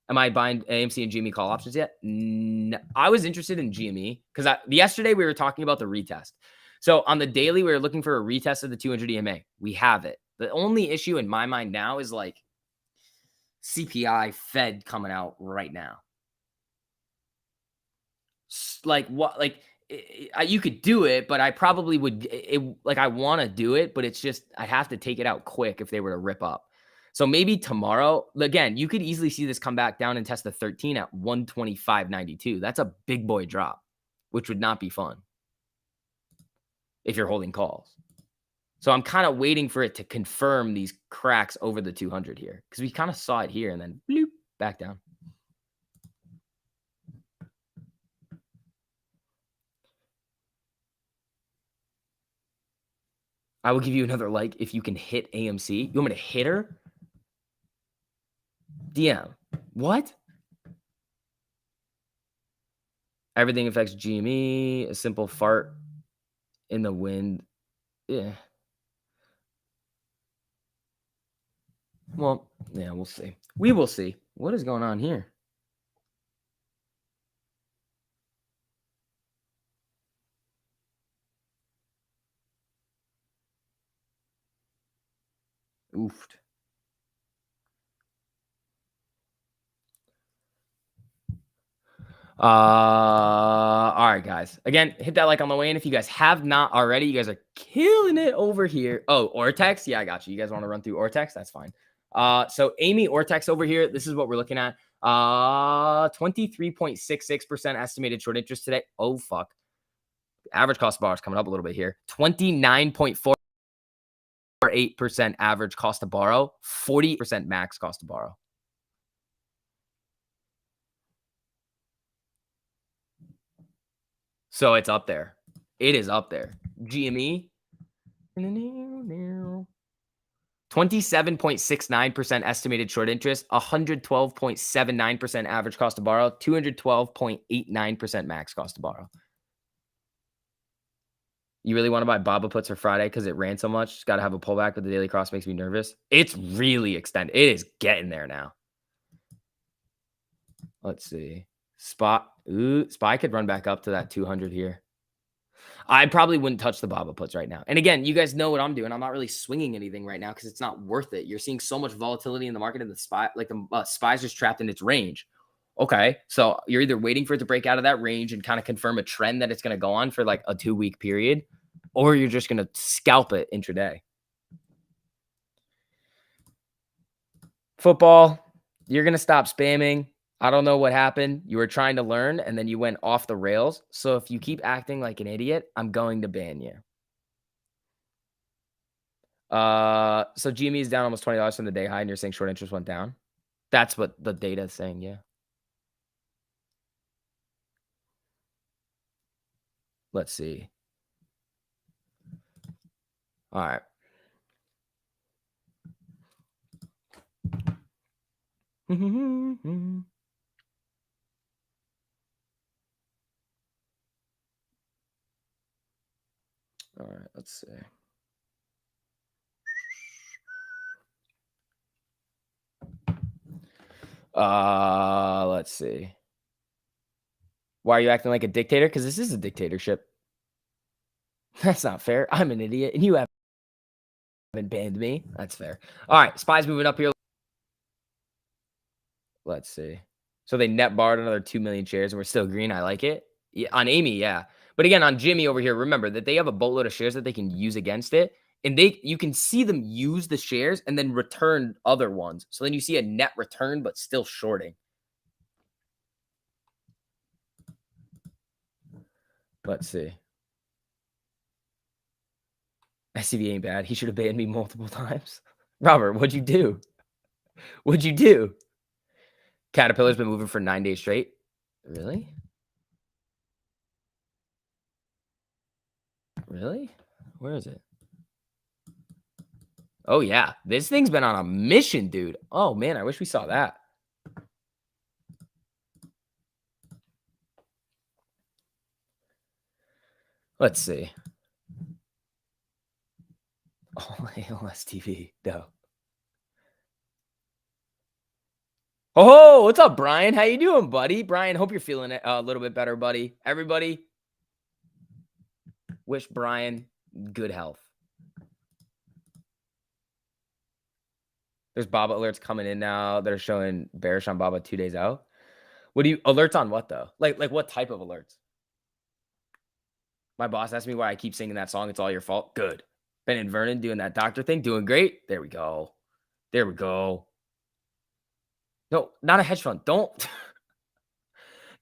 Am I buying AMC and GME call options yet? No. I was interested in GME because yesterday we were talking about the retest. So on the daily, we were looking for a retest of the 200 EMA. We have it. The only issue in my mind now is like CPI Fed coming out right now. Like what? Like you could do it, but I probably would. I want to do it, but it's just I'd have to take it out quick if they were to rip up. So maybe tomorrow, again, you could easily see this come back down and test the 13 at 125.92. That's a big boy drop, which would not be fun. if you're holding calls. So I'm kind of waiting for it to confirm these cracks over the 200 here, because we kind of saw it here and then bloop, back down. I will give you another like if you can hit AMC. You want me to hit her? DM. What? Everything affects GME. A simple fart in the wind. Yeah. Well, yeah, we'll see. We will see. What is going on here? Oofed. All right, guys. Again, hit that like on the way in. If you guys have not already, you guys are killing it over here. Oh, Ortex. Yeah, I got you. You guys want to run through Ortex? That's fine. So AMI Ortex over here. This is what we're looking at. 23.66% estimated short interest today. Oh, fuck. Average cost of borrow is coming up a little bit here. 29.48% average cost to borrow. 40% max cost to borrow. So it's up there. It is up there. GME. 27.69% estimated short interest, 112.79% average cost to borrow, 212.89% max cost to borrow. You really want to buy Baba puts for Friday because it ran so much? It's got to have a pullback, but the daily cross makes me nervous. It's really extended. It is getting there now. Let's see. SPY could run back up to that 200 here. I probably wouldn't touch the Baba puts right now. And again, you guys know what I'm doing. I'm not really swinging anything right now because it's not worth it. You're seeing so much volatility in the market, and the SPY, like the SPY's just trapped in its range. Okay, so you're either waiting for it to break out of that range and kind of confirm a trend that it's going to go on for like a 2-week period, or you're just going to scalp it intraday. Football, you're going to stop spamming. I don't know what happened. You were trying to learn and then you went off the rails. So if you keep acting like an idiot, I'm going to ban you. So GME is down almost $20 from the day high and you're saying short interest went down. That's what the data is saying. Yeah. Let's see. All right. All right, let's see. Let's see. Why are you acting like a dictator? Because this is a dictatorship. That's not fair. I'm an idiot, and you haven't banned me. That's fair. All right, SPY's moving up here. Let's see. So they net borrowed another 2 million shares, and we're still green. I like it. Yeah, on AMI, yeah. But again, on GME over here, remember that they have a boatload of shares that they can use against it. And you can see them use the shares and then return other ones. So then you see a net return, but still shorting. Let's see. SCV ain't bad. He should have banned me multiple times. Robert, what'd you do? What'd you do? Caterpillar's been moving for 9 days straight. Really? Really? Where is it? Oh, yeah. This thing's been on a mission, dude. Oh, man. I wish we saw that. Let's see. Oh, ALS TV. No. Oh, what's up, Brian? How you doing, buddy? Brian, hope you're feeling it a little bit better, buddy. Everybody, wish Brian good health. There's Baba alerts coming in now. They're showing bearish on Baba 2 days out. What do you alerts on what though? Like what type of alerts? My boss asked me why I keep singing that song. It's all your fault. Good. Ben and Vernon doing that doctor thing, doing great. There we go. There we go. No, not a hedge fund. Don't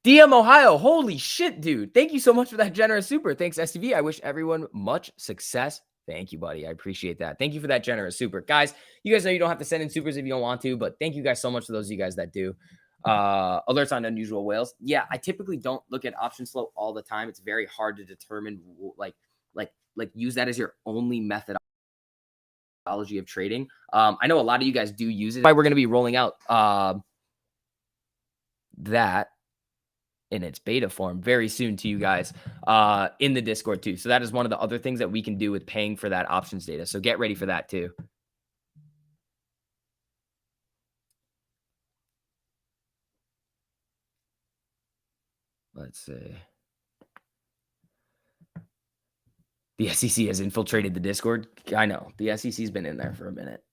DM Ohio. Holy shit, dude. Thank you so much for that generous super. Thanks, STV. I wish everyone much success. Thank you, buddy. I appreciate that. Thank you for that generous super. Guys, you guys know you don't have to send in supers if you don't want to, but thank you guys so much for those of you guys that do. Alerts on unusual whales. Yeah, I typically don't look at option flow all the time. It's very hard to determine like use that as your only methodology of trading. I know a lot of you guys do use it. Why we're going to be rolling out that in its beta form very soon to you guys in the Discord too. So that is one of the other things that we can do with paying for that options data. So get ready for that too. Let's see. The SEC has infiltrated the Discord. I know. The SEC's been in there for a minute.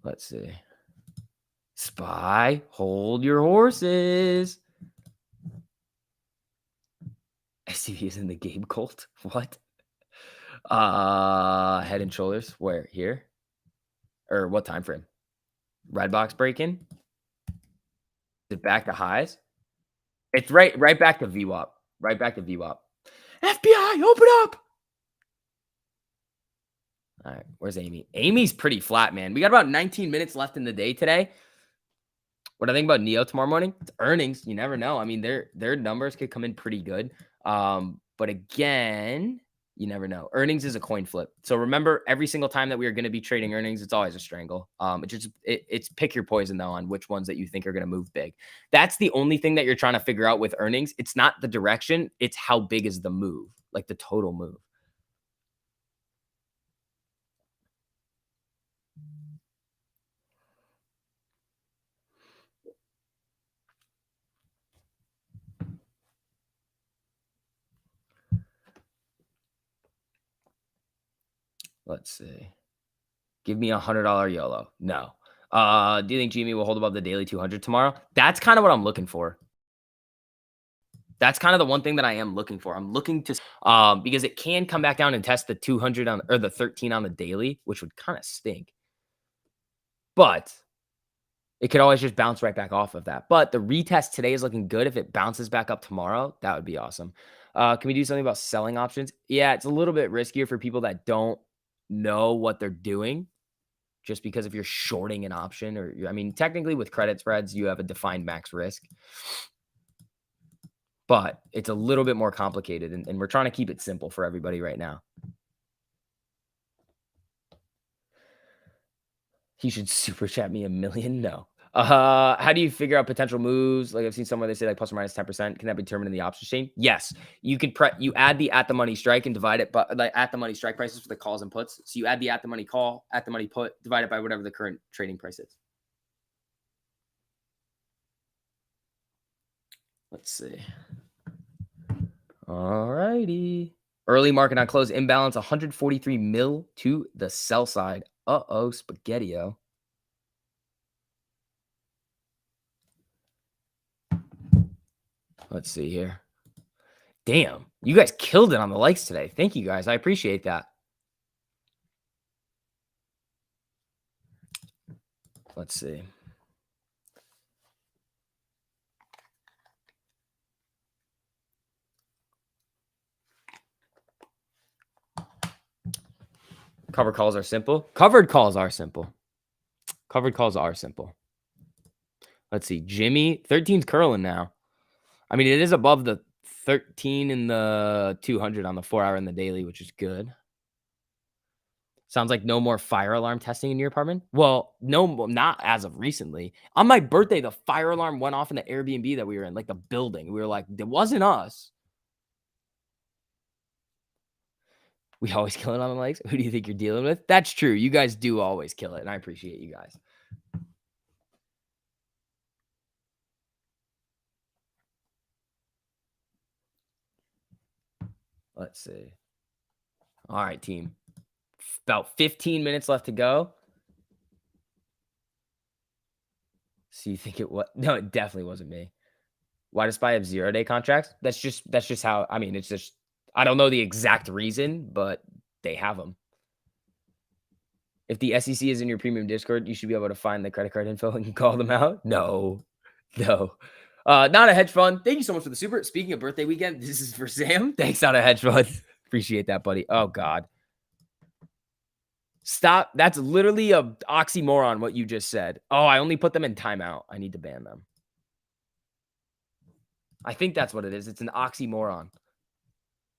Let's see. Spy, hold your horses. SCV is in the game cult. What? Head and shoulders. Where? Here? Or what time frame? Red box break-in? Is it back to highs? It's right back to VWAP. Right back to VWAP. FBI, open up! All right, where's Amy? Amy's pretty flat, man. We got about 19 minutes left in the day today. What I think about Neo tomorrow morning? It's earnings. You never know. I mean, their numbers could come in pretty good. But again, you never know. Earnings is a coin flip. So remember, every single time that we are going to be trading earnings, it's always a strangle. It's pick your poison though on which ones that you think are going to move big. That's the only thing that you're trying to figure out with earnings. It's not the direction. It's how big is the move, like the total move. Let's see. Give me $100 YOLO. No. Do you think GME will hold above the daily 200 tomorrow? That's kind of what I'm looking for. That's kind of the one thing that I am looking for. I'm looking to because it can come back down and test the 200 on or the 13 on the daily, which would kind of stink. But it could always just bounce right back off of that. But the retest today is looking good. If it bounces back up tomorrow, that would be awesome. Can we do something about selling options? Yeah, it's a little bit riskier for people that don't know what they're doing. Just because if you're shorting an option or, I mean, technically with credit spreads, you have a defined max risk. But it's a little bit more complicated, and we're trying to keep it simple for everybody right now. He should super chat me $1 million. No. How do you figure out potential moves? Like I've seen somewhere they say like plus or minus 10%. Can that be determined in the option chain? Yes. You can you add the at the money strike and divide it by like at the money strike prices for the calls and puts. So you add the at the money call, at the money put, divide it by whatever the current trading price is. Let's see. All righty. Early market on close imbalance 143 mil to the sell side. Uh-oh, spaghetti-o. Let's see here. Damn, you guys killed it on the likes today. Thank you guys. I appreciate that. Let's see. Covered calls are simple. Covered calls are simple. Covered calls are simple. Let's see. Jimmy, 13's curling now. I mean, it is above the 13 in the 200 on the 4-hour and the daily, which is good. Sounds like no more fire alarm testing in your apartment. Well, no, not as of recently. On my birthday, the fire alarm went off in the Airbnb that we were in, like the building. We were like, it wasn't us. We always kill it on the likes. Who do you think you're dealing with? That's true. You guys do always kill it, and I appreciate you guys. Let's see. All right, team. About 15 minutes left to go. So you think it was? No, it definitely wasn't me. Why does SPY have 0-day contracts? That's just how, I mean, it's just, I don't know the exact reason, but they have them. If the SEC is in your premium Discord, you should be able to find the credit card info and call them out. No. Not a hedge fund. Thank you so much for the super. Speaking of birthday weekend, this is for Sam. Thanks, not a hedge fund. Appreciate that, buddy. Oh, God. Stop. That's literally a oxymoron, what you just said. Oh, I only put them in timeout. I need to ban them. I think that's what it is. It's an oxymoron.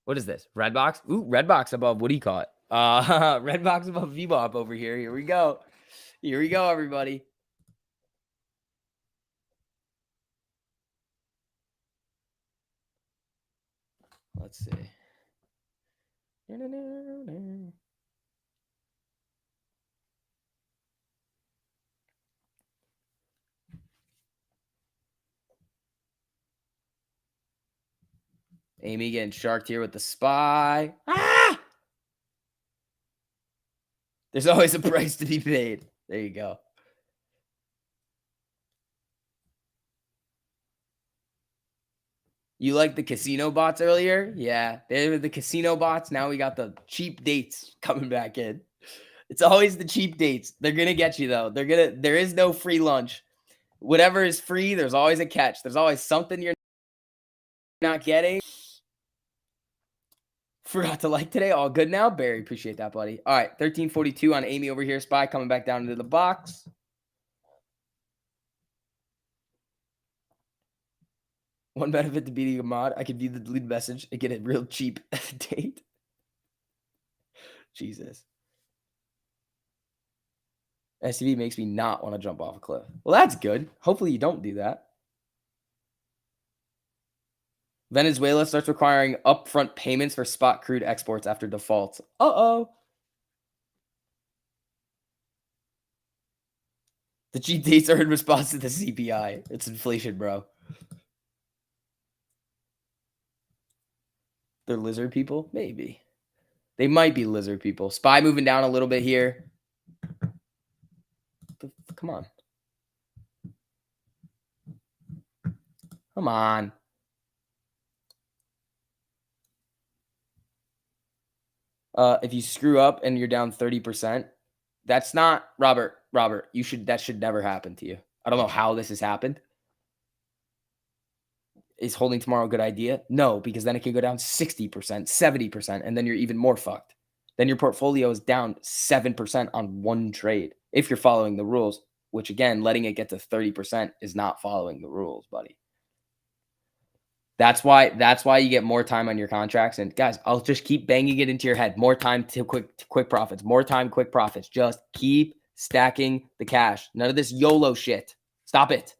What is this? Red box? Ooh, red box above. What do you call it? Red box above VBOP over here. Here we go. Here we go, everybody. Let's see. Amy getting sharked here with the SPY. Ah! There's always a price to be paid. There you go. You like the casino bots earlier? Yeah, they were the casino bots. Now we got the cheap dates coming back in. It's always the cheap dates. They're going to get you, though. There is no free lunch. Whatever is free, there's always a catch. There's always something you're not getting. Forgot to like today. All good now. Barry, appreciate that, buddy. All right, 1342 on Amy over here. SPY coming back down into the box. One benefit to beating a mod, I could view the deleted message and get a real cheap date. Jesus. SCV makes me not want to jump off a cliff. Well, that's good. Hopefully you don't do that. Venezuela starts requiring upfront payments for spot crude exports after default. Uh-oh. The cheap dates are in response to the CPI. It's inflation, bro. They're lizard people? Maybe. They might be lizard people. SPY moving down a little bit here. Come on. Come on. If you screw up and you're down 30%, that's not Robert. That should never happen to you. I don't know how this has happened. Is holding tomorrow a good idea? No, because then it can go down 60%, 70%, and then you're even more fucked. Then your portfolio is down 7% on one trade if you're following the rules, which again, letting it get to 30% is not following the rules, buddy. That's why you get more time on your contracts. And guys, I'll just keep banging it into your head. More time to quick profits. More time, quick profits. Just keep stacking the cash. None of this YOLO shit. Stop it.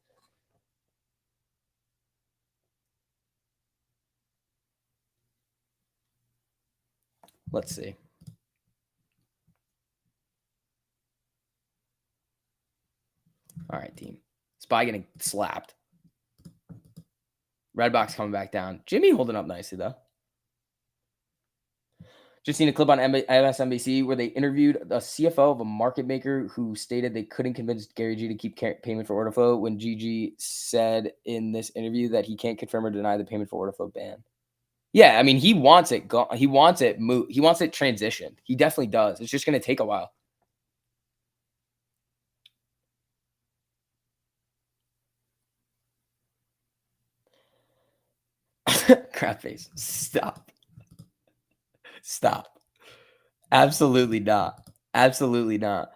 Let's see. All right, team. SPY getting slapped. Red box coming back down. Jimmy holding up nicely, though. Just seen a clip on MSNBC where they interviewed a CFO of a market maker who stated they couldn't convince Gary G to keep payment for order flow when GG said in this interview that he can't confirm or deny the payment for order flow ban. Yeah, I mean, he wants it gone. He wants it moved. He wants it transitioned. He definitely does. It's just going to take a while. Crap face. Stop. Stop. Absolutely not. Absolutely not.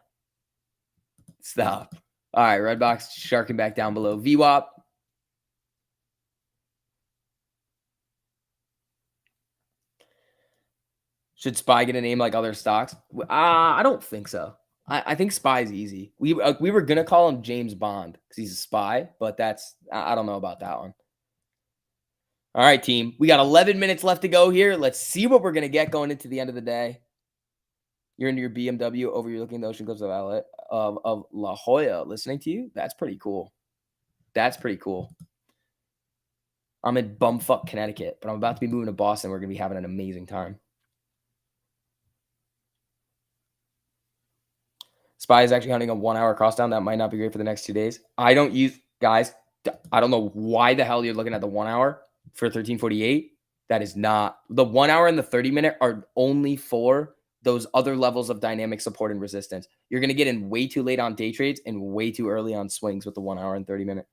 Stop. All right, red box sharking back down below VWAP. Should SPY get a name like other stocks? I don't think so. I think SPY's easy. We were gonna call him James Bond because he's a spy, but I don't know about that one. All right, team. We got 11 minutes left to go here. Let's see what we're gonna get going into the end of the day. You're in your BMW overlooking the ocean cliffs of La Jolla, listening to you. That's pretty cool. That's pretty cool. I'm in bumfuck Connecticut, but I'm about to be moving to Boston. We're gonna be having an amazing time. SPY is actually hunting a 1 hour cross down. That might not be great for the next 2 days. I don't know why the hell you're looking at the 1 hour for 1348. That is not the 1 hour and the 30 minute are only for those other levels of dynamic support and resistance. You're going to get in way too late on day trades and way too early on swings with the 1 hour and 30 minute.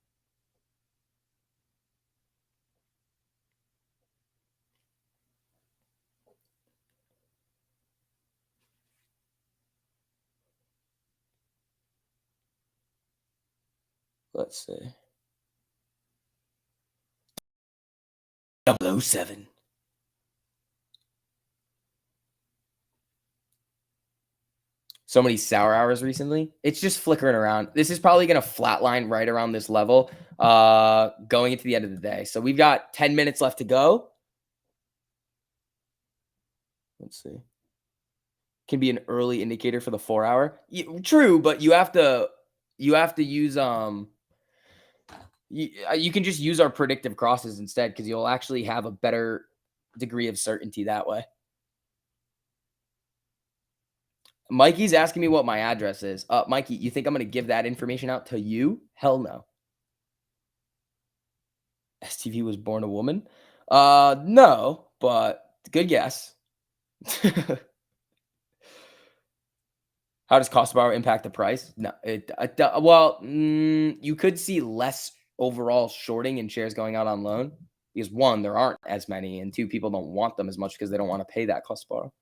Let's see. 007. So many sour hours recently. It's just flickering around. This is probably going to flatline right around this level going into the end of the day. So we've got 10 minutes left to go. Let's see. Can be an early indicator for the 4 hour. True, but you have to use you can just use our predictive crosses instead, because you'll actually have a better degree of certainty that way. Mikey's asking me what my address is. Mikey, you think I'm going to give that information out to you? Hell no. STV was born a woman? No, but good guess. How does cost of borrow impact the price? No, you could see less overall shorting in shares going out on loan because 1, there aren't as many, and 2, people don't want them as much because they don't want to pay that cost of borrow.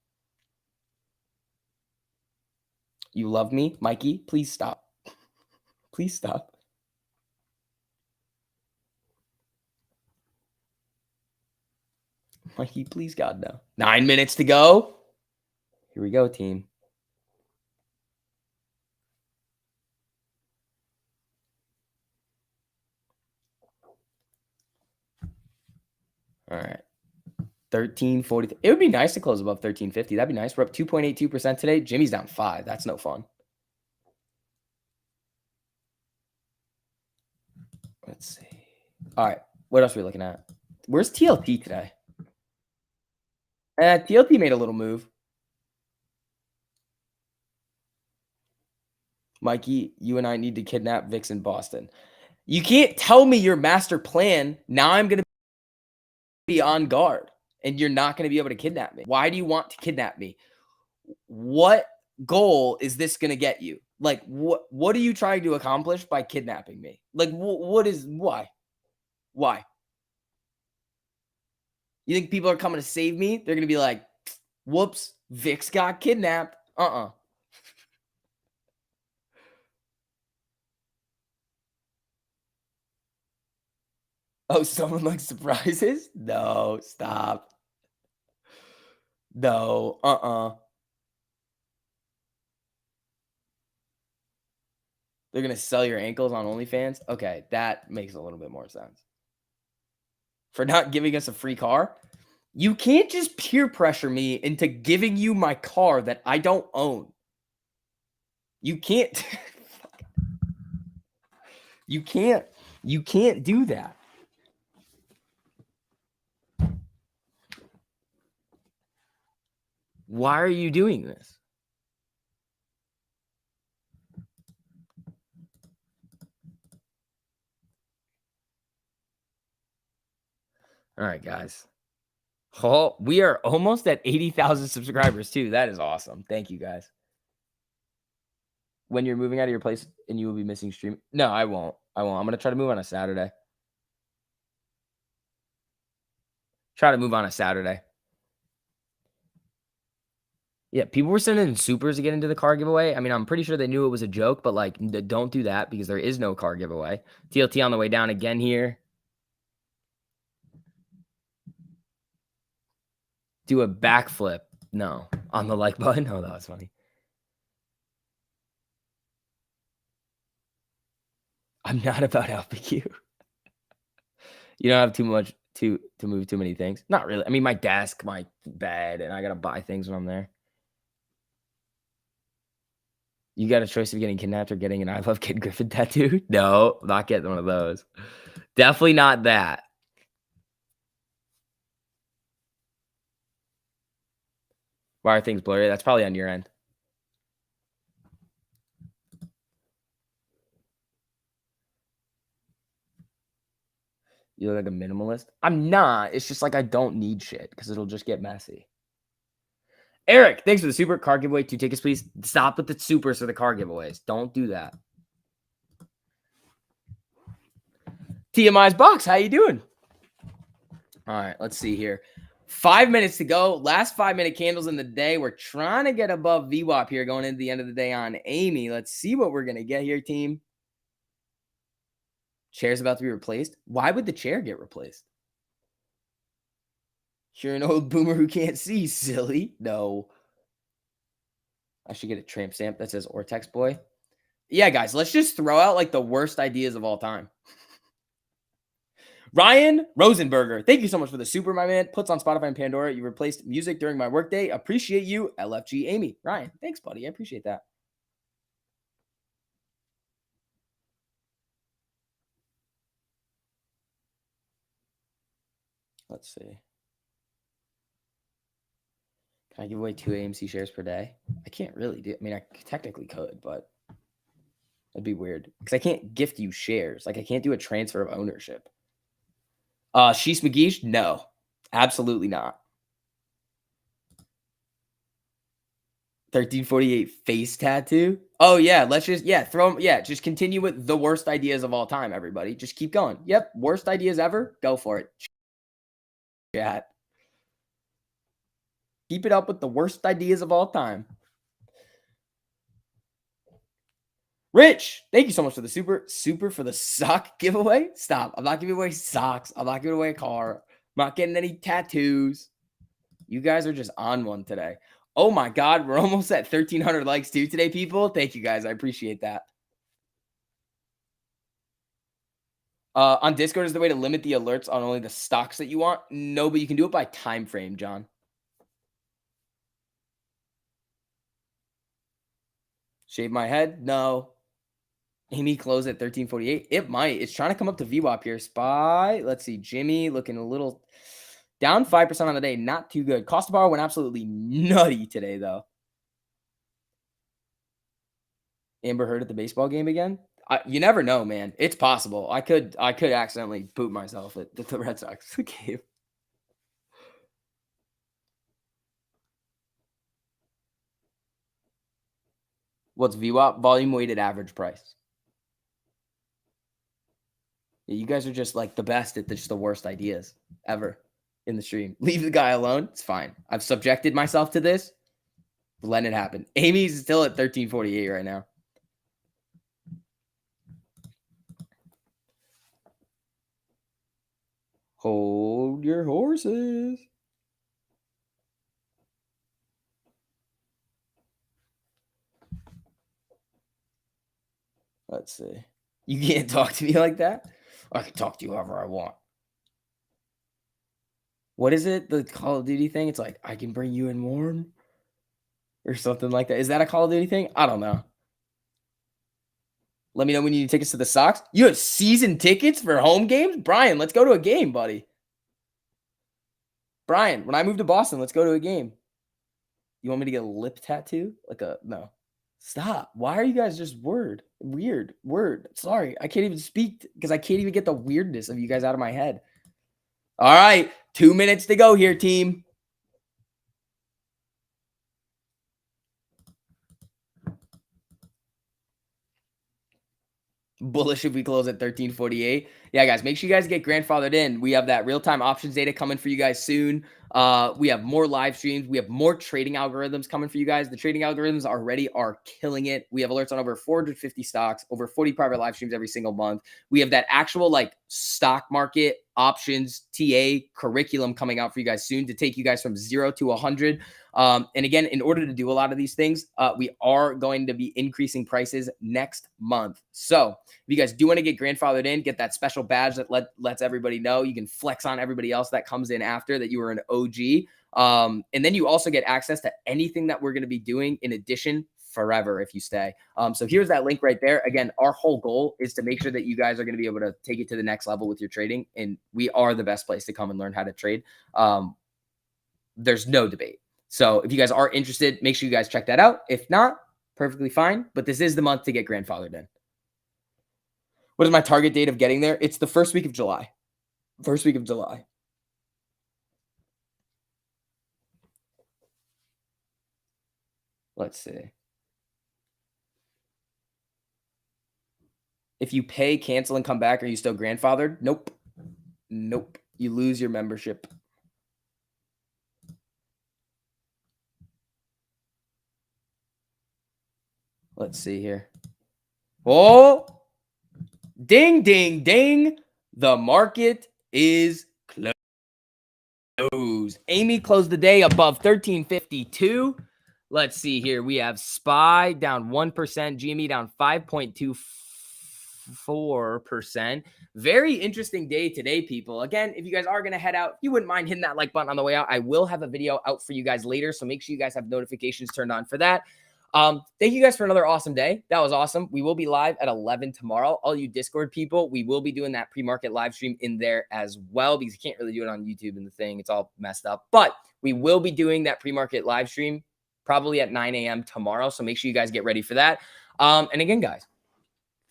You love me, Mikey? Please stop. Please stop. Mikey, please, God, no. 9 minutes to go. Here we go, team. All right. 1340. It would be nice to close above 1350. That'd be nice. We're up 2.82% today. Jimmy's down 5. That's no fun. Let's see. All right. What else are we looking at? Where's TLT today? TLT made a little move. Mikey, you and I need to kidnap Vix in Boston. You can't tell me your master plan. Now I'm going to be on guard and you're not going to be able to kidnap me. Why do you want to kidnap me? What goal is this going to get you? Like, what are you trying to accomplish by kidnapping me? Like, why? Why? You think people are coming to save me? They're going to be like, whoops, Vix got kidnapped. Oh, someone likes surprises? No, stop. No, They're going to sell your ankles on OnlyFans? Okay, that makes a little bit more sense. For not giving us a free car? You can't just peer pressure me into giving you my car that I don't own. You can't. You can't do that. Why are you doing this? All right, guys. Oh, we are almost at 80,000 subscribers too. That is awesome. Thank you, guys. When you're moving out of your place and you will be missing stream. No, I won't. I'm going to try to move on a Saturday. Try to move on a Saturday. Yeah, people were sending in supers to get into the car giveaway. I mean, I'm pretty sure they knew it was a joke, but like, don't do that because there is no car giveaway. TLT on the way down again here. Do a backflip. No. On the like button. Oh, that was funny. I'm not about helping you. You don't have too much to move too many things. Not really. I mean, my desk, my bed, and I got to buy things when I'm there. You got a choice of getting kidnapped or getting an I Love Kid Griffin tattoo? No, not getting one of those. Definitely not that. Why are things blurry? That's probably on your end. You look like a minimalist. I'm not. It's just like I don't need shit because it'll just get messy. Eric, thanks for the super car giveaway. 2 tickets, please. Stop with the supers for the car giveaways. Don't do that. TMI's box, how you doing? All right, let's see here. 5 minutes to go. Last 5-minute candles in the day. We're trying to get above VWAP here going into the end of the day on Amy. Let's see what we're going to get here, team. Chair's about to be replaced. Why would the chair get replaced? You're an old boomer who can't see, silly. No. I should get a tramp stamp that says Ortex boy. Yeah, guys, let's just throw out like the worst ideas of all time. Ryan Rosenberger, thank you so much for the super, my man. Puts on Spotify and Pandora. You replaced music during my workday. Appreciate you, LFG Amy. Ryan, thanks, buddy. I appreciate that. Let's see. Can I give away 2 AMC shares per day? I can't really do. I mean, I technically could, but that'd be weird because I can't gift you shares. Like I can't do a transfer of ownership. Sheesh McGeesh, no, absolutely not. 1348 face tattoo. Oh yeah, let's just throw them. Yeah, just continue with the worst ideas of all time. Everybody, just keep going. Yep, worst ideas ever. Go for it. Chat. Keep it up with the worst ideas of all time. Rich, thank you so much for the super for the sock giveaway. Stop. I'm not giving away socks. I'm not giving away a car. I'm not getting any tattoos. You guys are just on one today. Oh my God, we're almost at 1,300 likes too today, people. Thank you guys. I appreciate that. On Discord is the way to limit the alerts on only the stocks that you want. No, but you can do it by time frame, John. Shave my head? No. Amy closed at 1348. It might. It's trying to come up to VWAP here. SPY. Let's see. Jimmy looking a little down 5% on the day. Not too good. Cost to borrow went absolutely nutty today, though. Amber Heard at the baseball game again? You never know, man. It's possible. I could accidentally poop myself at the Red Sox game. What's VWAP? Volume weighted average price. Yeah, you guys are just like the best at just the worst ideas ever in the stream. Leave the guy alone. It's fine. I've subjected myself to this. Letting it happen. Amy's still at 1348 right now. Hold your horses. Let's see. You can't talk to me like that? I can talk to you however I want. What is it? The Call of Duty thing? It's like, I can bring you in warm? Or something like that. Is that a Call of Duty thing? I don't know. Let me know when you need tickets to the Sox. You have season tickets for home games? Brian, let's go to a game, buddy. Brian, when I move to Boston, let's go to a game. You want me to get a lip tattoo? No. Stop. Why are you guys just weird? Sorry. I can't even speak because I can't even get the weirdness of you guys out of my head. All right. 2 minutes to go here, team. Bullish if we close at 1348. Yeah, guys, make sure you guys get grandfathered in. We have that real-time options data coming for you guys soon. We have more live streams. We have more trading algorithms coming for you guys. The trading algorithms already are killing it. We have alerts on over 450 stocks, over 40 private live streams every single month. We have that actual like stock market options TA curriculum coming out for you guys soon to take you guys from 0 to 100. And again, in order to do a lot of these things, we are going to be increasing prices next month. So if you guys do want to get grandfathered in, get that special badge that lets everybody know. You can flex on everybody else that comes in after that you were an OG. And then you also get access to anything that we're going to be doing in addition forever if you stay. So here's that link right there. Again, our whole goal is to make sure that you guys are going to be able to take it to the next level with your trading. And we are the best place to come and learn how to trade. There's no debate. So if you guys are interested, make sure you guys check that out. If not, perfectly fine. But this is the month to get grandfathered in. What is my target date of getting there? It's the first week of July. First week of July. Let's see. If you pay, cancel, and come back, are you still grandfathered? Nope. Nope. You lose your membership. Let's see here. Oh, ding, ding, ding. The market is closed. Amy closed the day above 1352. Let's see here. We have SPY down 1%, GME down 5.24%. Very interesting day today, people. Again, if you guys are going to head out, if you wouldn't mind hitting that like button on the way out. I will have a video out for you guys later, so make sure you guys have notifications turned on for that. Thank you guys for another awesome day. That was awesome. We will be live at 11 tomorrow. All you Discord people, we will be doing that pre-market live stream in there as well, because you can't really do it on YouTube and the thing. It's all messed up. But we will be doing that pre-market live stream probably at 9 a.m. tomorrow. So make sure you guys get ready for that. And again, guys,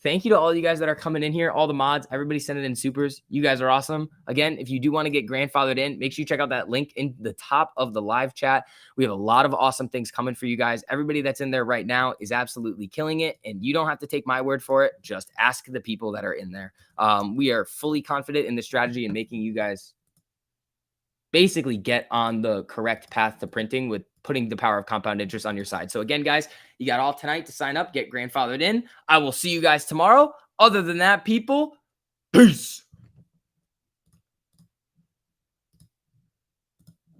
thank you to all you guys that are coming in here, all the mods, everybody sending in supers. You guys are awesome. Again, if you do want to get grandfathered in, make sure you check out that link in the top of the live chat. We have a lot of awesome things coming for you guys. Everybody that's in there right now is absolutely killing it. And you don't have to take my word for it. Just ask the people that are in there. We are fully confident in the strategy and making you guys basically get on the correct path to printing with putting the power of compound interest on your side. So again, guys, you got all tonight to sign up, get grandfathered in. I will see you guys tomorrow. Other than that, people, peace.